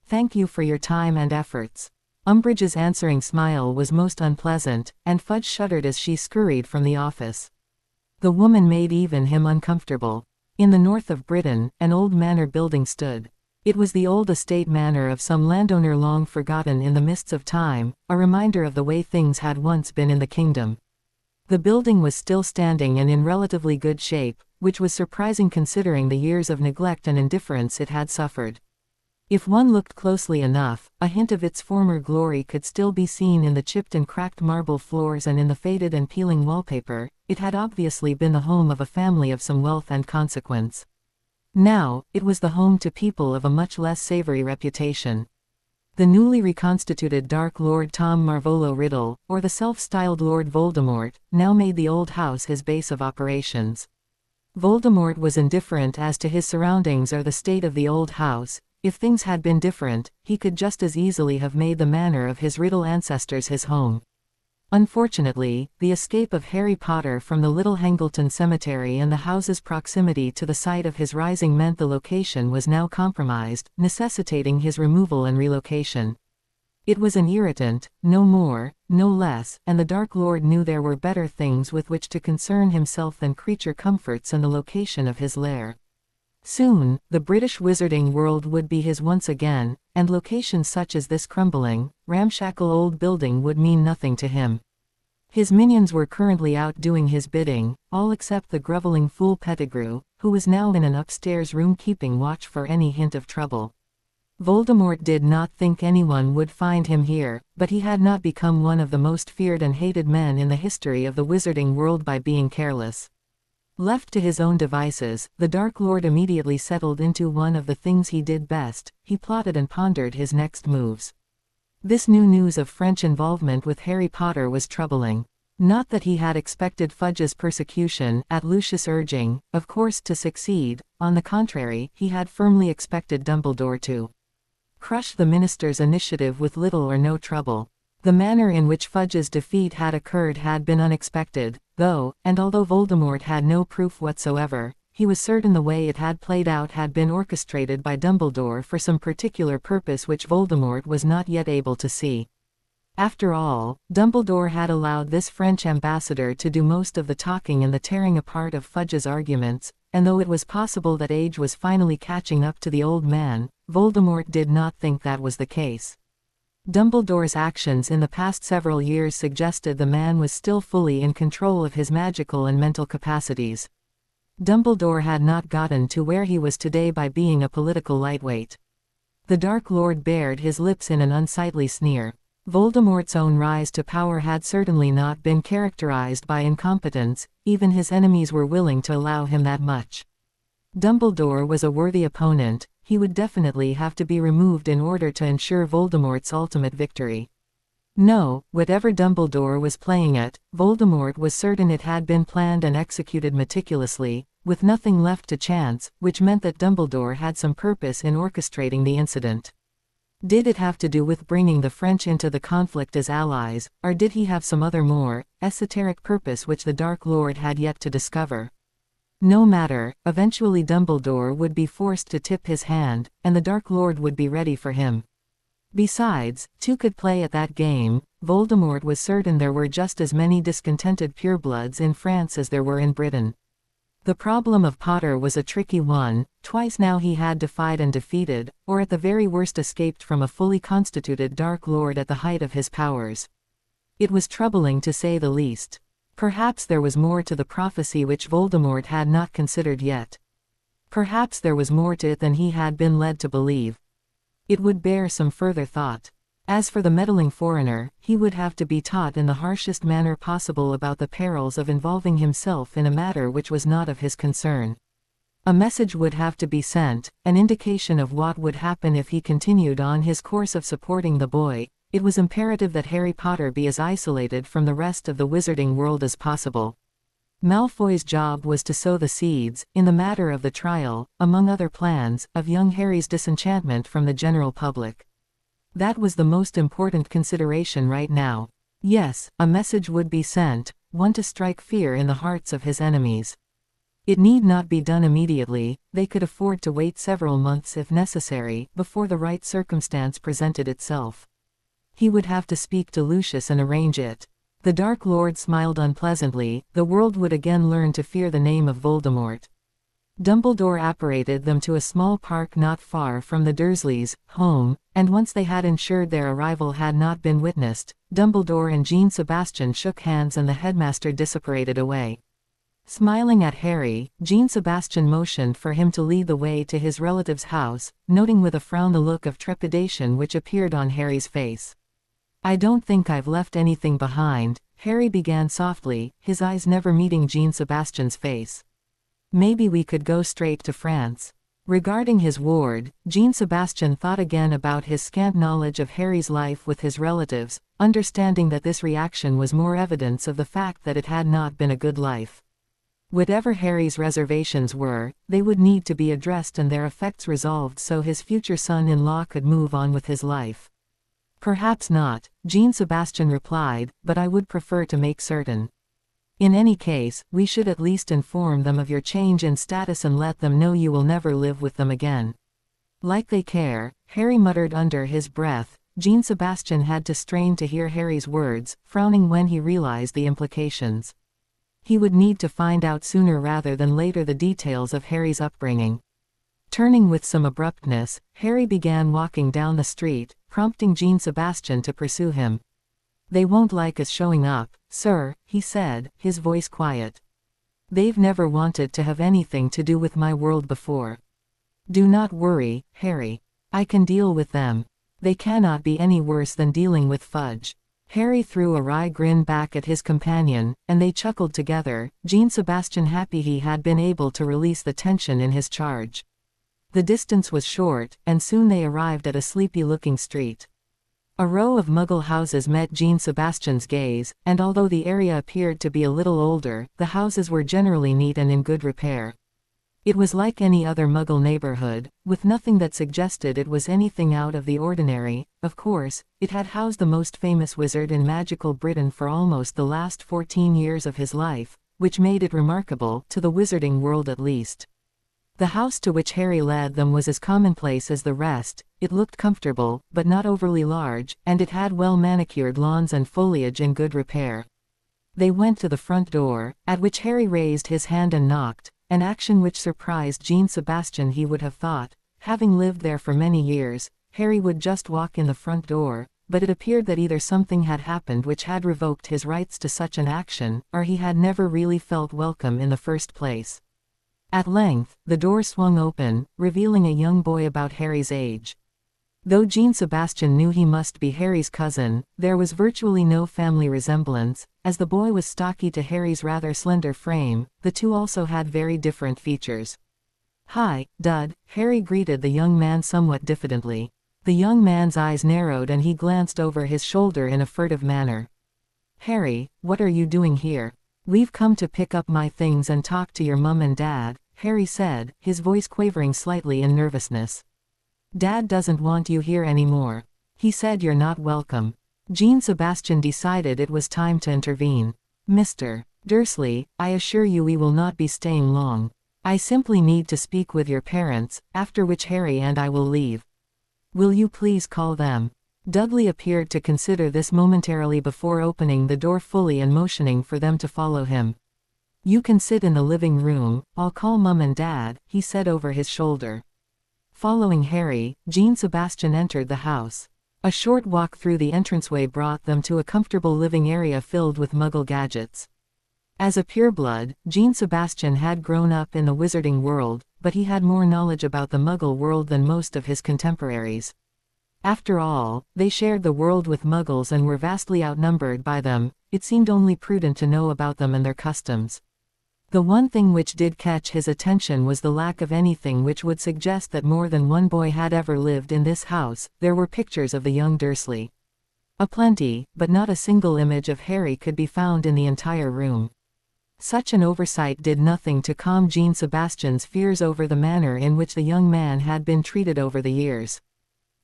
"Thank you for your time and efforts." Umbridge's answering smile was most unpleasant, and Fudge shuddered as she scurried from the office. The woman made even him uncomfortable. In the north of Britain, an old manor building stood. It was the old estate manor of some landowner long forgotten in the mists of time, a reminder of the way things had once been in the kingdom. The building was still standing and in relatively good shape, which was surprising considering the years of neglect and indifference it had suffered. If one looked closely enough, a hint of its former glory could still be seen in the chipped and cracked marble floors and in the faded and peeling wallpaper. It had obviously been the home of a family of some wealth and consequence. Now, it was the home to people of a much less savory reputation. The newly reconstituted Dark Lord Tom Marvolo Riddle, or the self-styled Lord Voldemort, now made the old house his base of operations. Voldemort was indifferent as to his surroundings or the state of the old house. If things had been different, he could just as easily have made the manor of his Riddle ancestors his home. Unfortunately, the escape of Harry Potter from the Little Hangleton Cemetery and the house's proximity to the site of his rising meant the location was now compromised, necessitating his removal and relocation. It was an irritant, no more, no less, and the Dark Lord knew there were better things with which to concern himself than creature comforts and the location of his lair. Soon, the British wizarding world would be his once again, and locations such as this crumbling, ramshackle old building would mean nothing to him. His minions were currently out doing his bidding, all except the groveling fool Pettigrew, who was now in an upstairs room keeping watch for any hint of trouble. Voldemort did not think anyone would find him here, but he had not become one of the most feared and hated men in the history of the wizarding world by being careless. Left to his own devices, the Dark Lord immediately settled into one of the things he did best. He plotted and pondered his next moves. This new news of French involvement with Harry Potter was troubling. Not that he had expected Fudge's persecution, at Lucius' urging, of course to succeed. On the contrary, he had firmly expected Dumbledore to crush the minister's initiative with little or no trouble. The manner in which Fudge's defeat had occurred had been unexpected, though, and although Voldemort had no proof whatsoever, he was certain the way it had played out had been orchestrated by Dumbledore for some particular purpose which Voldemort was not yet able to see. After all, Dumbledore had allowed this French ambassador to do most of the talking and the tearing apart of Fudge's arguments, and though it was possible that age was finally catching up to the old man, Voldemort did not think that was the case. Dumbledore's actions in the past several years suggested the man was still fully in control of his magical and mental capacities. Dumbledore had not gotten to where he was today by being a political lightweight. The Dark Lord bared his lips in an unsightly sneer. Voldemort's own rise to power had certainly not been characterized by incompetence, even his enemies were willing to allow him that much. Dumbledore was a worthy opponent. He would definitely have to be removed in order to ensure Voldemort's ultimate victory. No, whatever Dumbledore was playing at, Voldemort was certain it had been planned and executed meticulously, with nothing left to chance, which meant that Dumbledore had some purpose in orchestrating the incident. Did it have to do with bringing the French into the conflict as allies, or did he have some other more esoteric purpose which the Dark Lord had yet to discover? No matter, eventually Dumbledore would be forced to tip his hand, and the Dark Lord would be ready for him. Besides, two could play at that game. Voldemort was certain there were just as many discontented purebloods in France as there were in Britain. The problem of Potter was a tricky one. Twice now he had defied and defeated, or at the very worst escaped from a fully constituted Dark Lord at the height of his powers. It was troubling to say the least. Perhaps there was more to the prophecy which Voldemort had not considered yet. Perhaps there was more to it than he had been led to believe. It would bear some further thought. As for the meddling foreigner, he would have to be taught in the harshest manner possible about the perils of involving himself in a matter which was not of his concern. A message would have to be sent, an indication of what would happen if he continued on his course of supporting the boy. It was imperative that Harry Potter be as isolated from the rest of the wizarding world as possible. Malfoy's job was to sow the seeds, in the matter of the trial, among other plans, of young Harry's disenchantment from the general public. That was the most important consideration right now. Yes, a message would be sent, one to strike fear in the hearts of his enemies. It need not be done immediately, they could afford to wait several months if necessary, before the right circumstance presented itself. He would have to speak to Lucius and arrange it. The Dark Lord smiled unpleasantly. The world would again learn to fear the name of Voldemort. Dumbledore apparated them to a small park not far from the Dursleys' home, and once they had ensured their arrival had not been witnessed, Dumbledore and Jean Sebastian shook hands and the headmaster disapparated away. Smiling at Harry, Jean Sebastian motioned for him to lead the way to his relative's house, noting with a frown the look of trepidation which appeared on Harry's face. "I don't think I've left anything behind," Harry began softly, his eyes never meeting Jean Sebastian's face. "Maybe we could go straight to France." Regarding his ward, Jean Sebastian thought again about his scant knowledge of Harry's life with his relatives, understanding that this reaction was more evidence of the fact that it had not been a good life. Whatever Harry's reservations were, they would need to be addressed and their effects resolved so his future son-in-law could move on with his life. "Perhaps not," Jean Sebastian replied, "but I would prefer to make certain. In any case, we should at least inform them of your change in status and let them know you will never live with them again." "Like they care," Harry muttered under his breath. Jean Sebastian had to strain to hear Harry's words, frowning when he realized the implications. He would need to find out sooner rather than later the details of Harry's upbringing. Turning with some abruptness, Harry began walking down the street, prompting Jean Sebastian to pursue him. "They won't like us showing up, sir," he said, his voice quiet. "They've never wanted to have anything to do with my world before." "Do not worry, Harry. I can deal with them. They cannot be any worse than dealing with Fudge." Harry threw a wry grin back at his companion, and they chuckled together, Jean Sebastian happy he had been able to release the tension in his charge. The distance was short, and soon they arrived at a sleepy-looking street. A row of Muggle houses met Jean Sebastian's gaze, and although the area appeared to be a little older, the houses were generally neat and in good repair. It was like any other Muggle neighborhood, with nothing that suggested it was anything out of the ordinary. Of course, it had housed the most famous wizard in magical Britain for almost the last 14 years of his life, which made it remarkable, to the wizarding world at least. The house to which Harry led them was as commonplace as the rest. It looked comfortable, but not overly large, and it had well-manicured lawns and foliage in good repair. They went to the front door, at which Harry raised his hand and knocked, an action which surprised Jean Sebastian. He would have thought, having lived there for many years, Harry would just walk in the front door, but it appeared that either something had happened which had revoked his rights to such an action, or he had never really felt welcome in the first place. At length, the door swung open, revealing a young boy about Harry's age. Though Jean Sebastian knew he must be Harry's cousin, there was virtually no family resemblance. As the boy was stocky to Harry's rather slender frame, the two also had very different features. "Hi, Dud," Harry greeted the young man somewhat diffidently. The young man's eyes narrowed and he glanced over his shoulder in a furtive manner. "Harry, what are you doing here?" "We've come to pick up my things and talk to your mum and dad," Harry said, his voice quavering slightly in nervousness. "Dad doesn't want you here anymore. He said you're not welcome." Jean Sebastian decided it was time to intervene. "Mr. Dursley, I assure you we will not be staying long. I simply need to speak with your parents, after which Harry and I will leave. Will you please call them?" Dudley appeared to consider this momentarily before opening the door fully and motioning for them to follow him. "You can sit in the living room, I'll call Mum and Dad," he said over his shoulder. Following Harry, Jean Sebastian entered the house. A short walk through the entranceway brought them to a comfortable living area filled with Muggle gadgets. As a pureblood, Jean Sebastian had grown up in the wizarding world, but he had more knowledge about the Muggle world than most of his contemporaries. After all, they shared the world with Muggles and were vastly outnumbered by them. It seemed only prudent to know about them and their customs. The one thing which did catch his attention was the lack of anything which would suggest that more than one boy had ever lived in this house. There were pictures of the young Dursley. Aplenty, but not a single image of Harry could be found in the entire room. Such an oversight did nothing to calm Jean Sebastian's fears over the manner in which the young man had been treated over the years.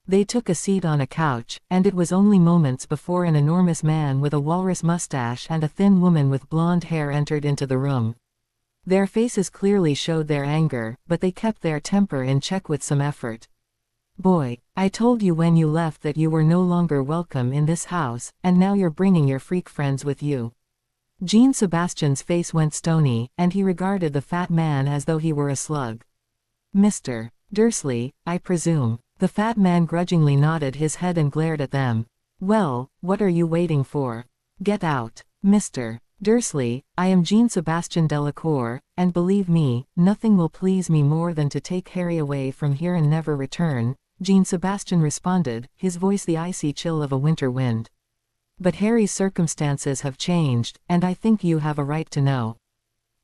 They took a seat on a couch, and it was only moments before an enormous man with a walrus mustache and a thin woman with blonde hair entered into the room. Their faces clearly showed their anger, but they kept their temper in check with some effort. "Boy, I told you when you left that you were no longer welcome in this house, and now you're bringing your freak friends with you." Jean Sebastian's face went stony, and he regarded the fat man as though he were a slug. "Mr. Dursley, I presume." The fat man grudgingly nodded his head and glared at them. "Well, what are you waiting for? Get out." "Mr. Dursley, I am Jean Sebastian Delacour, and believe me, nothing will please me more than to take Harry away from here and never return," Jean Sebastian responded, his voice the icy chill of a winter wind. "But Harry's circumstances have changed, and I think you have a right to know.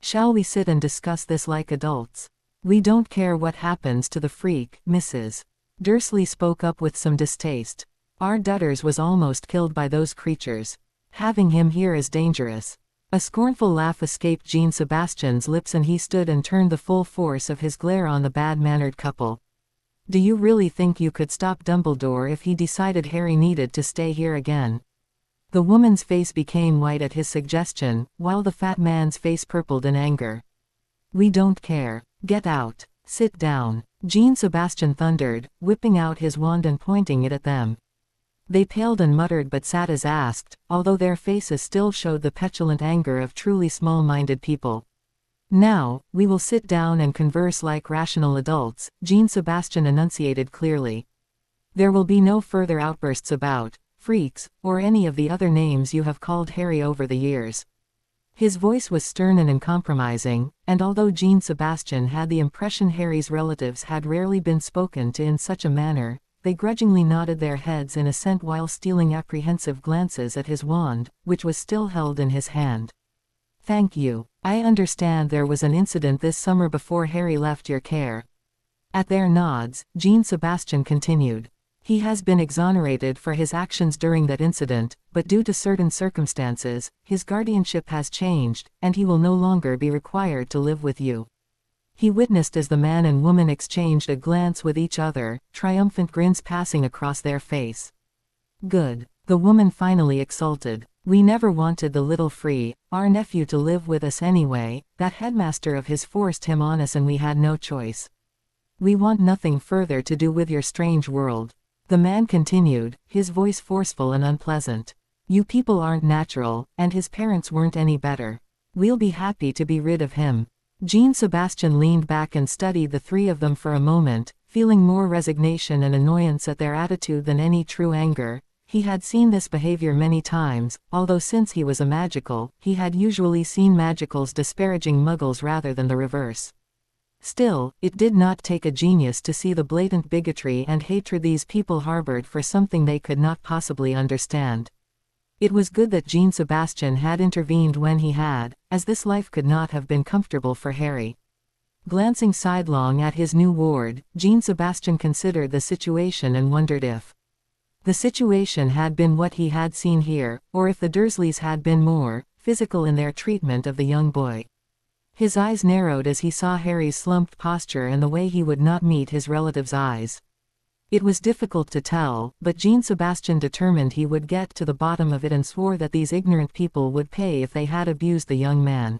Shall we sit and discuss this like adults? We don't care what happens to the freak, Mrs. Dursley spoke up with some distaste. "Our Dutters was almost killed by those creatures. Having him here is dangerous." A scornful laugh escaped Jean Sebastian's lips and he stood and turned the full force of his glare on the bad-mannered couple. "Do you really think you could stop Dumbledore if he decided Harry needed to stay here again?" The woman's face became white at his suggestion, while the fat man's face purpled in anger. "We don't care. Get out. Sit down," Jean Sebastian thundered, whipping out his wand and pointing it at them. They paled and muttered but sat as asked, although their faces still showed the petulant anger of truly small-minded people. "Now, we will sit down and converse like rational adults," Jean Sebastian enunciated clearly. "There will be no further outbursts about freaks, or any of the other names you have called Harry over the years." His voice was stern and uncompromising, and although Jean Sebastian had the impression Harry's relatives had rarely been spoken to in such a manner, they grudgingly nodded their heads in assent while stealing apprehensive glances at his wand, which was still held in his hand. "Thank you. I understand there was an incident this summer before Harry left your care." At their nods, Jean Sebastian continued. "He has been exonerated for his actions during that incident, but due to certain circumstances, his guardianship has changed, and he will no longer be required to live with you." He witnessed as the man and woman exchanged a glance with each other, triumphant grins passing across their face. "Good," the woman finally exulted. "We never wanted the little our nephew to live with us anyway. That headmaster of his forced him on us and we had no choice. We want nothing further to do with your strange world." The man continued, his voice forceful and unpleasant. "You people aren't natural, and his parents weren't any better. We'll be happy to be rid of him." Jean Sebastian leaned back and studied the three of them for a moment, feeling more resignation and annoyance at their attitude than any true anger. He had seen this behavior many times, although since he was a magical, he had usually seen magicals disparaging muggles rather than the reverse. Still, it did not take a genius to see the blatant bigotry and hatred these people harbored for something they could not possibly understand. It was good that Jean Sebastian had intervened when he had, as this life could not have been comfortable for Harry. Glancing sidelong at his new ward, Jean Sebastian considered the situation and wondered if the situation had been what he had seen here, or if the Dursleys had been more physical in their treatment of the young boy. His eyes narrowed as he saw Harry's slumped posture and the way he would not meet his relative's eyes. It was difficult to tell, but Jean Sebastian determined he would get to the bottom of it and swore that these ignorant people would pay if they had abused the young man.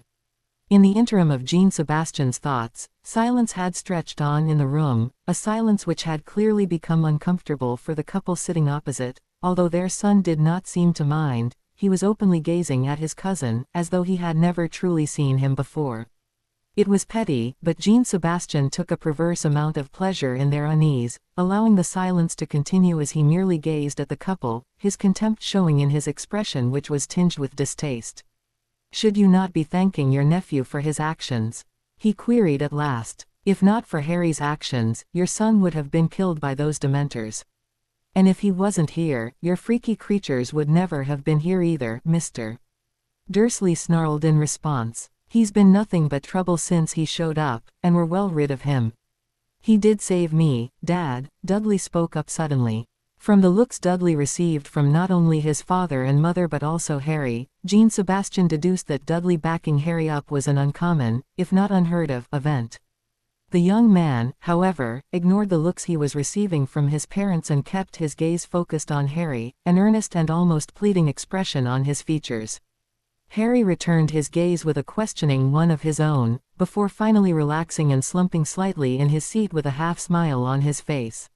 In the interim of Jean Sebastian's thoughts, silence had stretched on in the room, a silence which had clearly become uncomfortable for the couple sitting opposite. Although their son did not seem to mind, he was openly gazing at his cousin, as though he had never truly seen him before. It was petty, but Jean Sebastian took a perverse amount of pleasure in their unease, allowing the silence to continue as he merely gazed at the couple, his contempt showing in his expression which was tinged with distaste. "Should you not be thanking your nephew for his actions?" he queried at last. "If not for Harry's actions, your son would have been killed by those Dementors." And if he wasn't here, your freaky creatures would never have been here either, Mr. Dursley snarled in response. He's been nothing but trouble since he showed up, and we're well rid of him. He did save me, Dad, Dudley spoke up suddenly. From the looks Dudley received from not only his father and mother but also Harry, Jean Sebastian deduced that Dudley backing Harry up was an uncommon, if not unheard of, event. The young man, however, ignored the looks he was receiving from his parents and kept his gaze focused on Harry, an earnest and almost pleading expression on his features. Harry returned his gaze with a questioning one of his own, before finally relaxing and slumping slightly in his seat with a half-smile on his face.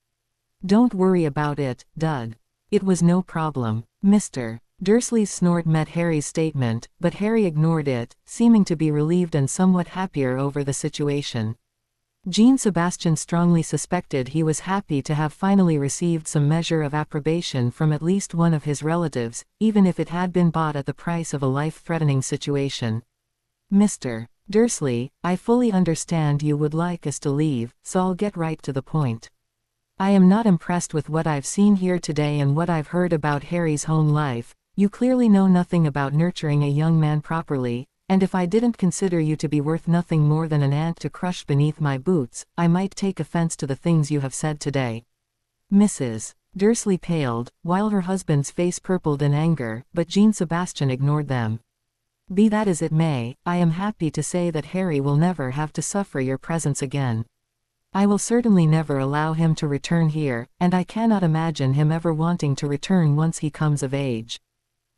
"Don't worry about it, Dud. It was no problem, Mr. Dursley's snort met Harry's statement, but Harry ignored it, seeming to be relieved and somewhat happier over the situation. Jean Sebastian strongly suspected he was happy to have finally received some measure of approbation from at least one of his relatives, even if it had been bought at the price of a life-threatening situation. "Mr. Dursley, I fully understand you would like us to leave, so I'll get right to the point. I am not impressed with what I've seen here today and what I've heard about Harry's home life. You clearly know nothing about nurturing a young man properly, and if I didn't consider you to be worth nothing more than an ant to crush beneath my boots, I might take offense to the things you have said today." Mrs. Dursley paled, while her husband's face purpled in anger, but Jean Sebastian ignored them. "Be that as it may, I am happy to say that Harry will never have to suffer your presence again. I will certainly never allow him to return here, and I cannot imagine him ever wanting to return once he comes of age."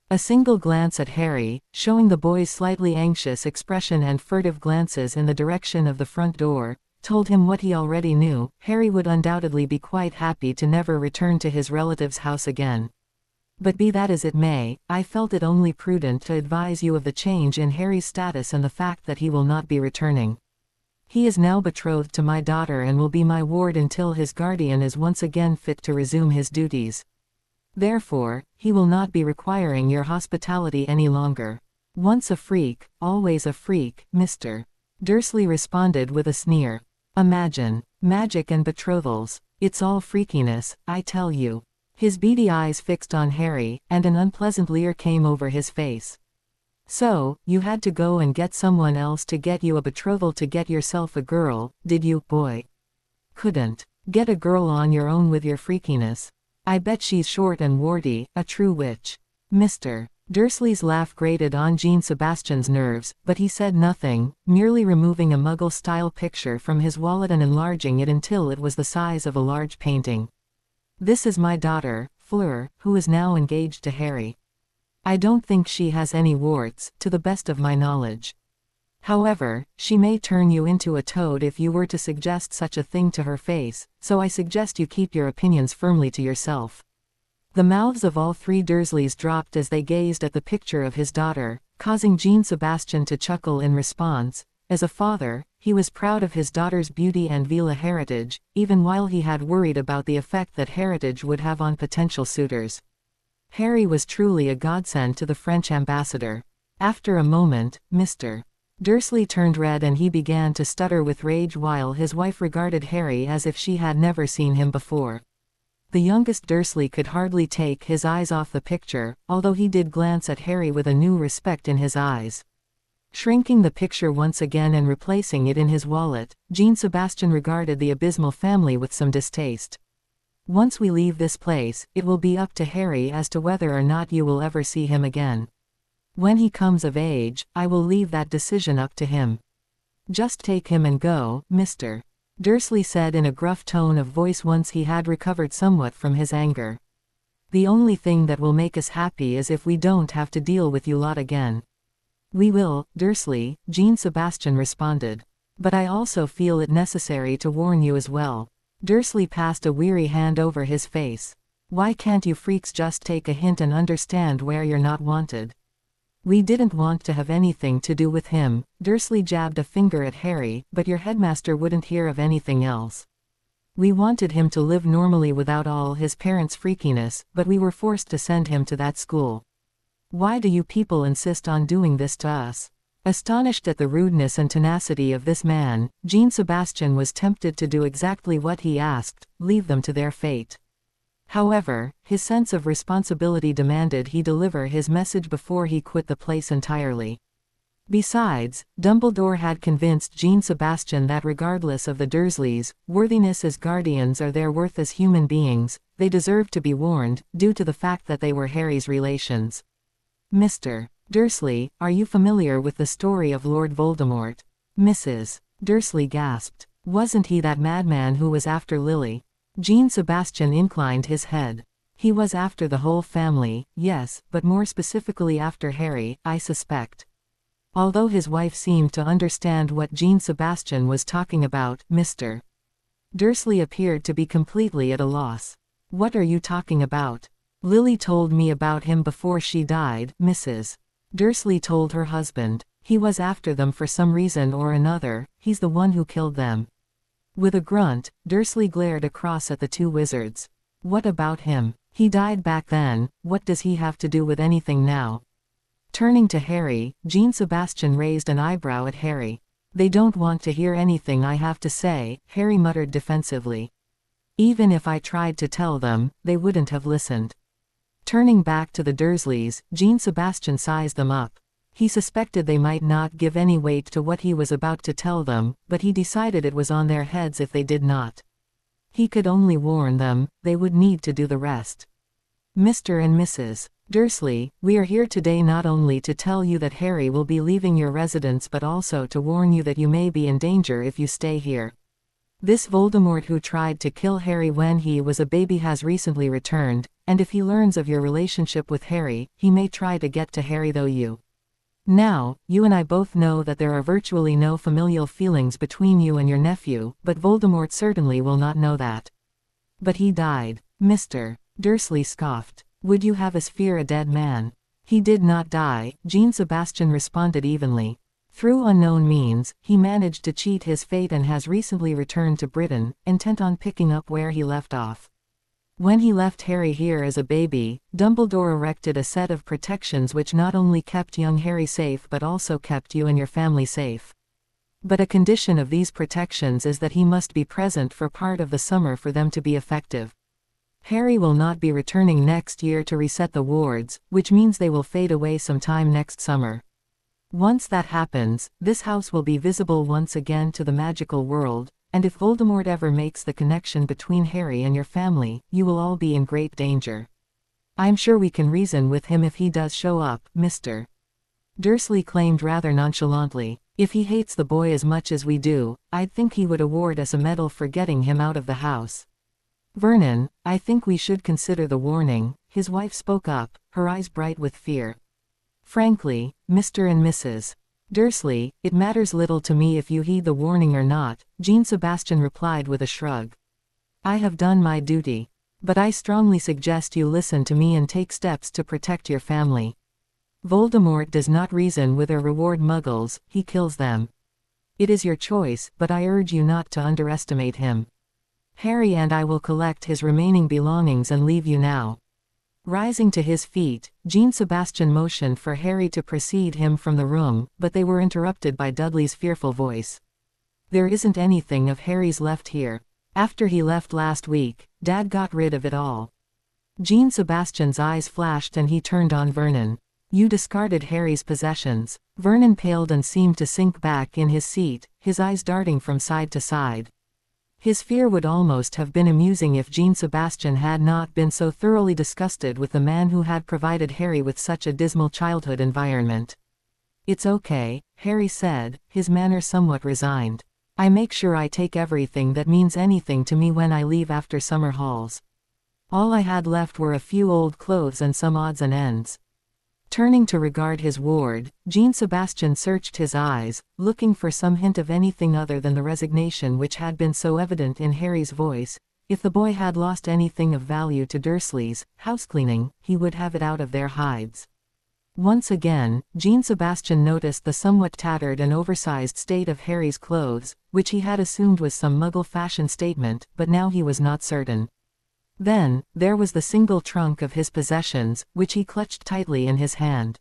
A single glance at Harry, showing the boy's slightly anxious expression and furtive glances in the direction of the front door, told him what he already knew: Harry would undoubtedly be quite happy to never return to his relative's house again. "But be that as it may, I felt it only prudent to advise you of the change in Harry's status and the fact that he will not be returning. He is now betrothed to my daughter and will be my ward until his guardian is once again fit to resume his duties. Therefore, he will not be requiring your hospitality any longer. Once a freak, always a freak, Mr. Dursley responded with a sneer. "Imagine, magic and betrothals. It's all freakiness, I tell you." His beady eyes fixed on Harry, and an unpleasant leer came over his face. "So, you had to go and get someone else to get you a betrothal to get yourself a girl, did you, boy? Couldn't get a girl on your own with your freakiness? I bet she's short and warty, a true witch." Mr. Dursley's laugh grated on Jean Sebastian's nerves, but he said nothing, merely removing a Muggle-style picture from his wallet and enlarging it until it was the size of a large painting. "This is my daughter, Fleur, who is now engaged to Harry. I don't think she has any warts, to the best of my knowledge. However, she may turn you into a toad if you were to suggest such a thing to her face, so I suggest you keep your opinions firmly to yourself." The mouths of all three Dursleys dropped as they gazed at the picture of his daughter, causing Jean Sebastian to chuckle in response. As a father, he was proud of his daughter's beauty and Vila heritage, even while he had worried about the effect that heritage would have on potential suitors. Harry was truly a godsend to the French ambassador. After a moment, Mr. Dursley turned red and he began to stutter with rage while his wife regarded Harry as if she had never seen him before. The youngest Dursley could hardly take his eyes off the picture, although he did glance at Harry with a new respect in his eyes. Shrinking the picture once again and replacing it in his wallet, Jean Sebastian regarded the abysmal family with some distaste. "Once we leave this place, it will be up to Harry as to whether or not you will ever see him again. When he comes of age, I will leave that decision up to him. Just take him and go, Mr. Dursley said in a gruff tone of voice once he had recovered somewhat from his anger. "The only thing that will make us happy is if we don't have to deal with you lot again." "We will, Dursley," Jean Sebastian responded. "But I also feel it necessary to warn you as well." Dursley passed a weary hand over his face. "Why can't you freaks just take a hint and understand where you're not wanted? We didn't want to have anything to do with him." Dursley jabbed a finger at Harry, "but your headmaster wouldn't hear of anything else. We wanted him to live normally without all his parents' freakiness, but we were forced to send him to that school. Why do you people insist on doing this to us?" Astonished at the rudeness and tenacity of this man, Jean Sebastian was tempted to do exactly what he asked: leave them to their fate. However, his sense of responsibility demanded he deliver his message before he quit the place entirely. Besides, Dumbledore had convinced Jean Sebastian that regardless of the Dursleys' worthiness as guardians or their worth as human beings, they deserved to be warned, due to the fact that they were Harry's relations. Mr. Dursley, are you familiar with the story of Lord Voldemort? Mrs. Dursley gasped. Wasn't he that madman who was after Lily? Jean Sebastian inclined his head. He was after the whole family, yes, but more specifically after Harry, I suspect. Although his wife seemed to understand what Jean Sebastian was talking about, Mr. Dursley appeared to be completely at a loss. What are you talking about? Lily told me about him before she died, Mrs. Dursley told her husband. He was after them for some reason or another, he's the one who killed them. With a grunt, Dursley glared across at the two wizards. What about him? He died back then, what does he have to do with anything now? Turning to Harry, Jean Sebastian raised an eyebrow at Harry. They don't want to hear anything I have to say, Harry muttered defensively. Even if I tried to tell them, they wouldn't have listened. Turning back to the Dursleys, Jean Sebastian sized them up. He suspected they might not give any weight to what he was about to tell them, but he decided it was on their heads if they did not. He could only warn them, they would need to do the rest. Mr. and Mrs. Dursley, we are here today not only to tell you that Harry will be leaving your residence but also to warn you that you may be in danger if you stay here. This Voldemort who tried to kill Harry when he was a baby has recently returned, and if he learns of your relationship with Harry, he may try to get to Harry though you. Now, you and I both know that there are virtually no familial feelings between you and your nephew, but Voldemort certainly will not know that. But he died. Mr. Dursley scoffed. Would you have us fear a dead man? He did not die, Jean Sebastian responded evenly. Through unknown means, he managed to cheat his fate and has recently returned to Britain, intent on picking up where he left off. When he left Harry here as a baby, Dumbledore erected a set of protections which not only kept young Harry safe but also kept you and your family safe. But a condition of these protections is that he must be present for part of the summer for them to be effective. Harry will not be returning next year to reset the wards, which means they will fade away sometime next summer. Once that happens, this house will be visible once again to the magical world, and if Voldemort ever makes the connection between Harry and your family, you will all be in great danger. I'm sure we can reason with him if he does show up, Mr. Dursley claimed rather nonchalantly. If he hates the boy as much as we do, I'd think he would award us a medal for getting him out of the house. Vernon, I think we should consider the warning, his wife spoke up, her eyes bright with fear. Frankly, Mr. and Mrs. Dursley, it matters little to me if you heed the warning or not, Jean Sebastian replied with a shrug. I have done my duty. But I strongly suggest you listen to me and take steps to protect your family. Voldemort does not reason with or reward muggles, he kills them. It is your choice, but I urge you not to underestimate him. Harry and I will collect his remaining belongings and leave you now. Rising to his feet, Jean Sebastian motioned for Harry to precede him from the room, but they were interrupted by Dudley's fearful voice. There isn't anything of Harry's left here. After he left last week, Dad got rid of it all. Jean Sebastian's eyes flashed and he turned on Vernon. You discarded Harry's possessions. Vernon paled and seemed to sink back in his seat, his eyes darting from side to side. His fear would almost have been amusing if Jean Sebastian had not been so thoroughly disgusted with the man who had provided Harry with such a dismal childhood environment. It's okay, Harry said, his manner somewhat resigned. I make sure I take everything that means anything to me when I leave after summer halls. All I had left were a few old clothes and some odds and ends. Turning to regard his ward, Jean Sebastian searched his eyes, looking for some hint of anything other than the resignation which had been so evident in Harry's voice. If the boy had lost anything of value to Dursley's housecleaning, he would have it out of their hides. Once again, Jean Sebastian noticed the somewhat tattered and oversized state of Harry's clothes, which he had assumed was some Muggle fashion statement, but now he was not certain. Then, there was the single trunk of his possessions, which he clutched tightly in his hand.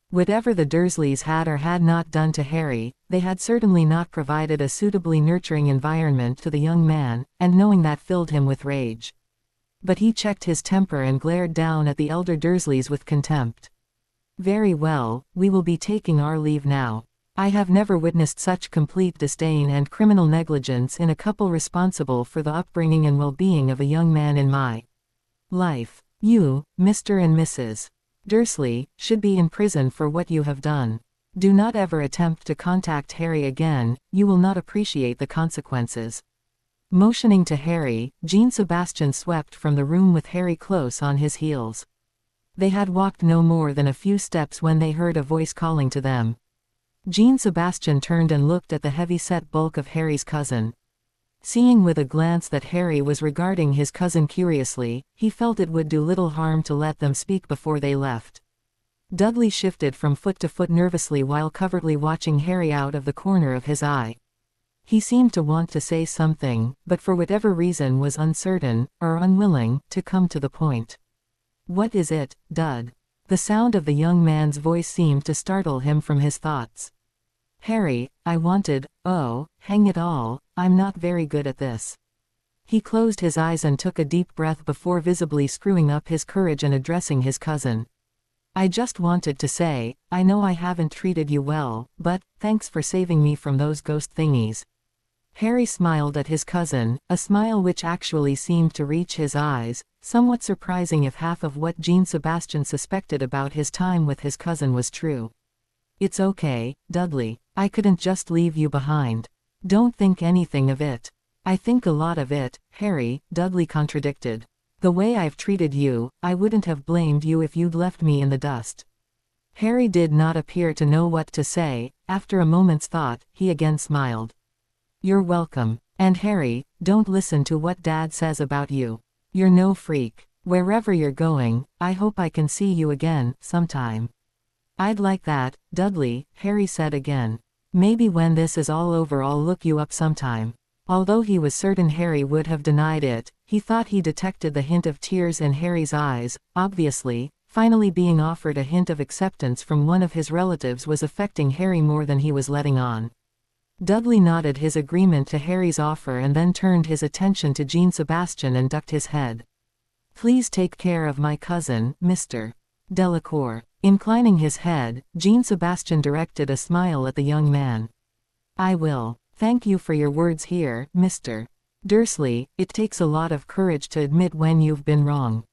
Whatever the Dursleys had or had not done to Harry, they had certainly not provided a suitably nurturing environment to the young man, and knowing that filled him with rage. but he checked his temper and glared down at the elder Dursleys with contempt. "Very well, we will be taking our leave now. I have never witnessed such complete disdain and criminal negligence in a couple responsible for the upbringing and well-being of a young man in my life. You, Mr. and Mrs. Dursley, should be in prison for what you have done. Do not ever attempt to contact Harry again, you will not appreciate the consequences." Motioning to Harry, Jean Sebastian swept from the room with Harry close on his heels. They had walked no more than a few steps when they heard a voice calling to them. Jean Sebastian turned and looked at the heavy-set bulk of Harry's cousin. Seeing with a glance that Harry was regarding his cousin curiously, he felt it would do little harm to let them speak before they left. Dudley shifted from foot to foot nervously while covertly watching Harry out of the corner of his eye. He seemed to want to say something, but for whatever reason was uncertain, or unwilling, to come to the point. "What is it, Dud?" The sound of the young man's voice seemed to startle him from his thoughts. "Harry, I wanted, oh, hang it all, I'm not very good at this." He closed his eyes and took a deep breath before visibly screwing up his courage and addressing his cousin. "I just wanted to say, I know I haven't treated you well, but, thanks for saving me from those ghost thingies." Harry smiled at his cousin, a smile which actually seemed to reach his eyes, somewhat surprising if half of what Jean Sebastian suspected about his time with his cousin was true. "It's okay, Dudley, I couldn't just leave you behind. Don't think anything of it." "I think a lot of it, Harry," Dudley contradicted. "The way I've treated you, I wouldn't have blamed you if you'd left me in the dust." Harry did not appear to know what to say. After a moment's thought, he again smiled. "You're welcome. And Harry, don't listen to what Dad says about you. You're no freak. Wherever you're going, I hope I can see you again, sometime." "I'd like that, Dudley," Harry said again. "Maybe when this is all over I'll look you up sometime." Although he was certain Harry would have denied it, he thought he detected the hint of tears in Harry's eyes. Obviously, finally being offered a hint of acceptance from one of his relatives was affecting Harry more than he was letting on. Dudley nodded his agreement to Harry's offer and then turned his attention to Jean Sebastian and ducked his head. "Please take care of my cousin, Mr. Delacour." Inclining his head, Jean Sebastian directed a smile at the young man. "I will. Thank you for your words here, Mr. Dursley. It takes a lot of courage to admit when you've been wrong.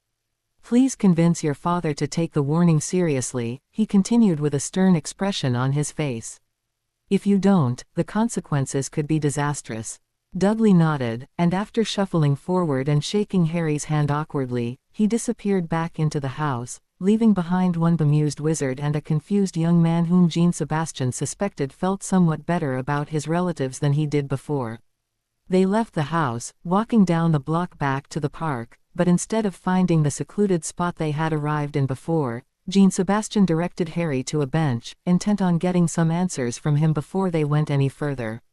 Please convince your father to take the warning seriously," he continued with a stern expression on his face. "If you don't, the consequences could be disastrous." Dudley nodded, and after shuffling forward and shaking Harry's hand awkwardly, he disappeared back into the house, leaving behind one bemused wizard and a confused young man whom Jean Sebastian suspected felt somewhat better about his relatives than he did before. They left the house, walking down the block back to the park, but instead of finding the secluded spot they had arrived in before, Jean Sebastian directed Harry to a bench, intent on getting some answers from him before they went any further.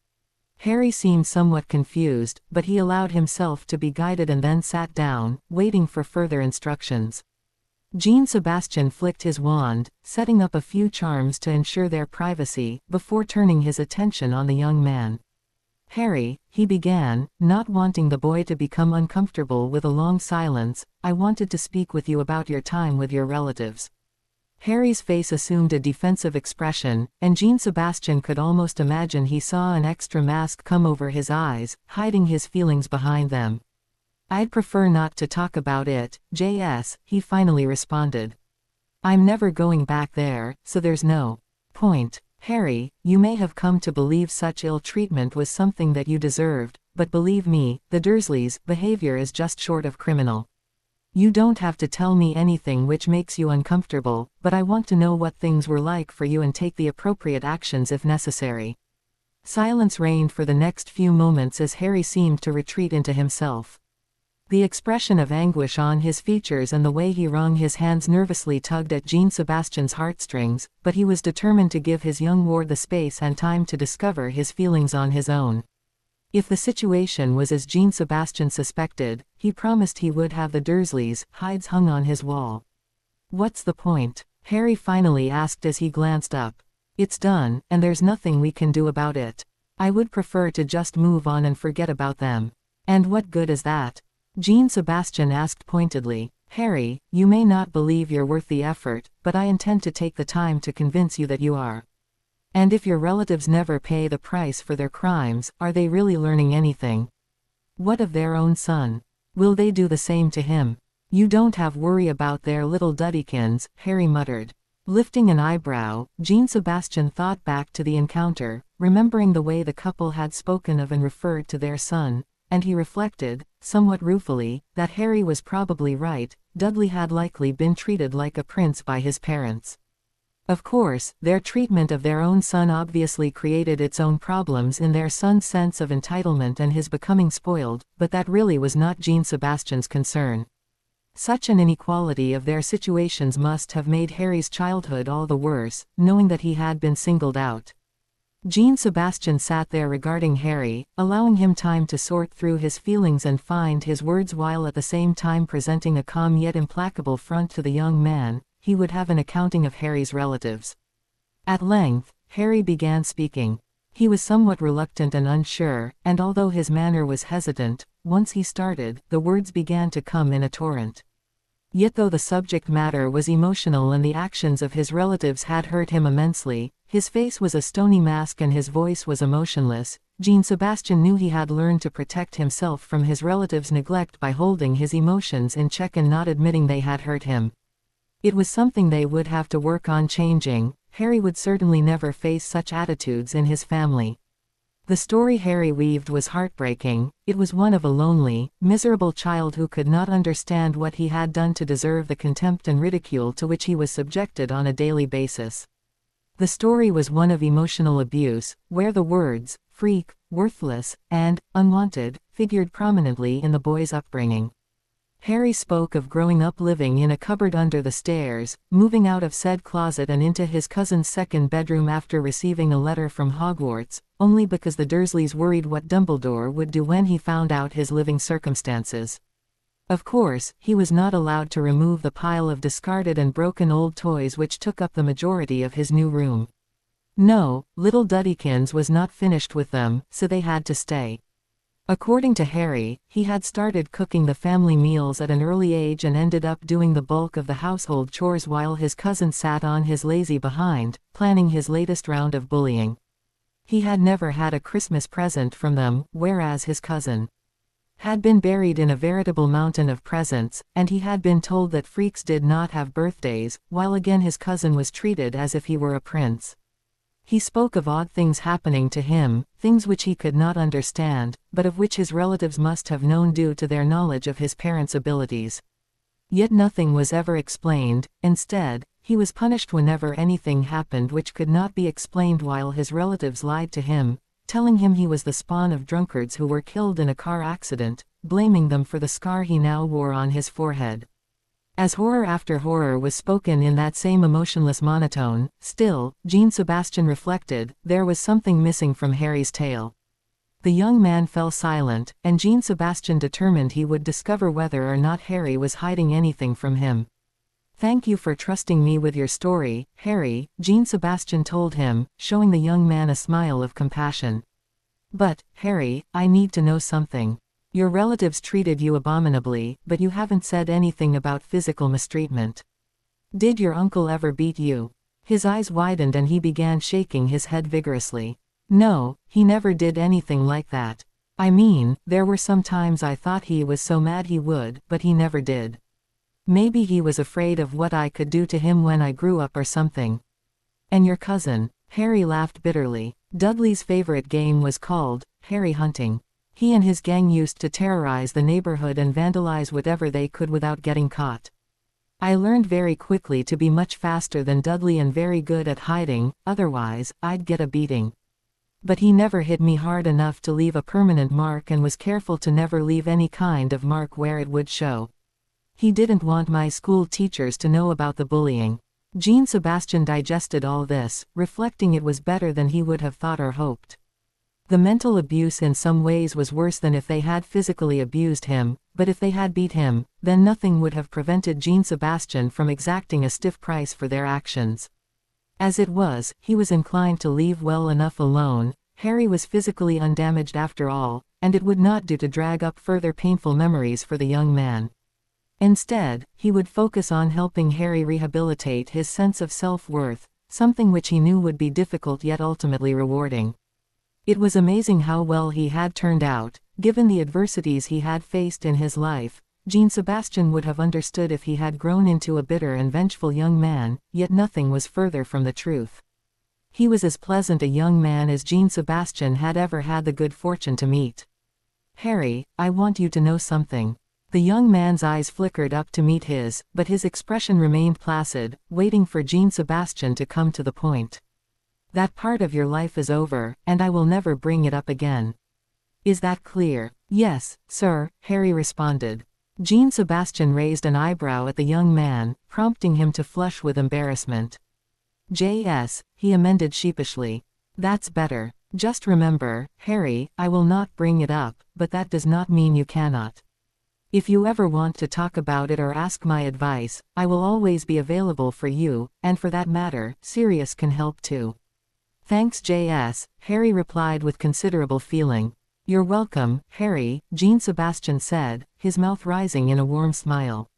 Harry seemed somewhat confused, but he allowed himself to be guided and then sat down, waiting for further instructions. Jean Sebastian flicked his wand, setting up a few charms to ensure their privacy, before turning his attention on the young man. "Harry," he began, not wanting the boy to become uncomfortable with a long silence, "I wanted to speak with you about your time with your relatives." Harry's face assumed a defensive expression, and Jean Sebastian could almost imagine he saw an extra mask come over his eyes, hiding his feelings behind them. "I'd prefer not to talk about it, JS, he finally responded. "I'm never going back there, so there's no point. Harry, you may have come to believe such ill treatment was something that you deserved, but believe me, the Dursleys' behavior is just short of criminal. You don't have to tell me anything which makes you uncomfortable, but I want to know what things were like for you and take the appropriate actions if necessary." Silence reigned for the next few moments as Harry seemed to retreat into himself. The expression of anguish on his features and the way he wrung his hands nervously tugged at Jean Sebastian's heartstrings, but he was determined to give his young ward the space and time to discover his feelings on his own. If the situation was as Jean Sebastian suspected, he promised he would have the Dursleys' hides hung on his wall. "What's the point?" Harry finally asked as he glanced up. "It's done, and there's nothing we can do about it. I would prefer to just move on and forget about them." "And what good is that?" Jean Sebastian asked pointedly. Harry, you may not believe you're worth the effort, but I intend to take the time to convince you that you are. And if your relatives never pay the price for their crimes, are they really learning anything? What of their own son? Will they do the same to him? You don't have worry about their little Duddykins, Harry muttered. Lifting an eyebrow, Jean Sebastian thought back to the encounter, remembering the way the couple had spoken of and referred to their son, and he reflected, somewhat ruefully, that Harry was probably right. Dudley had likely been treated like a prince by his parents. Of course, their treatment of their own son obviously created its own problems in their son's sense of entitlement and his becoming spoiled, but that really was not Jean Sebastian's concern. Such an inequality of their situations must have made Harry's childhood all the worse, knowing that he had been singled out. Jean Sebastian sat there regarding Harry, allowing him time to sort through his feelings and find his words while at the same time presenting a calm yet implacable front to the young man. He would have an accounting of Harry's relatives. At length, Harry began speaking. He was somewhat reluctant and unsure, and although his manner was hesitant, once he started, the words began to come in a torrent. Yet though the subject matter was emotional and the actions of his relatives had hurt him immensely, his face was a stony mask and his voice was emotionless. Jean Sebastian knew he had learned to protect himself from his relatives' neglect by holding his emotions in check and not admitting they had hurt him. It was something they would have to work on changing. Harry would certainly never face such attitudes in his family. The story Harry weaved was heartbreaking. It was one of a lonely, miserable child who could not understand what he had done to deserve the contempt and ridicule to which he was subjected on a daily basis. The story was one of emotional abuse, where the words, freak, worthless, and unwanted, figured prominently in the boy's upbringing. Harry spoke of growing up living in a cupboard under the stairs, moving out of said closet and into his cousin's second bedroom after receiving a letter from Hogwarts, only because the Dursleys worried what Dumbledore would do when he found out his living circumstances. Of course, he was not allowed to remove the pile of discarded and broken old toys which took up the majority of his new room. No, little Duddykins was not finished with them, so they had to stay. According to Harry, he had started cooking the family meals at an early age and ended up doing the bulk of the household chores while his cousin sat on his lazy behind, planning his latest round of bullying. He had never had a Christmas present from them, whereas his cousin had been buried in a veritable mountain of presents, and he had been told that freaks did not have birthdays, while again his cousin was treated as if he were a prince. He spoke of odd things happening to him, things which he could not understand, but of which his relatives must have known due to their knowledge of his parents' abilities. Yet nothing was ever explained. Instead, he was punished whenever anything happened which could not be explained, while his relatives lied to him, telling him he was the spawn of drunkards who were killed in a car accident, blaming them for the scar he now wore on his forehead. As horror after horror was spoken in that same emotionless monotone, still, Jean Sebastian reflected, there was something missing from Harry's tale. The young man fell silent, and Jean Sebastian determined he would discover whether or not Harry was hiding anything from him. Thank you for trusting me with your story, Harry, Jean Sebastian told him, showing the young man a smile of compassion. But, Harry, I need to know something. Your relatives treated you abominably, but you haven't said anything about physical mistreatment. Did your uncle ever beat you? His eyes widened and he began shaking his head vigorously. No, he never did anything like that. I mean, there were some times I thought he was so mad he would, but he never did. Maybe he was afraid of what I could do to him when I grew up or something. And your cousin? Harry laughed bitterly. Dudley's favorite game was called Harry hunting. He and his gang used to terrorize the neighborhood and vandalize whatever they could without getting caught. I learned very quickly to be much faster than Dudley and very good at hiding, otherwise, I'd get a beating. But he never hit me hard enough to leave a permanent mark and was careful to never leave any kind of mark where it would show. He didn't want my school teachers to know about the bullying. Jean Sebastian digested all this, reflecting it was better than he would have thought or hoped. The mental abuse in some ways was worse than if they had physically abused him, but if they had beat him, then nothing would have prevented Jean Sebastian from exacting a stiff price for their actions. As it was, he was inclined to leave well enough alone. Harry was physically undamaged after all, and it would not do to drag up further painful memories for the young man. Instead, he would focus on helping Harry rehabilitate his sense of self-worth, something which he knew would be difficult yet ultimately rewarding. It was amazing how well he had turned out, given the adversities he had faced in his life. Jean-Sebastian would have understood if he had grown into a bitter and vengeful young man, yet nothing was further from the truth. He was as pleasant a young man as Jean-Sebastian had ever had the good fortune to meet. "Harry, I want you to know something." The young man's eyes flickered up to meet his, but his expression remained placid, waiting for Jean-Sebastian to come to the point. "That part of your life is over, and I will never bring it up again. Is that clear?" "Yes, sir," Harry responded. Jean-Sebastian raised an eyebrow at the young man, prompting him to flush with embarrassment. "JS," he amended sheepishly. "That's better. Just remember, Harry, I will not bring it up, but that does not mean you cannot. If you ever want to talk about it or ask my advice, I will always be available for you, and for that matter, Sirius can help too." "Thanks JS," Harry replied with considerable feeling. "You're welcome, Harry," Jean-Sebastian said, his mouth rising in a warm smile.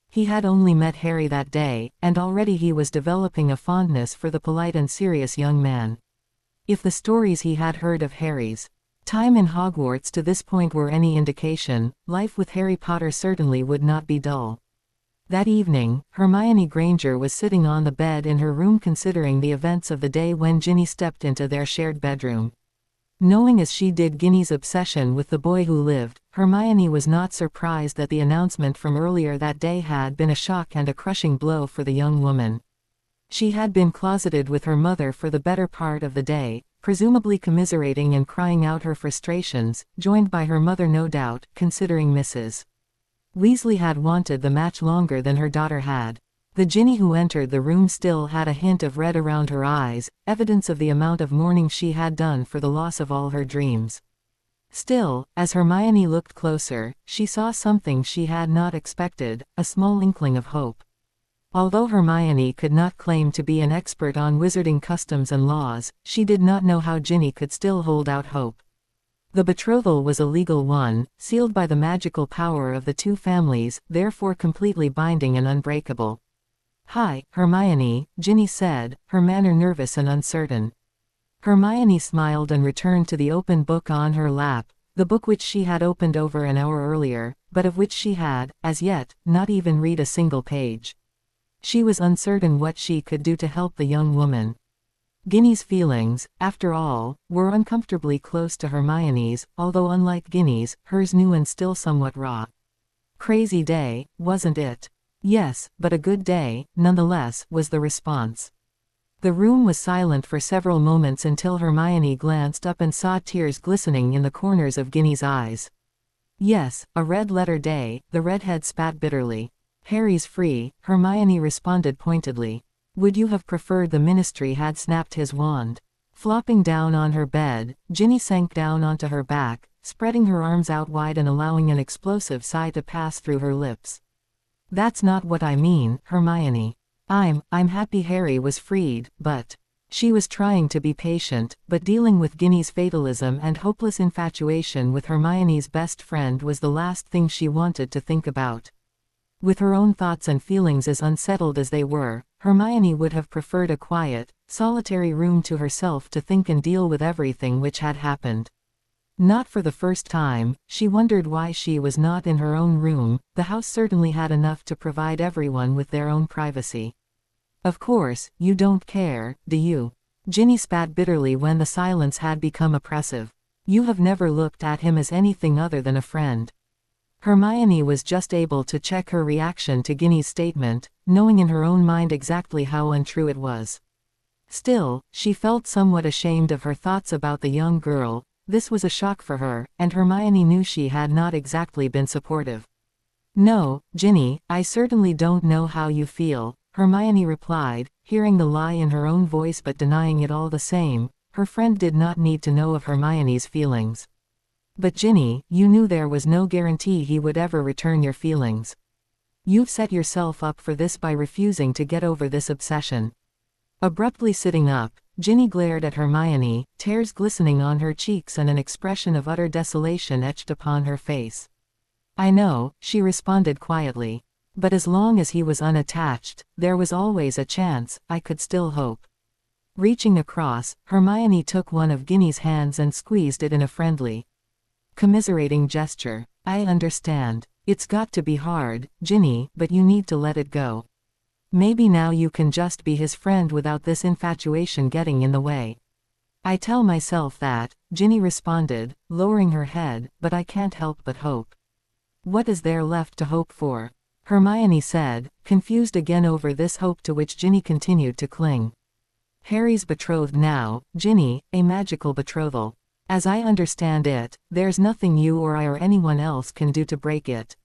He had only met Harry that day, and already he was developing a fondness for the polite and serious young man. If the stories he had heard of Harry's time in Hogwarts to this point were any indication, life with Harry Potter certainly would not be dull. That evening, Hermione Granger was sitting on the bed in her room considering the events of the day when Ginny stepped into their shared bedroom. Knowing as she did Ginny's obsession with the boy who lived, Hermione was not surprised that the announcement from earlier that day had been a shock and a crushing blow for the young woman. She had been closeted with her mother for the better part of the day, presumably commiserating and crying out her frustrations, joined by her mother no doubt, considering Mrs. Weasley had wanted the match longer than her daughter had. The Ginny who entered the room still had a hint of red around her eyes, evidence of the amount of mourning she had done for the loss of all her dreams. Still, as Hermione looked closer, she saw something she had not expected, a small inkling of hope. Although Hermione could not claim to be an expert on wizarding customs and laws, she did not know how Ginny could still hold out hope. The betrothal was a legal one, sealed by the magical power of the two families, therefore completely binding and unbreakable. "Hi, Hermione," Ginny said, her manner nervous and uncertain. Hermione smiled and returned to the open book on her lap, the book which she had opened over an hour earlier, but of which she had, as yet, not even read a single page. She was uncertain what she could do to help the young woman. Ginny's feelings, after all, were uncomfortably close to Hermione's, although unlike Ginny's, hers new and still somewhat raw. "Crazy day, wasn't it?" "Yes, but a good day, nonetheless," was the response. The room was silent for several moments until Hermione glanced up and saw tears glistening in the corners of Ginny's eyes. "Yes, a red-letter day," the redhead spat bitterly. "Harry's free," Hermione responded pointedly. "Would you have preferred the Ministry had snapped his wand?" Flopping down on her bed, Ginny sank down onto her back, spreading her arms out wide and allowing an explosive sigh to pass through her lips. "That's not what I mean, Hermione. I'm happy Harry was freed, but..." She was trying to be patient, but dealing with Ginny's fatalism and hopeless infatuation with Hermione's best friend was the last thing she wanted to think about. With her own thoughts and feelings as unsettled as they were, Hermione would have preferred a quiet, solitary room to herself to think and deal with everything which had happened. Not for the first time, she wondered why she was not in her own room. The house certainly had enough to provide everyone with their own privacy. "Of course, you don't care, do you?" Ginny spat bitterly when the silence had become oppressive. "You have never looked at him as anything other than a friend." Hermione was just able to check her reaction to Ginny's statement, knowing in her own mind exactly how untrue it was. Still, she felt somewhat ashamed of her thoughts about the young girl. This was a shock for her, and Hermione knew she had not exactly been supportive. "No, Ginny, I certainly don't know how you feel," Hermione replied, hearing the lie in her own voice but denying it all the same. Her friend did not need to know of Hermione's feelings. "But Ginny, you knew there was no guarantee he would ever return your feelings. You've set yourself up for this by refusing to get over this obsession." Abruptly sitting up, Ginny glared at Hermione, tears glistening on her cheeks and an expression of utter desolation etched upon her face. "I know," she responded quietly. "But as long as he was unattached, there was always a chance, I could still hope." Reaching across, Hermione took one of Ginny's hands and squeezed it in a friendly, commiserating gesture. "I understand. It's got to be hard, Ginny, but you need to let it go. Maybe now you can just be his friend without this infatuation getting in the way." "I tell myself that," Ginny responded, lowering her head, "but I can't help but hope." "What is there left to hope for?" Hermione said, confused again over this hope to which Ginny continued to cling. "Harry's betrothed now, Ginny, a magical betrothal. As I understand it, there's nothing you or I or anyone else can do to break it."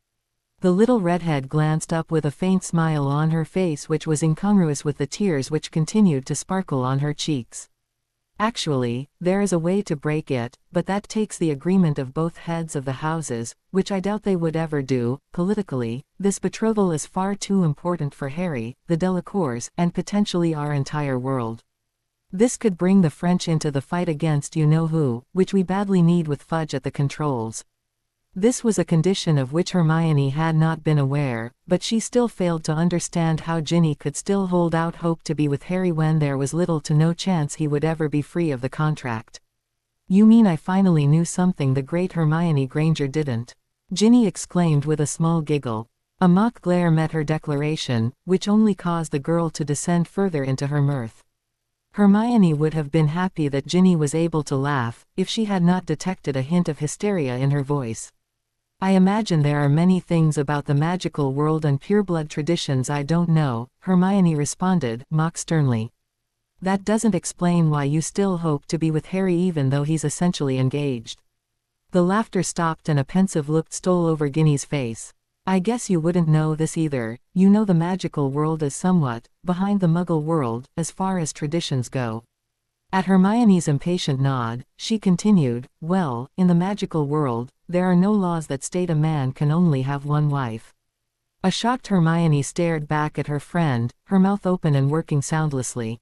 The little redhead glanced up with a faint smile on her face which was incongruous with the tears which continued to sparkle on her cheeks. "Actually, there is a way to break it, but that takes the agreement of both heads of the houses, which I doubt they would ever do. Politically, this betrothal is far too important for Harry, the Delacours, and potentially our entire world. This could bring the French into the fight against you-know-who, which we badly need with Fudge at the controls." This was a condition of which Hermione had not been aware, but she still failed to understand how Ginny could still hold out hope to be with Harry when there was little to no chance he would ever be free of the contract. "You mean I finally knew something the great Hermione Granger didn't?" Ginny exclaimed with a small giggle. A mock glare met her declaration, which only caused the girl to descend further into her mirth. Hermione would have been happy that Ginny was able to laugh, if she had not detected a hint of hysteria in her voice. "I imagine there are many things about the magical world and pureblood traditions I don't know," Hermione responded, mock sternly. "That doesn't explain why you still hope to be with Harry even though he's essentially engaged." The laughter stopped and a pensive look stole over Ginny's face. "I guess you wouldn't know this either. You know the magical world is somewhat behind the Muggle world, as far as traditions go." At Hermione's impatient nod, she continued, "Well, in the magical world, there are no laws that state a man can only have one wife." A shocked Hermione stared back at her friend, her mouth open and working soundlessly.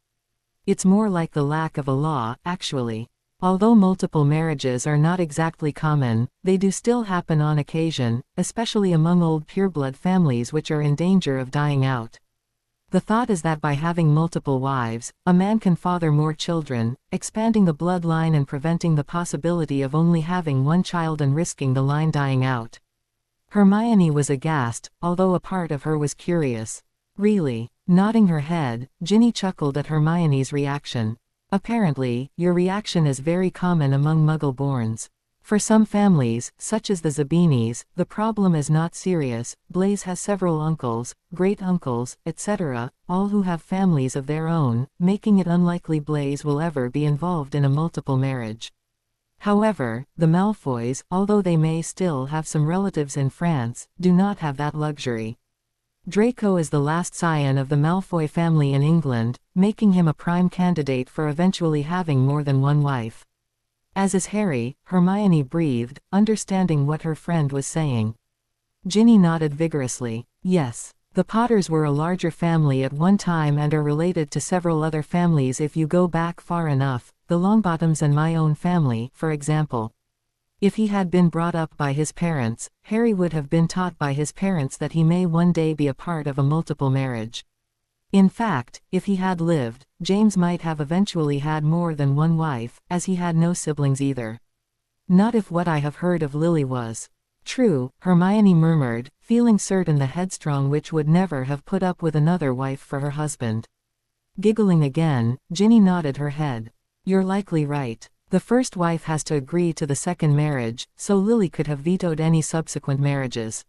"It's more like the lack of a law, actually. Although multiple marriages are not exactly common, they do still happen on occasion, especially among old pureblood families which are in danger of dying out. The thought is that by having multiple wives, a man can father more children, expanding the bloodline and preventing the possibility of only having one child and risking the line dying out." Hermione was aghast, although a part of her was curious. "Really?" Nodding her head, Ginny chuckled at Hermione's reaction. "Apparently, your reaction is very common among Muggle-borns. For some families, such as the Zabinis, the problem is not serious. Blaise has several uncles, great-uncles, etc., all who have families of their own, making it unlikely Blaise will ever be involved in a multiple marriage. However, the Malfoys, although they may still have some relatives in France, do not have that luxury. Draco is the last scion of the Malfoy family in England, making him a prime candidate for eventually having more than one wife. As is Harry," Hermione breathed, understanding what her friend was saying. Ginny nodded vigorously. "Yes. The Potters were a larger family at one time and are related to several other families if you go back far enough, the Longbottoms and my own family, for example. If he had been brought up by his parents, Harry would have been taught by his parents that he may one day be a part of a multiple marriage. In fact, if he had lived, James might have eventually had more than one wife, as he had no siblings either. Not if what I have heard of Lily was true," Hermione murmured, feeling certain the headstrong witch would never have put up with another wife for her husband. Giggling again, Ginny nodded her head. "You're likely right. The first wife has to agree to the second marriage, so Lily could have vetoed any subsequent marriages."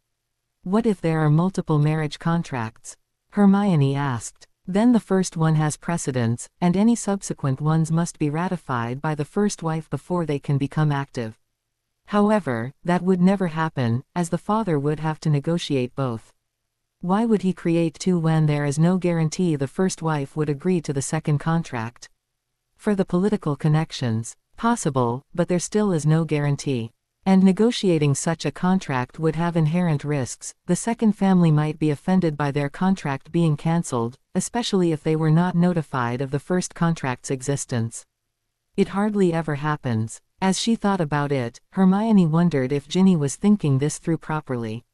"What if there are multiple marriage contracts?" Hermione asked. "Then the first one has precedence, and any subsequent ones must be ratified by the first wife before they can become active. However, that would never happen, as the father would have to negotiate both. Why would he create two when there is no guarantee the first wife would agree to the second contract? For the political connections, possible, but there still is no guarantee. And negotiating such a contract would have inherent risks. The second family might be offended by their contract being cancelled, especially if they were not notified of the first contract's existence. It hardly ever happens. As she thought about it, Hermione wondered if Ginny was thinking this through properly.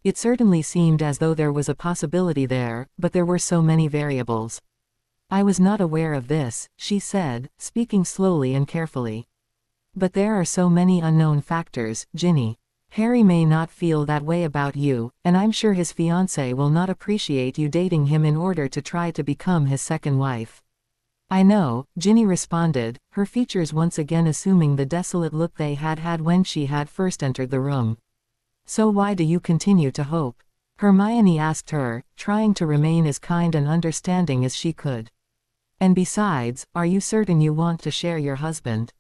It certainly seemed as though there was a possibility there, but there were so many variables. I was not aware of this, she said, speaking slowly and carefully. But there are so many unknown factors, Ginny. Harry may not feel that way about you, and I'm sure his fiancée will not appreciate you dating him in order to try to become his second wife. I know, Ginny responded, her features once again assuming the desolate look they had had when she had first entered the room. So why do you continue to hope? Hermione asked her, trying to remain as kind and understanding as she could. And besides, are you certain you want to share your husband?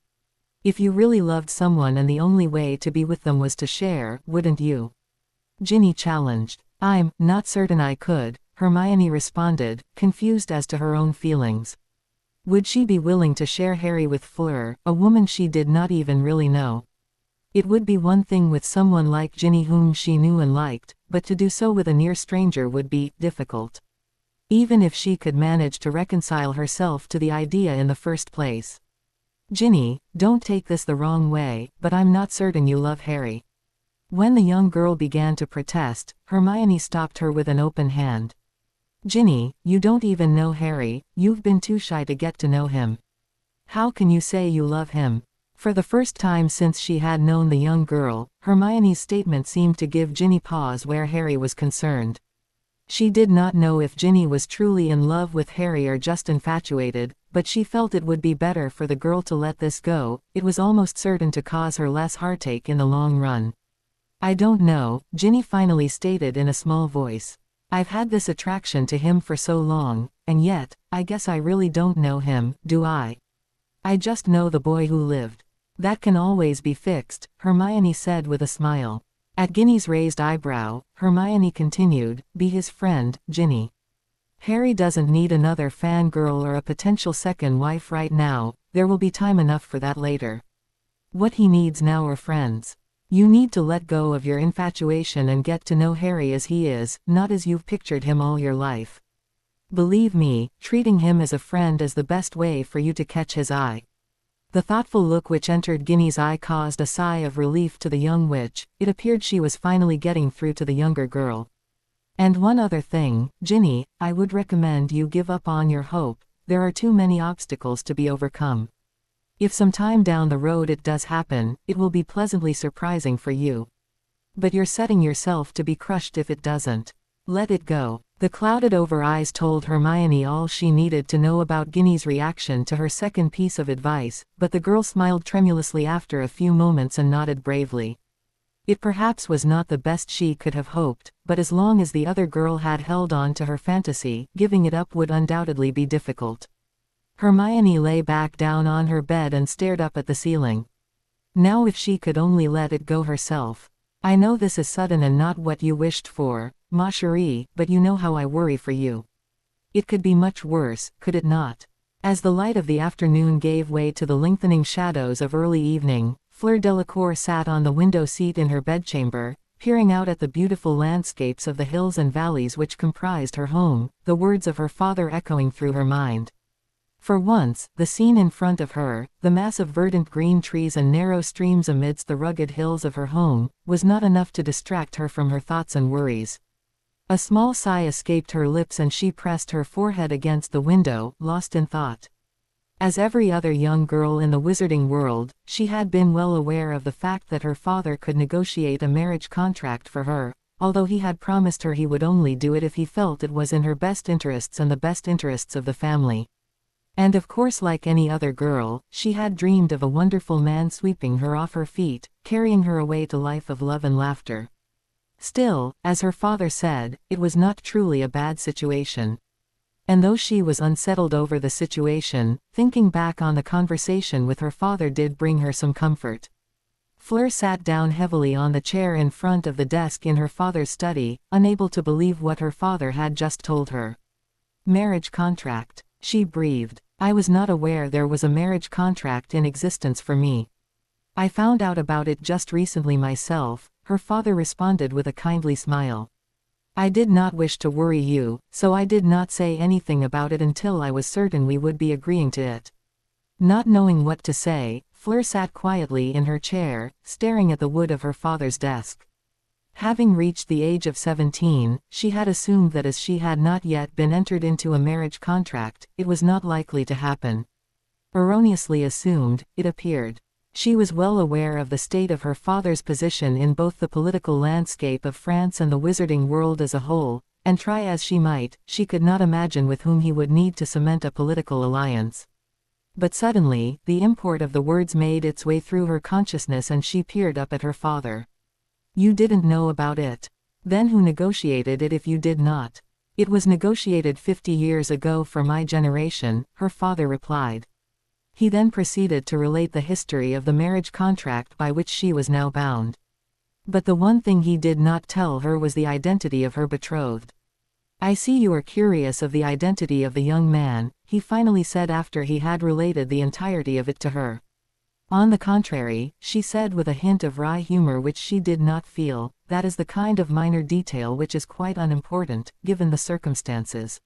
If you really loved someone and the only way to be with them was to share, wouldn't you? Ginny challenged. I'm not certain I could, Hermione responded, confused as to her own feelings. Would she be willing to share Harry with Fleur, a woman she did not even really know? It would be one thing with someone like Ginny whom she knew and liked, but to do so with a near stranger would be difficult. Even if she could manage to reconcile herself to the idea in the first place. Ginny, don't take this the wrong way, but I'm not certain you love Harry. When the young girl began to protest, Hermione stopped her with an open hand. Ginny, you don't even know Harry, you've been too shy to get to know him. How can you say you love him? For the first time since she had known the young girl, Hermione's statement seemed to give Ginny pause where Harry was concerned. She did not know if Ginny was truly in love with Harry or just infatuated, but she felt it would be better for the girl to let this go. It was almost certain to cause her less heartache in the long run. I don't know, Ginny finally stated in a small voice. I've had this attraction to him for so long, and yet, I guess I really don't know him, do I? I just know the boy who lived. That can always be fixed, Hermione said with a smile. At Ginny's raised eyebrow, Hermione continued, be his friend, Ginny. Harry doesn't need another fangirl or a potential second wife right now, there will be time enough for that later. What he needs now are friends. You need to let go of your infatuation and get to know Harry as he is, not as you've pictured him all your life. Believe me, treating him as a friend is the best way for you to catch his eye. The thoughtful look which entered Ginny's eye caused a sigh of relief to the young witch. It appeared she was finally getting through to the younger girl. And one other thing, Ginny, I would recommend you give up on your hope, there are too many obstacles to be overcome. If some time down the road it does happen, it will be pleasantly surprising for you. But you're setting yourself to be crushed if it doesn't. Let it go. The clouded over eyes told Hermione all she needed to know about Ginny's reaction to her second piece of advice, but the girl smiled tremulously after a few moments and nodded bravely. It perhaps was not the best she could have hoped, but as long as the other girl had held on to her fantasy, giving it up would undoubtedly be difficult. Hermione lay back down on her bed and stared up at the ceiling. Now if she could only let it go herself. I know this is sudden and not what you wished for, ma chérie, but you know how I worry for you. It could be much worse, could it not? As the light of the afternoon gave way to the lengthening shadows of early evening, Fleur Delacour sat on the window seat in her bedchamber, peering out at the beautiful landscapes of the hills and valleys which comprised her home, the words of her father echoing through her mind. For once, the scene in front of her, the mass of verdant green trees and narrow streams amidst the rugged hills of her home, was not enough to distract her from her thoughts and worries. A small sigh escaped her lips and she pressed her forehead against the window, lost in thought. As every other young girl in the wizarding world, she had been well aware of the fact that her father could negotiate a marriage contract for her, although he had promised her he would only do it if he felt it was in her best interests and the best interests of the family. And of course, like any other girl, she had dreamed of a wonderful man sweeping her off her feet, carrying her away to life of love and laughter. Still, as her father said, it was not truly a bad situation. And though she was unsettled over the situation, thinking back on the conversation with her father did bring her some comfort. Fleur sat down heavily on the chair in front of the desk in her father's study, unable to believe what her father had just told her. Marriage contract, she breathed. I was not aware there was a marriage contract in existence for me. I found out about it just recently myself, her father responded with a kindly smile. I did not wish to worry you, so I did not say anything about it until I was certain we would be agreeing to it. Not knowing what to say, Fleur sat quietly in her chair, staring at the wood of her father's desk. Having reached the age of 17, she had assumed that as she had not yet been entered into a marriage contract, it was not likely to happen. Erroneously assumed, it appeared. She was well aware of the state of her father's position in both the political landscape of France and the wizarding world as a whole, and try as she might, she could not imagine with whom he would need to cement a political alliance. But suddenly, the import of the words made its way through her consciousness and she peered up at her father. You didn't know about it. Then who negotiated it if you did not? It was negotiated 50 years ago for my generation, her father replied. He then proceeded to relate the history of the marriage contract by which she was now bound. But the one thing he did not tell her was the identity of her betrothed. I see you are curious of the identity of the young man, he finally said after he had related the entirety of it to her. On the contrary, she said with a hint of wry humor which she did not feel, that is the kind of minor detail which is quite unimportant, given the circumstances.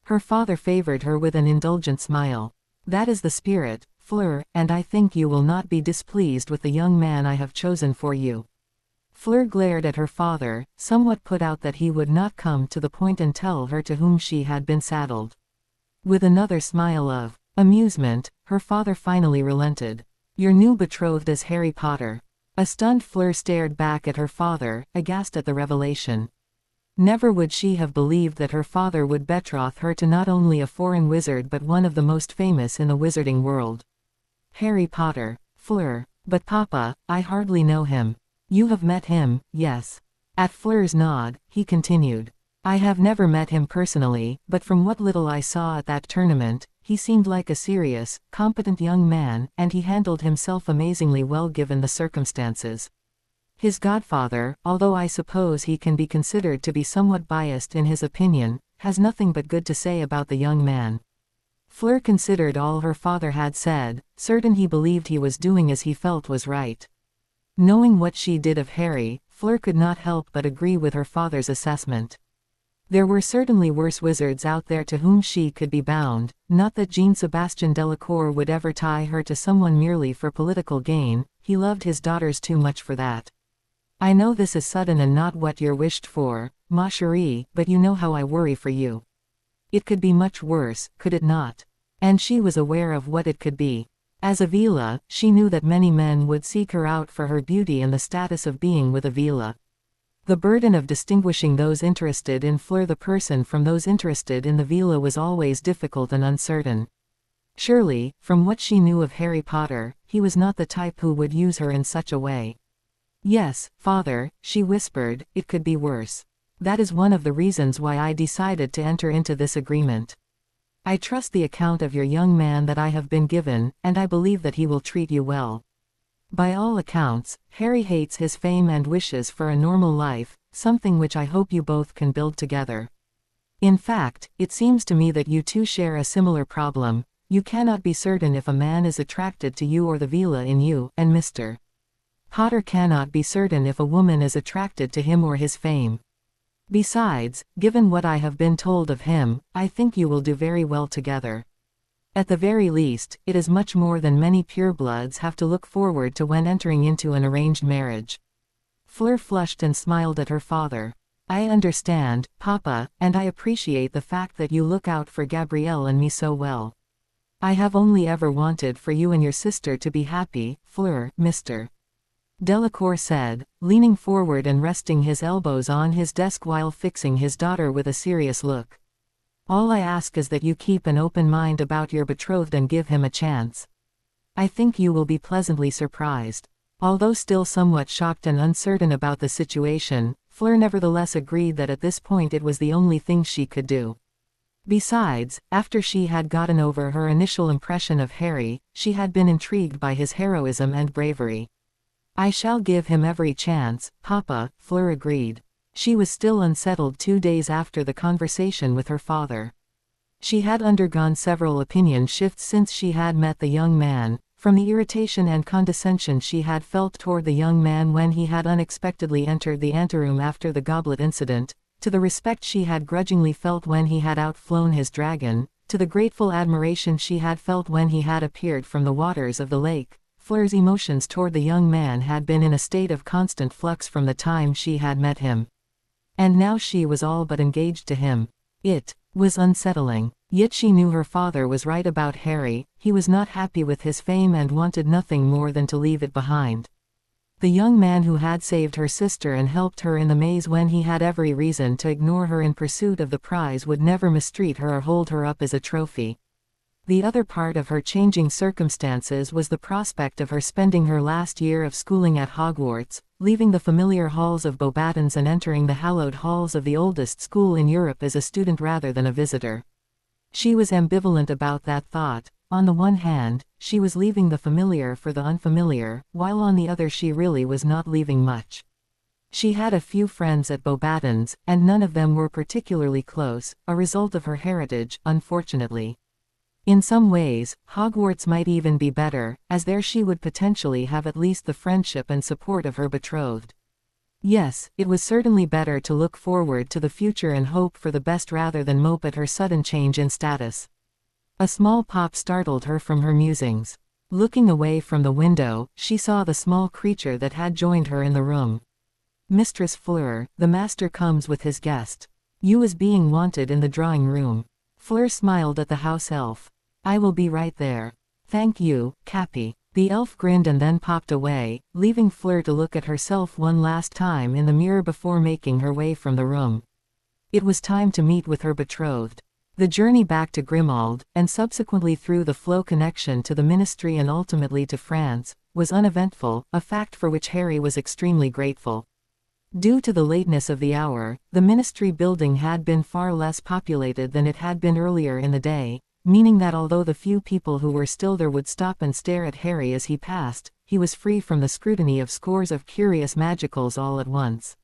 Her father favored her with an indulgent smile. That is the spirit, Fleur, and I think you will not be displeased with the young man I have chosen for you. Fleur glared at her father, somewhat put out that he would not come to the point and tell her to whom she had been saddled. With another smile of amusement, her father finally relented. Your new betrothed is Harry Potter. A stunned Fleur stared back at her father, aghast at the revelation. Never would she have believed that her father would betroth her to not only a foreign wizard but one of the most famous in the wizarding world. Harry Potter, Fleur. But Papa, I hardly know him. You have met him, yes. At Fleur's nod, he continued. I have never met him personally, but from what little I saw at that tournament, he seemed like a serious, competent young man, and he handled himself amazingly well given the circumstances. His godfather, although I suppose he can be considered to be somewhat biased in his opinion, has nothing but good to say about the young man. Fleur considered all her father had said, certain he believed he was doing as he felt was right. Knowing what she did of Harry, Fleur could not help but agree with her father's assessment. There were certainly worse wizards out there to whom she could be bound, not that Jean-Sébastien Delacour would ever tie her to someone merely for political gain, he loved his daughters too much for that. I know this is sudden and not what you're wished for, ma chérie, but you know how I worry for you. It could be much worse, could it not? And she was aware of what it could be. As a Vila, she knew that many men would seek her out for her beauty and the status of being with a Vila. The burden of distinguishing those interested in Fleur the person from those interested in the Vila was always difficult and uncertain. Surely, from what she knew of Harry Potter, he was not the type who would use her in such a way. Yes, father, she whispered, it could be worse. That is one of the reasons why I decided to enter into this agreement. I trust the account of your young man that I have been given, and I believe that he will treat you well. By all accounts, Harry hates his fame and wishes for a normal life, something which I hope you both can build together. In fact, it seems to me that you two share a similar problem. You cannot be certain if a man is attracted to you or the Vila in you, and Mr. Potter cannot be certain if a woman is attracted to him or his fame. Besides, given what I have been told of him, I think you will do very well together. At the very least, it is much more than many purebloods have to look forward to when entering into an arranged marriage. Fleur flushed and smiled at her father. I understand, Papa, and I appreciate the fact that you look out for Gabrielle and me so well. I have only ever wanted for you and your sister to be happy, Fleur, Mr. Delacour said, leaning forward and resting his elbows on his desk while fixing his daughter with a serious look. All I ask is that you keep an open mind about your betrothed and give him a chance. I think you will be pleasantly surprised. Although still somewhat shocked and uncertain about the situation, Fleur nevertheless agreed that at this point it was the only thing she could do. Besides, after she had gotten over her initial impression of Harry, she had been intrigued by his heroism and bravery. I shall give him every chance, Papa, Fleur agreed. She was still unsettled 2 days after the conversation with her father. She had undergone several opinion shifts since she had met the young man, From the irritation and condescension she had felt toward the young man when he had unexpectedly entered the anteroom after the goblet incident, to the respect she had grudgingly felt when he had outflown his dragon, to the grateful admiration she had felt when he had appeared from the waters of the lake, Fleur's emotions toward the young man had been in a state of constant flux from the time she had met him. And now she was all but engaged to him. It was unsettling. Yet she knew her father was right about Harry. He was not happy with his fame and wanted nothing more than to leave it behind. The young man who had saved her sister and helped her in the maze when he had every reason to ignore her in pursuit of the prize would never mistreat her or hold her up as a trophy. The other part of her changing circumstances was the prospect of her spending her last year of schooling at Hogwarts, leaving the familiar halls of Beauxbatons and entering the hallowed halls of the oldest school in Europe as a student rather than a visitor. She was ambivalent about that thought. On the one hand, she was leaving the familiar for the unfamiliar, while on the other she really was not leaving much. She had a few friends at Beauxbatons, and none of them were particularly close, a result of her heritage, unfortunately. In some ways, Hogwarts might even be better, as there she would potentially have at least the friendship and support of her betrothed. Yes, it was certainly better to look forward to the future and hope for the best rather than mope at her sudden change in status. A small pop startled her from her musings. Looking away from the window, she saw the small creature that had joined her in the room. "Mistress Fleur, the master comes with his guest. You is being wanted in the drawing room." Fleur smiled at the house elf. "I will be right there." "Thank you, Cappy." The elf grinned and then popped away, leaving Fleur to look at herself one last time in the mirror before making her way from the room. It was time to meet with her betrothed. The journey back to Grimmauld, and subsequently through the flow connection to the Ministry and ultimately to France, was uneventful, a fact for which Harry was extremely grateful. Due to the lateness of the hour, the Ministry building had been far less populated than it had been earlier in the day, meaning that although the few people who were still there would stop and stare at Harry as he passed, he was free from the scrutiny of scores of curious magicals all at once.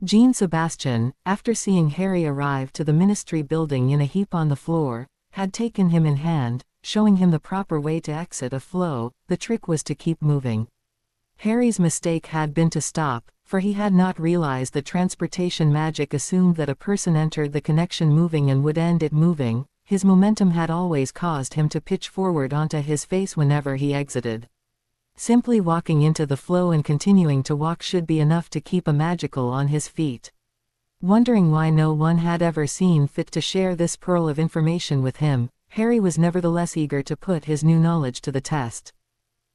Jean Sebastian, after seeing Harry arrive to the Ministry building in a heap on the floor, had taken him in hand, showing him the proper way to exit a flow. The trick was to keep moving. Harry's mistake had been to stop, for he had not realized that transportation magic assumed that a person entered the connection moving and would end it moving. His momentum had always caused him to pitch forward onto his face whenever he exited. Simply walking into the flow and continuing to walk should be enough to keep a magical on his feet. Wondering why no one had ever seen fit to share this pearl of information with him, Harry was nevertheless eager to put his new knowledge to the test.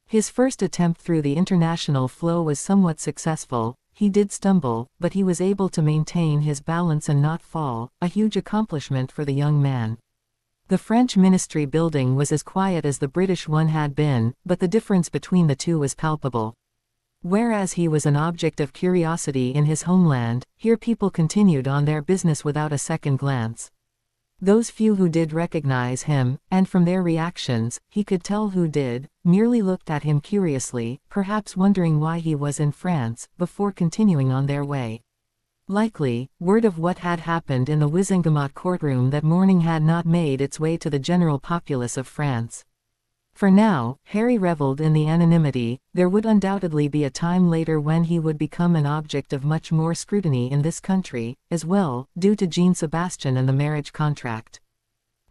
His first attempt through the international flow was somewhat successful. He did stumble, but he was able to maintain his balance and not fall, a huge accomplishment for the young man. The French Ministry building was as quiet as the British one had been, but the difference between the two was palpable. Whereas he was an object of curiosity in his homeland, here people continued on their business without a second glance. Those few who did recognize him, and from their reactions, he could tell who did, merely looked at him curiously, perhaps wondering why he was in France, before continuing on their way. Likely, word of what had happened in the Wizengamot courtroom that morning had not made its way to the general populace of France. For now, Harry reveled in the anonymity. There would undoubtedly be a time later when he would become an object of much more scrutiny in this country, as well, due to Jean Sebastian and the marriage contract.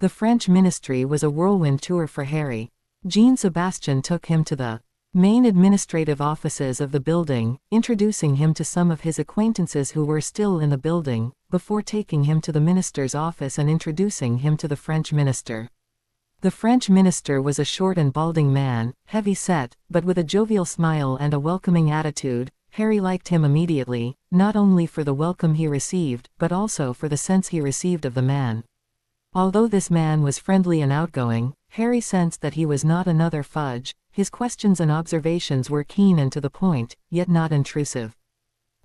The French Ministry was a whirlwind tour for Harry. Jean Sebastian took him to the main administrative offices of the building, introducing him to some of his acquaintances who were still in the building, before taking him to the minister's office and introducing him to the French minister. The French minister was a short and balding man, heavy-set, but with a jovial smile and a welcoming attitude. Harry liked him immediately, not only for the welcome he received, but also for the sense he received of the man. Although this man was friendly and outgoing, Harry sensed that he was not another Fudge. His questions and observations were keen and to the point, yet not intrusive.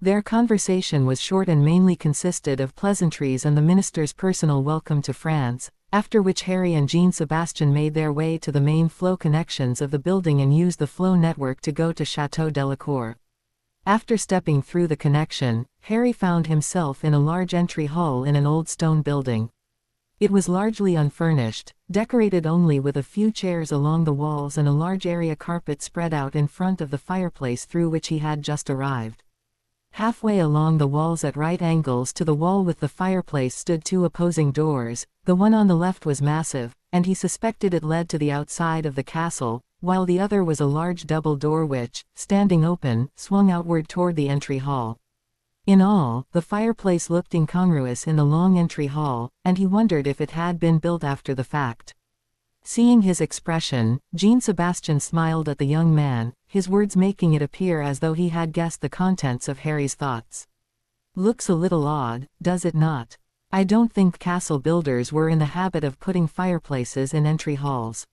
Their conversation was short and mainly consisted of pleasantries and the minister's personal welcome to France, after which Harry and Jean Sebastian made their way to the main flow connections of the building and used the flow network to go to Château Delacour. After stepping through the connection, Harry found himself in a large entry hall in an old stone building. It was largely unfurnished, decorated only with a few chairs along the walls and a large area carpet spread out in front of the fireplace through which he had just arrived. Halfway along the walls at right angles to the wall with the fireplace stood two opposing doors. The one on the left was massive, and he suspected it led to the outside of the castle, while the other was a large double door which, standing open, swung outward toward the entry hall. In all, the fireplace looked incongruous in the long entry hall, and he wondered if it had been built after the fact. Seeing his expression, Jean-Sebastian smiled at the young man, his words making it appear as though he had guessed the contents of Harry's thoughts. "Looks a little odd, does it not? I don't think castle builders were in the habit of putting fireplaces in entry halls."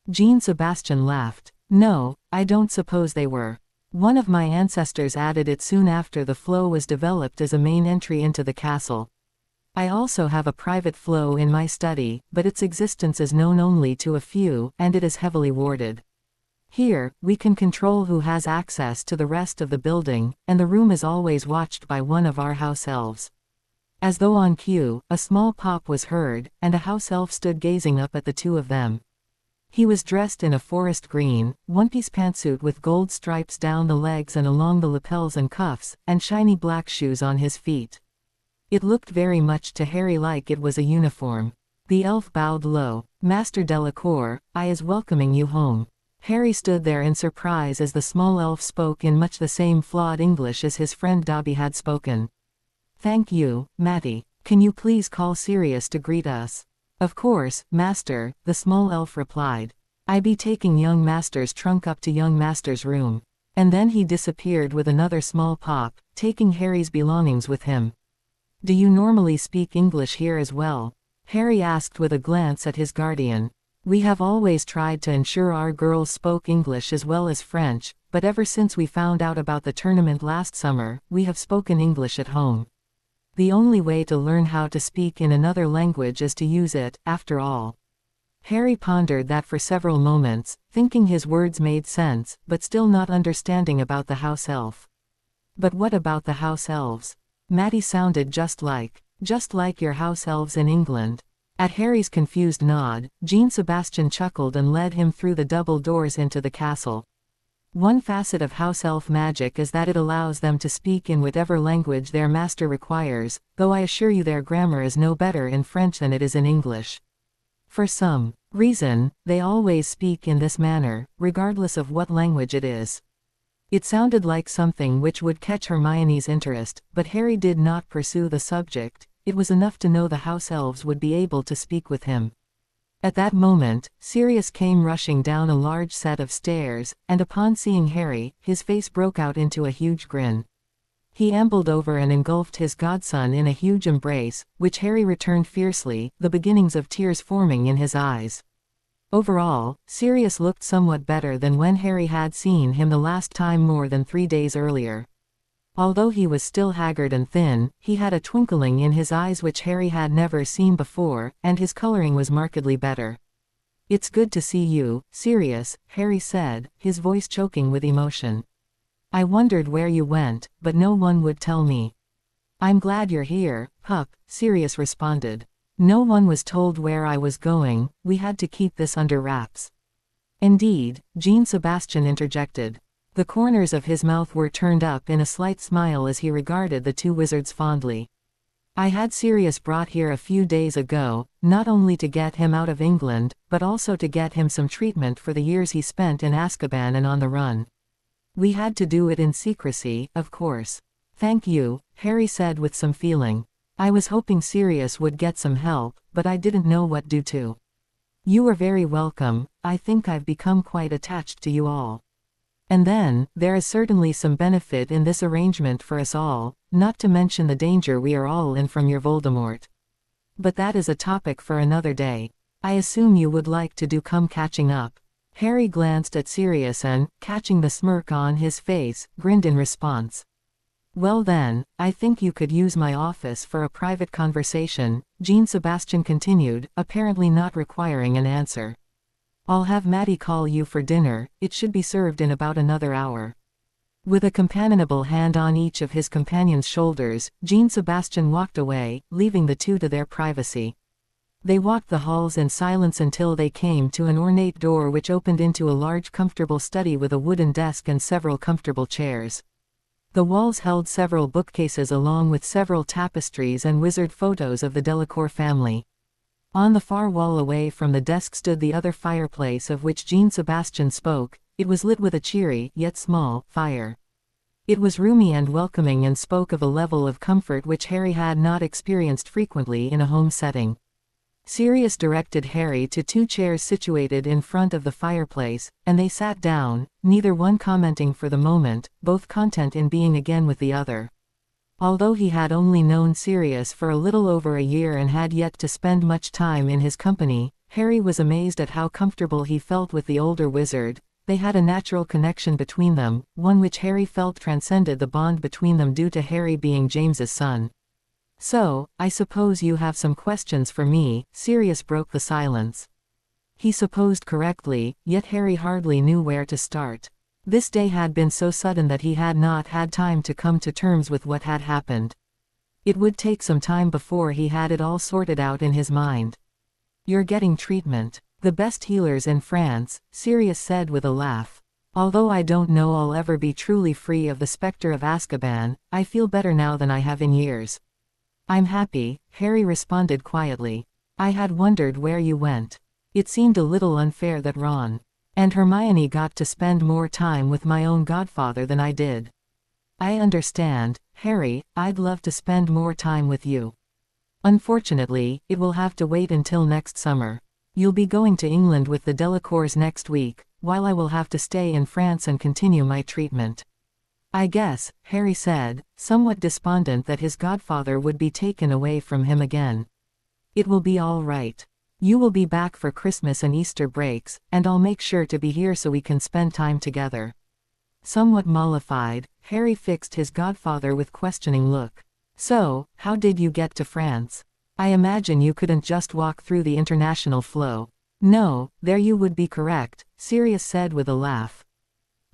Jean-Sebastian laughed. "No, I don't suppose they were. One of my ancestors added it soon after the flow was developed as a main entry into the castle. I also have a private flow in my study, but its existence is known only to a few, and it is heavily warded. Here, we can control who has access to the rest of the building, and the room is always watched by one of our house elves." As though on cue, a small pop was heard, and a house elf stood gazing up at the two of them. He was dressed in a forest green, one-piece pantsuit with gold stripes down the legs and along the lapels and cuffs, and shiny black shoes on his feet. It looked very much to Harry like it was a uniform. The elf bowed low. "Master Delacour, I is welcoming you home." Harry stood there in surprise as the small elf spoke in much the same flawed English as his friend Dobby had spoken. "Thank you, Matty. Can you please call Sirius to greet us?" "Of course, master," the small elf replied. "I be taking young master's trunk up to young master's room." And then he disappeared with another small pop, taking Harry's belongings with him. "Do you normally speak English here as well?" Harry asked with a glance at his guardian. "We have always tried to ensure our girls spoke English as well as French, but ever since we found out about the tournament last summer, we have spoken English at home. The only way to learn how to speak in another language is to use it, after all." Harry pondered that for several moments, thinking his words made sense, but still not understanding about the house elf. But what about the house elves? Matty sounded just like your house elves in England. At Harry's confused nod, Jean-Sebastian chuckled and led him through the double doors into the castle. One facet of house elf magic is that it allows them to speak in whatever language their master requires, though I assure you their grammar is no better in French than it is in English. For some reason, they always speak in this manner, regardless of what language it is. It sounded like something which would catch Hermione's interest, but Harry did not pursue the subject. It was enough to know the house elves would be able to speak with him. At that moment, Sirius came rushing down a large set of stairs, and upon seeing Harry, his face broke out into a huge grin. He ambled over and engulfed his godson in a huge embrace, which Harry returned fiercely, the beginnings of tears forming in his eyes. Overall, Sirius looked somewhat better than when Harry had seen him the last time more than 3 days earlier. Although he was still haggard and thin, he had a twinkling in his eyes which Harry had never seen before, and his coloring was markedly better. "It's good to see you, Sirius," Harry said, his voice choking with emotion. "I wondered where you went, but no one would tell me." "I'm glad you're here, pup," Sirius responded. "No one was told where I was going, we had to keep this under wraps." "Indeed," Jean-Sebastian interjected. The corners of his mouth were turned up in a slight smile as he regarded the two wizards fondly. "I had Sirius brought here a few days ago, not only to get him out of England, but also to get him some treatment for the years he spent in Azkaban and on the run. We had to do it in secrecy, of course." "Thank you," Harry said with some feeling. "I was hoping Sirius would get some help, but I didn't know what to do." "You are very welcome. I think I've become quite attached to you all. And then, there is certainly some benefit in this arrangement for us all, not to mention the danger we are all in from your Voldemort. But that is a topic for another day. I assume you would like to do come catching up." Harry glanced at Sirius and, catching the smirk on his face, grinned in response. "Well then, I think you could use my office for a private conversation," Jean-Sebastian continued, apparently not requiring an answer. "I'll have Matty call you for dinner, it should be served in about another hour." With a companionable hand on each of his companion's shoulders, Jean-Sebastian walked away, leaving the two to their privacy. They walked the halls in silence until they came to an ornate door which opened into a large comfortable study with a wooden desk and several comfortable chairs. The walls held several bookcases along with several tapestries and wizard photos of the Delacour family. On the far wall away from the desk stood the other fireplace of which Jean Sebastian spoke. It was lit with a cheery, yet small, fire. It was roomy and welcoming and spoke of a level of comfort which Harry had not experienced frequently in a home setting. Sirius directed Harry to 2 chairs situated in front of the fireplace, and they sat down, neither one commenting for the moment, both content in being again with the other. Although he had only known Sirius for a little over a year and had yet to spend much time in his company, Harry was amazed at how comfortable he felt with the older wizard. They had a natural connection between them, one which Harry felt transcended the bond between them due to Harry being James's son. "So, I suppose you have some questions for me," Sirius broke the silence. He supposed correctly, yet Harry hardly knew where to start. This day had been so sudden that he had not had time to come to terms with what had happened. It would take some time before he had it all sorted out in his mind. "You're getting treatment. The best healers in France," Sirius said with a laugh. "Although I don't know I'll ever be truly free of the specter of Azkaban, I feel better now than I have in years." "I'm happy," Harry responded quietly. "I had wondered where you went. It seemed a little unfair that Ron and Hermione got to spend more time with my own godfather than I did." "I understand, Harry, I'd love to spend more time with you. Unfortunately, it will have to wait until next summer. You'll be going to England with the Delacours next week, while I will have to stay in France and continue my treatment." "I guess," Harry said, somewhat despondent that his godfather would be taken away from him again. "It will be all right. You will be back for Christmas and Easter breaks, and I'll make sure to be here so we can spend time together." Somewhat mollified, Harry fixed his godfather with questioning look. "So, how did you get to France? I imagine you couldn't just walk through the international flow." "No, there you would be correct," Sirius said with a laugh.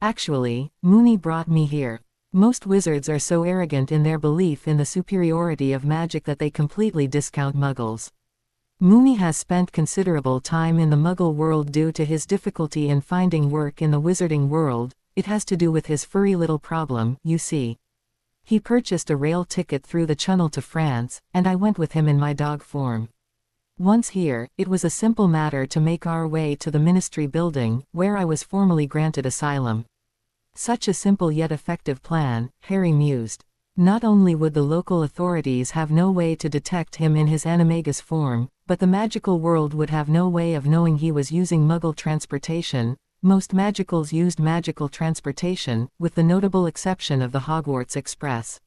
"Actually, Moony brought me here. Most wizards are so arrogant in their belief in the superiority of magic that they completely discount muggles. Moony has spent considerable time in the muggle world due to his difficulty in finding work in the wizarding world. It has to do with his furry little problem, you see. He purchased a rail ticket through the Channel to France, and I went with him in my dog form. Once here, it was a simple matter to make our way to the Ministry building, where I was formally granted asylum." Such a simple yet effective plan, Harry mused. Not only would the local authorities have no way to detect him in his animagus form, but the magical world would have no way of knowing he was using Muggle transportation. Most magicals used magical transportation, with the notable exception of the Hogwarts Express.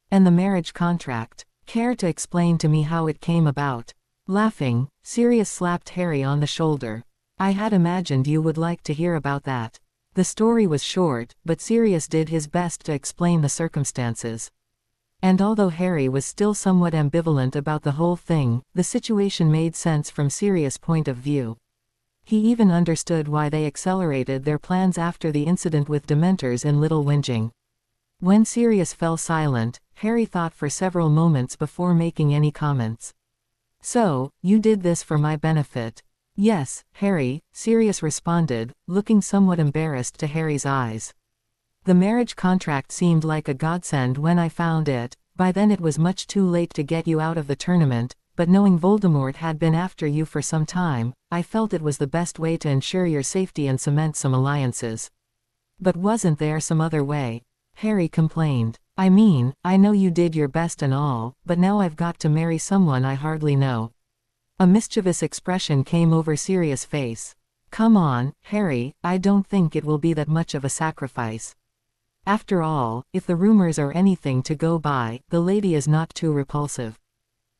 "And the marriage contract. Care to explain to me how it came about?" Laughing, Sirius slapped Harry on the shoulder. "I had imagined you would like to hear about that." The story was short, but Sirius did his best to explain the circumstances. And although Harry was still somewhat ambivalent about the whole thing, the situation made sense from Sirius' point of view. He even understood why they accelerated their plans after the incident with Dementors in Little Whinging. When Sirius fell silent, Harry thought for several moments before making any comments. "So, you did this for my benefit?" "Yes, Harry," Sirius responded, looking somewhat embarrassed to Harry's eyes. "The marriage contract seemed like a godsend when I found it. By then it was much too late to get you out of the tournament, but knowing Voldemort had been after you for some time, I felt it was the best way to ensure your safety and cement some alliances." "But wasn't there some other way?" Harry complained. "I mean, I know you did your best and all, but now I've got to marry someone I hardly know." A mischievous expression came over Sirius' face. "Come on, Harry, I don't think it will be that much of a sacrifice. After all, if the rumors are anything to go by, the lady is not too repulsive."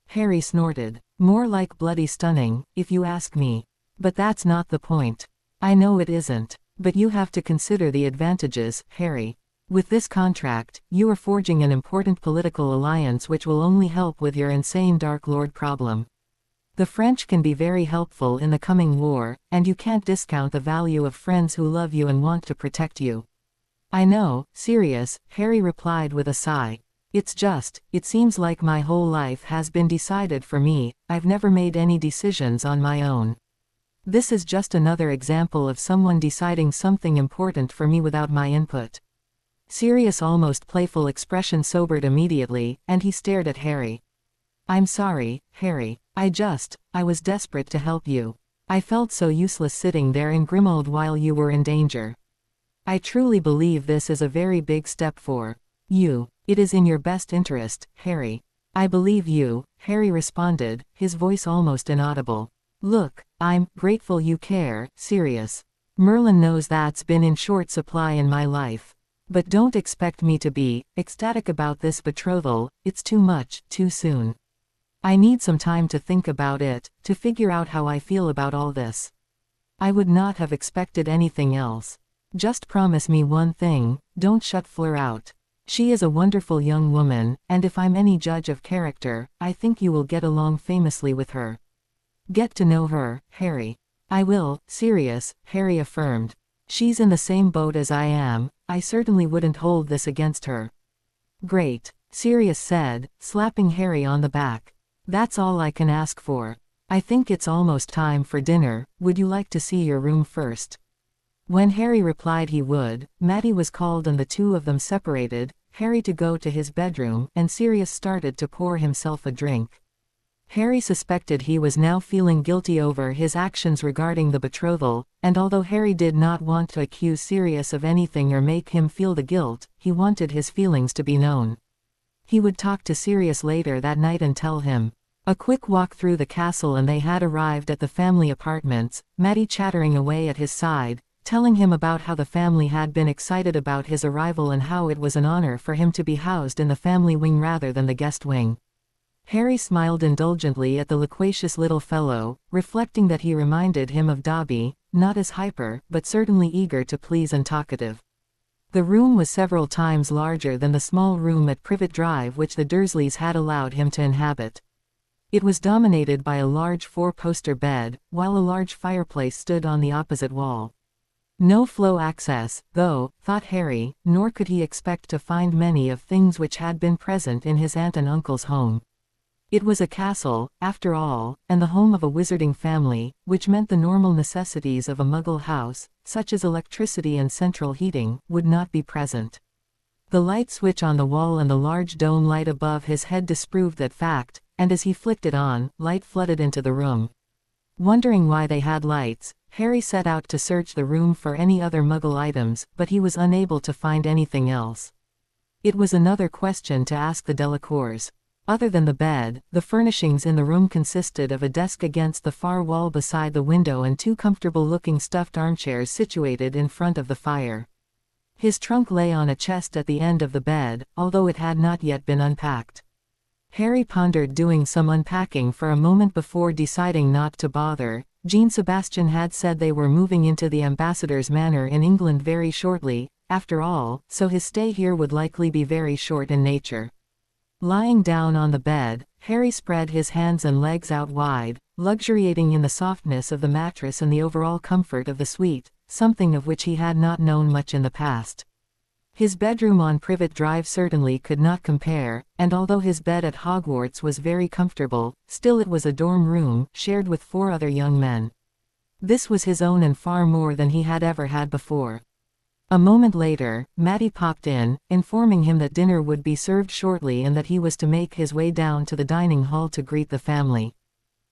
Harry snorted. "More like bloody stunning, if you ask me. But that's not the point." "I know it isn't. But you have to consider the advantages, Harry. With this contract, you are forging an important political alliance which will only help with your insane Dark Lord problem. The French can be very helpful in the coming war, and you can't discount the value of friends who love you and want to protect you." "I know, Sirius," Harry replied with a sigh. It seems like my whole life has been decided for me. I've never made any decisions on my own. This is just another example of someone deciding something important for me without my input." Sirius' almost playful expression sobered immediately, and he stared at Harry. "I'm sorry, Harry. I was desperate to help you. I felt so useless sitting there in Grimmauld while you were in danger. I truly believe this is a very big step for you. It is in your best interest, Harry." "I believe you," Harry responded, his voice almost inaudible. "Look, I'm grateful you care, Sirius. Merlin knows that's been in short supply in my life. But don't expect me to be ecstatic about this betrothal. It's too much, too soon. I need some time to think about it, to figure out how I feel about all this. I would not have expected anything else. Just promise me one thing, don't shut Fleur out. She is a wonderful young woman, and if I'm any judge of character, I think you will get along famously with her. Get to know her, Harry." "I will, Sirius," Harry affirmed. "She's in the same boat as I am. I certainly wouldn't hold this against her." "Great," Sirius said, slapping Harry on the back. "That's all I can ask for. I think it's almost time for dinner. Would you like to see your room first?" When Harry replied he would, Matty was called and the two of them separated, Harry to go to his bedroom, and Sirius started to pour himself a drink. Harry suspected he was now feeling guilty over his actions regarding the betrothal, and although Harry did not want to accuse Sirius of anything or make him feel the guilt, he wanted his feelings to be known. He would talk to Sirius later that night and tell him. A quick walk through the castle and they had arrived at the family apartments, Matty chattering away at his side, telling him about how the family had been excited about his arrival and how it was an honor for him to be housed in the family wing rather than the guest wing. Harry smiled indulgently at the loquacious little fellow, reflecting that he reminded him of Dobby, not as hyper, but certainly eager to please and talkative. The room was several times larger than the small room at Privet Drive which the Dursleys had allowed him to inhabit. It was dominated by a large four-poster bed, while a large fireplace stood on the opposite wall. No flow access, though, thought Harry, nor could he expect to find many of things which had been present in his aunt and uncle's home. It was a castle, after all, and the home of a wizarding family, which meant the normal necessities of a Muggle house, such as electricity and central heating, would not be present. The light switch on the wall and the large dome light above his head disproved that fact, and as he flicked it on, light flooded into the room. Wondering why they had lights, Harry set out to search the room for any other Muggle items, but he was unable to find anything else. It was another question to ask the Delacours. Other than the bed, the furnishings in the room consisted of a desk against the far wall beside the window and two comfortable-looking stuffed armchairs situated in front of the fire. His trunk lay on a chest at the end of the bed, although it had not yet been unpacked. Harry pondered doing some unpacking for a moment before deciding not to bother. Jean Sebastian had said they were moving into the ambassador's manor in England very shortly, after all, so his stay here would likely be very short in nature. Lying down on the bed, Harry spread his hands and legs out wide, luxuriating in the softness of the mattress and the overall comfort of the suite, something of which he had not known much in the past. His bedroom on Privet Drive certainly could not compare, and although his bed at Hogwarts was very comfortable, still it was a dorm room, shared with 4 other young men. This was his own and far more than he had ever had before. A moment later, Matty popped in, informing him that dinner would be served shortly and that he was to make his way down to the dining hall to greet the family.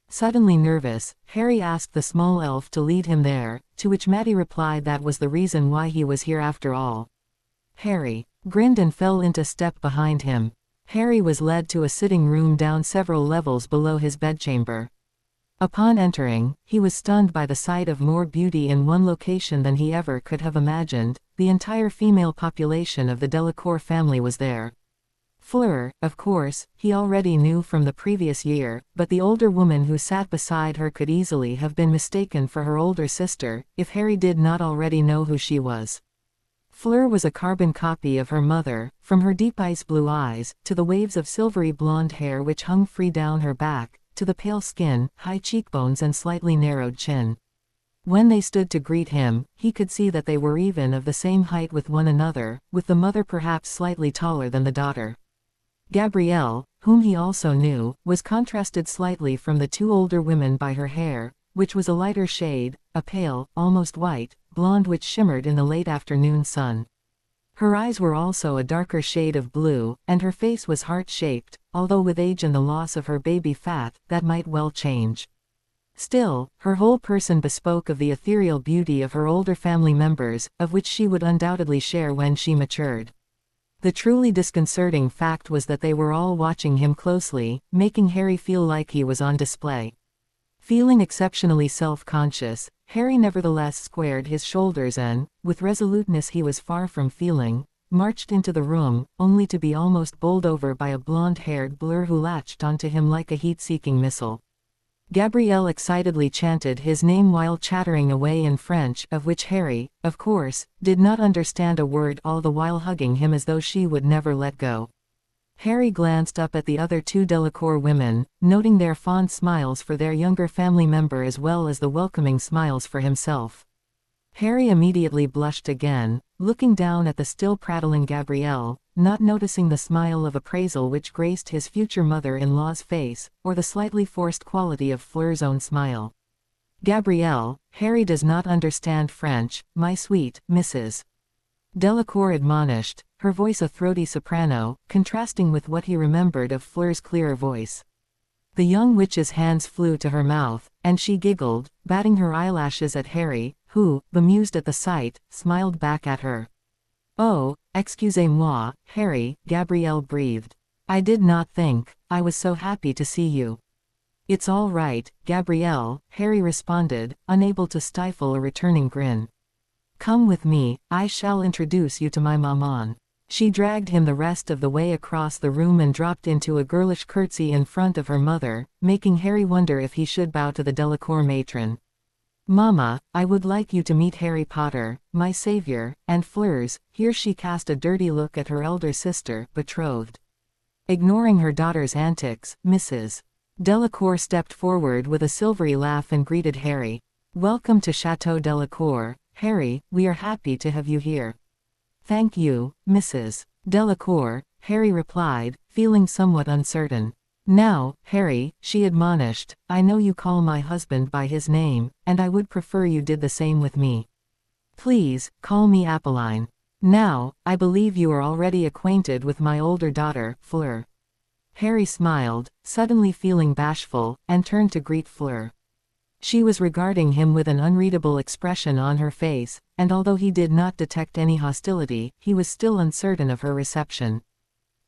Suddenly nervous, Harry asked the small elf to lead him there, to which Matty replied that was the reason why he was here after all. Harry grinned and fell into step behind him. Harry was led to a sitting room down several levels below his bedchamber. Upon entering, he was stunned by the sight of more beauty in one location than he ever could have imagined. The entire female population of the Delacour family was there. Fleur, of course, he already knew from the previous year, but the older woman who sat beside her could easily have been mistaken for her older sister, if Harry did not already know who she was. Fleur was a carbon copy of her mother, from her deep ice blue eyes, to the waves of silvery blonde hair which hung free down her back, to the pale skin, high cheekbones and slightly narrowed chin. When they stood to greet him, he could see that they were even of the same height with one another, with the mother perhaps slightly taller than the daughter. Gabrielle, whom he also knew, was contrasted slightly from the two older women by her hair, which was a lighter shade, a pale, almost white, blonde which shimmered in the late afternoon sun. Her eyes were also a darker shade of blue, and her face was heart-shaped, although with age and the loss of her baby fat, that might well change. Still, her whole person bespoke of the ethereal beauty of her older family members, of which she would undoubtedly share when she matured. The truly disconcerting fact was that they were all watching him closely, making Harry feel like he was on display. Feeling exceptionally self-conscious, Harry nevertheless squared his shoulders and, with resoluteness he was far from feeling, marched into the room, only to be almost bowled over by a blonde-haired blur who latched onto him like a heat-seeking missile. Gabrielle excitedly chanted his name while chattering away in French, of which Harry, of course, did not understand a word, all the while hugging him as though she would never let go. Harry glanced up at the other two Delacour women, noting their fond smiles for their younger family member as well as the welcoming smiles for himself. Harry immediately blushed again, looking down at the still prattling Gabrielle, not noticing the smile of appraisal which graced his future mother-in-law's face, or the slightly forced quality of Fleur's own smile. "Gabrielle, Harry does not understand French, my sweet Mrs. Delacour admonished, her voice a throaty soprano, contrasting with what he remembered of Fleur's clearer voice. The young witch's hands flew to her mouth, and she giggled, batting her eyelashes at Harry, who, bemused at the sight, smiled back at her. "Oh, excusez-moi, Harry," Gabrielle breathed. "I did not think, I was so happy to see you." "It's all right, Gabrielle," Harry responded, unable to stifle a returning grin. "Come with me, I shall introduce you to my maman." She dragged him the rest of the way across the room and dropped into a girlish curtsy in front of her mother, making Harry wonder if he should bow to the Delacour matron. "Mama, I would like you to meet Harry Potter, my savior, and Fleur's," here she cast a dirty look at her elder sister, betrothed. Ignoring her daughter's antics, Mrs. Delacour stepped forward with a silvery laugh and greeted Harry. "Welcome to Chateau Delacour, Harry, we are happy to have you here." "Thank you, Mrs. Delacour," Harry replied, feeling somewhat uncertain. "Now, Harry," she admonished, "I know you call my husband by his name, and I would prefer you did the same with me. Please, call me Apolline. Now, I believe you are already acquainted with my older daughter, Fleur." Harry smiled, suddenly feeling bashful, and turned to greet Fleur. She was regarding him with an unreadable expression on her face, and although he did not detect any hostility, he was still uncertain of her reception.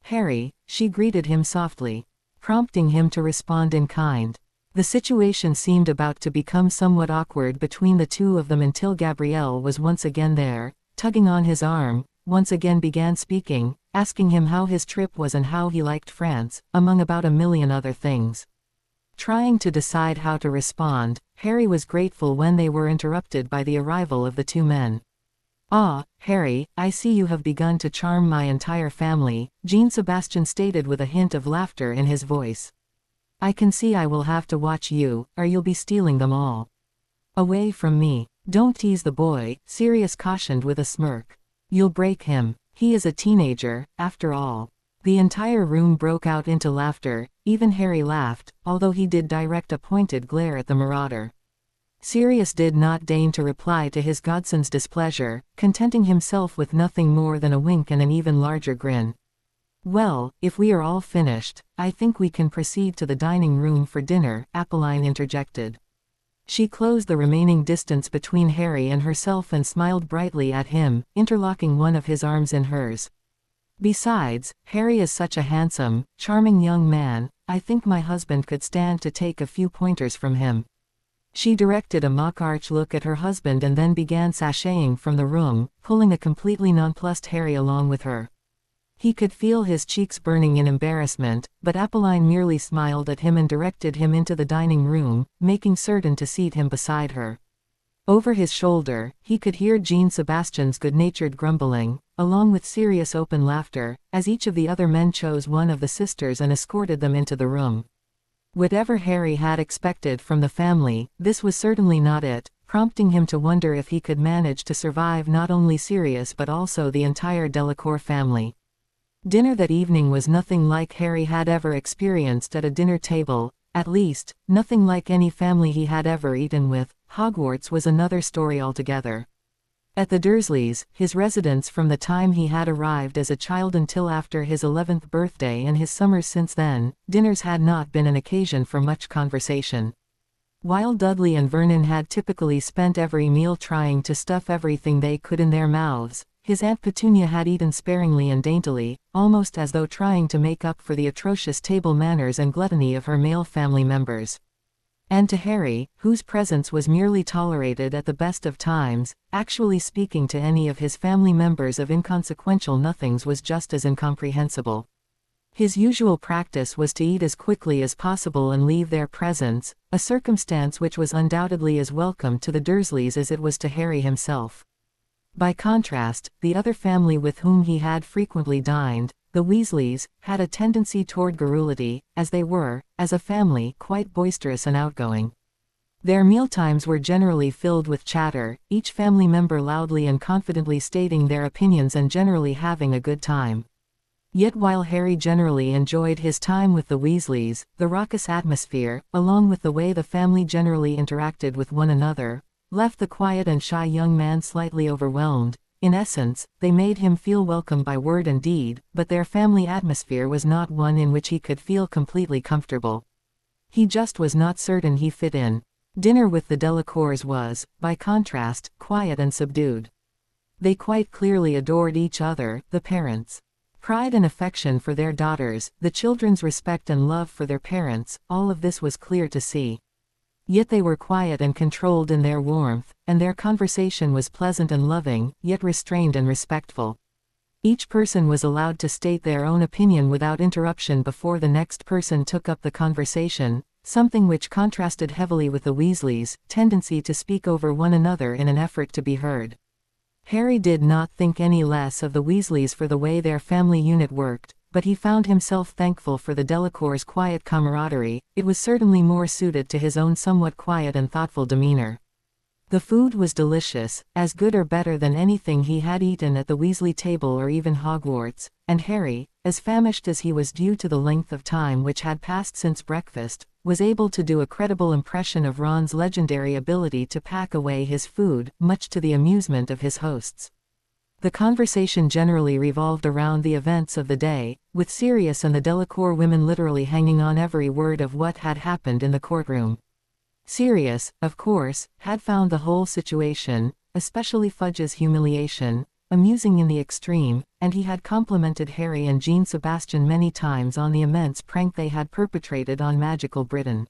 "Harry," she greeted him softly, prompting him to respond in kind. The situation seemed about to become somewhat awkward between the two of them until Gabrielle was once again there, tugging on his arm, once again began speaking, asking him how his trip was and how he liked France, among about a million other things. Trying to decide how to respond, Harry was grateful when they were interrupted by the arrival of the two men. "Ah, Harry, I see you have begun to charm my entire family," Jean-Sebastian stated with a hint of laughter in his voice. "I can see I will have to watch you, or you'll be stealing them all." "Away from me. Don't tease the boy," Sirius cautioned with a smirk. "You'll break him. He is a teenager, after all." The entire room broke out into laughter, even Harry laughed, although he did direct a pointed glare at the marauder. Sirius did not deign to reply to his godson's displeasure, contenting himself with nothing more than a wink and an even larger grin. "Well, if we are all finished, I think we can proceed to the dining room for dinner," Apolline interjected. She closed the remaining distance between Harry and herself and smiled brightly at him, interlocking one of his arms in hers. "Besides, Harry is such a handsome, charming young man, I think my husband could stand to take a few pointers from him." She directed a mock-arch look at her husband and then began sashaying from the room, pulling a completely nonplussed Harry along with her. He could feel his cheeks burning in embarrassment, but Apolline merely smiled at him and directed him into the dining room, making certain to seat him beside her. Over his shoulder, he could hear Jean-Sebastian's good-natured grumbling, along with Sirius' open laughter, as each of the other men chose one of the sisters and escorted them into the room. Whatever Harry had expected from the family, this was certainly not it, prompting him to wonder if he could manage to survive not only Sirius but also the entire Delacour family. Dinner that evening was nothing like Harry had ever experienced at a dinner table, at least, nothing like any family he had ever eaten with. Hogwarts was another story altogether. At the Dursleys, his residence from the time he had arrived as a child until after his 11th birthday and his summers since then, dinners had not been an occasion for much conversation. While Dudley and Vernon had typically spent every meal trying to stuff everything they could in their mouths, his Aunt Petunia had eaten sparingly and daintily, almost as though trying to make up for the atrocious table manners and gluttony of her male family members. And to Harry, whose presence was merely tolerated at the best of times, actually speaking to any of his family members of inconsequential nothings was just as incomprehensible. His usual practice was to eat as quickly as possible and leave their presence, a circumstance which was undoubtedly as welcome to the Dursleys as it was to Harry himself. By contrast, the other family with whom he had frequently dined, the Weasleys, had a tendency toward garrulity, as they were, as a family, quite boisterous and outgoing. Their mealtimes were generally filled with chatter, each family member loudly and confidently stating their opinions and generally having a good time. Yet while Harry generally enjoyed his time with the Weasleys, the raucous atmosphere, along with the way the family generally interacted with one another, left the quiet and shy young man slightly overwhelmed. In essence, they made him feel welcome by word and deed, but their family atmosphere was not one in which he could feel completely comfortable. He just was not certain he fit in. Dinner with the Delacours was, by contrast, quiet and subdued. They quite clearly adored each other, the parents. Pride and affection for their daughters, the children's respect and love for their parents, all of this was clear to see. Yet they were quiet and controlled in their warmth, and their conversation was pleasant and loving, yet restrained and respectful. Each person was allowed to state their own opinion without interruption before the next person took up the conversation, something which contrasted heavily with the Weasleys' tendency to speak over one another in an effort to be heard. Harry did not think any less of the Weasleys for the way their family unit worked, but he found himself thankful for the Delacours' quiet camaraderie. It was certainly more suited to his own somewhat quiet and thoughtful demeanor. The food was delicious, as good or better than anything he had eaten at the Weasley table or even Hogwarts, and Harry, as famished as he was due to the length of time which had passed since breakfast, was able to do a credible impression of Ron's legendary ability to pack away his food, much to the amusement of his hosts. The conversation generally revolved around the events of the day, with Sirius and the Delacour women literally hanging on every word of what had happened in the courtroom. Sirius, of course, had found the whole situation, especially Fudge's humiliation, amusing in the extreme, and he had complimented Harry and Jean Sebastian many times on the immense prank they had perpetrated on magical Britain.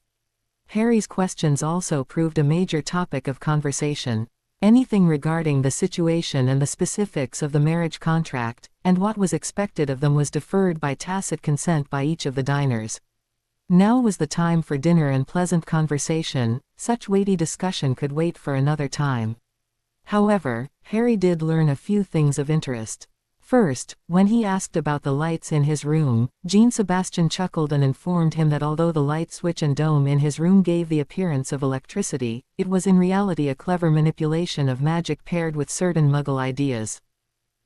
Harry's questions also proved a major topic of conversation. Anything regarding the situation and the specifics of the marriage contract, and what was expected of them was deferred by tacit consent by each of the diners. Now was the time for dinner and pleasant conversation. Such weighty discussion could wait for another time. However, Harry did learn a few things of interest. First, when he asked about the lights in his room, Jean Sebastian chuckled and informed him that although the light switch and dome in his room gave the appearance of electricity, it was in reality a clever manipulation of magic paired with certain Muggle ideas.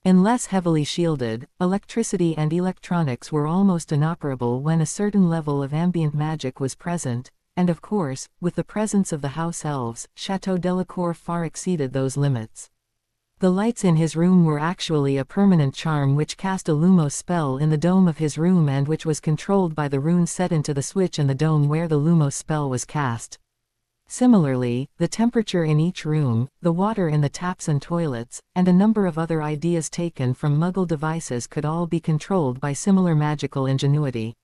Unless heavily shielded, electricity and electronics were almost inoperable when a certain level of ambient magic was present, and of course, with the presence of the house elves, Chateau Delacour far exceeded those limits. The lights in his room were actually a permanent charm which cast a Lumos spell in the dome of his room and which was controlled by the runes set into the switch in the dome where the Lumos spell was cast. Similarly, the temperature in each room, the water in the taps and toilets, and a number of other ideas taken from Muggle devices could all be controlled by similar magical ingenuity.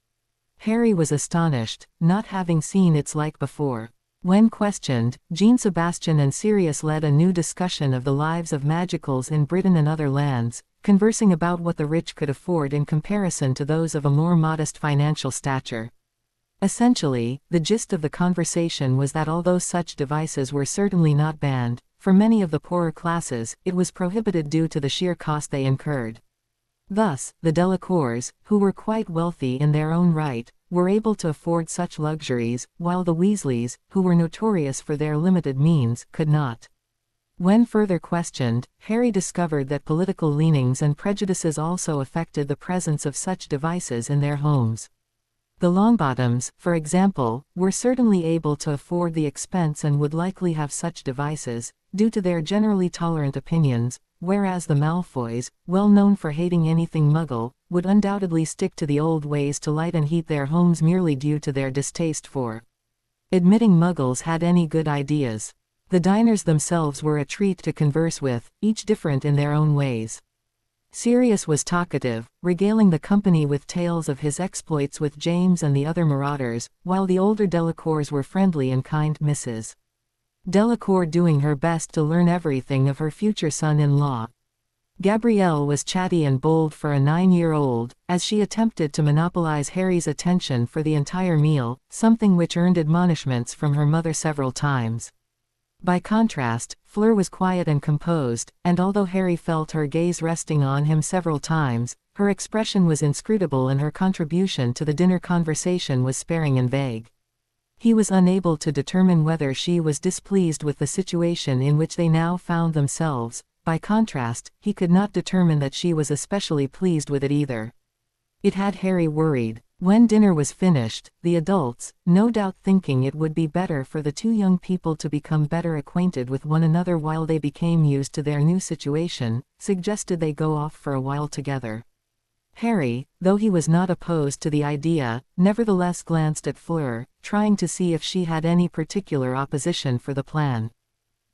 Harry was astonished, not having seen its like before. When questioned, Jean Sebastian and Sirius led a new discussion of the lives of magicals in Britain and other lands, conversing about what the rich could afford in comparison to those of a more modest financial stature. Essentially, the gist of the conversation was that although such devices were certainly not banned, for many of the poorer classes, it was prohibited due to the sheer cost they incurred. Thus, the Delacours, who were quite wealthy in their own right, were able to afford such luxuries, while the Weasleys, who were notorious for their limited means, could not. When further questioned, Harry discovered that political leanings and prejudices also affected the presence of such devices in their homes. The Longbottoms, for example, were certainly able to afford the expense and would likely have such devices, due to their generally tolerant opinions, whereas the Malfoys, well known for hating anything Muggle, would undoubtedly stick to the old ways to light and heat their homes merely due to their distaste for admitting Muggles had any good ideas. The diners themselves were a treat to converse with, each different in their own ways. Sirius was talkative, regaling the company with tales of his exploits with James and the other marauders, while the older Delacours were friendly and kind Mrs. Delacour doing her best to learn everything of her future son-in-law. Gabrielle was chatty and bold for a 9-year-old, as she attempted to monopolize Harry's attention for the entire meal, something which earned admonishments from her mother several times. By contrast, Fleur was quiet and composed, and although Harry felt her gaze resting on him several times, her expression was inscrutable and her contribution to the dinner conversation was sparing and vague. He was unable to determine whether she was displeased with the situation in which they now found themselves. By contrast, he could not determine that she was especially pleased with it either. It had Harry worried. When dinner was finished, the adults, no doubt thinking it would be better for the two young people to become better acquainted with one another while they became used to their new situation, suggested they go off for a while together. Harry, though he was not opposed to the idea, nevertheless glanced at Fleur, trying to see if she had any particular opposition for the plan.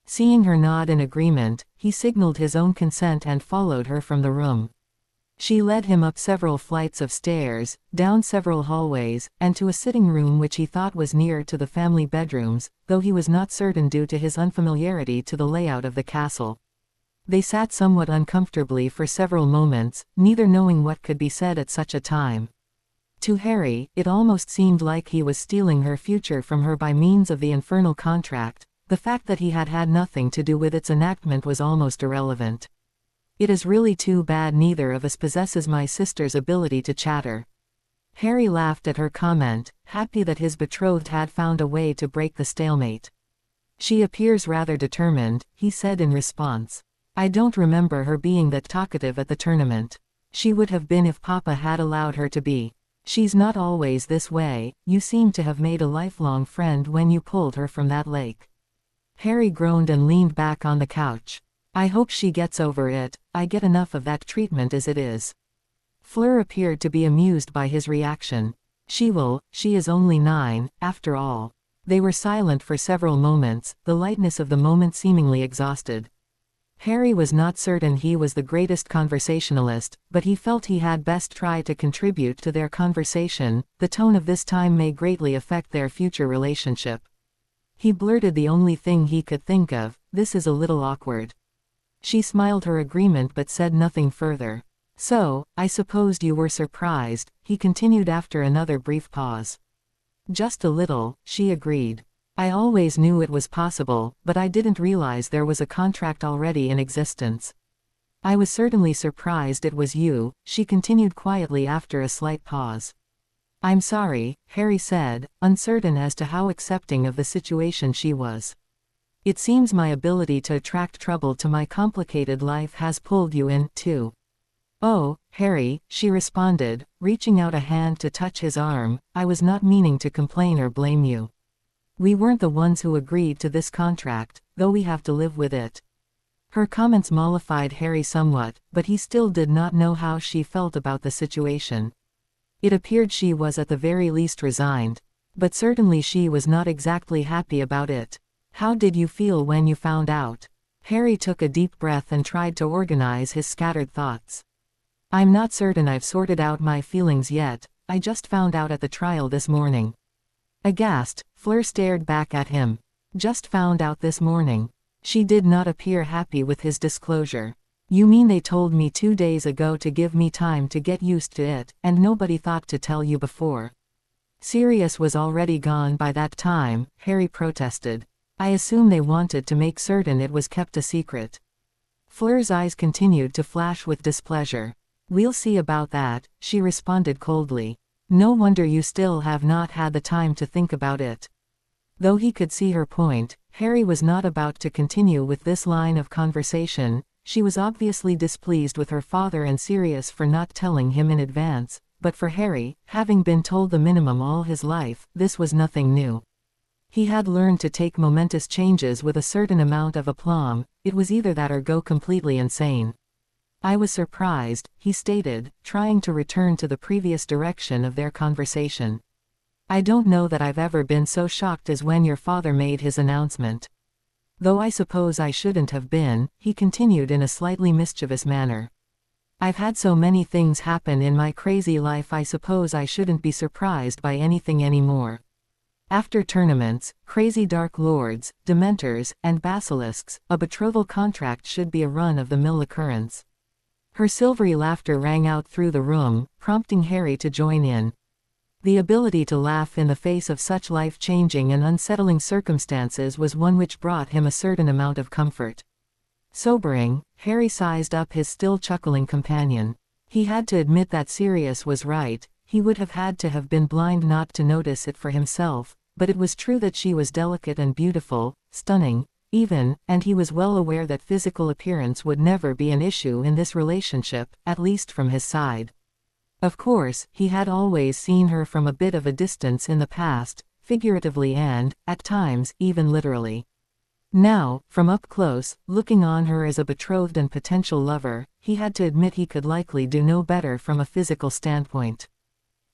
Seeing her nod in agreement, he signaled his own consent and followed her from the room. She led him up several flights of stairs, down several hallways, and to a sitting room which he thought was near to the family bedrooms, though he was not certain due to his unfamiliarity to the layout of the castle. They sat somewhat uncomfortably for several moments, neither knowing what could be said at such a time. To Harry, it almost seemed like he was stealing her future from her by means of the infernal contract. The fact that he had had nothing to do with its enactment was almost irrelevant. It is really too bad neither of us possesses my sister's ability to chatter. Harry laughed at her comment, happy that his betrothed had found a way to break the stalemate. She appears rather determined, he said in response. I don't remember her being that talkative at the tournament. She would have been if Papa had allowed her to be. She's not always this way. You seem to have made a lifelong friend when you pulled her from that lake. Harry groaned and leaned back on the couch. I hope she gets over it. I get enough of that treatment as it is. Fleur appeared to be amused by his reaction. She is only 9, after all. They were silent for several moments, the lightness of the moment seemingly exhausted. Harry was not certain he was the greatest conversationalist, but he felt he had best try to contribute to their conversation. The tone of this time may greatly affect their future relationship. He blurted the only thing he could think of, this is a little awkward. She smiled her agreement but said nothing further. So, I supposed you were surprised, he continued after another brief pause. Just a little, she agreed. I always knew it was possible, but I didn't realize there was a contract already in existence. I was certainly surprised it was you, she continued quietly after a slight pause. I'm sorry, Harry said, uncertain as to how accepting of the situation she was. It seems my ability to attract trouble to my complicated life has pulled you in, too. Oh, Harry, she responded, reaching out a hand to touch his arm, I was not meaning to complain or blame you. We weren't the ones who agreed to this contract, though we have to live with it. Her comments mollified Harry somewhat, but he still did not know how she felt about the situation. It appeared she was at the very least resigned. But certainly she was not exactly happy about it. How did you feel when you found out? Harry took a deep breath and tried to organize his scattered thoughts. I'm not certain I've sorted out my feelings yet, I just found out at the trial this morning. Aghast, Fleur stared back at him. Just found out this morning. She did not appear happy with his disclosure. You mean they told me 2 days ago to give me time to get used to it, and nobody thought to tell you before? Sirius was already gone by that time, Harry protested. I assume they wanted to make certain it was kept a secret. Fleur's eyes continued to flash with displeasure. We'll see about that, she responded coldly. No wonder you still have not had the time to think about it. Though he could see her point, Harry was not about to continue with this line of conversation. She was obviously displeased with her father and Sirius for not telling him in advance, but for Harry, having been told the minimum all his life, this was nothing new. He had learned to take momentous changes with a certain amount of aplomb. It was either that or go completely insane. I was surprised, he stated, trying to return to the previous direction of their conversation. I don't know that I've ever been so shocked as when your father made his announcement. Though I suppose I shouldn't have been, he continued in a slightly mischievous manner. I've had so many things happen in my crazy life, I suppose I shouldn't be surprised by anything anymore. After tournaments, crazy dark lords, dementors, and basilisks, a betrothal contract should be a run-of-the-mill occurrence. Her silvery laughter rang out through the room, prompting Harry to join in. The ability to laugh in the face of such life-changing and unsettling circumstances was one which brought him a certain amount of comfort. Sobering, Harry sized up his still chuckling companion. He had to admit that Sirius was right. He would have had to have been blind not to notice it for himself, but it was true that she was delicate and beautiful, stunning, even, and he was well aware that physical appearance would never be an issue in this relationship, at least from his side. Of course, he had always seen her from a bit of a distance in the past, figuratively and, at times, even literally. Now, from up close, looking on her as a betrothed and potential lover, he had to admit he could likely do no better from a physical standpoint.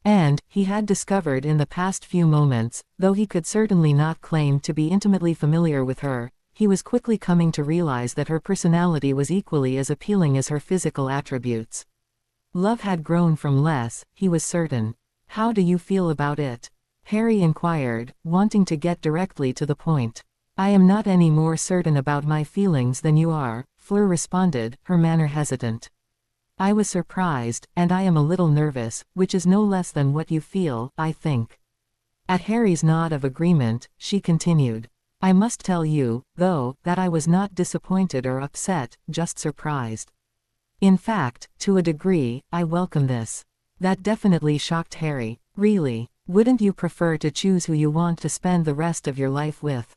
And, he had discovered in the past few moments, though he could certainly not claim to be intimately familiar with her, he was quickly coming to realize that her personality was equally as appealing as her physical attributes. Love had grown from less, he was certain. How do you feel about it? Harry inquired, wanting to get directly to the point. I am not any more certain about my feelings than you are, Fleur responded, her manner hesitant. I was surprised, and I am a little nervous, which is no less than what you feel, I think. At Harry's nod of agreement, she continued. I must tell you, though, that I was not disappointed or upset, just surprised. In fact, to a degree, I welcome this. That definitely shocked Harry. Really, wouldn't you prefer to choose who you want to spend the rest of your life with?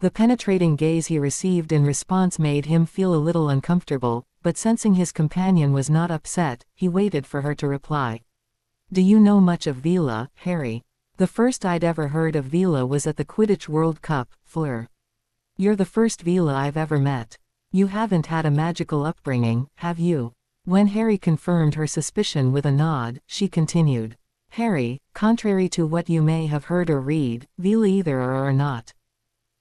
The penetrating gaze he received in response made him feel a little uncomfortable, but sensing his companion was not upset, he waited for her to reply. Do you know much of Vila, Harry? The first I'd ever heard of Vila was at the Quidditch World Cup, Fleur. You're the first Vila I've ever met. You haven't had a magical upbringing, have you? When Harry confirmed her suspicion with a nod, she continued. Harry, contrary to what you may have heard or read, Vila either are not.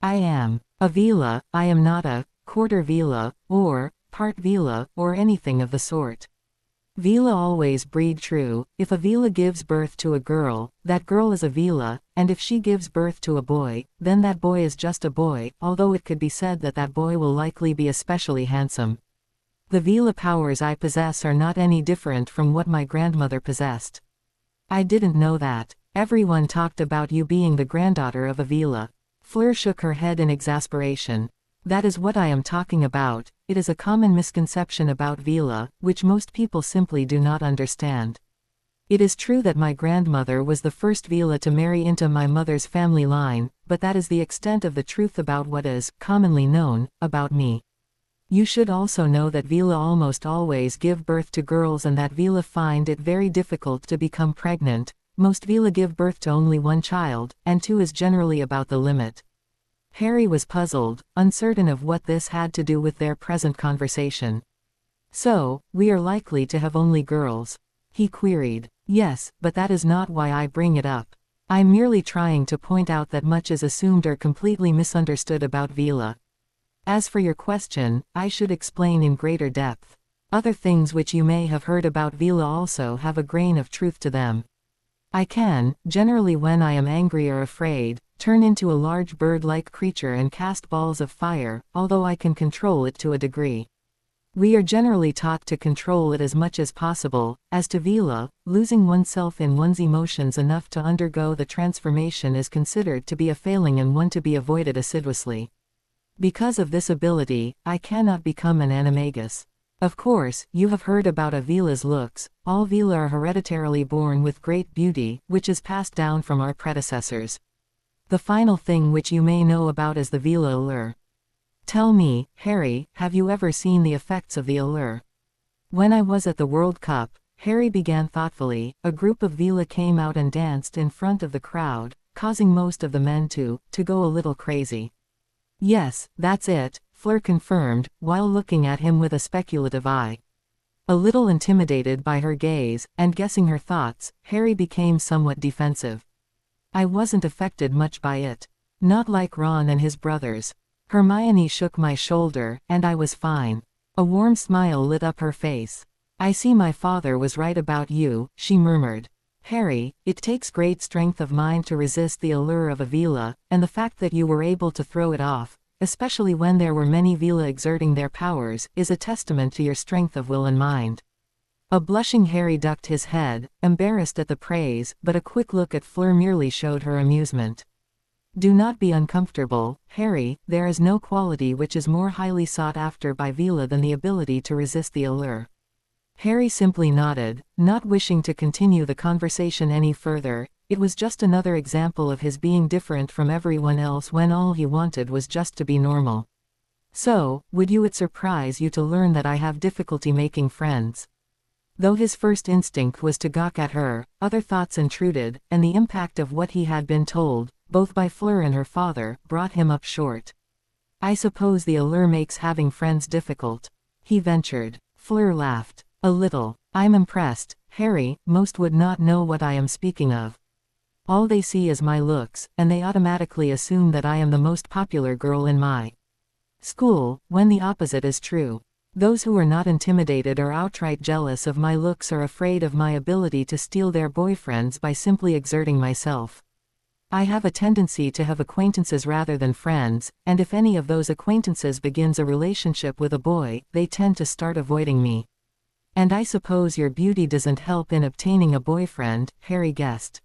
I am a Vila, I am not a quarter Vila, or part Vila, or anything of the sort. Vila always breed true. If a Vila gives birth to a girl, that girl is a Vila, and if she gives birth to a boy, then that boy is just a boy, although it could be said that that boy will likely be especially handsome. The Vila powers I possess are not any different from what my grandmother possessed. I didn't know that. Everyone talked about you being the granddaughter of a Vila. Fleur shook her head in exasperation. That is what I am talking about. It is a common misconception about Vila, which most people simply do not understand. It is true that my grandmother was the first Vila to marry into my mother's family line, but that is the extent of the truth about what is commonly known about me. You should also know that Vila almost always give birth to girls and that Vila find it very difficult to become pregnant. Most Vila give birth to only one child, and two is generally about the limit. Harry was puzzled, uncertain of what this had to do with their present conversation. So, we are likely to have only girls? He queried. Yes, but that is not why I bring it up. I'm merely trying to point out that much is assumed or completely misunderstood about Vila. As for your question, I should explain in greater depth. Other things which you may have heard about Vila also have a grain of truth to them. I can, generally when I am angry or afraid, turn into a large bird-like creature and cast balls of fire, although I can control it to a degree. We are generally taught to control it as much as possible. As to Vila, losing oneself in one's emotions enough to undergo the transformation is considered to be a failing and one to be avoided assiduously. Because of this ability, I cannot become an animagus. Of course, you have heard about a Vila's looks. All Vila are hereditarily born with great beauty, which is passed down from our predecessors. The final thing which you may know about is the Vila allure. Tell me, Harry, have you ever seen the effects of the allure? When I was at the World Cup, Harry began thoughtfully, a group of Vila came out and danced in front of the crowd, causing most of the men to go a little crazy. Yes, that's it, Fleur confirmed, while looking at him with a speculative eye. A little intimidated by her gaze, and guessing her thoughts, Harry became somewhat defensive. I wasn't affected much by it. Not like Ron and his brothers. Hermione shook my shoulder, and I was fine. A warm smile lit up her face. I see my father was right about you, she murmured. Harry, it takes great strength of mind to resist the allure of a Vila, and the fact that you were able to throw it off, especially when there were many Vila exerting their powers, is a testament to your strength of will and mind. A blushing Harry ducked his head, embarrassed at the praise, but a quick look at Fleur merely showed her amusement. Do not be uncomfortable, Harry, there is no quality which is more highly sought after by Vila than the ability to resist the allure. Harry simply nodded, not wishing to continue the conversation any further. It was just another example of his being different from everyone else when all he wanted was just to be normal. So, would it surprise you to learn that I have difficulty making friends? Though his first instinct was to gawk at her, other thoughts intruded, and the impact of what he had been told, both by Fleur and her father, brought him up short. I suppose the allure makes having friends difficult, he ventured. Fleur laughed. A little. I'm impressed, Harry, most would not know what I am speaking of. All they see is my looks, and they automatically assume that I am the most popular girl in my school, when the opposite is true. Those who are not intimidated or outright jealous of my looks are afraid of my ability to steal their boyfriends by simply exerting myself. I have a tendency to have acquaintances rather than friends, and if any of those acquaintances begins a relationship with a boy, they tend to start avoiding me. And I suppose your beauty doesn't help in obtaining a boyfriend, Harry guessed.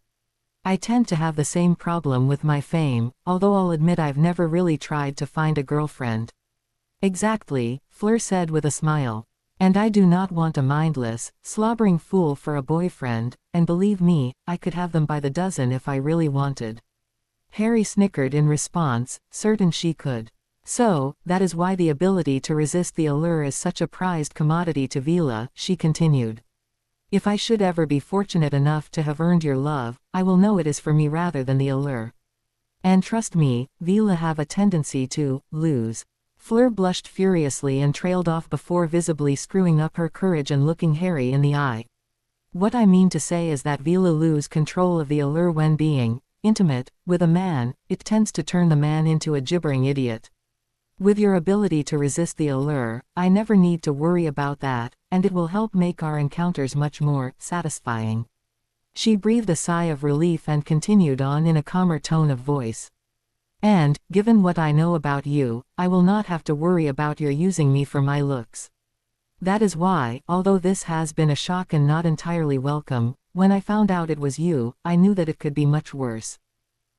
I tend to have the same problem with my fame, although I'll admit I've never really tried to find a girlfriend. Exactly, Fleur said with a smile. And I do not want a mindless, slobbering fool for a boyfriend, and believe me, I could have them by the dozen if I really wanted. Harry snickered in response, certain she could. So, that is why the ability to resist the allure is such a prized commodity to Vila, she continued. If I should ever be fortunate enough to have earned your love, I will know it is for me rather than the allure. And trust me, Vila have a tendency to lose. Fleur blushed furiously and trailed off before visibly screwing up her courage and looking Harry in the eye. What I mean to say is that Vila lose control of the allure when being intimate with a man. It tends to turn the man into a gibbering idiot. With your ability to resist the allure, I never need to worry about that, and it will help make our encounters much more satisfying. She breathed a sigh of relief and continued on in a calmer tone of voice. And, given what I know about you, I will not have to worry about your using me for my looks. That is why, although this has been a shock and not entirely welcome, when I found out it was you, I knew that it could be much worse.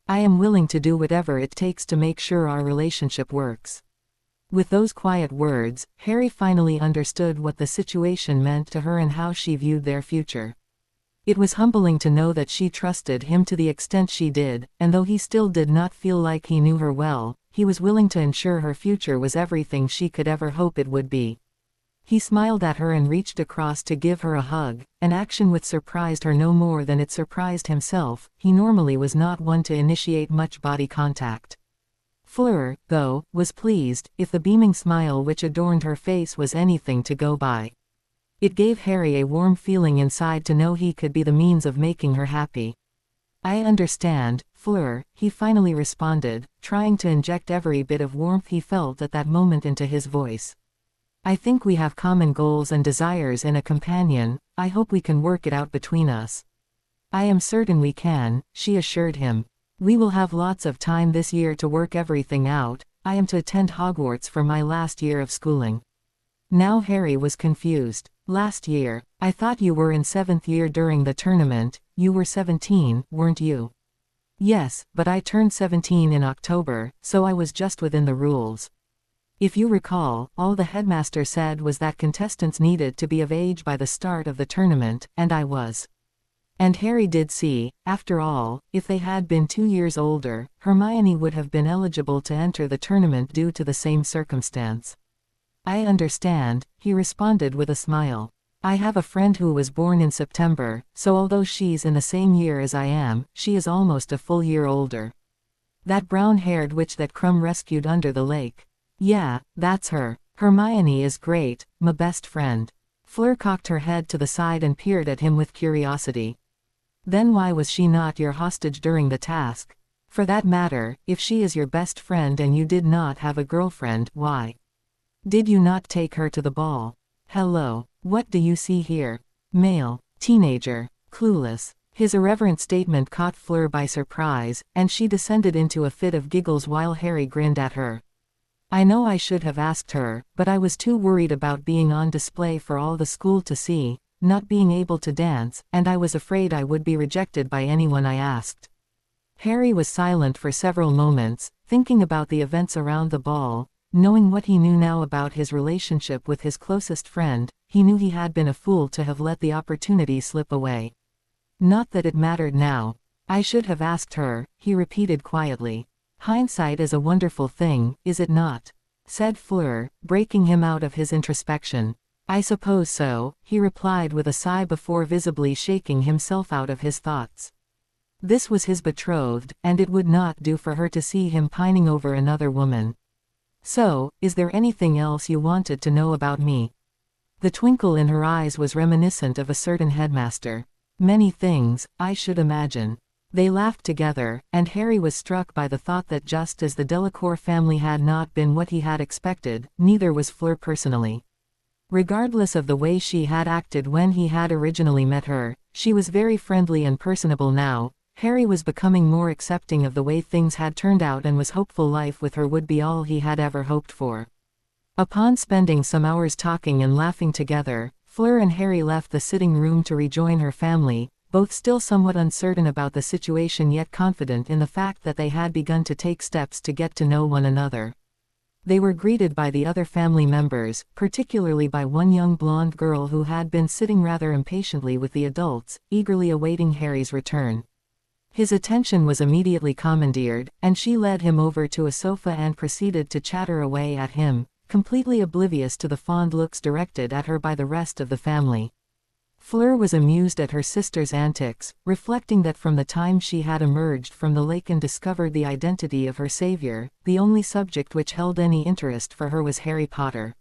I am willing to do whatever it takes to make sure our relationship works. With those quiet words, Harry finally understood what the situation meant to her and how she viewed their future. It was humbling to know that she trusted him to the extent she did, and though he still did not feel like he knew her well, he was willing to ensure her future was everything she could ever hope it would be. He smiled at her and reached across to give her a hug, an action which surprised her no more than it surprised himself. He normally was not one to initiate much body contact. Fleur, though, was pleased, if the beaming smile which adorned her face was anything to go by. It gave Harry a warm feeling inside to know he could be the means of making her happy. I understand, Fleur, he finally responded, trying to inject every bit of warmth he felt at that moment into his voice. I think we have common goals and desires in a companion. I hope we can work it out between us. I am certain we can, she assured him. We will have lots of time this year to work everything out. I am to attend Hogwarts for my last year of schooling. Now Harry was confused. Last year? I thought you were in 7th year during the tournament. You were 17, weren't you? Yes, but I turned 17 in October, so I was just within the rules. If you recall, all the headmaster said was that contestants needed to be of age by the start of the tournament, and I was. And Harry did see, after all, if they had been 2 years older, Hermione would have been eligible to enter the tournament due to the same circumstance. I understand, he responded with a smile. I have a friend who was born in September, so although she's in the same year as I am, she is almost a full year older. That brown-haired witch that Krum rescued under the lake. Yeah, that's her. Hermione is great, my best friend. Fleur cocked her head to the side and peered at him with curiosity. Then why was she not your hostage during the task? For that matter, if she is your best friend and you did not have a girlfriend, why did you not take her to the ball? Hello, what do you see here? Male, teenager, clueless. His irreverent statement caught Fleur by surprise, and she descended into a fit of giggles while Harry grinned at her. I know I should have asked her, but I was too worried about being on display for all the school to see, not being able to dance, and I was afraid I would be rejected by anyone I asked. Harry was silent for several moments, thinking about the events around the ball. Knowing what he knew now about his relationship with his closest friend, he knew he had been a fool to have let the opportunity slip away. Not that it mattered now. I should have asked her, he repeated quietly. Hindsight is a wonderful thing, is it not? Said Fleur, breaking him out of his introspection. I suppose so, he replied with a sigh before visibly shaking himself out of his thoughts. This was his betrothed, and it would not do for her to see him pining over another woman. So, is there anything else you wanted to know about me? The twinkle in her eyes was reminiscent of a certain headmaster. Many things, I should imagine. They laughed together, and Harry was struck by the thought that just as the Delacour family had not been what he had expected, neither was Fleur personally. Regardless of the way she had acted when he had originally met her, she was very friendly and personable now. Harry was becoming more accepting of the way things had turned out and was hopeful life with her would be all he had ever hoped for. Upon spending some hours talking and laughing together, Fleur and Harry left the sitting room to rejoin her family, both still somewhat uncertain about the situation yet confident in the fact that they had begun to take steps to get to know one another. They were greeted by the other family members, particularly by one young blonde girl who had been sitting rather impatiently with the adults, eagerly awaiting Harry's return. His attention was immediately commandeered, and she led him over to a sofa and proceeded to chatter away at him, completely oblivious to the fond looks directed at her by the rest of the family. Fleur was amused at her sister's antics, reflecting that from the time she had emerged from the lake and discovered the identity of her savior, the only subject which held any interest for her was Harry Potter.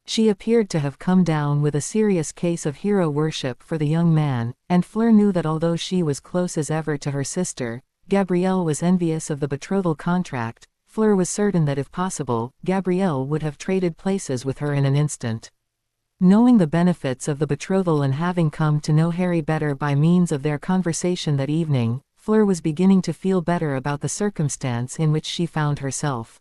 She appeared to have come down with a serious case of hero worship for the young man, and Fleur knew that although she was close as ever to her sister, Gabrielle was envious of the betrothal contract. Fleur was certain that if possible, Gabrielle would have traded places with her in an instant. Knowing the benefits of the betrothal and having come to know Harry better by means of their conversation that evening, Fleur was beginning to feel better about the circumstance in which she found herself.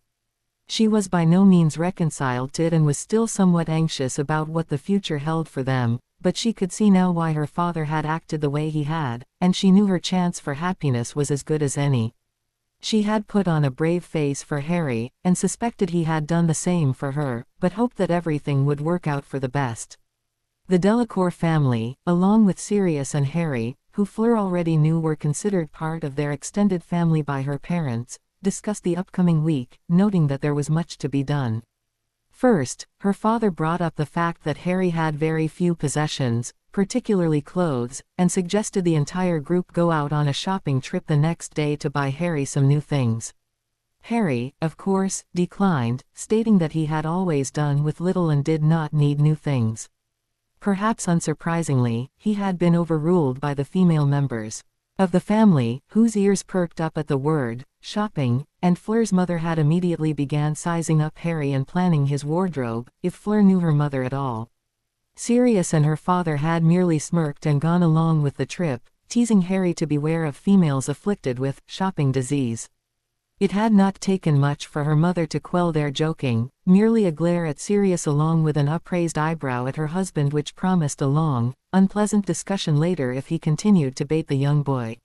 She was by no means reconciled to it and was still somewhat anxious about what the future held for them, but she could see now why her father had acted the way he had, and she knew her chance for happiness was as good as any. She had put on a brave face for Harry, and suspected he had done the same for her, but hoped that everything would work out for the best. The Delacour family, along with Sirius and Harry, who Fleur already knew were considered part of their extended family by her parents, discussed the upcoming week, noting that there was much to be done. First, her father brought up the fact that Harry had very few possessions, particularly clothes, and suggested the entire group go out on a shopping trip the next day to buy Harry some new things. Harry, of course, declined, stating that he had always done with little and did not need new things. Perhaps unsurprisingly, he had been overruled by the female members of the family, whose ears perked up at the word shopping, and Fleur's mother had immediately began sizing up Harry and planning his wardrobe, if Fleur knew her mother at all. Sirius and her father had merely smirked and gone along with the trip, teasing Harry to beware of females afflicted with shopping disease. It had not taken much for her mother to quell their joking, merely a glare at Sirius along with an upraised eyebrow at her husband which promised a long, unpleasant discussion later if he continued to bait the young boy.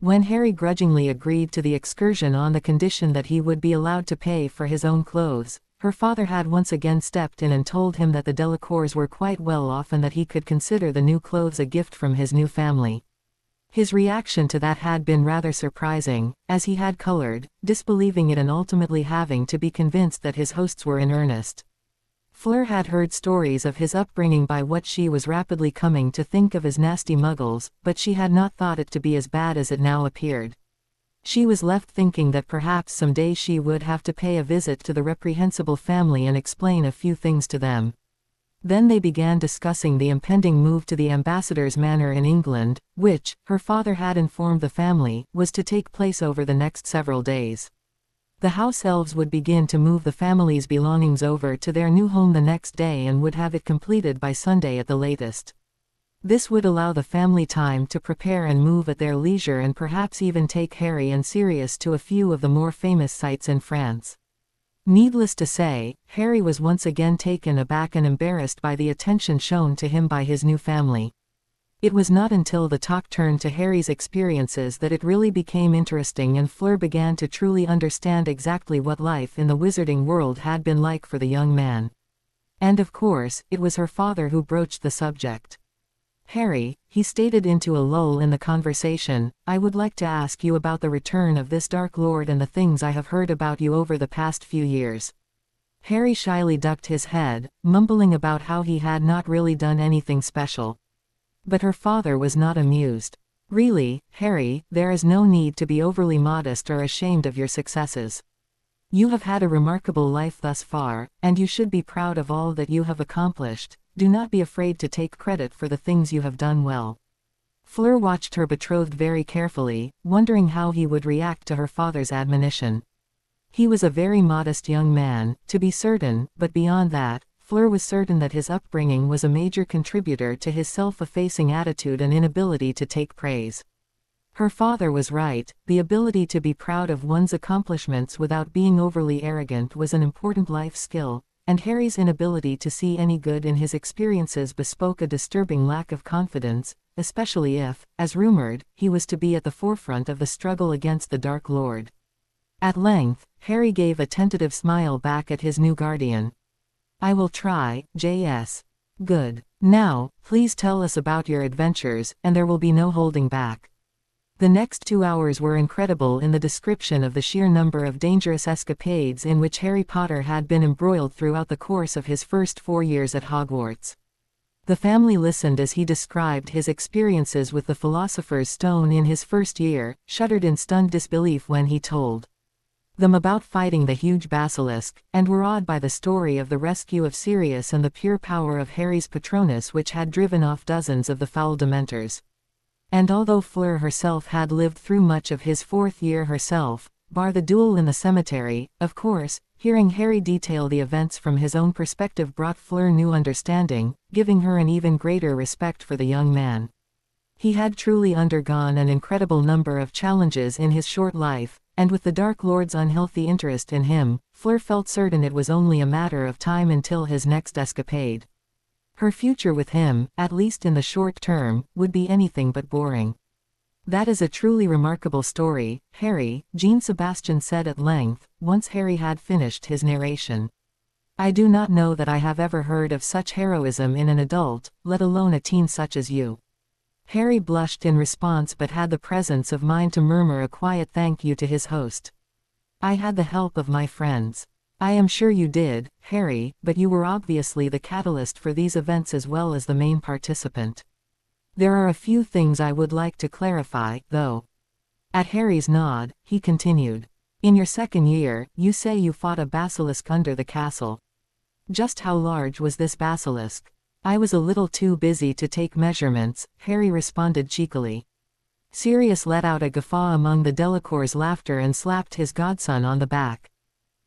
When Harry grudgingly agreed to the excursion on the condition that he would be allowed to pay for his own clothes, her father had once again stepped in and told him that the Delacours were quite well off and that he could consider the new clothes a gift from his new family. His reaction to that had been rather surprising, as he had colored, disbelieving it and ultimately having to be convinced that his hosts were in earnest. Fleur had heard stories of his upbringing by what she was rapidly coming to think of as nasty muggles, but she had not thought it to be as bad as it now appeared. She was left thinking that perhaps someday she would have to pay a visit to the reprehensible family and explain a few things to them. Then they began discussing the impending move to the ambassador's manor in England, which, her father had informed the family, was to take place over the next several days. The house elves would begin to move the family's belongings over to their new home the next day and would have it completed by Sunday at the latest. This would allow the family time to prepare and move at their leisure and perhaps even take Harry and Sirius to a few of the more famous sites in France. Needless to say, Harry was once again taken aback and embarrassed by the attention shown to him by his new family. It was not until the talk turned to Harry's experiences that it really became interesting and Fleur began to truly understand exactly what life in the wizarding world had been like for the young man. And of course, it was her father who broached the subject. "Harry," he stated into a lull in the conversation, "I would like to ask you about the return of this Dark Lord and the things I have heard about you over the past few years." Harry shyly ducked his head, mumbling about how he had not really done anything special. But her father was not amused. "Really, Harry, there is no need to be overly modest or ashamed of your successes. You have had a remarkable life thus far, and you should be proud of all that you have accomplished. Do not be afraid to take credit for the things you have done well." Fleur watched her betrothed very carefully, wondering how he would react to her father's admonition. He was a very modest young man, to be certain, but beyond that, Fleur was certain that his upbringing was a major contributor to his self-effacing attitude and inability to take praise. Her father was right, the ability to be proud of one's accomplishments without being overly arrogant was an important life skill, and Harry's inability to see any good in his experiences bespoke a disturbing lack of confidence, especially if, as rumored, he was to be at the forefront of the struggle against the Dark Lord. At length, Harry gave a tentative smile back at his new guardian. "I will try, J.S. Good. Now, please tell us about your adventures, and there will be no holding back." The next 2 hours were incredible in the description of the sheer number of dangerous escapades in which Harry Potter had been embroiled throughout the course of his first 4 years at Hogwarts. The family listened as he described his experiences with the Philosopher's Stone in his first year, shuddered in stunned disbelief when he told them about fighting the huge basilisk, and were awed by the story of the rescue of Sirius and the pure power of Harry's Patronus which had driven off dozens of the foul Dementors. And although Fleur herself had lived through much of his 4th year herself, bar the duel in the cemetery, of course, hearing Harry detail the events from his own perspective brought Fleur new understanding, giving her an even greater respect for the young man. He had truly undergone an incredible number of challenges in his short life, and with the Dark Lord's unhealthy interest in him, Fleur felt certain it was only a matter of time until his next escapade. Her future with him, at least in the short term, would be anything but boring. "That is a truly remarkable story, Harry," Jean-Sebastian said at length, once Harry had finished his narration. "I do not know that I have ever heard of such heroism in an adult, let alone a teen such as you." Harry blushed in response but had the presence of mind to murmur a quiet thank you to his host. "I had the help of my friends." "I am sure you did, Harry, but you were obviously the catalyst for these events as well as the main participant. There are a few things I would like to clarify, though." At Harry's nod, he continued. "In your 2nd year, you say you fought a basilisk under the castle. Just how large was this basilisk?" "I was a little too busy to take measurements," Harry responded cheekily. Sirius let out a guffaw among the Delacour's laughter and slapped his godson on the back.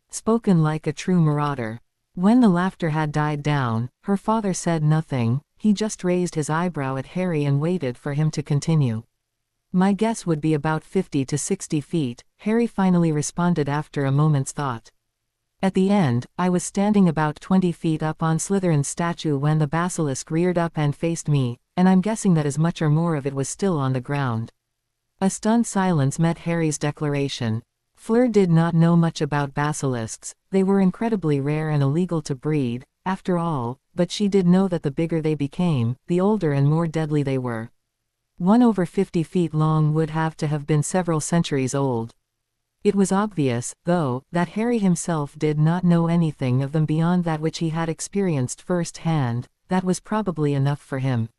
"Spoken like a true marauder." When the laughter had died down, her father said nothing, he just raised his eyebrow at Harry and waited for him to continue. "My guess would be about 50 to 60 feet, Harry finally responded after a moment's thought. "At the end, I was standing about 20 feet up on Slytherin's statue when the basilisk reared up and faced me, and I'm guessing that as much or more of it was still on the ground." A stunned silence met Harry's declaration. Fleur did not know much about basilisks, they were incredibly rare and illegal to breed, after all, but she did know that the bigger they became, the older and more deadly they were. One over 50 feet long would have to have been several centuries old. It was obvious, though, that Harry himself did not know anything of them beyond that which he had experienced firsthand. That was probably enough for him.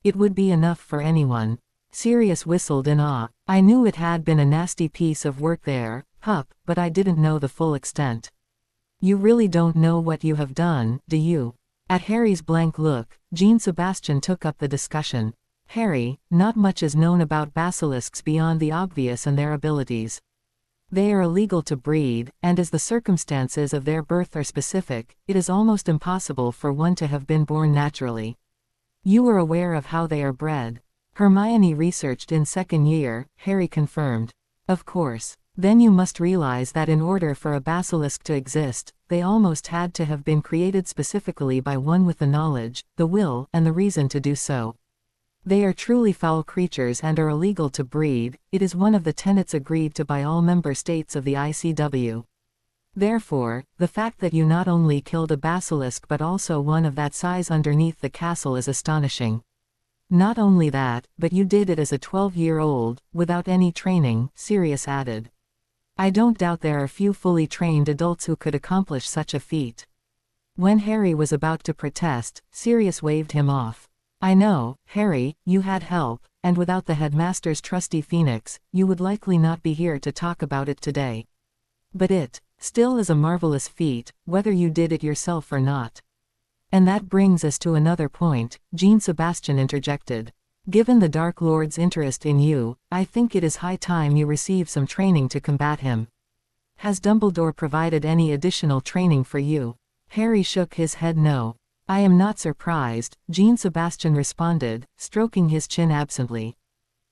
It would be enough for anyone. Sirius whistled in awe. I knew it had been a nasty piece of work there, pup, but I didn't know the full extent. You really don't know what you have done, do you? At Harry's blank look, Jean-Sebastian took up the discussion. Harry, not much is known about basilisks beyond the obvious and their abilities. They are illegal to breed, and as the circumstances of their birth are specific, it is almost impossible for one to have been born naturally. You are aware of how they are bred. Hermione researched in second year, Harry confirmed. Of course. Then you must realize that in order for a basilisk to exist, they almost had to have been created specifically by one with the knowledge, the will, and the reason to do so. They are truly foul creatures and are illegal to breed. It is one of the tenets agreed to by all member states of the ICW. Therefore, the fact that you not only killed a basilisk but also one of that size underneath the castle is astonishing. Not only that, but you did it as a 12-year-old, without any training, Sirius added. I don't doubt there are few fully trained adults who could accomplish such a feat. When Harry was about to protest, Sirius waved him off. I know, Harry, you had help, and without the headmaster's trusty phoenix, you would likely not be here to talk about it today. But it, still is a marvelous feat, whether you did it yourself or not. And that brings us to another point, Jean-Sebastian interjected. Given the Dark Lord's interest in you, I think it is high time you receive some training to combat him. Has Dumbledore provided any additional training for you? Harry shook his head no. I am not surprised, Jean-Sebastian responded, stroking his chin absently.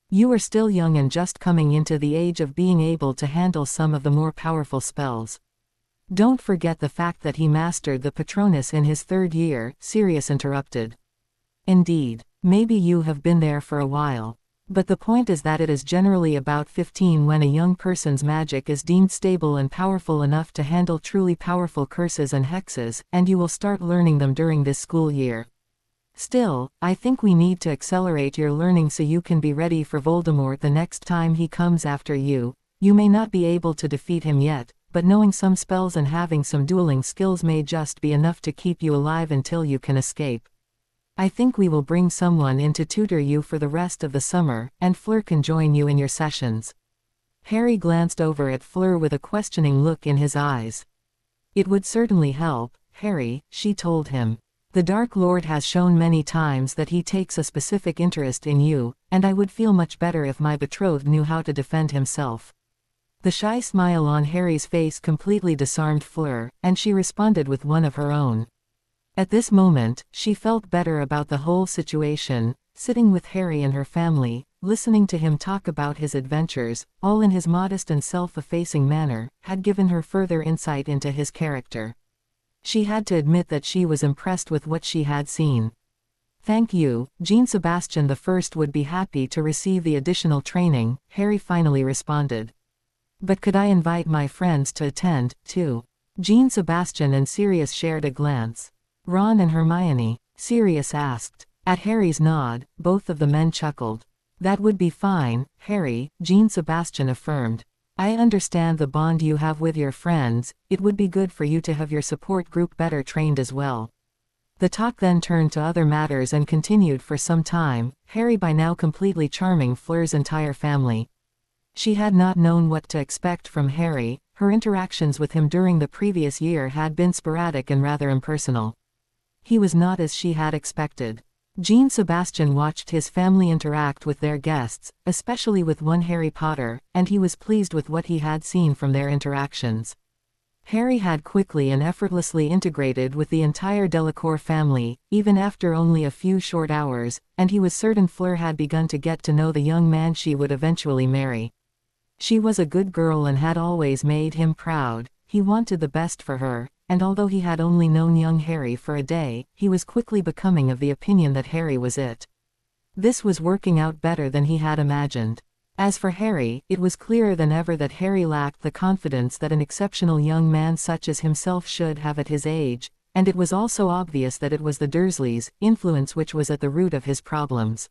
You are still young and just coming into the age of being able to handle some of the more powerful spells. Don't forget the fact that he mastered the Patronus in his third year, Sirius interrupted. Indeed, maybe you have been there for a while. But the point is that it is generally about 15 when a young person's magic is deemed stable and powerful enough to handle truly powerful curses and hexes, and you will start learning them during this school year. Still, I think we need to accelerate your learning so you can be ready for Voldemort the next time he comes after you. You may not be able to defeat him yet, but knowing some spells and having some dueling skills may just be enough to keep you alive until you can escape. I think we will bring someone in to tutor you for the rest of the summer, and Fleur can join you in your sessions. Harry glanced over at Fleur with a questioning look in his eyes. It would certainly help, Harry, she told him. The Dark Lord has shown many times that he takes a specific interest in you, and I would feel much better if my betrothed knew how to defend himself. The shy smile on Harry's face completely disarmed Fleur, and she responded with one of her own. At this moment, she felt better about the whole situation, sitting with Harry and her family, listening to him talk about his adventures, all in his modest and self-effacing manner, had given her further insight into his character. She had to admit that she was impressed with what she had seen. Thank you, Jean-Sebastian I would be happy to receive the additional training, Harry finally responded. But could I invite my friends to attend, too? Jean-Sebastian and Sirius shared a glance. Ron and Hermione, Sirius asked. At Harry's nod, both of the men chuckled. That would be fine, Harry, Jean-Sebastian affirmed. I understand the bond you have with your friends. It would be good for you to have your support group better trained as well. The talk then turned to other matters and continued for some time, Harry by now completely charming Fleur's entire family. She had not known what to expect from Harry. Her interactions with him during the previous year had been sporadic and rather impersonal. He was not as she had expected. Jean-Sebastian watched his family interact with their guests, especially with one Harry Potter, and he was pleased with what he had seen from their interactions. Harry had quickly and effortlessly integrated with the entire Delacour family, even after only a few short hours, and he was certain Fleur had begun to get to know the young man she would eventually marry. She was a good girl and had always made him proud. He wanted the best for her, and although he had only known young Harry for a day, he was quickly becoming of the opinion that Harry was it. This was working out better than he had imagined. As for Harry, it was clearer than ever that Harry lacked the confidence that an exceptional young man such as himself should have at his age, and it was also obvious that it was the Dursleys' influence which was at the root of his problems.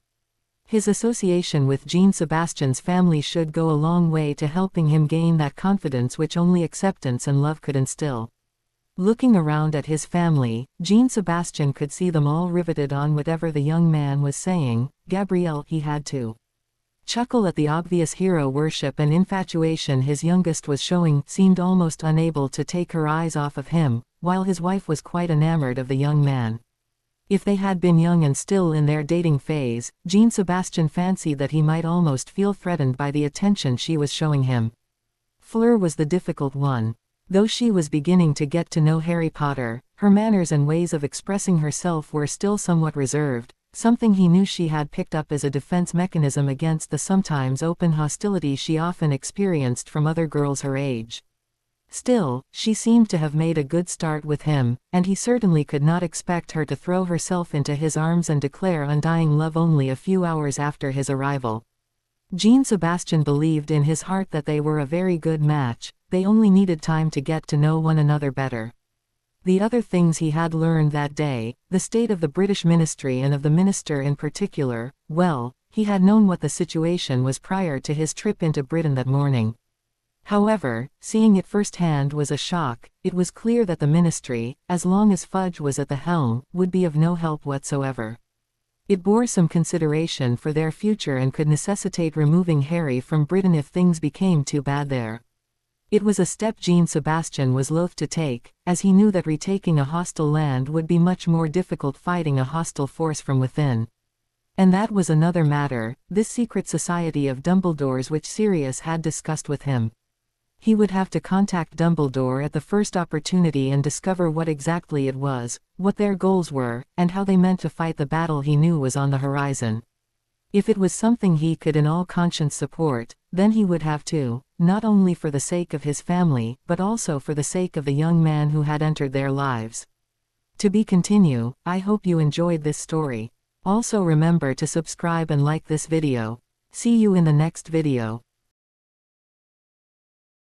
His association with Jean Sebastian's family should go a long way to helping him gain that confidence which only acceptance and love could instill. Looking around at his family, Jean Sebastian could see them all riveted on whatever the young man was saying. Gabrielle, he had to chuckle at the obvious hero worship and infatuation his youngest was showing, seemed almost unable to take her eyes off of him, while his wife was quite enamored of the young man. If they had been young and still in their dating phase, Jean Sebastian fancied that he might almost feel threatened by the attention she was showing him. Fleur was the difficult one. Though she was beginning to get to know Harry Potter, her manners and ways of expressing herself were still somewhat reserved, something he knew she had picked up as a defense mechanism against the sometimes open hostility she often experienced from other girls her age. Still, she seemed to have made a good start with him, and he certainly could not expect her to throw herself into his arms and declare undying love only a few hours after his arrival. Jean Sebastian believed in his heart that they were a very good match, they only needed time to get to know one another better. The other things he had learned that day, the state of the British ministry and of the minister in particular, well, he had known what the situation was prior to his trip into Britain that morning. However, seeing it firsthand was a shock. It was clear that the ministry, as long as Fudge was at the helm, would be of no help whatsoever. It bore some consideration for their future and could necessitate removing Harry from Britain if things became too bad there. It was a step Jean Sebastian was loath to take, as he knew that retaking a hostile land would be much more difficult fighting a hostile force from within. And that was another matter, this secret society of Dumbledore's which Sirius had discussed with him. He would have to contact Dumbledore at the first opportunity and discover what exactly it was, what their goals were, and how they meant to fight the battle he knew was on the horizon. If it was something he could in all conscience support, then he would have to, not only for the sake of his family, but also for the sake of the young man who had entered their lives. To be continue. I hope you enjoyed this story. Also remember to subscribe and like this video. See you in the next video.